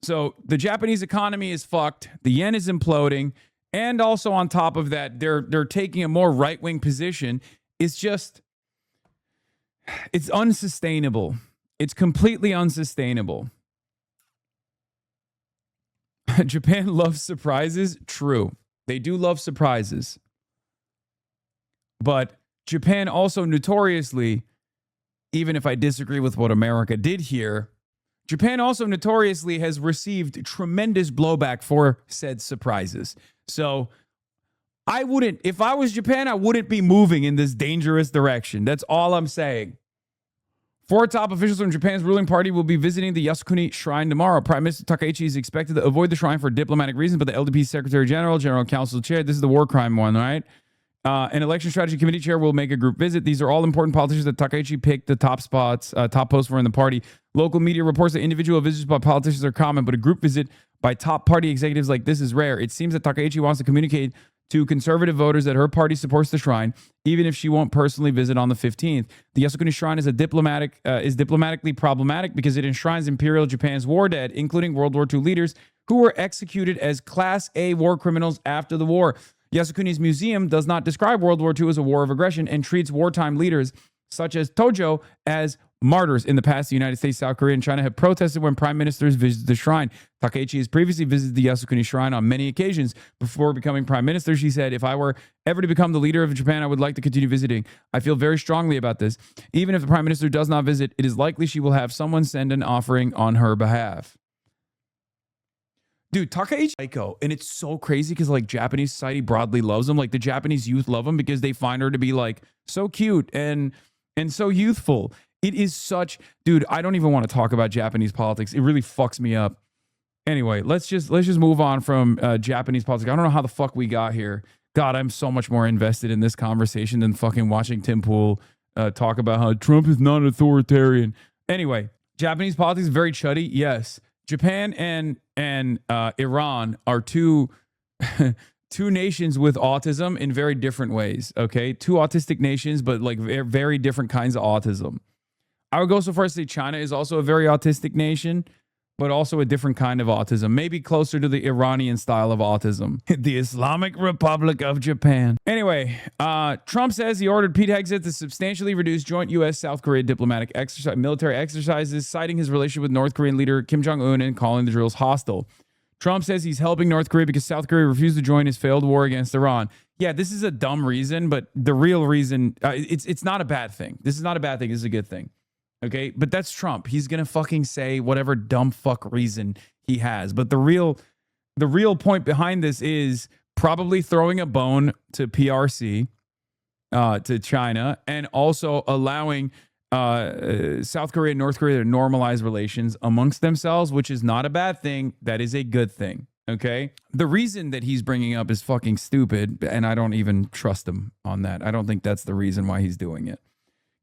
So the Japanese economy is fucked. The yen is imploding. And also on top of that, they're taking a more right-wing position. It's unsustainable. It's completely unsustainable. Japan loves surprises. True. They do love surprises. But Japan also notoriously, even if I disagree with what America did here, Japan also notoriously has received tremendous blowback for said surprises. So I wouldn't, if I was Japan, I wouldn't be moving in this dangerous direction. That's all I'm saying. 4 top officials from Japan's ruling party will be visiting the Yasukuni Shrine tomorrow. Prime Minister Takaichi is expected to avoid the shrine for diplomatic reasons, but the LDP Secretary General, General Council Chair, this is the war crime one, right? An election strategy committee chair will make a group visit. These are all important politicians that Takaichi picked the top spots, top posts for in the party. Local media reports that individual visits by politicians are common, but a group visit by top party executives like this is rare. It seems that Takaichi wants to communicate to conservative voters that her party supports the shrine, even if she won't personally visit on the 15th. The Yasukuni Shrine is diplomatically problematic because it enshrines Imperial Japan's war dead, including World War II leaders who were executed as Class A war criminals after the war. Yasukuni's museum does not describe World War II as a war of aggression and treats wartime leaders such as Tojo as martyrs. In the past, the United States, South Korea, and China have protested when prime ministers visit the shrine. Takaichi has previously visited the Yasukuni Shrine on many occasions. Before becoming prime minister, she said, if I were ever to become the leader of Japan, I would like to continue visiting. I feel very strongly about this. Even if the prime minister does not visit, it is likely she will have someone send an offering on her behalf. Dude, Takaichi psycho, and it's so crazy because like Japanese society broadly loves him. Like the Japanese youth love him because they find her to be like so cute and so youthful. It is such, dude, I don't even want to talk about Japanese politics. It really fucks me up. Anyway, let's just move on from Japanese politics. I don't know how the fuck we got here. God, I'm so much more invested in this conversation than fucking watching Tim Pool talk about how Trump is not authoritarian. Anyway, Japanese politics is very chuddy. Yes. Japan and Iran are two nations with autism in very different ways, okay? 2 autistic nations, but like very different kinds of autism. I would go so far as to say China is also a very autistic nation, but also a different kind of autism, maybe closer to the Iranian style of autism. The Islamic Republic of Japan. Anyway, Trump says he ordered Pete Hegseth to substantially reduce joint U.S.-South Korea diplomatic military exercises, citing his relationship with North Korean leader Kim Jong-un and calling the drills hostile. Trump says he's helping North Korea because South Korea refused to join his failed war against Iran. Yeah, this is a dumb reason, but the real reason, it's not a bad thing. This is not a bad thing. This is a good thing. Okay, but that's Trump. He's going to fucking say whatever dumb fuck reason he has. But the real point behind this is probably throwing a bone to PRC, to China, and also allowing South Korea and North Korea to normalize relations amongst themselves, which is not a bad thing. That is a good thing. Okay, the reason that he's bringing up is fucking stupid, and I don't even trust him on that. I don't think that's the reason why he's doing it.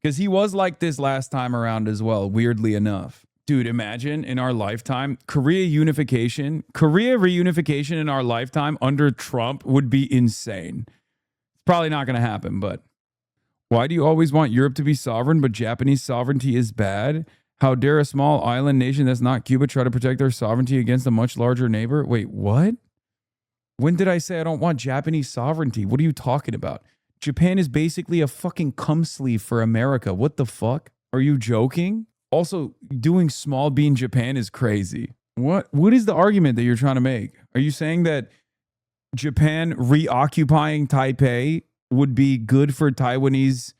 Because he was like this last time around as well, weirdly enough. Dude, imagine in our lifetime, Korea reunification in our lifetime under Trump would be insane. It's probably not going to happen, but why do you always want Europe to be sovereign, but Japanese sovereignty is bad? How dare a small island nation that's not Cuba try to protect their sovereignty against a much larger neighbor? Wait, what? When did I say I don't want Japanese sovereignty? What are you talking about? Japan is basically a fucking cum sleeve for America. What the fuck? Are you joking? Also, doing small bean Japan is crazy. What is the argument that you're trying to make? Are you saying that Japan reoccupying Taipei would be good for Taiwanese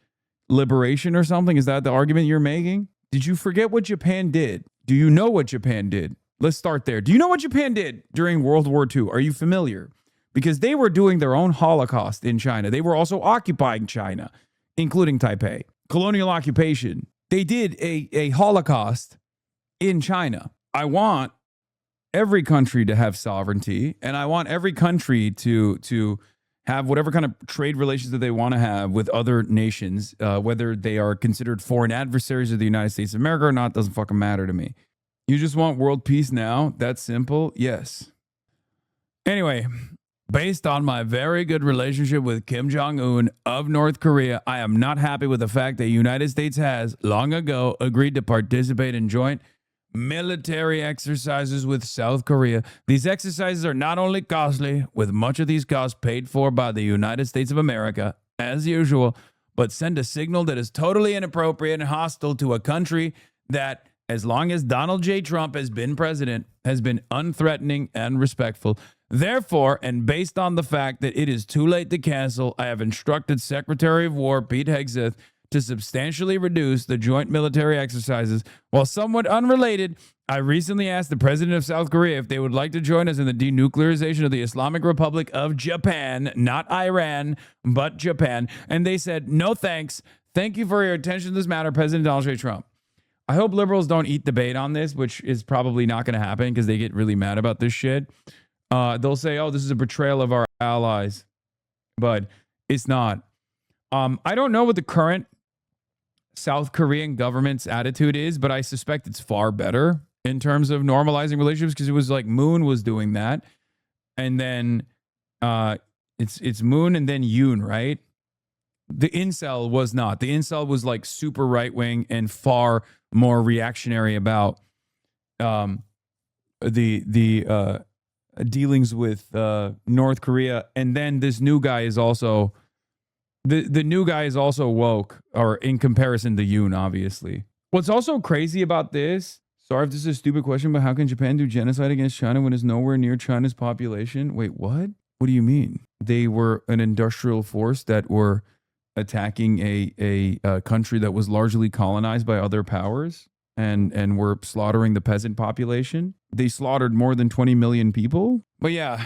liberation or something? Is that the argument you're making? Did you forget what Japan did? Do you know what Japan did? Let's start there. Do you know what Japan did during World War II? Are you familiar? Because they were doing their own Holocaust in China. They were also occupying China, including Taipei. Colonial occupation. They did a Holocaust in China. I want every country to have sovereignty, and I want every country to have whatever kind of trade relations that they want to have with other nations, whether they are considered foreign adversaries of the United States of America or not, doesn't fucking matter to me. You just want world peace now? That's simple? Yes. Anyway, based on my very good relationship with Kim Jong-un of North Korea, I am not happy with the fact that the United States has long ago agreed to participate in joint military exercises with South Korea. These exercises are not only costly, with much of these costs paid for by the United States of America, as usual, but send a signal that is totally inappropriate and hostile to a country that as long as Donald J. Trump has been president, has been unthreatening and respectful. Therefore, and based on the fact that it is too late to cancel, I have instructed Secretary of War Pete Hegseth to substantially reduce the joint military exercises. While somewhat unrelated, I recently asked the president of South Korea if they would like to join us in the denuclearization of the Islamic Republic of Japan, not Iran, but Japan. And they said, no thanks. Thank you for your attention to this matter, President Donald J. Trump. I hope liberals don't eat debate on this, which is probably not going to happen because they get really mad about this shit. They'll say, oh, this is a betrayal of our allies. But it's not. I don't know what the current South Korean government's attitude is, but I suspect it's far better in terms of normalizing relationships because it was like Moon was doing that. And then it's Moon and then Yoon, right? The incel was not. The incel was like super right-wing and far more reactionary about the dealings with North Korea. And then this new guy is also the new guy is also woke, or in comparison to Yoon, obviously. What's also crazy about this, sorry if this is a stupid question, but how can Japan do genocide against China when it's nowhere near China's population? Wait, what? What do you mean? They were an industrial force that were attacking a country that was largely colonized by other powers and were slaughtering the peasant population. They slaughtered more than 20 million people. But yeah,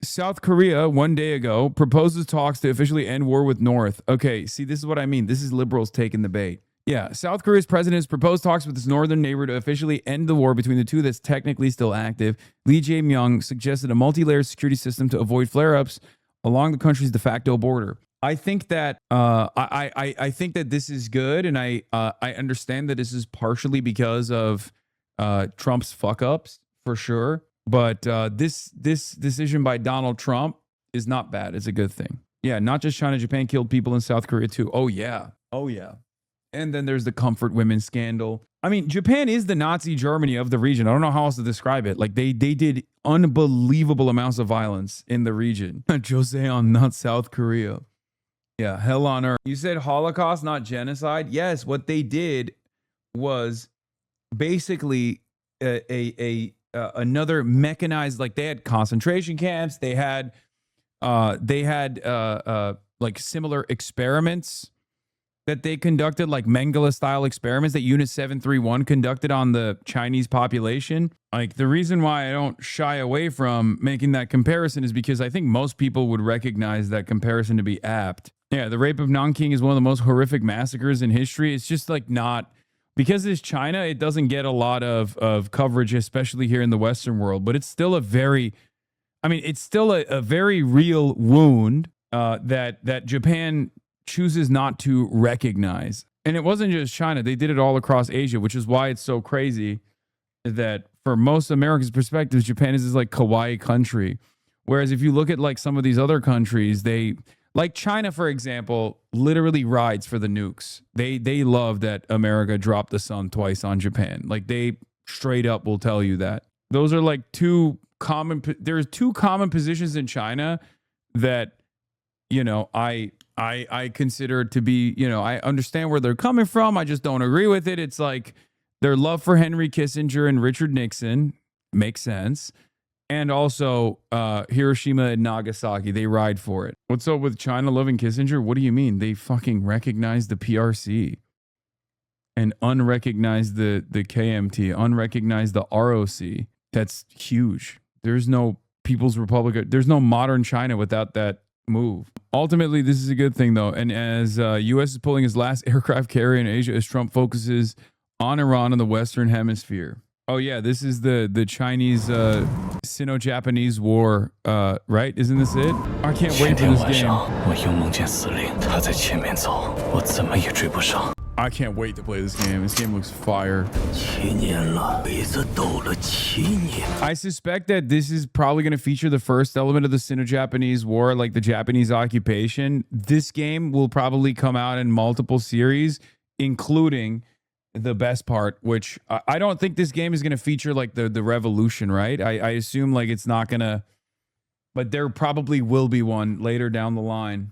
South Korea 1 day ago proposes talks to officially end war with North. Okay, see, this is what I mean. This is liberals taking the bait. Yeah, South Korea's president has proposed talks with its northern neighbor to officially end the war between the two that's technically still active. Lee Jae-myung suggested a multi-layered security system to avoid flare-ups along the country's de facto border. I think that I think that this is good, and I understand that this is partially because of Trump's fuck-ups for sure. But this decision by Donald Trump is not bad. It's a good thing. Yeah, not just China, Japan killed people in South Korea too. Oh yeah. And then there's the comfort women scandal. I mean, Japan is the Nazi Germany of the region. I don't know how else to describe it. Like they did unbelievable amounts of violence in the region. Joseon, not South Korea. Yeah, hell on earth. You said Holocaust, not genocide. Yes, what they did was basically another mechanized, like they had concentration camps. They had like similar experiments that they conducted, like Mengele style experiments that Unit 731 conducted on the Chinese population. Like the reason why I don't shy away from making that comparison is because I think most people would recognize that comparison to be apt. Yeah, the rape of Nanking is one of the most horrific massacres in history. It's just like not, because it's China, it doesn't get a lot of coverage, especially here in the Western world, but it's still a very real wound that Japan chooses not to recognize. And it wasn't just China. They did it all across Asia, which is why it's so crazy that for most Americans' perspectives, Japan is this like kawaii country. Whereas if you look at like some of these other countries, they, like China, for example, literally rides for the nukes. They love that America dropped the sun twice on Japan. Like they straight up will tell you that. Those are like there's two common positions in China that, you know, I consider to be, you know, I understand where they're coming from. I just don't agree with it. It's like their love for Henry Kissinger and Richard Nixon makes sense. And also Hiroshima and Nagasaki, they ride for it. What's up with China loving Kissinger? What do you mean? They fucking recognize the PRC and unrecognize the KMT, unrecognize the ROC. That's huge. There's no People's Republic. There's no modern China without that move. Ultimately, this is a good thing, though. And as U.S. is pulling its last aircraft carrier in Asia as Trump focuses on Iran in the Western Hemisphere. Oh, yeah, this is the Chinese Sino-Japanese war, right? Isn't this it? I can't wait for this game. I can't wait to play this game. This game looks fire. I suspect that this is probably going to feature the first element of the Sino-Japanese war, like the Japanese occupation. This game will probably come out in multiple series, including the best part, which I don't think this game is going to feature like the revolution, right? I assume like it's not going to, but there probably will be one later down the line.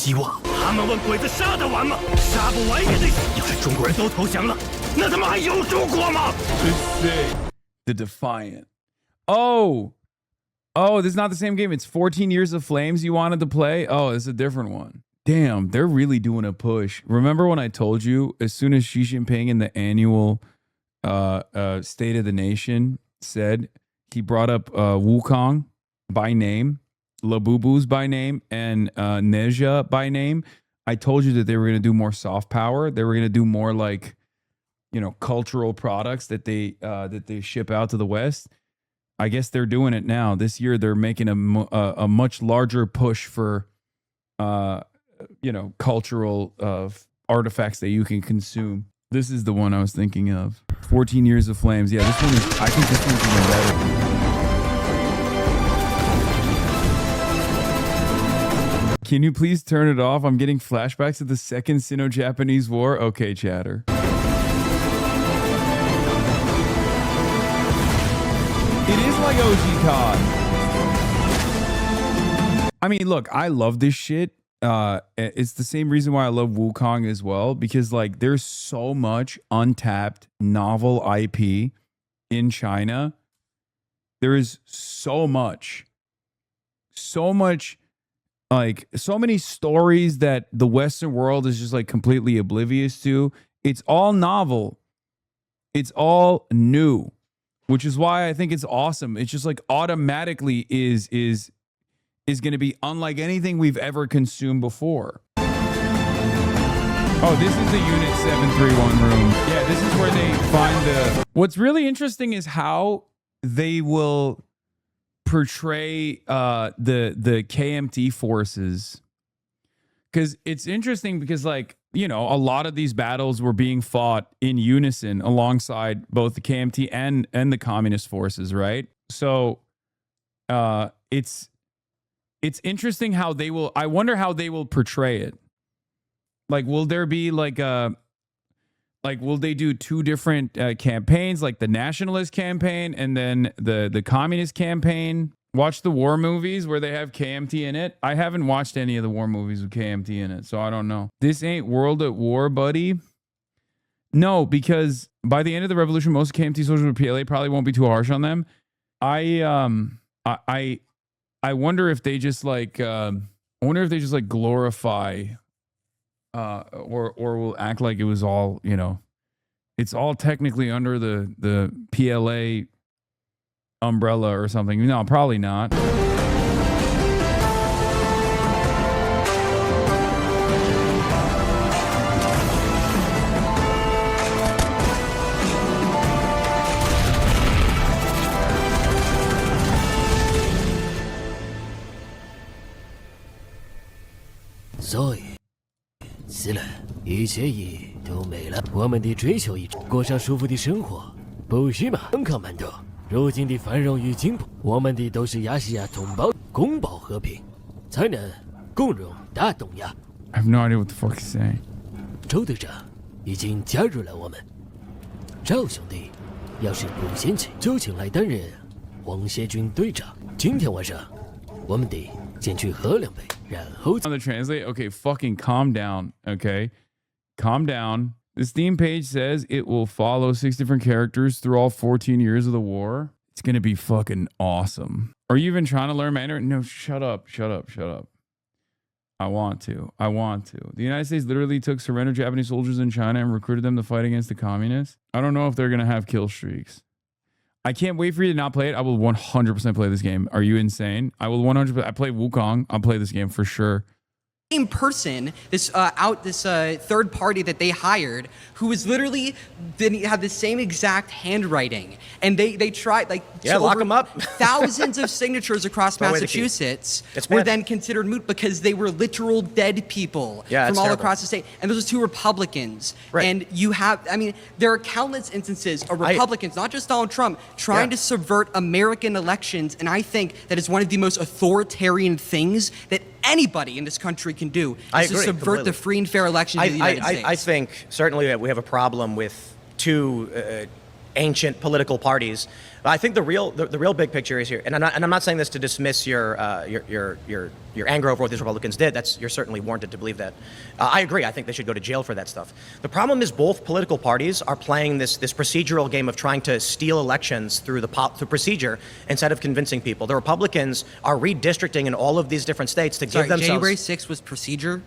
希望。他们问鬼子杀得完吗？杀不完也得死。要是中国人都投降了，那他妈还有中国吗 The Defiant. Oh, this is not the same game. It's 14 Years of Flames you wanted to play? Oh, it's a different one. Damn, they're really doing a push. Remember when I told you, as soon as Xi Jinping in the annual State of the Nation said, he brought up Wukong by name, Labubus by name, and Neja by name. I told you that they were going to do more soft power. They were going to do more like, you know, cultural products that they ship out to the West. I guess they're doing it now. This year, they're making a much larger push for, you know, cultural artifacts that you can consume. This is the one I was thinking of. 14 Years of Flames. Yeah, this one is, I think this one's even better. Can you please turn it off? I'm getting flashbacks of the Second Sino-Japanese War. Okay, chatter. It is like OG COD. I mean, look, I love this shit. It's the same reason why I love Wukong as well, because like there's so much untapped novel IP in China. There is so much, like so many stories that the Western world is just like completely oblivious to. It's all novel. It's all new, which is why I think it's awesome. It's just like automatically is going to be unlike anything we've ever consumed before. Oh, this is the Unit 731 room. Yeah, this is where they find the... What's really interesting is how they will portray the KMT forces. Because it's interesting because, like, you know, a lot of these battles were being fought in unison alongside both the KMT and the communist forces, right? So it's interesting how they will... I wonder how they will portray it. Like, will there be like will they do two different campaigns, like the nationalist campaign and then the communist campaign? Watch the war movies where they have KMT in it. I haven't watched any of the war movies with KMT in it, so I don't know. This ain't World at War, buddy. No, because by the end of the revolution, most KMT soldiers with PLA probably won't be too harsh on them. I wonder if they just like glorify or will act like it was all, you know, it's all technically under the PLA umbrella or something. No, probably not. So 死了，一切意义都没了。我们的追求一致，过上舒服的生活，不是吗？健康满足，如今的繁荣与进步，我们的都是亚细亚同胞，共保和平，才能共荣大东亚。I have no idea what the fuck he's saying. 周队长已经加入了我们。赵兄弟，要是不嫌弃，就请来担任皇协军队长。今天晚上，我们得先去喝两杯。On the translate, okay, fucking calm down, okay? Calm down. The Steam page says it will follow 6 different characters through all 14 years of the war. It's gonna be fucking awesome. Are you even trying to learn Mandarin? No, shut up. I want to. The United States literally took surrendered Japanese soldiers in China and recruited them to fight against the communists. I don't know if they're gonna have kill streaks. I can't wait for you to not play it. I will 100% play this game. Are you insane? I will 100%. I play Wukong. I'll play this game for sure. Same person, this third party that they hired, who was literally didn't have the same exact handwriting, and they tried lock them up. Thousands of signatures across Massachusetts were then considered moot because they were literal dead people from all across the state, and those are 2 Republicans. Right. And you have, I mean, there are countless instances of Republicans, not just Donald Trump, trying to subvert American elections, and I think that is one of the most authoritarian things that anybody in this country can do, is to subvert the free and fair elections of the United States. I think certainly that we have a problem with 2 ancient political parties. I think the real big picture is here, and I'm not saying this to dismiss your anger over what these Republicans did. You're certainly warranted to believe that. I agree. I think they should go to jail for that stuff. The problem is both political parties are playing this procedural game of trying to steal elections through through procedure instead of convincing people. The Republicans are redistricting in all of these different states to give themselves. January 6th was procedure.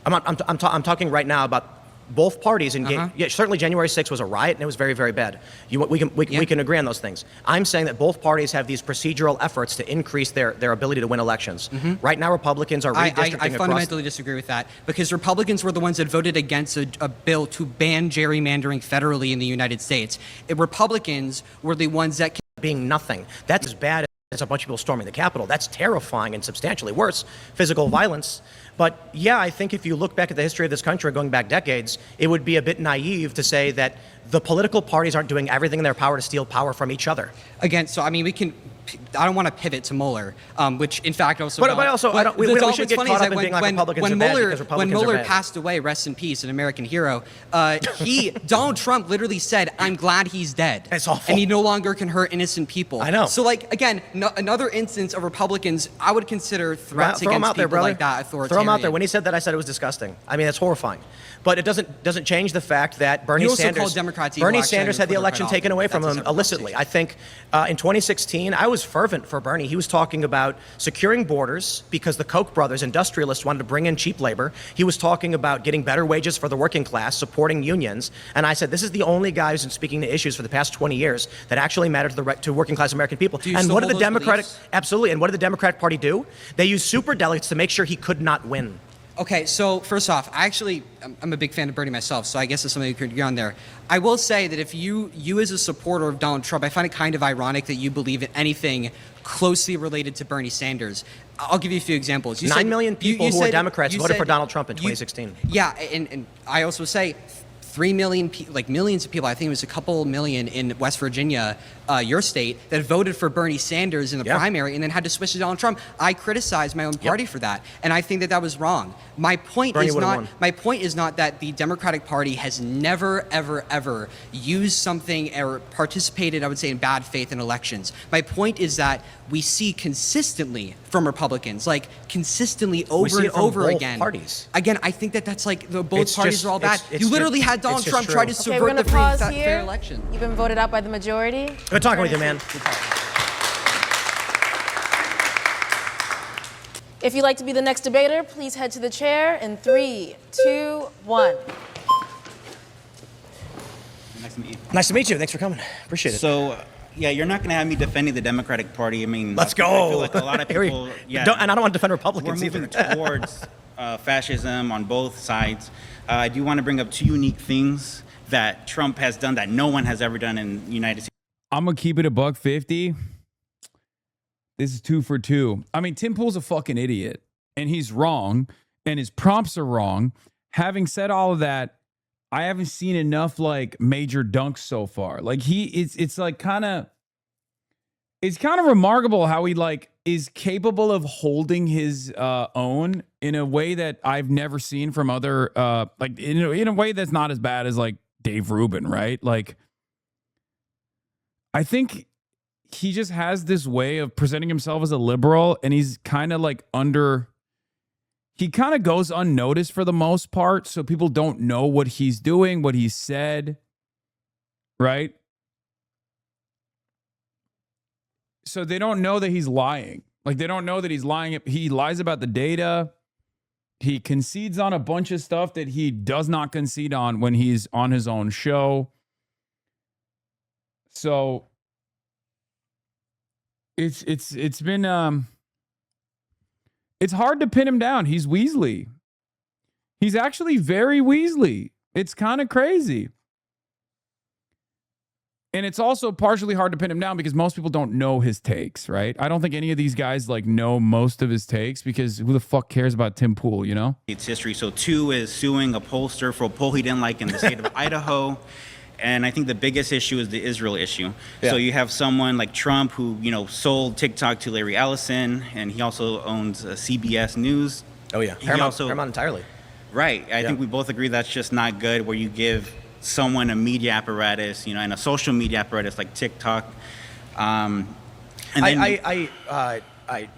I'm talking right now about both parties. Yeah, certainly January 6th was a riot, and it was very, very bad. We can agree on those things. I'm saying that both parties have these procedural efforts to increase their ability to win elections. Right now, Republicans are redistricting I fundamentally disagree with that, because Republicans were the ones that voted against a bill to ban gerrymandering federally in the United States. Republicans were the ones that being nothing. That's as bad as a bunch of people storming the Capitol. That's terrifying and substantially worse. Physical violence. But yeah, I think if you look back at the history of this country, going back decades, it would be a bit naive to say that the political parties aren't doing everything in their power to steal power from each other. Again, so I mean, I don't want to pivot to Mueller, which in fact also. But also, we should get caught up in being like Republicans are bad because Republicans are bad. When Mueller passed away, rest in peace, an American hero, Donald Trump literally said, "I'm glad he's dead." That's awful. And he no longer can hurt innocent people. I know. So like again, another instance of Republicans, I would consider threats against people like that authoritarian. Throw him out there. When he said that, I said it was disgusting. I mean, it's horrifying. But it doesn't change the fact that Bernie Sanders had the election taken away from him illicitly. I think in 2016, I was fervent for Bernie. He was talking about securing borders because the Koch brothers, industrialists, wanted to bring in cheap labor. He was talking about getting better wages for the working class, supporting unions. And I said, this is the only guy who's been speaking to issues for the past 20 years that actually matter to working class American people. And what did the Democratic absolutely? And what did the Democratic Party do? They used superdelegates to make sure he could not win. Okay, so first off, I'm a big fan of Bernie myself, so I guess it's something you could agree on there. I will say that if you as a supporter of Donald Trump, I find it kind of ironic that you believe in anything closely related to Bernie Sanders. I'll give you a few examples. 9 million people who are Democrats voted for Donald Trump in 2016. Yeah, and I also say 3 million, millions of people, I think it was a couple million in West Virginia, your state, that voted for Bernie Sanders in the primary and then had to switch to Donald Trump. I criticized my own party for that, and I think that was wrong. My point is not that the Democratic Party has never, ever, ever used something or participated, I would say, in bad faith in elections. My point is that we see consistently from Republicans, consistently over and over again. Parties. Again, I think that's both parties are all bad. You literally had Donald Trump try to subvert the fair election. You've been voted out by the majority. Good talking with you, man. If you'd like to be the next debater, please head to the chair in 3, 2, 1. Nice to meet you. Nice to meet you. Thanks for coming. Appreciate it. So, yeah, you're not going to have me defending the Democratic Party. I mean, let's go. I feel like a lot of people, and I don't want to defend Republicans we're moving towards fascism on both sides. I do want to bring up two unique things that Trump has done that no one has ever done in the United States. I'm going to keep it $1.50. This is 2 for 2. I mean, Tim Pool's a fucking idiot, and he's wrong, and his prompts are wrong. Having said all of that, I haven't seen enough major dunks so far. It's kind of remarkable how he is capable of holding his own in a way that I've never seen from other in a way that's not as bad as Dave Rubin, right? I think he just has this way of presenting himself as a liberal, and he's kind of he kind of goes unnoticed for the most part, so people don't know what he's doing, what he said, right? So they don't know that he's lying. They don't know that he's lying. He lies about the data. He concedes on a bunch of stuff that he does not concede on when he's on his own show. So it's been it's hard to pin him down. He's Weasley. He's actually very Weasley. It's kind of crazy. And it's also partially hard to pin him down because most people don't know his takes, right? I don't think any of these guys know most of his takes because who the fuck cares about Tim Pool, you know? It's history. So 2 is suing a pollster for a poll he didn't like in the state of Idaho. And I think the biggest issue is the Israel issue. Yeah. So you have someone like Trump who, sold TikTok to Larry Ellison, and he also owns CBS News. Oh, yeah. Paramount entirely. Right. I think we both agree that's just not good, where you give someone, a media apparatus, you know, and a social media apparatus like TikTok. And then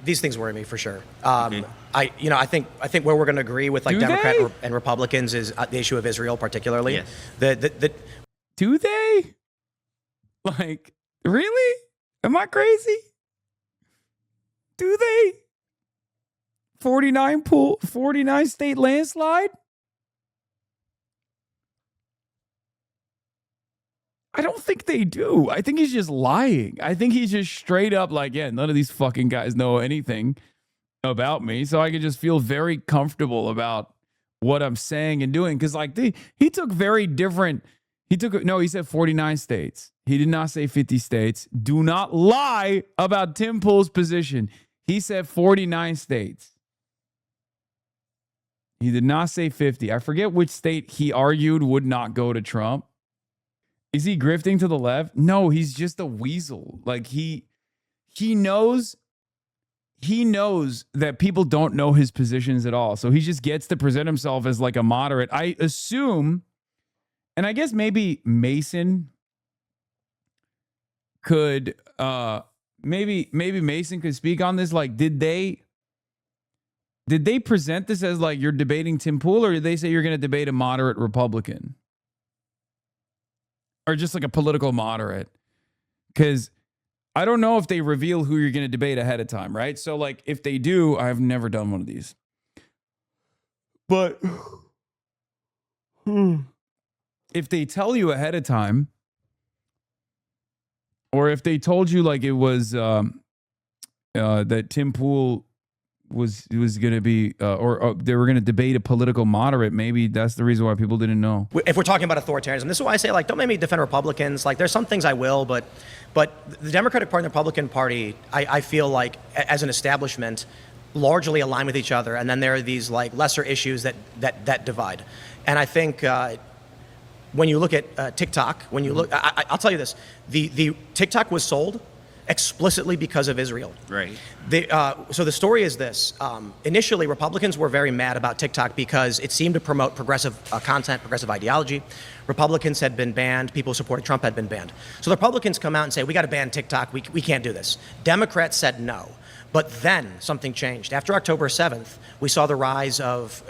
these things worry me for sure. I think where we're going to agree with like Democrat and Republicans is the issue of Israel, particularly. Yes. Do they? Like, really? Am I crazy? Do they? 49 state landslide? I don't think they do. I think he's just lying. I think he's just straight up like, yeah, none of these fucking guys know anything about me. So I can just feel very comfortable about what I'm saying and doing. Because like he took very different. He said 49 states. He did not say 50 states. Do not lie about Tim Pool's position. He said 49 states. He did not say 50. I forget which state he argued would not go to Trump. Is he grifting to the left? No, he's just a weasel. Like he knows that people don't know his positions at all. So he just gets to present himself as like a moderate. I assume, and I guess maybe Mason could maybe Mason could speak on this. Like, did they present this as like you're debating Tim Pool, or did they say you're going to debate a moderate Republican? Or just like a political moderate? Because I don't know if they reveal who you're going to debate ahead of time, right? So like if they do, I've never done one of these. But if they tell you ahead of time, or if they told you like it was that Tim Pool was going to be, or they were going to debate a political moderate, maybe that's the reason why people didn't know. If we're talking about authoritarianism, this is why I say, like, don't make me defend Republicans. Like, there's some things I will, but the Democratic Party and the Republican Party, I feel like, as an establishment, largely align with each other, and then there are these like lesser issues that divide. And I think when you look at TikTok, when you look, I'll tell you this: the TikTok was sold explicitly because of Israel. Right. So the story is this. Initially, Republicans were very mad about TikTok because it seemed to promote progressive content, progressive ideology. Republicans had been banned. People who supported Trump had been banned. So the Republicans come out and say, we got to ban TikTok. We can't do this. Democrats said no. But then something changed. After October 7th, we saw the rise of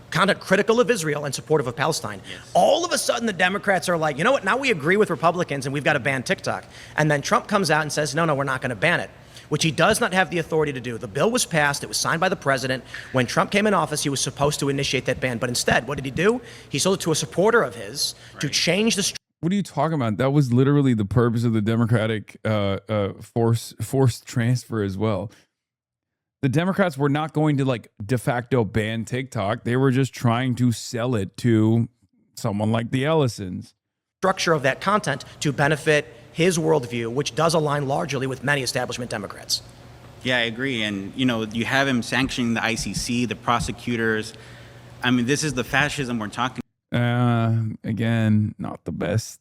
content critical of Israel and supportive of Palestine. Yes. All of a sudden, the Democrats are like, you know what, now we agree with Republicans and we've got to ban TikTok. And then Trump comes out and says, no, we're not going to ban it, which he does not have the authority to do. The bill was passed. It was signed by the president. When Trump came in office, he was supposed to initiate that ban. But instead, what did he do? He sold it to a supporter of his to change the... What are you talking about? That was literally the purpose of the Democratic forced transfer as well. The Democrats were not going to like de facto ban TikTok. They were just trying to sell it to someone like the Ellisons. Structure of that content to benefit his worldview, which does align largely with many establishment Democrats. Yeah, I agree. And, you know, you have him sanctioning the ICC, the prosecutors. I mean, this is the fascism we're talking about. Again, not the best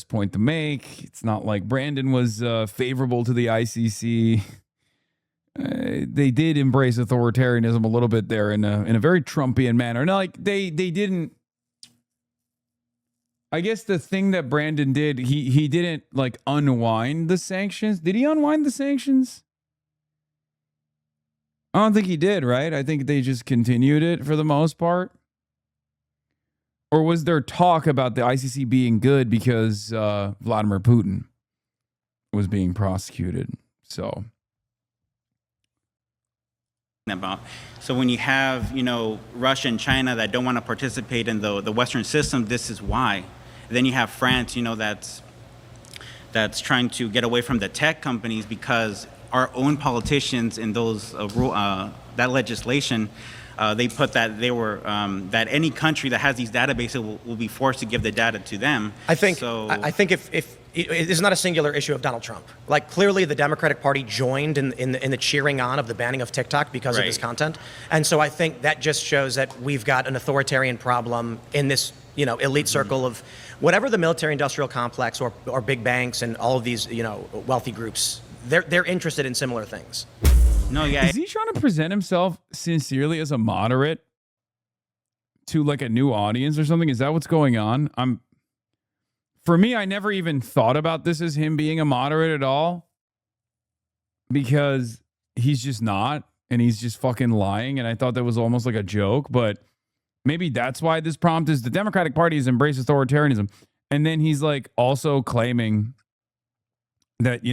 point to make. It's not like Brandon was favorable to the ICC. They did embrace authoritarianism a little bit there in a very Trumpian manner. Now, like they didn't. I guess the thing that Brandon did, he didn't like unwind the sanctions. Did he unwind the sanctions? I don't think he did, right? I think they just continued it for the most part. Or was there talk about the ICC being good because Vladimir Putin was being prosecuted? So. About. So when you have, you know, Russia and China that don't want to participate in the Western system, this is why. Then you have France, you know, that's trying to get away from the tech companies because our own politicians in those that legislation, they put that they were that any country that has these databases will be forced to give the data to them. I think if it is not a singular issue of Donald Trump. Like clearly the Democratic Party joined in the cheering on of the banning of TikTok because of this content. And so I think that just shows that we've got an authoritarian problem in this, you know, elite circle of whatever the military industrial complex or big banks and all of these, you know, wealthy groups. They're interested in similar things. Is he trying to present himself sincerely as a moderate? to like a new audience or something? Is that what's going on? For me, I never even thought about this as him being a moderate at all, because he's just not, and he's just fucking lying. And I thought that was almost like a joke, but maybe that's why this prompt is the Democratic Party has embraced authoritarianism. And then he's like also claiming that,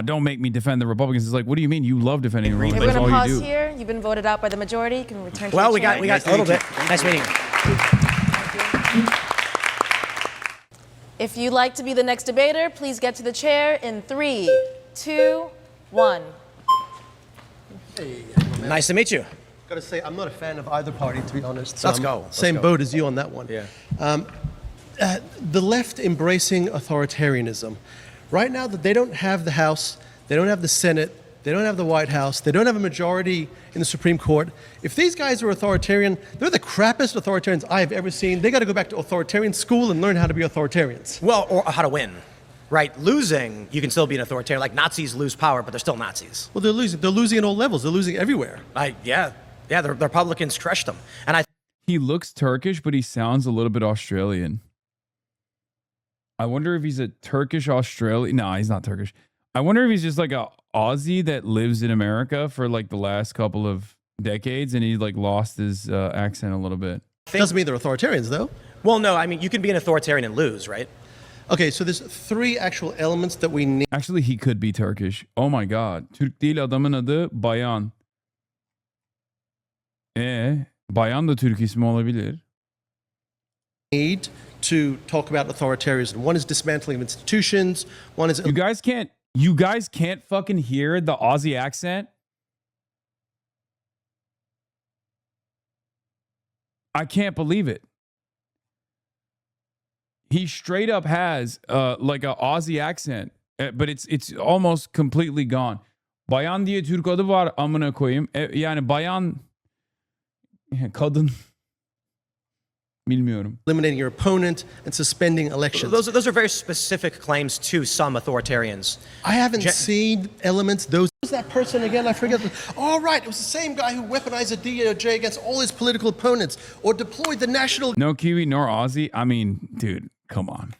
don't make me defend the Republicans. It's like, what do you mean? You love defending the Republicans. We're That's going to all you pause do. here. You've been voted out by the majority. You can return to Well, your we chair. got a little bit. Nice meeting you. If you'd like to be the next debater, please get to the chair in 3, 2, 1. Nice to meet you. Gotta say, I'm not a fan of either party, to be honest. Let's go. Same boat as you on that one. Yeah. The left embracing authoritarianism. Right now, that they don't have the House, they don't have the Senate, they don't have the White House, they don't have a majority in the Supreme Court. If these guys are authoritarian, they're the crappiest authoritarians I've ever seen. They got to go back to authoritarian school and learn how to be authoritarians. Well, or how to win. Right, losing, you can still be an authoritarian. Like Nazis lose power, but they're still Nazis. Well, they're losing. They're losing at all levels. They're losing everywhere. Yeah. The Republicans crushed them, and He looks Turkish, but he sounds a little bit Australian. I wonder if he's a Turkish Australian. No, he's not Turkish. I wonder if he's just like a Aussie that lives in America for like the last couple of decades, and he like lost his accent a little bit. Doesn't mean they're authoritarians, though. Well, no, I mean you can be an authoritarian and lose, right? Okay, so there's 3 actual elements that we need. Actually, he could be Turkish. Oh my God. Türk değil, adamın adı Bayan. Bayan da Türk ismi olabilir. Need to talk about authoritarianism. One is dismantling of institutions. One is You guys can't fucking hear the Aussie accent? I can't believe it. He straight up has like a Aussie accent, but it's almost completely gone. Bayan diye Türk adı var amına koyayım. Yani bayan kadın bilmiyorum. Eliminating your opponent and suspending elections. Those are very specific claims to some authoritarians. I haven't seen elements. Who's that person again? I forget. All right, it was the same guy who weaponized the DOJ against all his political opponents, or deployed the National No Kiwi nor Aussie. I mean, dude, come on.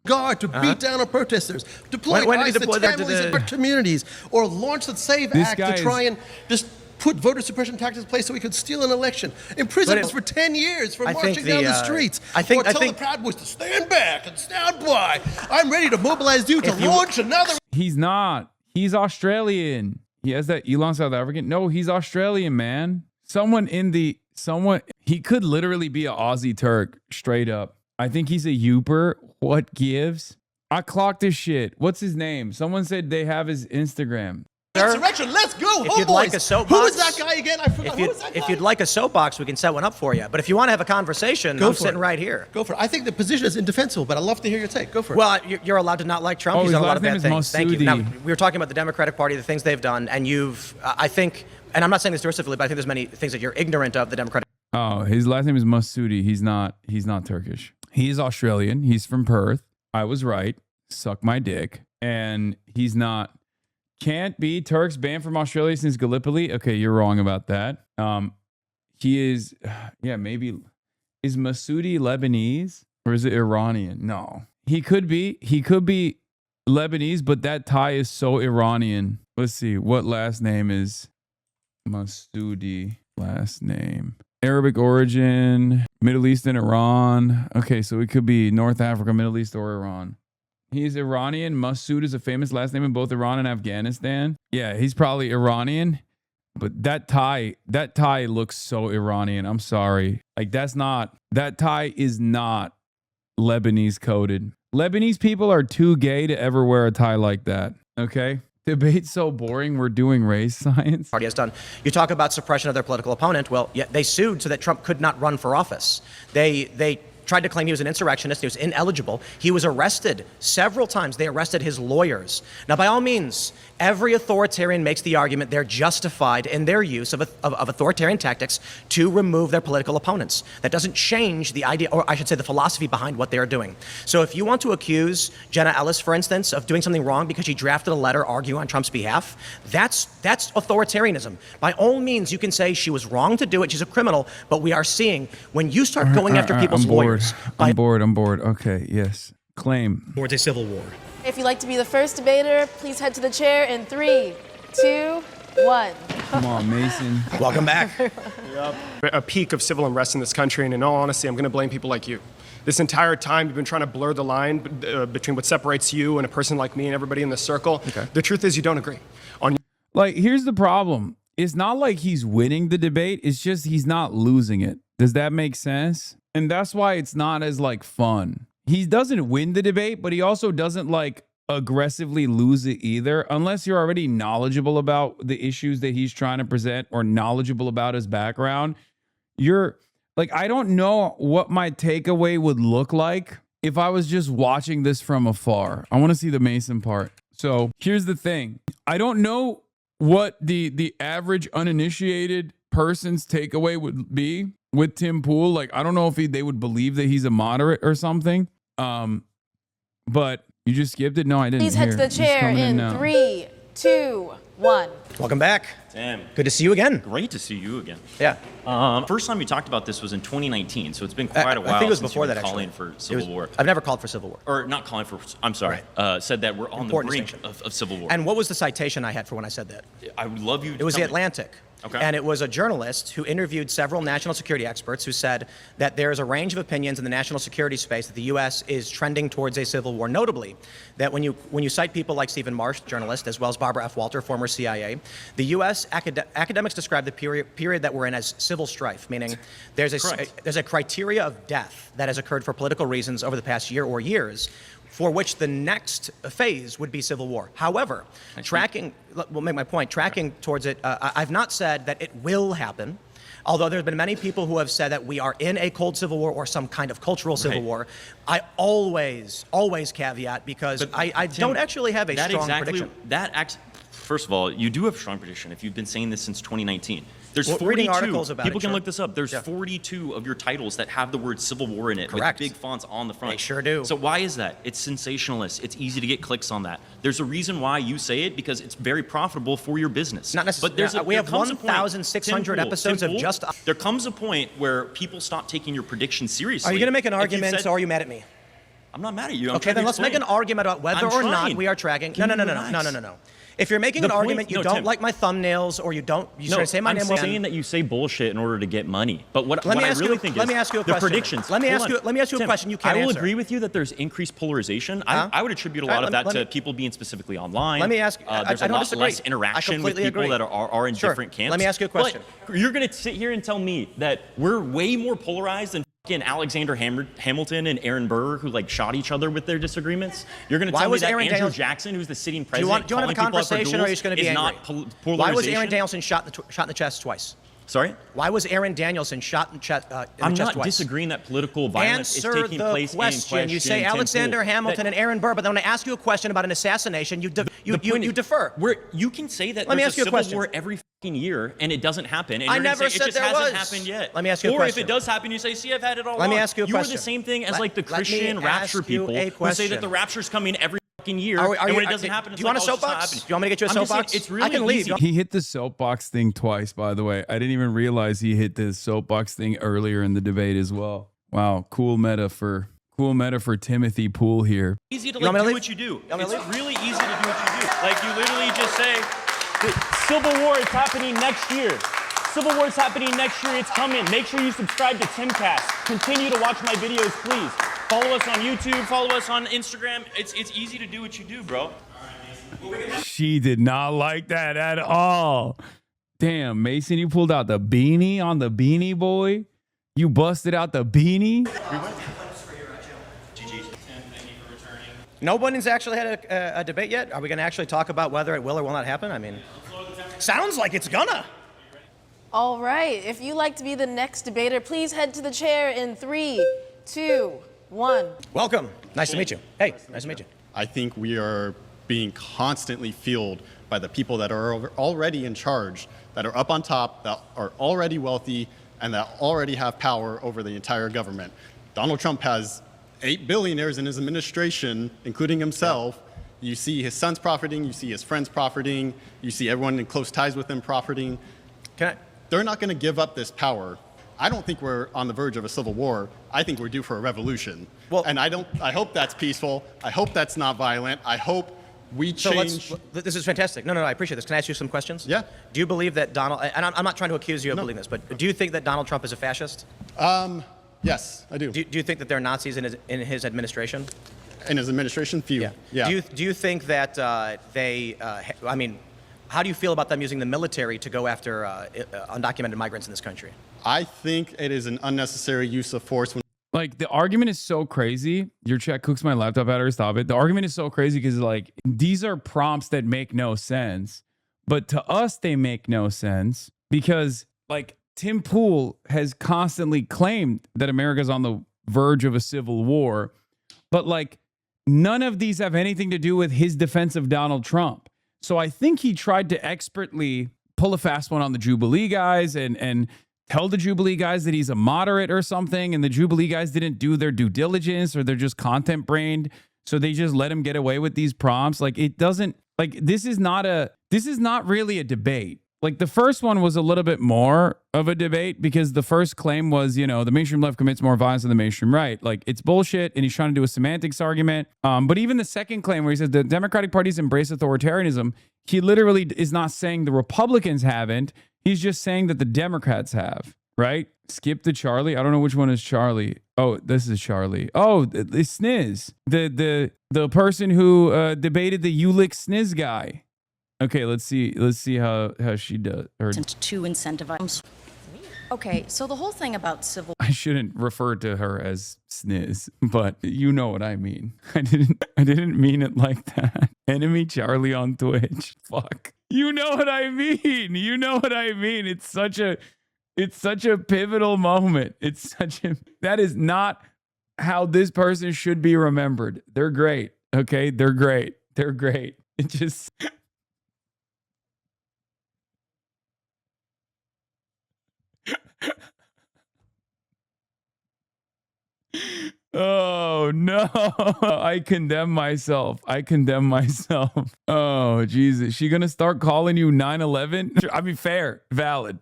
Guard to beat down on protesters, deploy When did he ICE to deploy that to families the- and communities, or launch the SAVE This Act guy to try is- and just put voter suppression tactics in place so we could steal an election. Imprison us for 10 years for I think marching down the streets. Or tell the Proud Boys to stand back and stand by. I'm ready to mobilize you to launch another. He's not. He's Australian. He has that Elon South African. No, he's Australian, man. He could literally be an Aussie Turk, straight up. I think he's a Youper. What gives? I clocked this shit. What's his name? Someone said they have his Instagram. Insurrection, let's go, If you'd like a soapbox, Who is that guy again? I forgot. Who is that guy? If you'd like a soapbox, we can set one up for you. But if you want to have a conversation, Go I'm for sitting it. right here. Go for it. I think the position is indefensible, but I'd love to hear your take. Go for it. Well, you're allowed to not like Trump. Oh, He's his done a lot last of name bad is things. Thank you. Now, Massoudi. we were talking about the Democratic Party, the things they've done, and I think, and I'm not saying this derisively, but I think there's many things that you're ignorant of the Democratic. Oh, his last name is Massoudi. He's not Turkish. He's Australian. He's from Perth. I was right. Suck my dick. And he's not. Can't be. Turks banned from Australia since Gallipoli. Okay, you're wrong about that. He is, maybe. Is Massoudi Lebanese or is it Iranian? No. He could be Lebanese, but that tie is so Iranian. Let's see. What last name is Massoudi? Last name. Arabic origin, Middle East and Iran. Okay, so it could be North Africa, Middle East, or Iran. He's Iranian. Masood is a famous last name in both Iran and Afghanistan. Yeah, he's probably Iranian. But that tie looks so Iranian. I'm sorry. Like that tie is not Lebanese coded. Lebanese people are too gay to ever wear a tie like that. Okay? Debate's so boring. We're doing race science. Party has done. You talk about suppression of their political opponent. Well, yeah, they sued so that Trump could not run for office. They tried to claim he was an insurrectionist. He was ineligible. He was arrested several times. They arrested his lawyers. Now, by all means, Every authoritarian makes the argument they're justified in their use of authoritarian tactics to remove their political opponents. That doesn't change the idea, or I should say the philosophy behind what they're doing. So if you want to accuse Jenna Ellis, for instance, of doing something wrong because she drafted a letter arguing on Trump's behalf, that's authoritarianism. By all means, you can say she was wrong to do it, she's a criminal, but we are seeing when you start going after people's lawyers. I'm bored. Okay, yes. Claim. Towards a civil war. If you'd like to be the first debater, please head to the chair in 3, 2, 1. Come on, Mason. Welcome back. A peak of civil unrest in this country, and in all honesty, I'm going to blame people like you. This entire time, you've been trying to blur the line between what separates you and a person like me and everybody in this circle. Okay. The truth is, you don't agree. Like, here's the problem. It's not like he's winning the debate. It's just he's not losing it. Does that make sense? And that's why it's not as, like, fun. He doesn't win the debate, but he also doesn't, like, aggressively lose it either, unless you're already knowledgeable about the issues that he's trying to present or knowledgeable about his background. You're like, I don't know what my takeaway would look like if I was just watching this from afar. I want to see the Mason part. So here's the thing. I don't know what the average uninitiated person's takeaway would be with Tim Pool. Like, I don't know if they would believe that he's a moderate or something. But you just skipped it? No, I didn't. Please head to the chair in 3, 2, 1. Welcome back. Damn. Good to see you again. Great to see you again. Yeah. First time we talked about this was in 2019, so it's been quite a while. I think it was since before you were that, calling actually. for civil war. I've never called for civil war. Or not calling for, I'm sorry, said that we're on Important the brink of civil war. And what was the citation I had for when I said that? I would love you to It was tell The me. Atlantic. Okay. And it was a journalist who interviewed several national security experts who said that there is a range of opinions in the national security space that the U.S. is trending towards a civil war. Notably, that when you cite people like Stephen Marsh, journalist, as well as Barbara F. Walter, former CIA, the U.S. academics describe the period that we're in as civil strife, meaning there's a criteria of death that has occurred for political reasons over the past year or years, for which the next phase would be civil war. However, we'll make my point, tracking towards it, I've not said that it will happen, although there's been many people who have said that we are in a cold civil war or some kind of cultural civil war. I always caveat, because I don't actually have a strong prediction. First of all, you do have a strong prediction if you've been saying this since 2019. There's 42. Reading articles about people it, can sure. look this up. There's 42 of your titles that have the word civil war in it. Correct. With big fonts on the front. They sure do. So why is that? It's sensationalist. It's easy to get clicks on that. There's a reason why you say it, because it's very profitable for your business. Not necessarily. But We have 1,600 episodes of just. There comes a point where people stop taking your predictions seriously. Are you going to make an argument, or are you mad at me? I'm not mad at you. Okay, then let's make an argument about whether or not we are tracking. No. If you're making an argument, you don't like my thumbnails, or you say my name. I'm saying that you say bullshit in order to get money. But what I really think is let me ask you a the question. predictions. Let me ask you a question you can't answer. I will answer. agree with you that there's increased polarization. I would attribute a lot of that to people being specifically online. Let me ask. There's a lot less interaction with people that are in different camps. Let me ask you a question. But you're going to sit here and tell me that we're way more polarized than Alexander Hamilton and Aaron Burr, who shot each other with their disagreements. You're going to tell me that Andrew Jackson, who's the sitting president, do you want to have a conversation, or are you just going to be angry? Polarization? Why was Aaron Danielson shot in the chest twice? Sorry? Why was Aaron Danielson shot in the chest twice? I'm not disagreeing that political violence is taking place in question. You say Alexander Hamilton and Aaron Burr, but then when I ask you a question about an assassination, you defer. You can say that Let me ask you a civil question. war every fucking year and it doesn't happen. And I you're never say, said it just there hasn't was. happened yet. Let me ask you a or question. if it does happen, you say, see, I've had it all Let me along. ask you a You question. are the same thing as the Let Christian me rapture ask you people a who say that question. the rapture's coming every fucking year, and when it doesn't happen, it's do you want a it's just not soapbox? happening. Do you want me to get you a I'm just saying, soapbox? it's really I can leave. easy. He hit the soapbox thing twice, by the way. I didn't even realize he hit the soapbox thing earlier in the debate as well. Wow, cool meta for Timothy Pool here. Easy to do what you do. It's really easy to do what you do. You literally just say, Civil War is happening next year. Civil War is happening next year. It's coming. Make sure you subscribe to Timcast. Continue to watch my videos, please. Follow us on YouTube. Follow us on Instagram. It's easy to do what you do, bro. She did not like that at all. Damn, Mason, you pulled out the beanie on the Beanie Boy. You busted out the beanie. Nobody's actually had a debate yet. Are we going to actually talk about whether it will or will not happen? I mean, sounds like it's gonna. All right. If you'd like to be the next debater, please head to the chair in 3, 2, 1. Welcome. Nice to meet you. Hey, nice to meet you. I think we are being constantly fueled by the people that are already in charge, that are up on top, that are already wealthy, and that already have power over the entire government. Donald Trump has 8 billionaires in his administration, including himself. You see his sons profiting, you see his friends profiting, you see everyone in close ties with him profiting. They're not going to give up this power. I don't think we're on the verge of a civil war. I think we're due for a revolution. Well, and I hope that's peaceful. I hope that's not violent. I hope we change. So this is fantastic. No, I appreciate this. Can I ask you some questions? Yeah. Do you believe that Donald, and I'm not trying to accuse you of believing this, but do you think that Donald Trump is a fascist? Yes, I do. Do you think that there are Nazis in his administration? In his administration? Few. Yeah. Do you think that how do you feel about them using the military to go after undocumented migrants in this country? I think it is an unnecessary use of force. Like, the argument is so crazy. Your chat cooks my laptop battery. Stop it. The argument is so crazy because, like, these are prompts that make no sense. But to us, they make no sense because, like, Tim Pool has constantly claimed that America's on the verge of a civil war. But, like, none of these have anything to do with his defense of Donald Trump. So I think he tried to expertly pull a fast one on the Jubilee guys and tell the Jubilee guys that he's a moderate or something. And the Jubilee guys didn't do their due diligence, or they're just content brained. So they just let him get away with these prompts. Like, it doesn't, like, this is not really a debate. Like, the first one was a little bit more of a debate because the first claim was, the mainstream left commits more violence than the mainstream right. Like, it's bullshit, and he's trying to do a semantics argument. But even the second claim where he says the Democratic Party's embrace authoritarianism, he literally is not saying the Republicans haven't. He's just saying that the Democrats have, right? Skip to Charlie. I don't know which one is Charlie. Oh, this is Charlie. Oh, it's Sniz. The person who debated the Ulick Sniz guy. Okay, let's see how she does. To incentivize. Okay, so the whole thing about civil. I shouldn't refer to her as Sniz, but you know what I mean. I didn't mean it like that. Enemy Charlie on Twitch. Fuck. You know what I mean. You know what I mean. It's such a pivotal moment. That is not how this person should be remembered. They're great. Okay, they're great. They're great. It just. Oh no, I condemn myself. Oh Jesus, she gonna start calling you 9/11? I mean, fair, valid,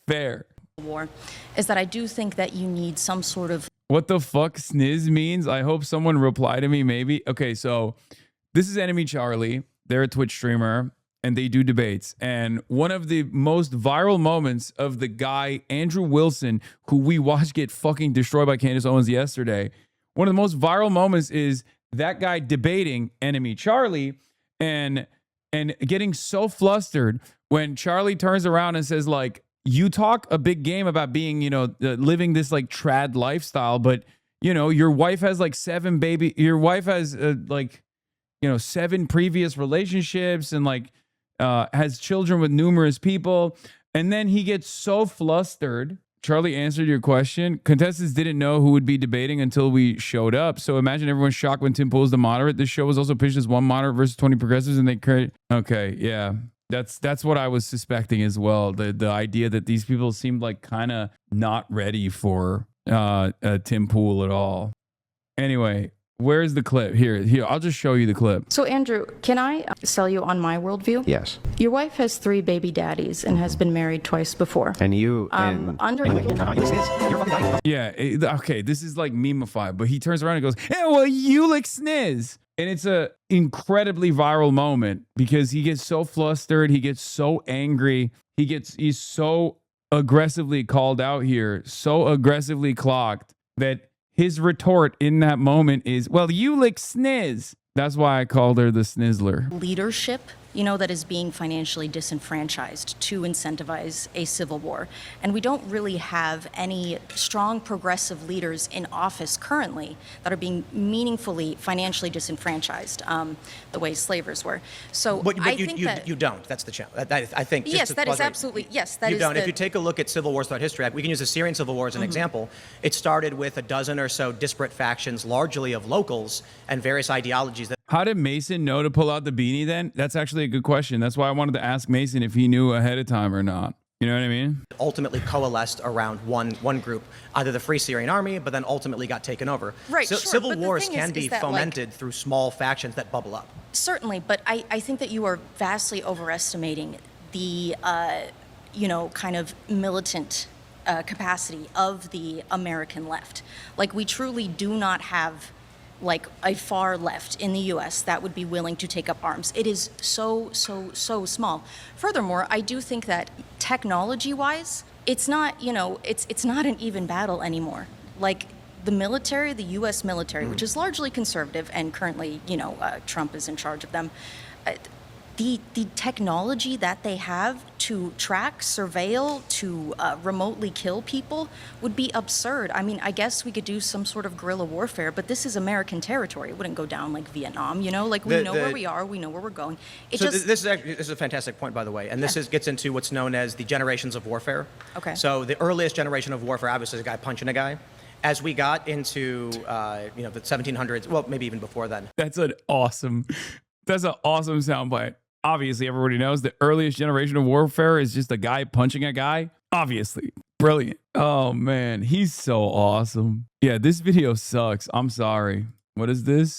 fair. War is that I do think that you need some sort of. What the fuck Sniz means? I hope someone reply to me maybe. Okay, so this is Enemy Charlie. They're a Twitch streamer and they do debates. And one of the most viral moments of the guy, Andrew Wilson, who we watched get fucking destroyed by Candace Owens yesterday. One of the most viral moments is that guy debating Enemy Charlie and getting so flustered when Charlie turns around and says, like, you talk a big game about being, living this like trad lifestyle, but your wife has like 7 your wife has 7 previous relationships and like has children with numerous people. And then he gets so flustered. Charlie answered your question. Contestants didn't know who would be debating until we showed up. So imagine everyone's shocked when Tim Pool's the moderate. This show was also pitched as 1 moderate versus 20 progressives, and they create. Okay, yeah, that's what I was suspecting as well. The idea that these people seemed like kind of not ready for Tim Pool at all. Anyway. Where's the clip? Here, I'll just show you the clip. So, Andrew, can I sell you on my worldview? Yes. Your wife has 3 baby daddies and has been married twice before. And you Yeah, okay, this is like meme-ified, but he turns around and goes, "Yeah, well, you like Sniz." And it's a incredibly viral moment because he gets so flustered, he gets so angry, he's so aggressively called out here, so aggressively clocked that his retort in that moment is, well, you lick Sniz. That's why I called her the Snizzler. Leadership, that is being financially disenfranchised to incentivize a civil war. And we don't really have any strong progressive leaders in office currently that are being meaningfully financially disenfranchised the way slavers were. So but I think that you don't. That's the challenge. I think. Yes, that is absolutely, yes. That you is don't. If you take a look at civil wars throughout history, we can use the Syrian civil war as an example. It started with a dozen or so disparate factions, largely of locals and various ideologies that. How did Mason know to pull out the beanie then? That's actually a good question. That's why I wanted to ask Mason if he knew ahead of time or not. You know what I mean? Ultimately coalesced around one group, either the Free Syrian Army, but then ultimately got taken over. Right, So sure, civil but the wars thing can is be that, like, fomented through small factions that bubble up. Certainly, but I think that you are vastly overestimating the, kind of militant capacity of the American left. Like, we truly do not have, like, a far left in the U.S. that would be willing to take up arms. It is so small. Furthermore, I do think that technology-wise, it's not, it's not an even battle anymore. Like, the military, the U.S. military, which is largely conservative, and currently, Trump is in charge of them, the technology that they have to track, surveil, to remotely kill people would be absurd. I mean, I guess we could do some sort of guerrilla warfare, but this is American territory. It wouldn't go down like Vietnam, Like, we know where we are, we know where we're going. This is a fantastic point, by the way, and this gets into what's known as the generations of warfare. Okay. So the earliest generation of warfare, obviously, is a guy punching a guy. As we got into, the 1700s, well, maybe even before then. That's an awesome soundbite. Obviously, everybody knows the earliest generation of warfare is just a guy punching a guy. Obviously. Brilliant. Oh, man. He's so awesome. Yeah, this video sucks. I'm sorry. What is this?